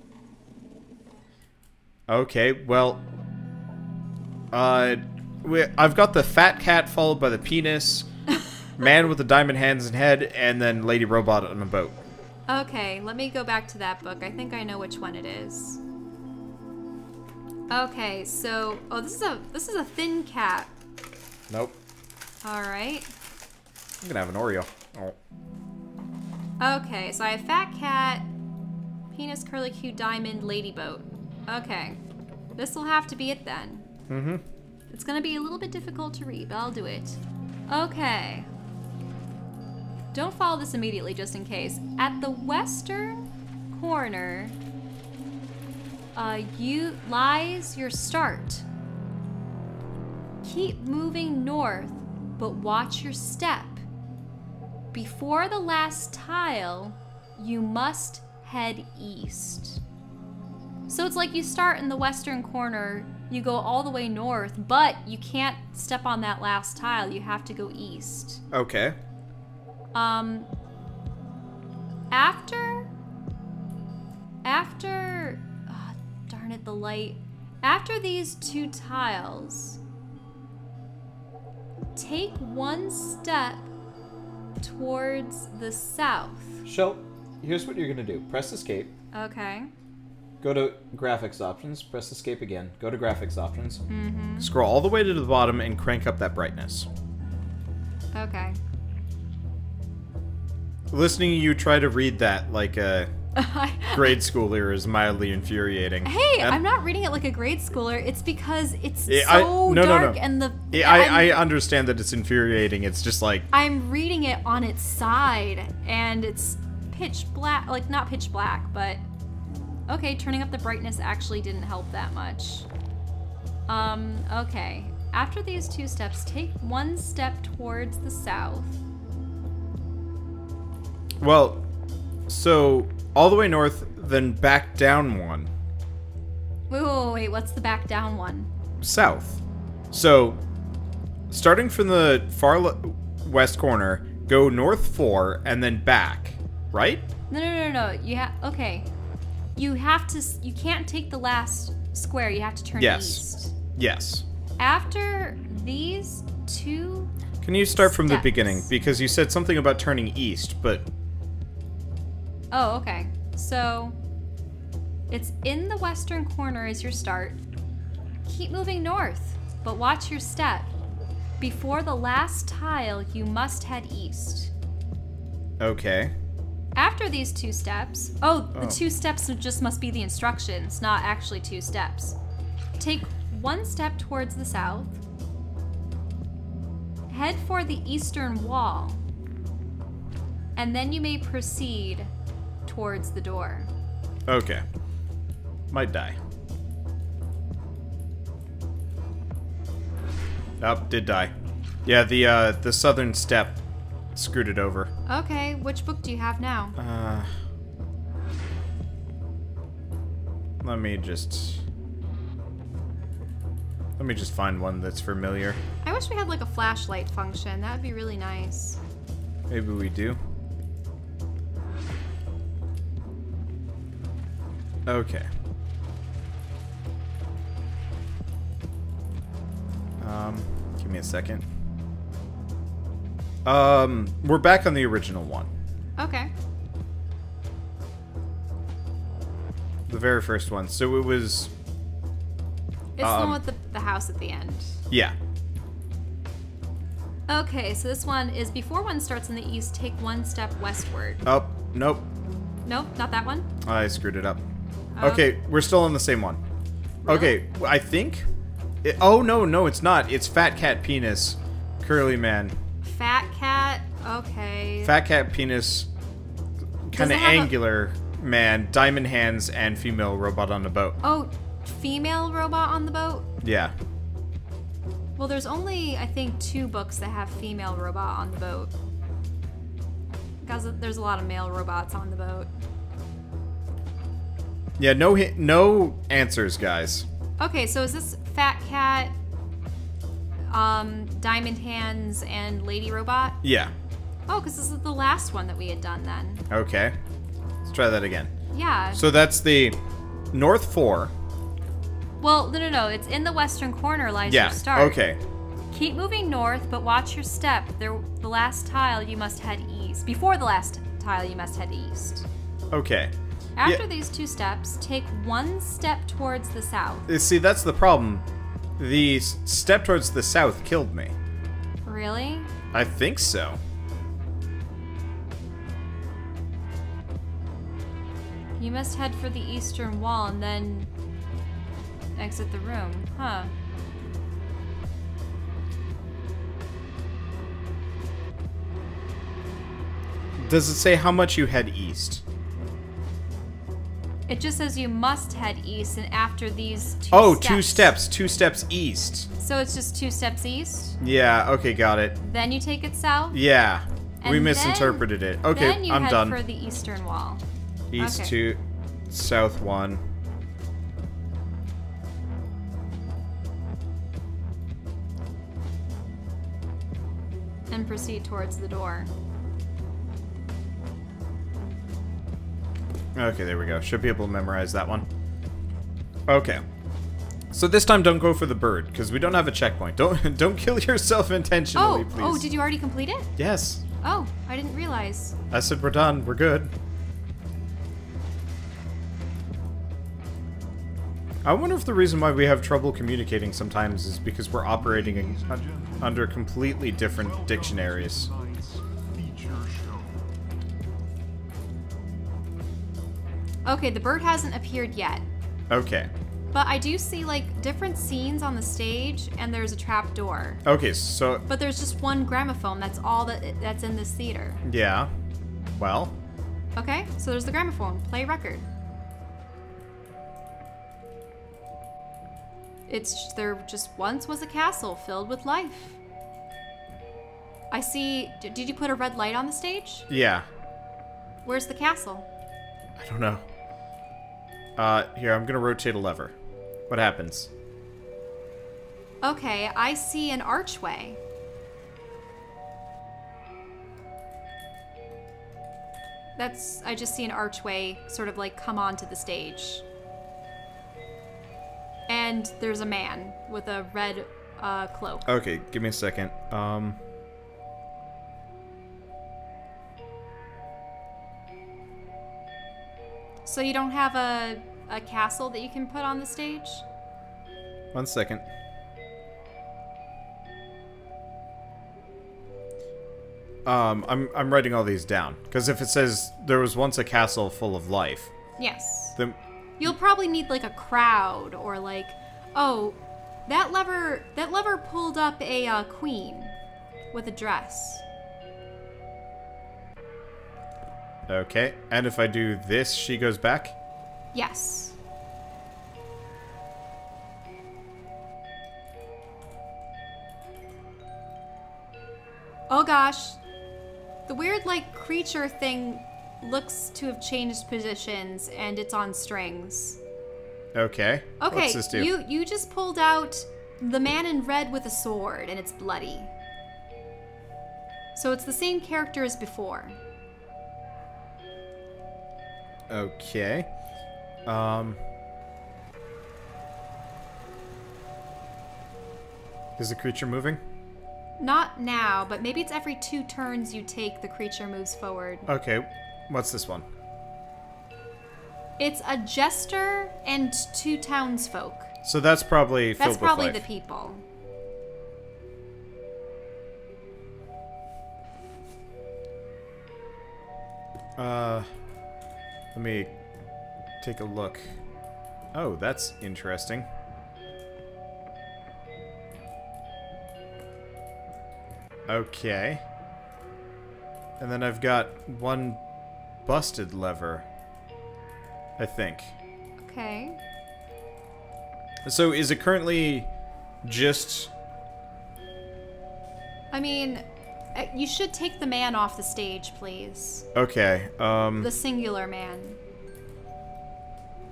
Okay, well... I've got the fat cat followed by the penis, man with the diamond hands and head, and then lady robot on a boat. Okay, let me go back to that book. I think I know which one it is. Okay, so this is a thin cat. Nope. All right. I'm gonna have an Oreo. Oh. Okay, so I have fat cat, penis, curlicue, diamond, lady boat. Okay, this will have to be it then. Mm-hmm. It's gonna be a little bit difficult to read, but I'll do it. Okay. Don't follow this immediately, just in case. At the western corner, lies your start. Keep moving north, but watch your step. Before the last tile, you must head east. So it's like you start in the western corner, you go all the way north, but you can't step on that last tile. You have to go east. Okay. After, darn it, the light. After these 2 tiles, take 1 step towards the south. Shel, here's what you're gonna do. Press escape. Okay. Go to graphics options. Press escape again. Go to graphics options. Scroll all the way to the bottom and crank up that brightness. Okay. Listening to you try to read that like a grade schooler is mildly infuriating. Hey, And- I'm not reading it like a grade schooler. It's because it's Yeah, so no. dark and the... I understand that it's infuriating. It's just like... I'm reading it on its side, and it's pitch black. Like, not pitch black, but... Okay, turning up the brightness actually didn't help that much. Okay. After these 2 steps, take 1 step towards the south. Well, so all the way north, then back down 1. Wait, what's the back down one? South. So, starting from the far west corner, go north 4 and then back, right? No. Okay. You can't take the last square. You have to turn east. Yes. After these 2 Can you start from the steps. beginning? Because you said something about turning east, but... Oh, okay. So, it's in the western corner is your start. Keep moving north, but watch your step. Before the last tile, you must head east. Okay. After these 2 steps... the 2 steps just must be the instructions, not actually 2 steps. Take 1 step towards the south. Head for the eastern wall. And then you may proceed towards the door. Okay. Might die. Oh, did die. Yeah, the southern step screwed it over. Okay, which book do you have now? Let me just find one that's familiar. I wish we had like a flashlight function. That would be really nice. Maybe we do. Okay. Give me a second. We're back on the original one. Okay. The very first one. So it was... It's the one with the house at the end. Yeah. Okay, so this one is before 1 starts in the east, take 1 step westward. Oh, nope. Nope, not that one. I screwed it up. Oh. Okay, we're still on the same one. Really? Okay, I think... oh, no, it's not. It's Fat Cat Penis, Curly Man. Fat cat. Okay. Fat Cat Penis, kind of it have a- angular man, diamond hands, and female robot on the boat. Oh, female robot on the boat? Yeah. Well, there's only, I think, 2 books that have female robot on the boat. Because there's a lot of male robots on the boat. Yeah, no answers, guys. Okay, so is this Fat Cat, Diamond Hands, and Lady Robot? Yeah. Oh, because this is the last one that we had done then. Okay. Let's try that again. Yeah. So that's the North 4. Well, no. It's in the western corner lies Yeah, your start. okay. Keep moving north, but watch your step. The last tile, you must head east. Before the last tile, you must head east. Okay. After Yeah. these 2 steps, take 1 step towards the south. See, that's the problem. The step towards the south killed me. Really? I think so. You must head for the eastern wall and then exit the room. Huh. Does it say how much you head east? It just says you must head east, and after these 2 Oh, steps. 2 steps. 2 steps east. So it's just 2 steps east? Yeah, okay, got it. Then you take it south? Yeah. We And misinterpreted it. Okay, Then you I'm head done. for the eastern wall. East Okay. 2, south 1. And proceed towards the door. Okay, there we go. Should be able to memorize that one. Okay. So this time don't go for the bird, because we don't have a checkpoint. Don't kill yourself intentionally, please. Oh, did you already complete it? Yes. Oh, I didn't realize. I said we're done. We're good. I wonder if the reason why we have trouble communicating sometimes is because we're operating under completely different dictionaries. Tonight's feature show. Okay, the bird hasn't appeared yet. Okay. But I do see, like, different scenes on the stage, and there's a trap door. Okay, so... But there's just one gramophone. That's all that's in this theater. Yeah. Well... Okay, so there's the gramophone. Play record. There just once was a castle filled with life. I see. Did you put a red light on the stage? Yeah. Where's the castle? I don't know. Here, I'm gonna rotate a lever. What happens? Okay, I see an archway. I just see an archway sort of like come onto the stage. And there's a man with a red cloak. Okay, give me a second. So you don't have a castle that you can put on the stage? 1 second. I'm writing all these down because if it says there was once a castle full of life, Yes. then You'll probably need like a crowd or like, oh, that lever pulled up a queen with a dress. okay. And if I do this, she goes back. Yes. Oh gosh. The weird like creature thing looks to have changed positions and it's on strings. Okay. Okay, What's this do? you just pulled out the man in red with a sword and it's bloody. So it's the same character as before. Okay. Is the creature moving? Not now, but maybe it's every 2 turns you take, the creature moves forward. Okay. What's this one? It's a jester and 2 townsfolk. So that's probably filled That's probably with the life. people. Let me take a look. Oh, that's interesting. Okay. And then I've got 1 busted lever, I think. Okay. So is it currently just... I mean, you should take the man off the stage, please. Okay, The singular man.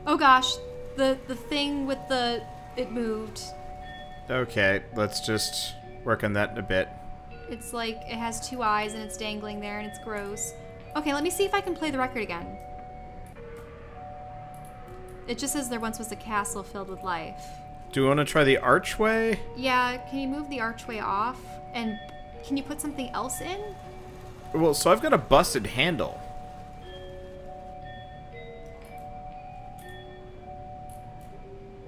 Oh gosh, the thing with it moved. Okay, let's just work on that in a bit. It's like it has 2 eyes and it's dangling there and it's gross. Okay, let me see if I can play the record again. It just says there once was a castle filled with life. Do we want to try the archway? Yeah, can you move the archway off? And can you put something else in? Well, so I've got a busted handle.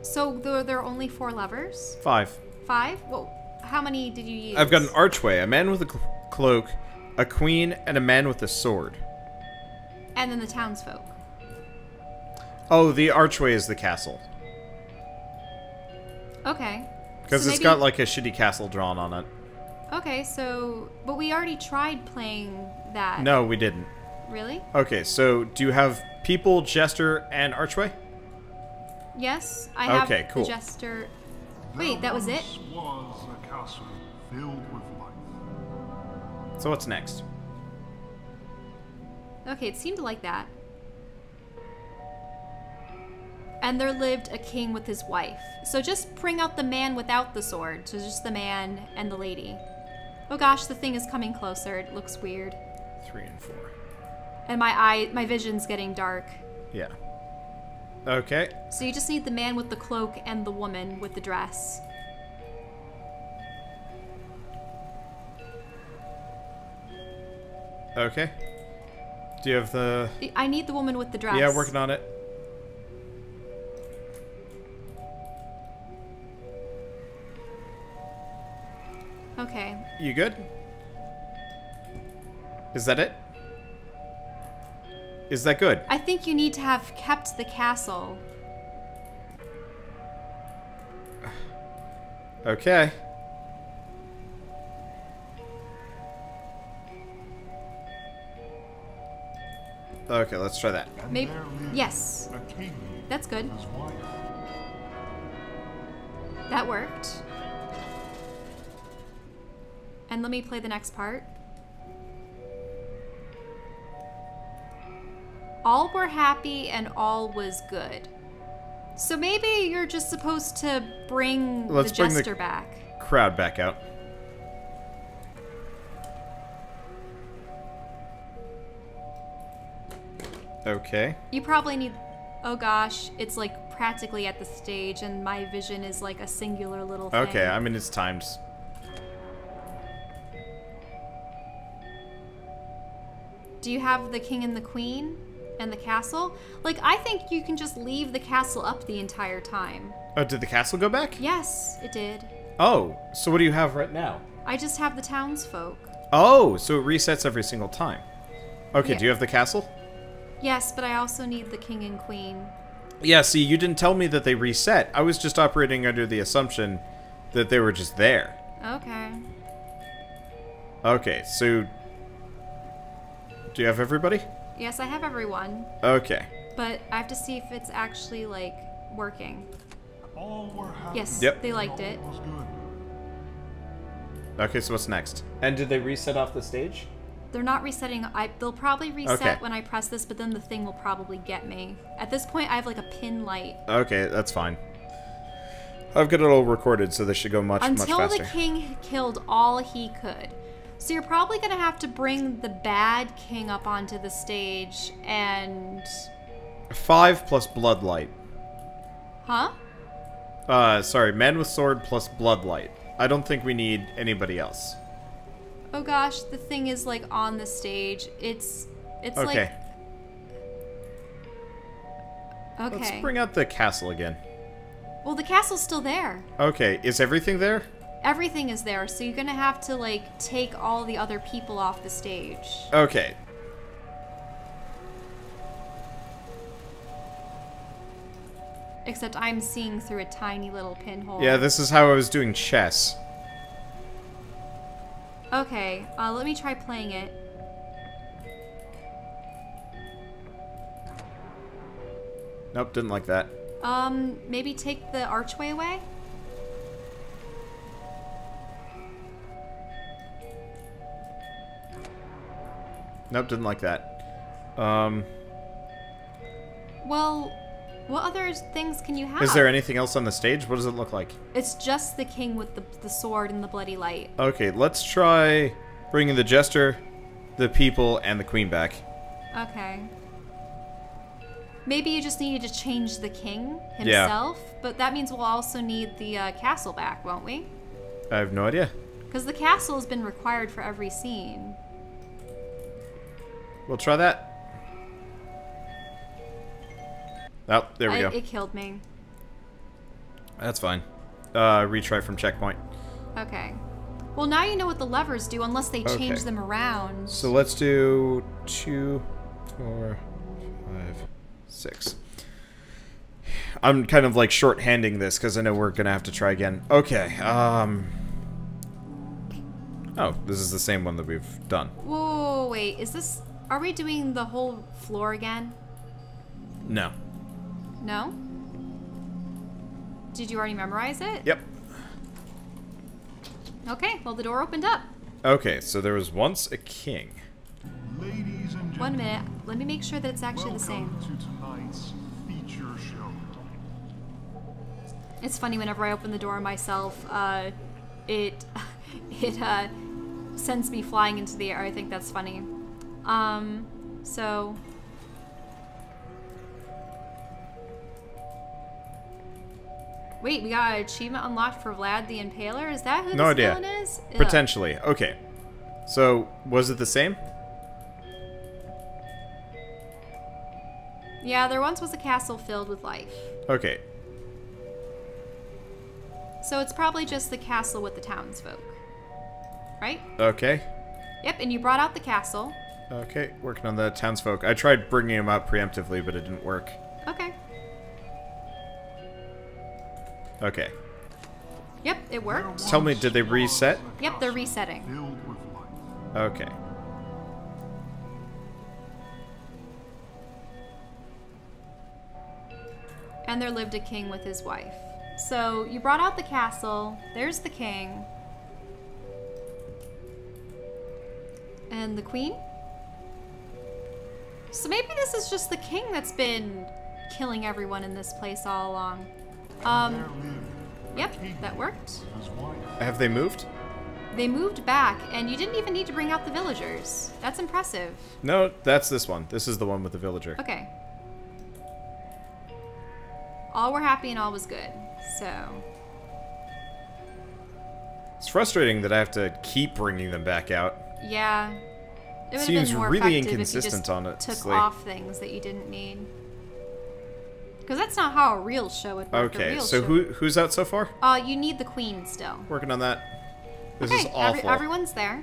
So there are only 4 levers? 5. 5? Well, how many did you use? I've got an archway, a man with a cloak, a queen, and a man with a sword. And then the townsfolk. Oh, the archway is the castle. Okay. Because So it's maybe- got like a shitty castle drawn on it. Okay, so... But we already tried playing that. No, we didn't. Really? Okay, so do you have people, jester, and archway? Yes, I have Okay, cool. the jester... Wait, that was it? There once was a castle filled with life. So what's next? Okay, it seemed like that. And there lived a king with his wife. So just bring out the man without the sword. So just the man and the lady. Oh gosh, the thing is coming closer. It looks weird. 3 and 4. And my vision's getting dark. Yeah. Okay. So you just need the man with the cloak and the woman with the dress. Okay. Do you have the... I need the woman with the dress. Yeah, working on it. Okay. You good? Is that it? Is that good? I think you need to have kept the castle. Okay. Okay, let's try that. And Maybe. there lived Yes. a king That's good. and his wife. That worked. And let me play the next part. All were happy and all was good. So maybe you're just supposed to bring the jester back. Crowd back out. Okay. You probably need... Oh gosh, it's like practically at the stage and my vision is like a singular little thing. Okay, I mean it's timed. Do you have the king and the queen and the castle? Like, I think you can just leave the castle up the entire time. Oh, did the castle go back? Yes, it did. Oh, so what do you have right now? I just have the townsfolk. Oh, so it resets every single time. Okay, Yeah. do you have the castle? Yes, but I also need the king and queen. Yeah, see, you didn't tell me that they reset. I was just operating under the assumption that they were just there. Okay. Okay, so... Do you have everybody? Yes, I have everyone, Okay. but I have to see if it's actually, like, working. All were happy. Yes, Yep. they liked it. Was good. Okay, so what's next? And did they reset off the stage? They're not resetting. They'll probably reset Okay. when I press this, but then the thing will probably get me. At this point, I have, like, a pin light. Okay, that's fine. I've got it all recorded, so this should go much faster. Until the king killed all he could. So you're probably going to have to bring the bad king up onto the stage and... 5 plus Bloodlight. Huh? Sorry, Man with Sword plus Bloodlight. I don't think we need anybody else. Oh gosh, the thing is, like, on the stage. It's Okay. like... Okay. Let's bring out the castle again. Well, the castle's still there. Okay, is everything there? Everything is there, so you're gonna have to, like, take all the other people off the stage. Okay. Except I'm seeing through a tiny little pinhole. Yeah, this is how I was doing chess. Okay, let me try playing it. Nope, didn't like that. Maybe take the archway away? Nope, didn't like that. Well, what other things can you have? Is there anything else on the stage? What does it look like? It's just the king with the sword and the bloody light. Okay, let's try bringing the jester, the people, and the queen back. Okay. Maybe you just needed to change the king himself, but that means we'll also need the castle back, won't we? I have no idea. Because the castle has been required for every scene. We'll try that. Oh, there we go. It killed me. That's fine. Retry from checkpoint. Okay. Well, now you know what the levers do, unless they change Okay. them around. So let's do 2, 4, 5, 6. I'm kind of like shorthanding this because I know we're gonna have to try again. Okay. Oh, this is the same one that we've done. Whoa, wait. Is this... Are we doing the whole floor again? No. No? Did you already memorize it? Yep. Okay, well, the door opened up. Okay, so there was once a king. Ladies and gentlemen, 1 minute. Let me make sure that it's actually the same. welcome to tonight's feature show. It's funny whenever I open the door myself, it sends me flying into the air. I think that's funny. So... Wait, we got an achievement unlocked for Vlad the Impaler? Is that who No this idea. villain is? Ugh. Potentially. Okay. So, was it the same? Yeah, there once was a castle filled with life. Okay. So it's probably just the castle with the townsfolk. Right? Okay. Yep, and you brought out the castle. Okay, working on the townsfolk. I tried bringing him out preemptively, but it didn't work. Okay. Okay. Yep, it worked. Tell me, did they reset? Yep, they're resetting. Filled with life. Okay. And there lived a king with his wife. So you brought out the castle. There's the king. And the queen? So maybe this is just the king that's been killing everyone in this place all along. Yep, that worked. Have they moved? They moved back, and you didn't even need to bring out the villagers. That's impressive. No, that's this one. This is the one with the villager. Okay. All were happy and all was good. So... It's frustrating that I have to keep bringing them back out. yeah. It would have Seems been more really effective inconsistent if you just on it. took off things that you didn't need. Because that's not how a real show would work. Okay, so who's out so far? You need the queen still. Working on that. This Okay, is awful. everyone's there.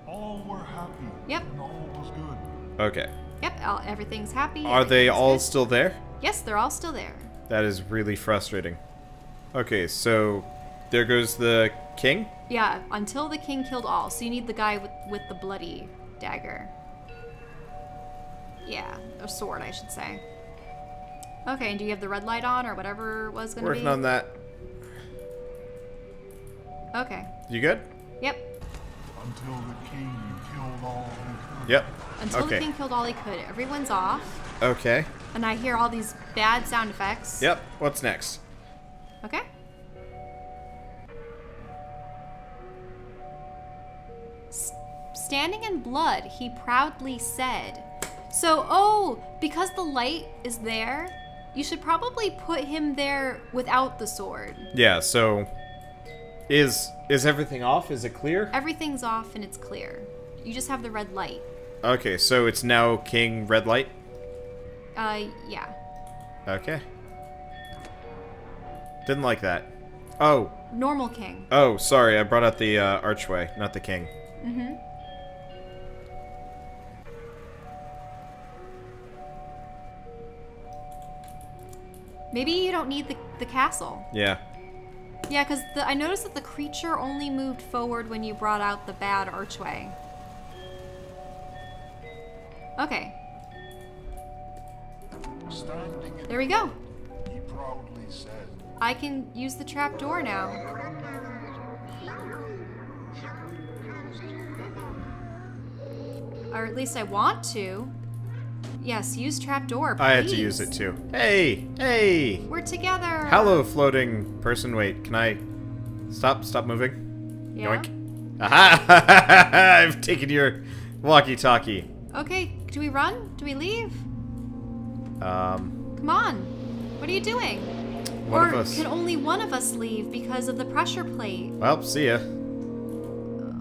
All were happy. Yep. And all was good. Okay. Yep, everything's happy. Are they everything's all good. still there? Yes, they're all still there. That is really frustrating. Okay, so there goes the king. Yeah, until the king killed all. So you need the guy with the bloody dagger. Yeah, or sword, I should say. Okay, and do you have the red light on or whatever it was going to be? Working on that. Okay. You good? Yep. Until the king killed all who could. Yep. Until okay. the king killed all he could. Everyone's off. Okay. And I hear all these bad sound effects. Yep. What's next? Okay. Standing in blood, he proudly said. So, oh, because the light is there, you should probably put him there without the sword. Yeah, so is everything off? Is it clear? Everything's off and it's clear. You just have the red light. Okay, so it's now king red light? Yeah. Okay. Didn't like that. Oh. Normal king. Oh, sorry, I brought out the archway, not the king. Mm-hmm. Maybe you don't need the castle. Yeah. Yeah, because I noticed that the creature only moved forward when you brought out the bad archway. Okay. Standing in There we go. he proudly said. I can use the trapdoor now. Or at least I want to. Yes, use trapdoor, please. I had to use it too. Hey! Hey! We're together. Hello, floating person. Wait, can I... Stop moving? Yeah. Yoink. Aha! I've taken your walkie-talkie. Okay, do we run? Do we leave? Come on. What are you doing? One of Or us. can only one of us leave because of the pressure plate? Well, see ya.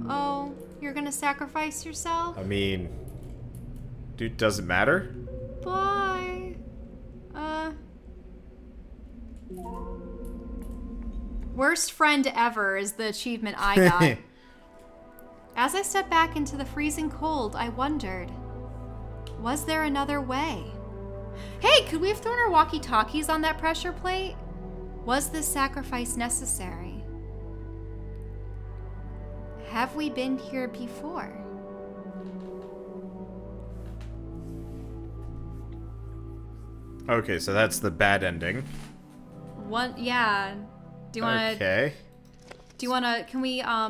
Oh, you're gonna sacrifice yourself? I mean... Dude, does it matter? Bye. Worst friend ever is the achievement I got. As I stepped back into the freezing cold, I wondered, was there another way? Hey, could we have thrown our walkie-talkies on that pressure plate? Was this sacrifice necessary? Have we been here before? Okay, so that's the bad ending. Yeah. Do you wanna... Okay. Do you wanna... Can we, oh,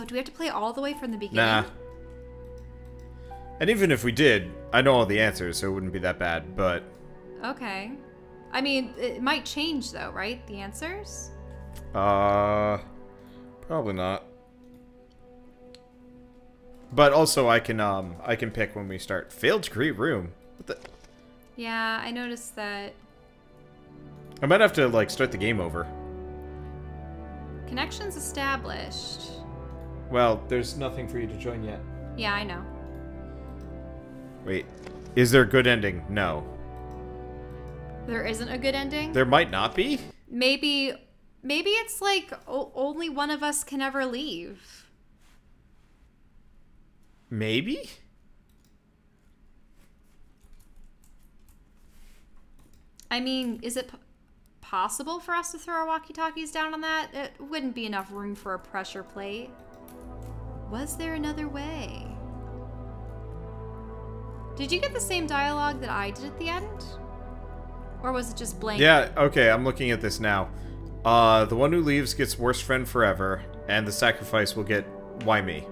do we have to play all the way from the beginning? Nah. And even if we did, I know all the answers, so it wouldn't be that bad, but... Okay. I mean, it might change though, right? The answers? Probably not. But also I can pick when we start. Failed to create room. What the... Yeah, I noticed that. I might have to, like, start the game over. Connections established. Well, there's nothing for you to join yet. Yeah, I know. Wait. Is there a good ending? No. There isn't a good ending? There might not be? Maybe it's like only one of us can ever leave. Maybe? I mean, is it possible for us to throw our walkie-talkies down on that? It wouldn't be enough room for a pressure plate. Was there another way? Did you get the same dialogue that I did at the end? Or was it just blank? Yeah, okay, I'm looking at this now. The one who leaves gets worst friend forever, and the sacrifice will get why me.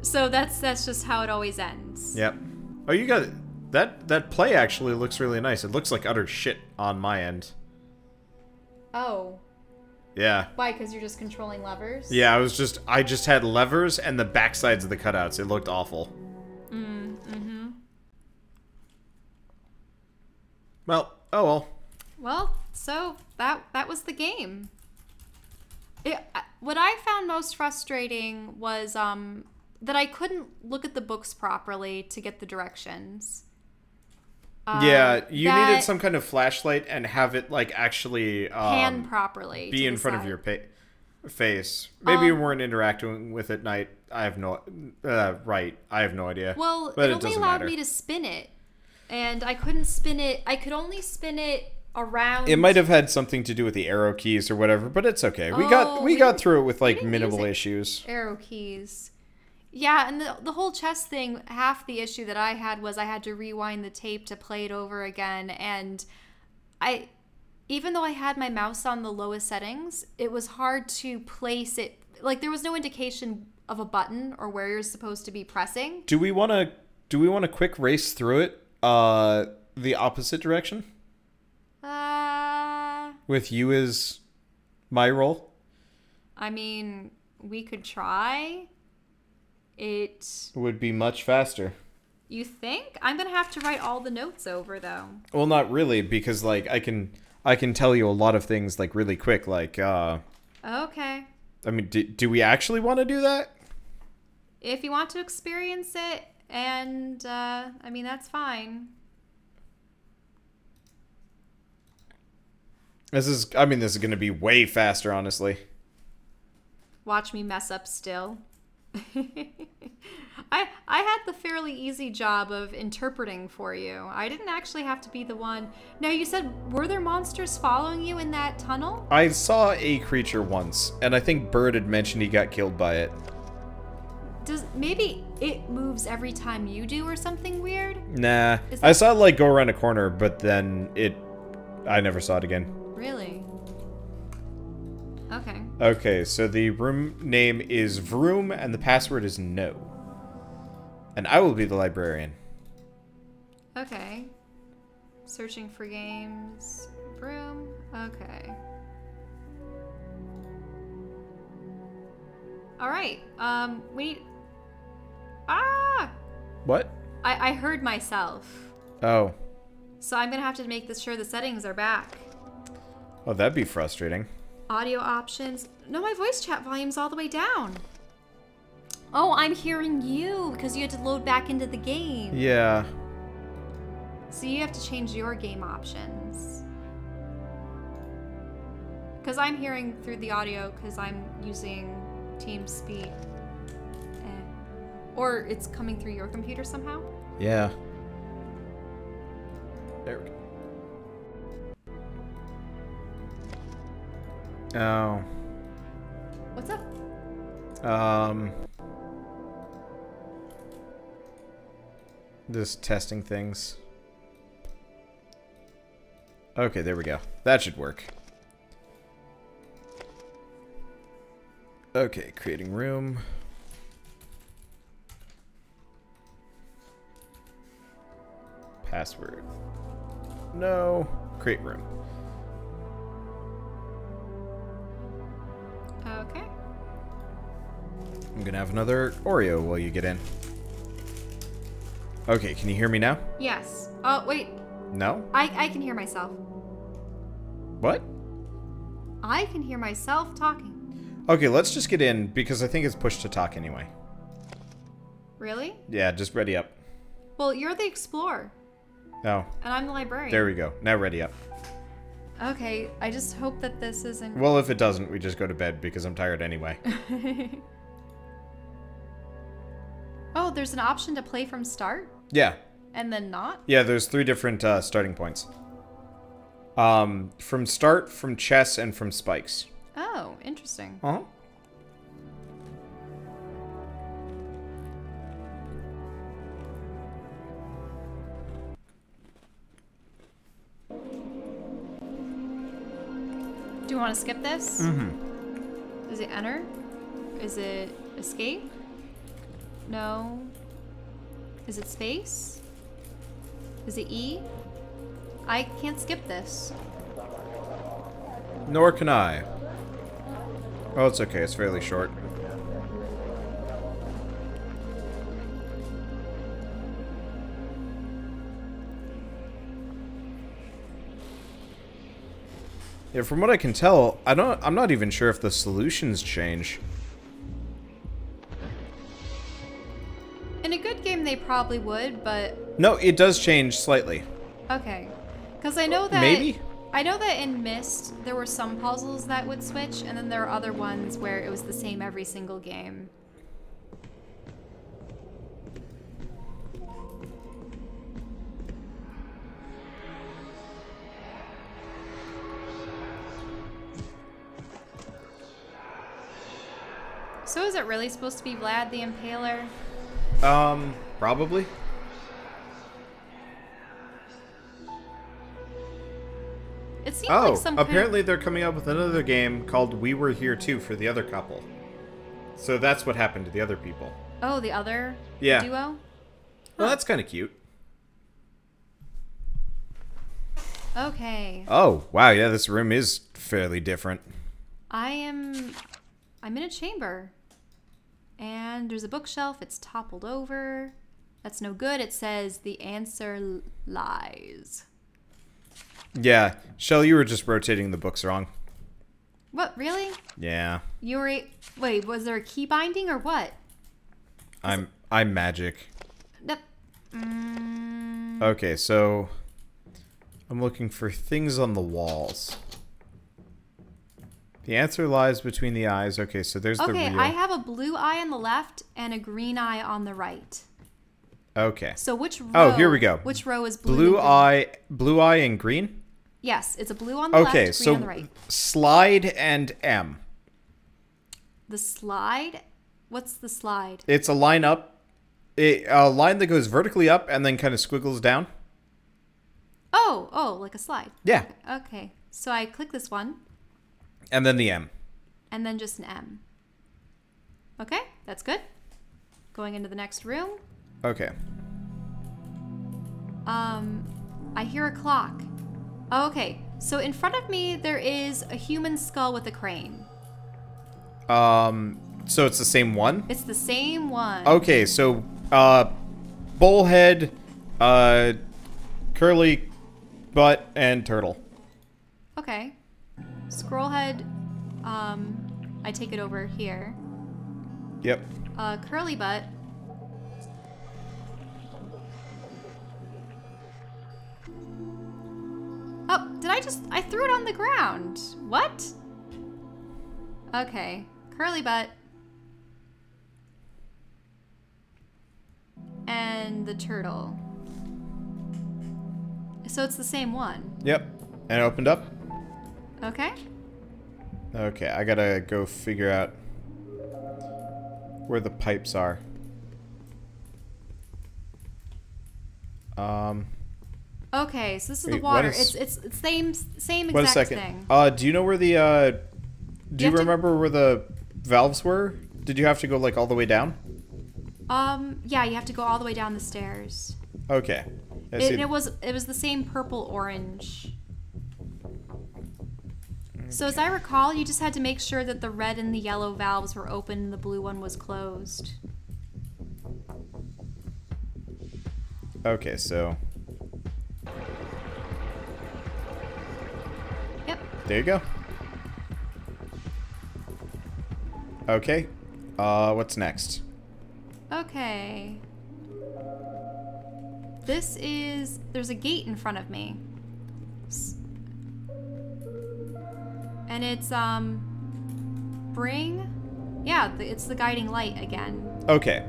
So that's just how it always ends. Yep. Oh, you got that play actually looks really nice. It looks like utter shit on my end. Oh. Yeah. Why? Because you're just controlling levers? Yeah, I just had levers and the backsides of the cutouts. It looked awful. Mm-hmm. Well, oh well. Well, so that was the game. What I found most frustrating was that I couldn't look at the books properly to get the directions. Yeah, you needed some kind of flashlight and have it like actually pan properly. Be in front of your face. Maybe you weren't interacting with it at night. I have no right. I have no idea. Well, but it only allowed me to spin it, and I couldn't spin it. I could only spin it around. It might have had something to do with the arrow keys or whatever, but it's okay. We got through it with like minimal issues. Arrow keys. Yeah, and the whole chess thing, half the issue that I had was I had to rewind the tape to play it over again, and even though I had my mouse on the lowest settings, it was hard to place it. Like, there was no indication of a button or where you're supposed to be pressing. Do we want to quick race through it the opposite direction? With you as my role? I mean, we could try. It would be much faster. You think? I'm gonna have to write all the notes over, though. Well, not really, because like I can tell you a lot of things like really quick. Like Okay. I mean, do we actually want to do that? If you want to experience it, and I mean, that's fine. This is gonna be way faster, honestly. Watch me mess up still. I had the fairly easy job of interpreting for you. I didn't actually have to be the one. Now, you said, were there monsters following you in that tunnel? I saw a creature once, and I think Bird had mentioned he got killed by it. Maybe it moves every time you do or something weird? Nah. I saw it like go around a corner, but then I never saw it again. Really? Okay. Okay, so the room name is Vroom, and the password is no. And I will be the librarian. Okay. Searching for games. Vroom. Okay. Alright. We... Ah! What? I heard myself. Oh. So I'm gonna have to make sure the settings are back. Oh, that'd be frustrating. Audio options. No, my voice chat volume's all the way down. Oh, I'm hearing you because you had to load back into the game. Yeah. So you have to change your game options. Because I'm hearing through the audio because I'm using TeamSpeak. Or it's coming through your computer somehow? Yeah. There we go. Oh. What's up? Just testing things. Okay, there we go. That should work. Okay, creating room. Password. No. Create room. Okay. I'm gonna have another Oreo while you get in. Okay, can you hear me now? Yes. Oh, wait. No? I can hear myself. What? I can hear myself talking. Okay, let's just get in because I think it's push to talk anyway. Really? Yeah, just ready up. Well, you're the explorer. Oh. And I'm the librarian. There we go. Now ready up. Okay, I just hope that this isn't... Well, if it doesn't, we just go to bed because I'm tired anyway. Oh, there's an option to play from start? Yeah. And then not? Yeah, there's 3 different starting points. From start, from chess, and from spikes. Oh, interesting. Uh-huh. Do you want to skip this? Mm-hmm. Is it enter? Is it escape? No. Is it space? Is it E? I can't skip this. Nor can I. Oh, it's okay. It's fairly short. Yeah, from what I can tell, I'm not even sure if the solutions change. In a good game, they probably would, but... No, it does change slightly. Okay. Because I know that... Maybe? I know that in Myst, there were some puzzles that would switch, and then there are other ones where it was the same every single game. So is it really supposed to be Vlad the Impaler? Probably. It seems like some apparently they're coming up with another game called We Were Here Too for the other couple. So that's what happened to the other people. Oh, the other Yeah. duo? Well, that's kind of cute. Okay. Oh, wow, yeah, this room is fairly different. I'm in a chamber. And there's a bookshelf. It's toppled over. That's no good. It says the answer lies. Yeah, Shell, you were just rotating the books wrong. What, really? Yeah. You were... Wait, was there a key binding or what? I'm magic. Nope. Okay, so I'm looking for things on the walls. The answer lies between the eyes. Okay, so there's the real. Okay, I have a blue eye on the left and a green eye on the right. Okay. So which row? Oh, here we go. Which row is blue? Blue eye and green? Yes, it's a blue on the left, green on the right. Slide and M. The slide? What's the slide? It's a line up. A line that goes vertically up and then kind of squiggles down. Oh, like a slide. Yeah. Okay, so I click this one. And then the M. And then just an M. Okay, that's good. Going into the next room. Okay. I hear a clock. Oh, okay, so in front of me there is a human skull with a crane. So it's the same one? It's the same one. Okay, so, bullhead, curly butt, and turtle. Okay. Scroll head, I take it over here. Yep. Curly butt. Oh, I threw it on the ground. What? Okay. Curly butt. And the turtle. So it's the same one. Yep. And it opened up? Okay. Okay, I gotta go figure out where the pipes are. Okay, so this is the Wait, water. what is- It's same Wait a exact second. thing. Do you know where the, do you have to- remember where the valves were? Did you have to go, like, all the way down? Yeah, you have to go all the way down the stairs. Okay. It was the same purple orange. So as I recall, you just had to make sure that the red and the yellow valves were open and the blue one was closed. Okay, so... Yep. There you go. Okay. What's next? Okay. There's a gate in front of me. And it's, it's the guiding light again. Okay.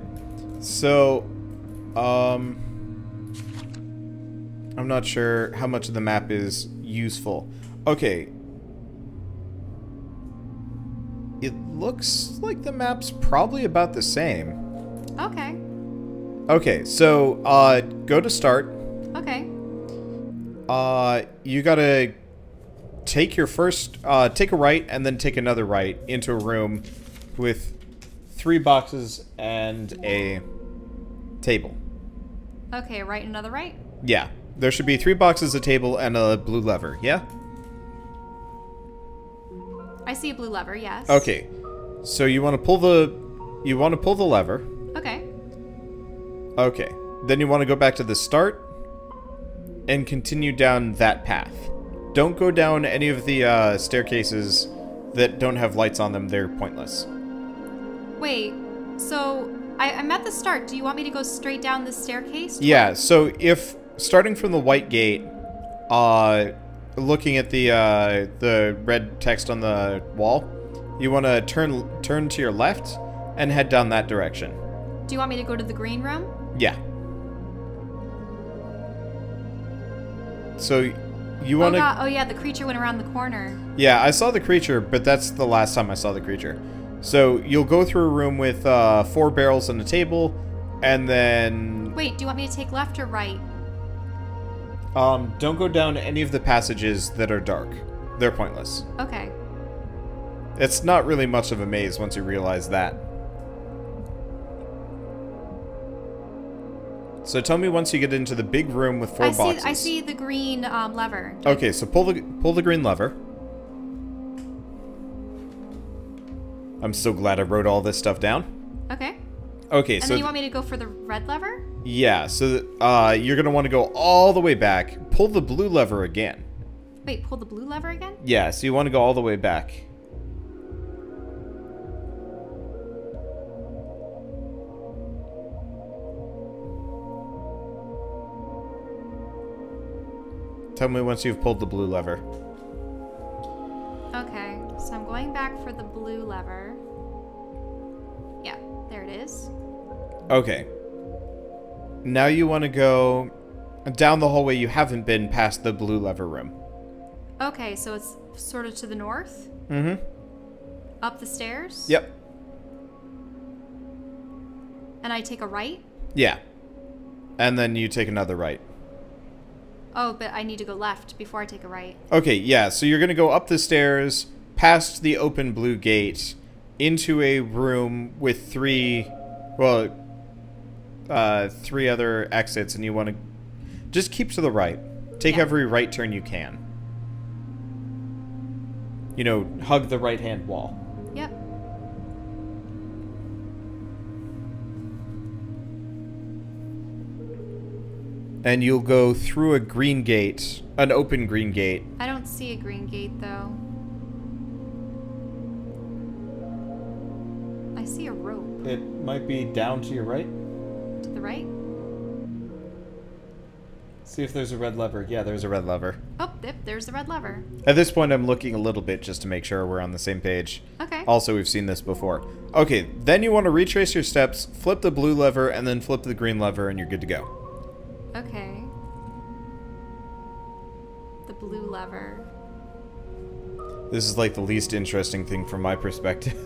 So, I'm not sure how much of the map is useful. Okay. It looks like the map's probably about the same. Okay. Okay, so, go to start. Okay. You gotta take your first, take a right and then take another right into a room with 3 boxes and a table. Okay, right and another right? Yeah. There should be 3 boxes, a table, and a blue lever. Yeah? I see a blue lever, yes. Okay. So you want to pull the lever. Okay. Okay. Then you want to go back to the start and continue down that path. Don't go down any of the staircases that don't have lights on them. They're pointless. Wait, so I'm at the start. Do you want me to go straight down the staircase? Yeah, so if starting from the white gate, looking at the red text on the wall, you want to turn to your left and head down that direction. Do you want me to go to the green room? Yeah. So you want to... Oh yeah, the creature went around the corner. Yeah, I saw the creature, but that's the last time I saw the creature. So you'll go through a room with 4 barrels and a table, and then... Wait, do you want me to take left or right? Don't go down any of the passages that are dark. They're pointless. Okay. It's not really much of a maze once you realize that. So tell me once you get into the big room with 4 boxes. I see the green lever. Okay, so pull the green lever. I'm so glad I wrote all this stuff down. Okay. Okay, And so then you want me to go for the red lever? yeah, so you're gonna want to go all the way back. Pull the blue lever again. Wait, pull the blue lever again? Yeah, so you want to go all the way back. Tell me once you've pulled the blue lever. Okay, so I'm going back for the blue lever. Yeah, there it is. Okay. Now you want to go down the hallway you haven't been past the blue lever room. Okay, so it's sort of to the north? Mm-hmm. Up the stairs? Yep. And I take a right? Yeah. And then you take another right. Oh, but I need to go left before I take a right. Okay, yeah, so you're going to go up the stairs, past the open blue gate, into a room with 3 other exits, and you want to just keep to the right. Take every right turn you can. You know, hug the right-hand wall. Yep. And you'll go through a green gate, an open green gate. I don't see a green gate, though. I see a rope. It might be down to your right. To the right? See if there's a red lever. Yeah, there's a red lever. Oh, yep, there's the red lever. At this point, I'm looking a little bit just to make sure we're on the same page. Okay. Also, we've seen this before. Okay, then you want to retrace your steps, flip the blue lever, and then flip the green lever, and you're good to go. Okay. The blue lever. This is like the least interesting thing from my perspective.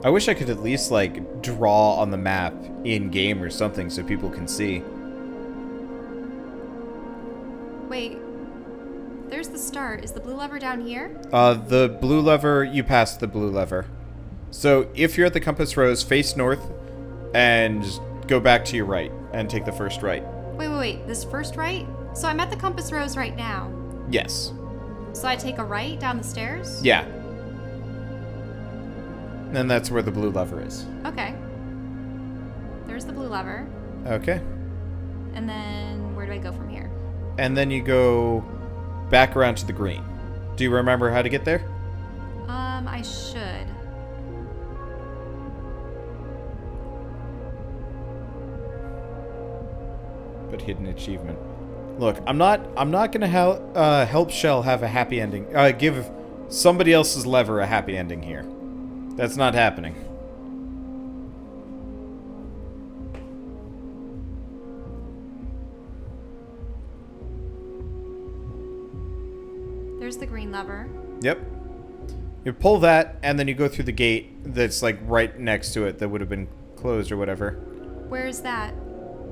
I wish I could at least, like, draw on the map in-game or something so people can see. Wait. There's the start. Is the blue lever down here? The blue lever, you passed the blue lever. So, if you're at the compass rose, face north, and go back to your right, and take the first right. Wait. This first right? So I'm at the compass rose right now. Yes. So I take a right down the stairs? Yeah. And that's where the blue lever is. Okay. There's the blue lever. Okay. And then where do I go from here? And then you go back around to the green. Do you remember how to get there? I should. But hidden achievement. Look, I'm not gonna help Shell have a happy ending. Give somebody else's lever a happy ending here. That's not happening. There's the green lever. Yep. You pull that, and then you go through the gate that's like right next to it that would have been closed or whatever. Where is that?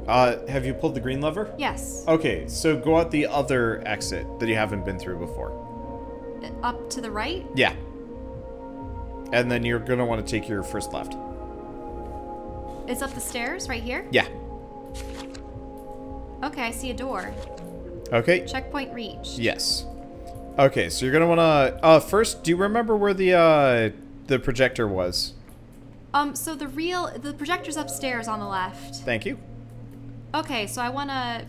Have you pulled the green lever? Yes. Okay, so go out the other exit that you haven't been through before. Up to the right? Yeah. And then you're gonna want to take your first left. It's up the stairs right here? Yeah. Okay, I see a door. Okay. Checkpoint reached. Yes. Okay, so you're gonna wanna first, do you remember where the projector was? So the projector's upstairs on the left. Thank you. Okay, so I wanna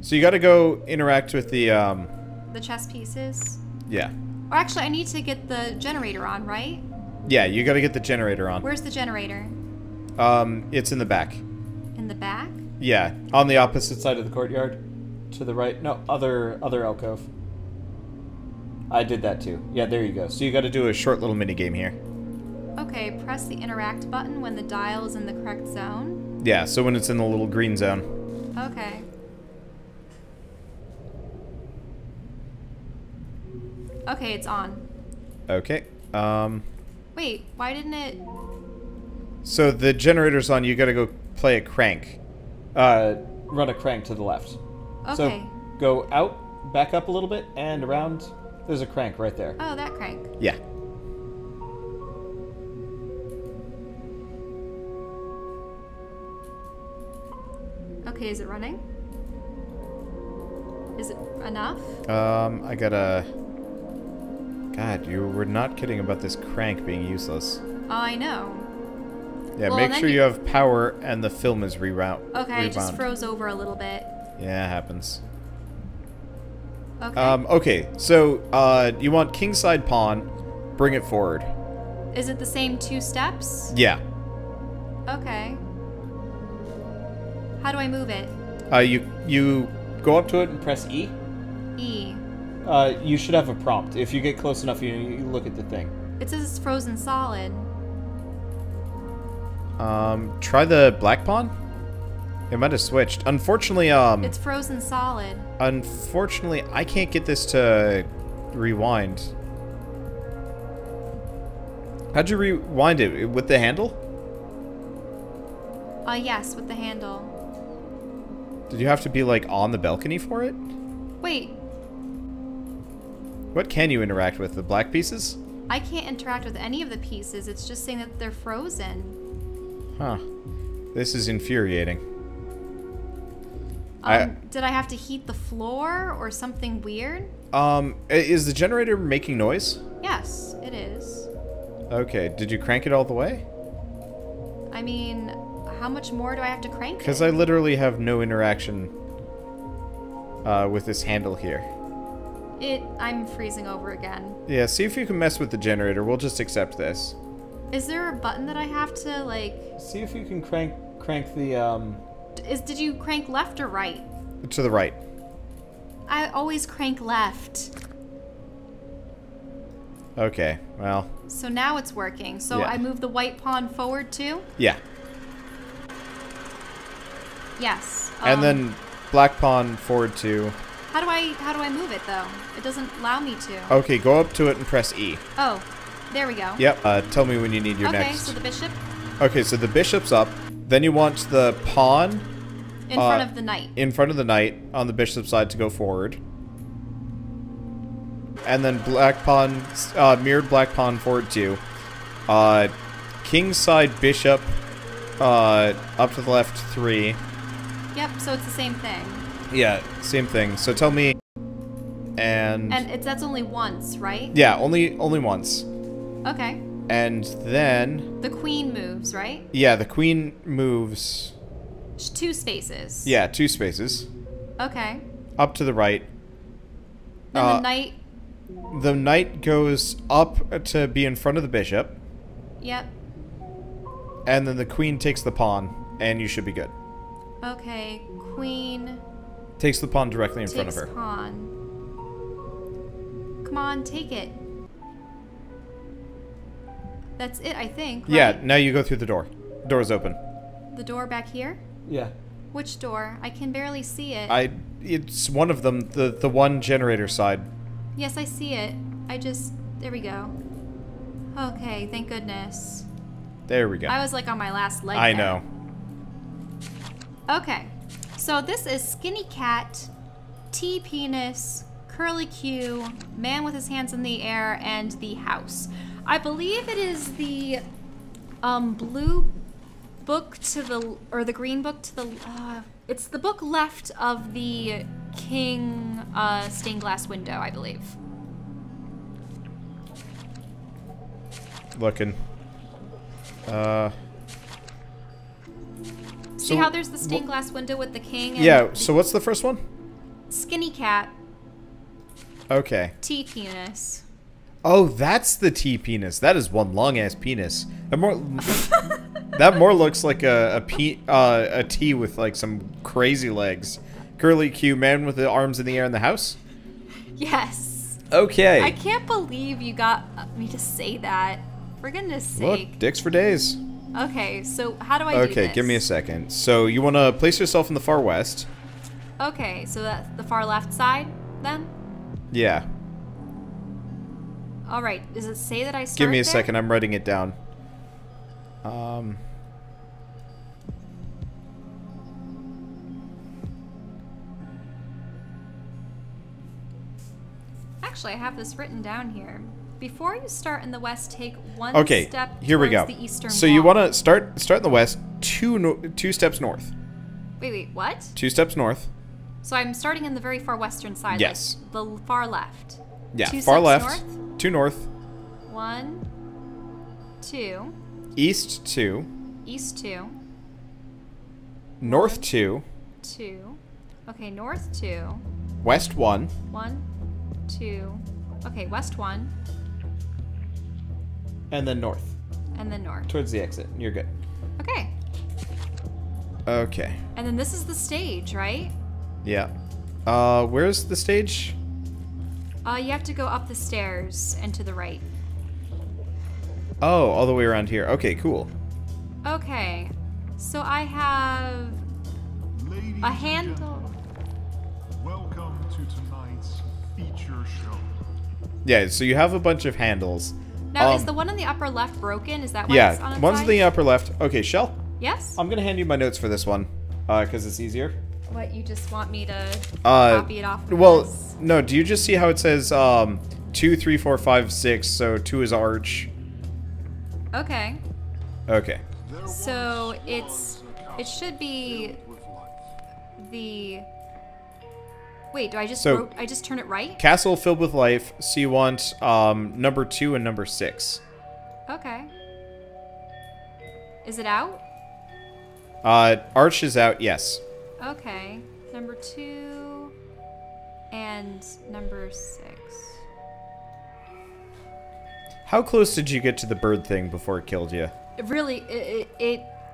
So you gotta go interact with the chess pieces. yeah. Or actually I need to get the generator on, right? Yeah, you gotta get the generator on. Where's the generator? It's in the back. In the back? Yeah, on the opposite side of the courtyard. To the right. No, other alcove. I did that too. Yeah, there you go. So you gotta do a short little mini game here. Okay, press the interact button when the dial is in the correct zone. Yeah, so when it's in the little green zone. Okay. Okay, it's on. Okay. Wait, why didn't it... So the generator's on, you gotta go play a crank. Run a crank to the left. Okay. So go out, back up a little bit, and around. There's a crank right there. Oh, that crank. Yeah. Okay, is it running? Is it enough? I gotta... God, you were not kidding about this crank being useless. Oh, I know. Yeah, Well, make then sure you have power and the film is rewound. Okay, it just froze over a little bit. Yeah, it happens. Okay. Okay, so, you want kingside pawn, bring it forward. Is it the same 2 steps? Yeah. Okay. How do I move it? You go up to it and press E. E. You should have a prompt. If you get close enough, you look at the thing. It says it's frozen solid. Try the black pawn? It might have switched. Unfortunately, It's frozen solid. Unfortunately, I can't get this to rewind. How'd you rewind it? With the handle? Yes, with the handle. Did you have to be, like, on the balcony for it? Wait, What can you interact with? The black pieces? I can't interact with any of the pieces. It's just saying that they're frozen. Huh. This is infuriating. Did I have to heat the floor or something weird? Is the generator making noise? Yes, it is. Okay, did you crank it all the way? I mean, how much more do I have to crank it? Because I literally have no interaction with this handle here. I'm freezing over again. Yeah, see if you can mess with the generator. We'll just accept this. Is there a button that I have to, like... See if you can crank the, Did you crank left or right? to the right. I always crank left. Okay, well, So now it's working. So Yeah. I move the white pawn forward too? yeah. Yes. And then black pawn forward to... How do I move it though? It doesn't allow me to. Okay, go up to it and press E. Oh, there we go. Yep, tell me when you need your Okay, next. so the bishop Okay, so the bishop's up. Then you want the pawn in front of the knight. in front of the knight on the bishop side to go forward. And then black pawn, mirrored black pawn forward too. King side bishop, up to the left 3. Yep, so it's the same thing. Yeah, same thing. So tell me, and that's only once, right? yeah, only once. Okay. And then The queen moves, right? yeah, the queen moves. 2 spaces. Yeah, 2 spaces Okay. up to the right. Then the knight. The knight goes up to be in front of the bishop, Yep. and then the queen takes the pawn, and you should be good. Okay. Queen Takes the pawn directly in front of takes her. pawn. Come on, take it. That's it, I think. Right? Yeah, now you go through the door. Door's open. The door back here? Yeah. Which door? I can barely see it. It's one of them, the one generator side. Yes, I see it. There we go. Okay, thank goodness. There we go. I was like on my last leg I there. know. Okay. So this is Skinny Cat, T-Penis, Curly Q, Man with his hands in the air, and the house. I believe it is the blue book to the, or the green book to the, it's the book left of the king stained glass window, I believe. Looking. See how there's the stained glass window with the king? And Yeah, so what's the first one? Skinny Cat, Okay. T-Penis. Oh, that's the T-penis. That is one long-ass penis. That more looks like a T with, like, some crazy legs. Curly Q, man with the arms in the air in the house? Yes. Okay. I can't believe you got me to say that. For goodness sake. Look, dicks for days. Okay, so how do I do this? Okay, give me a second. So you want to place yourself in the far west. Okay, so that's the far left side, then? Yeah. Alright, does it say that I start Give me a there? second. I'm writing it down. Actually, I have this written down here. Before you start in the west, take one Okay, step here we go. towards the eastern So you wall. want to start in the west, two steps north. Wait, what? 2 steps north. So I'm starting in the very far western side. Yes. Like the far left. Yeah, 2 far steps left. North? 2 north. 1, 2, East 2. east 2, North 2. 2. Okay, north 2. West 1. 1, 2. Okay, west 1, And then north. and then north. Towards the exit. You're good. Okay. Okay. And then this is the stage, right? Yeah. Where's the stage? You have to go up the stairs and to the right. Oh, all the way around here. Okay, cool. Okay. So I have Ladies a and handle. gentlemen, welcome to tonight's feature show. Yeah, so you have a bunch of handles. Now, is the one in the upper left broken? Is that why Yeah, it's on its one's side? in the upper left. Okay, Shell, Yes? I'm gonna hand you my notes for this one, because it's easier. What, you just want me to copy it off of Well, this? no, do you just see how it says 2, 3, 4, 5, 6, so 2 is arch. Okay. Okay. There So once it was a should be castle with life. the... Wait, do I just So- I just turn it right? Castle filled with life, so you want number 2 and number 6. Okay. Is it out? Arch is out, yes. Okay. Number 2 and number 6. How close did you get to the bird thing before it killed you?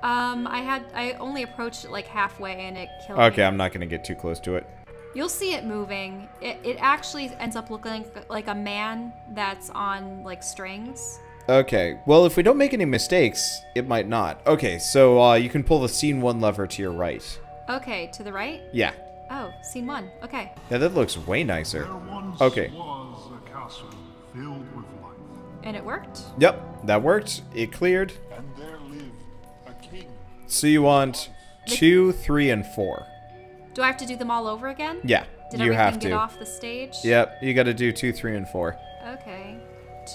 I only approached it like halfway and it killed me. Okay, I'm not gonna get too close to it. You'll see it moving. It actually ends up looking like a man that's on like strings. Okay, well, if we don't make any mistakes, it might not. Okay, so you can pull the scene 1 lever to your right. Okay, to the right? Yeah. Oh, scene 1. Okay. Yeah, that looks way nicer. There once Okay. was a castle filled with life, And it worked? Yep, that worked. It cleared. and there lived a king. So you want 2, 3, and 4. Do I have to do them all over again? Yeah, Did you everything have get to. off the stage? Yep, you gotta do 2, 3, and 4. Okay.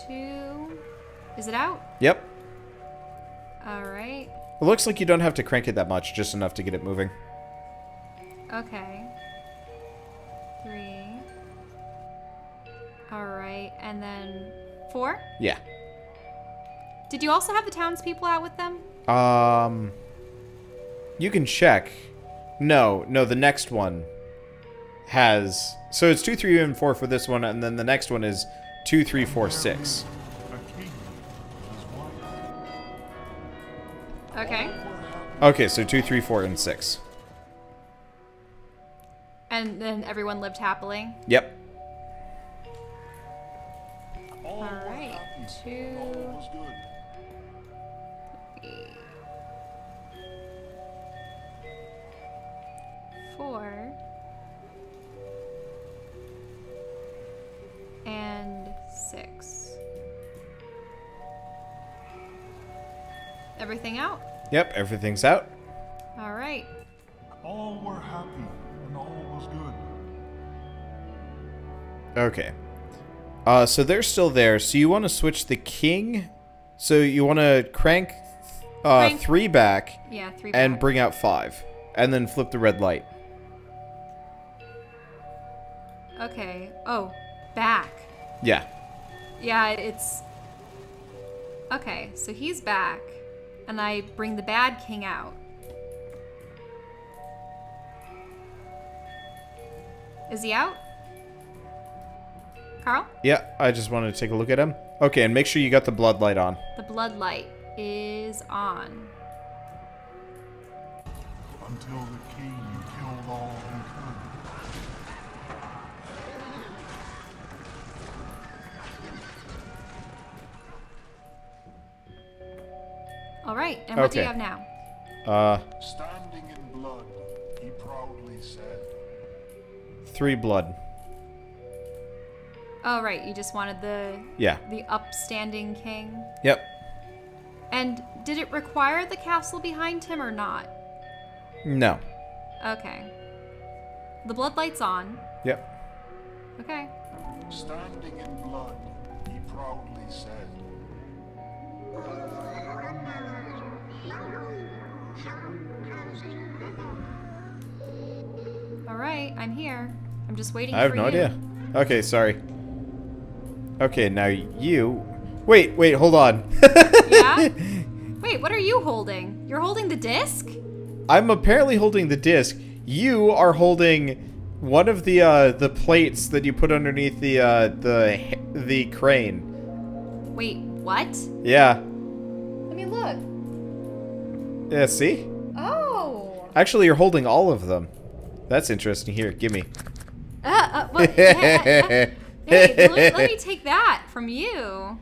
2. Is it out? Yep. Alright. It looks like you don't have to crank it that much, just enough to get it moving. Okay. 3. Alright, and then 4? Yeah. Did you also have the townspeople out with them? You can check. No, the next one has... So it's 2, 3, and 4 for this one, and then the next one is 2, 3, 4, 6. A king and his wife. Okay. Okay, so 2, 3, 4, and 6. And then everyone lived happily? Yep. Alright. 2. All was good. 3, 4. And 6. Everything out? Yep, everything's out. All right. All were happy, and all was good. Okay. So they're still there. So you want to switch the king? So you want to crank 3 back. Yeah, 3 and back. bring out 5. And then flip the red light. Okay. Oh, back. Yeah. Yeah, it's... Okay, so he's back. And I bring the bad king out. Is he out? Carl? Yeah, I just wanted to take a look at him. Okay, and make sure you got the blood light on. The blood light is on. Until the king killed all he could. All right, and what do you Okay. have now? Standing in blood, he proudly said, 3 blood. Oh, right, you just wanted the Yeah. upstanding king. Yep. And did it require the castle behind him or not? No. Okay. The blood light's on. Yep. Okay. standing in blood, he proudly said, All right, I'm here. I'm just waiting I have for no you. idea. Okay, sorry. Okay, now you... Wait, hold on. Yeah? Wait, what are you holding? You're holding the disc? I'm apparently holding the disc. You are holding one of the plates that you put underneath the crane. Wait, what? Yeah. Let me look. Yeah, see? Oh. Actually, you're holding all of them. That's interesting. Here, gimme. What? Hey, let me take that from you.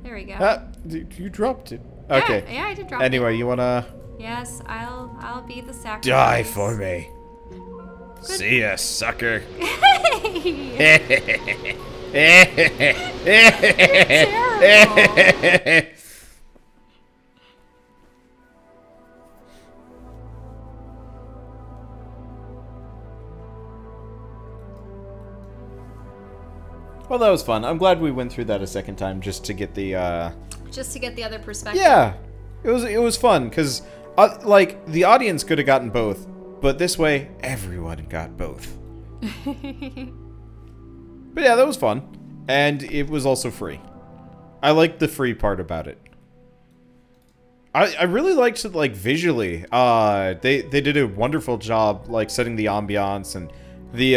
There we go. You dropped it. Okay. Yeah, I did drop it. Anyway, you wanna... Yes, I'll be the sacrifice. Die for me. See ya, sucker. Terrible. Well, that was fun. I'm glad we went through that a second time just to get the, Just to get the other perspective. Yeah. It was fun, because, like, the audience could have gotten both, but this way, everyone got both. But yeah, that was fun. And it was also free. I liked the free part about it. I really liked it, like, visually. They did a wonderful job, like, setting the ambiance, and the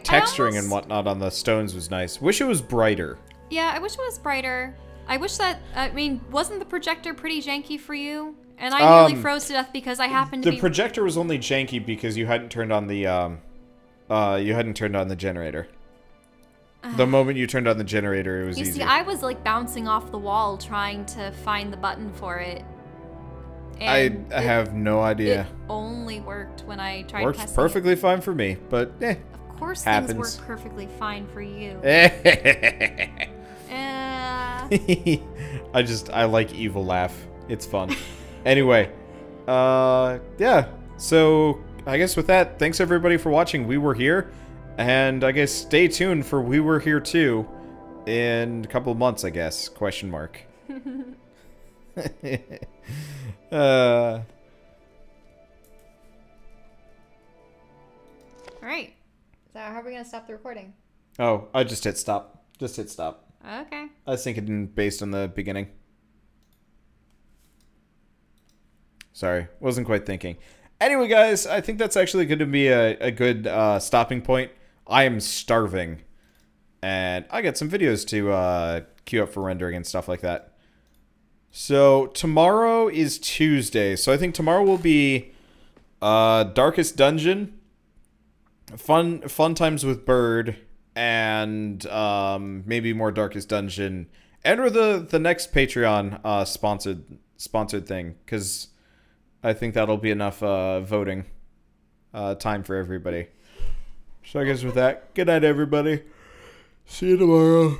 texturing and whatnot on the stones was nice. Wish it was brighter. Yeah, I wish it was brighter. I wish that, I mean, wasn't the projector pretty janky for you? And I nearly froze to death because I happened to be... The projector was only janky because you hadn't turned on the, generator. The moment you turned on the generator, it was easier. You see, I was, like, bouncing off the wall trying to find the button for it. And I have no idea. It only worked when I tried Works testing perfectly it. fine for me, but Of course happens. things work perfectly fine for you. I like evil laugh. It's fun. Anyway, yeah. So I guess with that, thanks everybody for watching. We Were Here, and I guess stay tuned for We Were Here too in a couple of months, I guess. Question mark. All right. So how are we gonna stop the recording? Oh, I just hit stop. Just hit stop. Okay. I was thinking based on the beginning. Sorry, wasn't quite thinking. Anyway, guys, I think that's actually going to be a good stopping point. I am starving, and I got some videos to queue up for rendering and stuff like that. So tomorrow is Tuesday, so I think tomorrow will be Darkest Dungeon, fun times with Bird, and maybe more Darkest Dungeon, and or the next Patreon sponsored thing, because I think that'll be enough voting time for everybody. So I guess with that, good night everybody. See you tomorrow.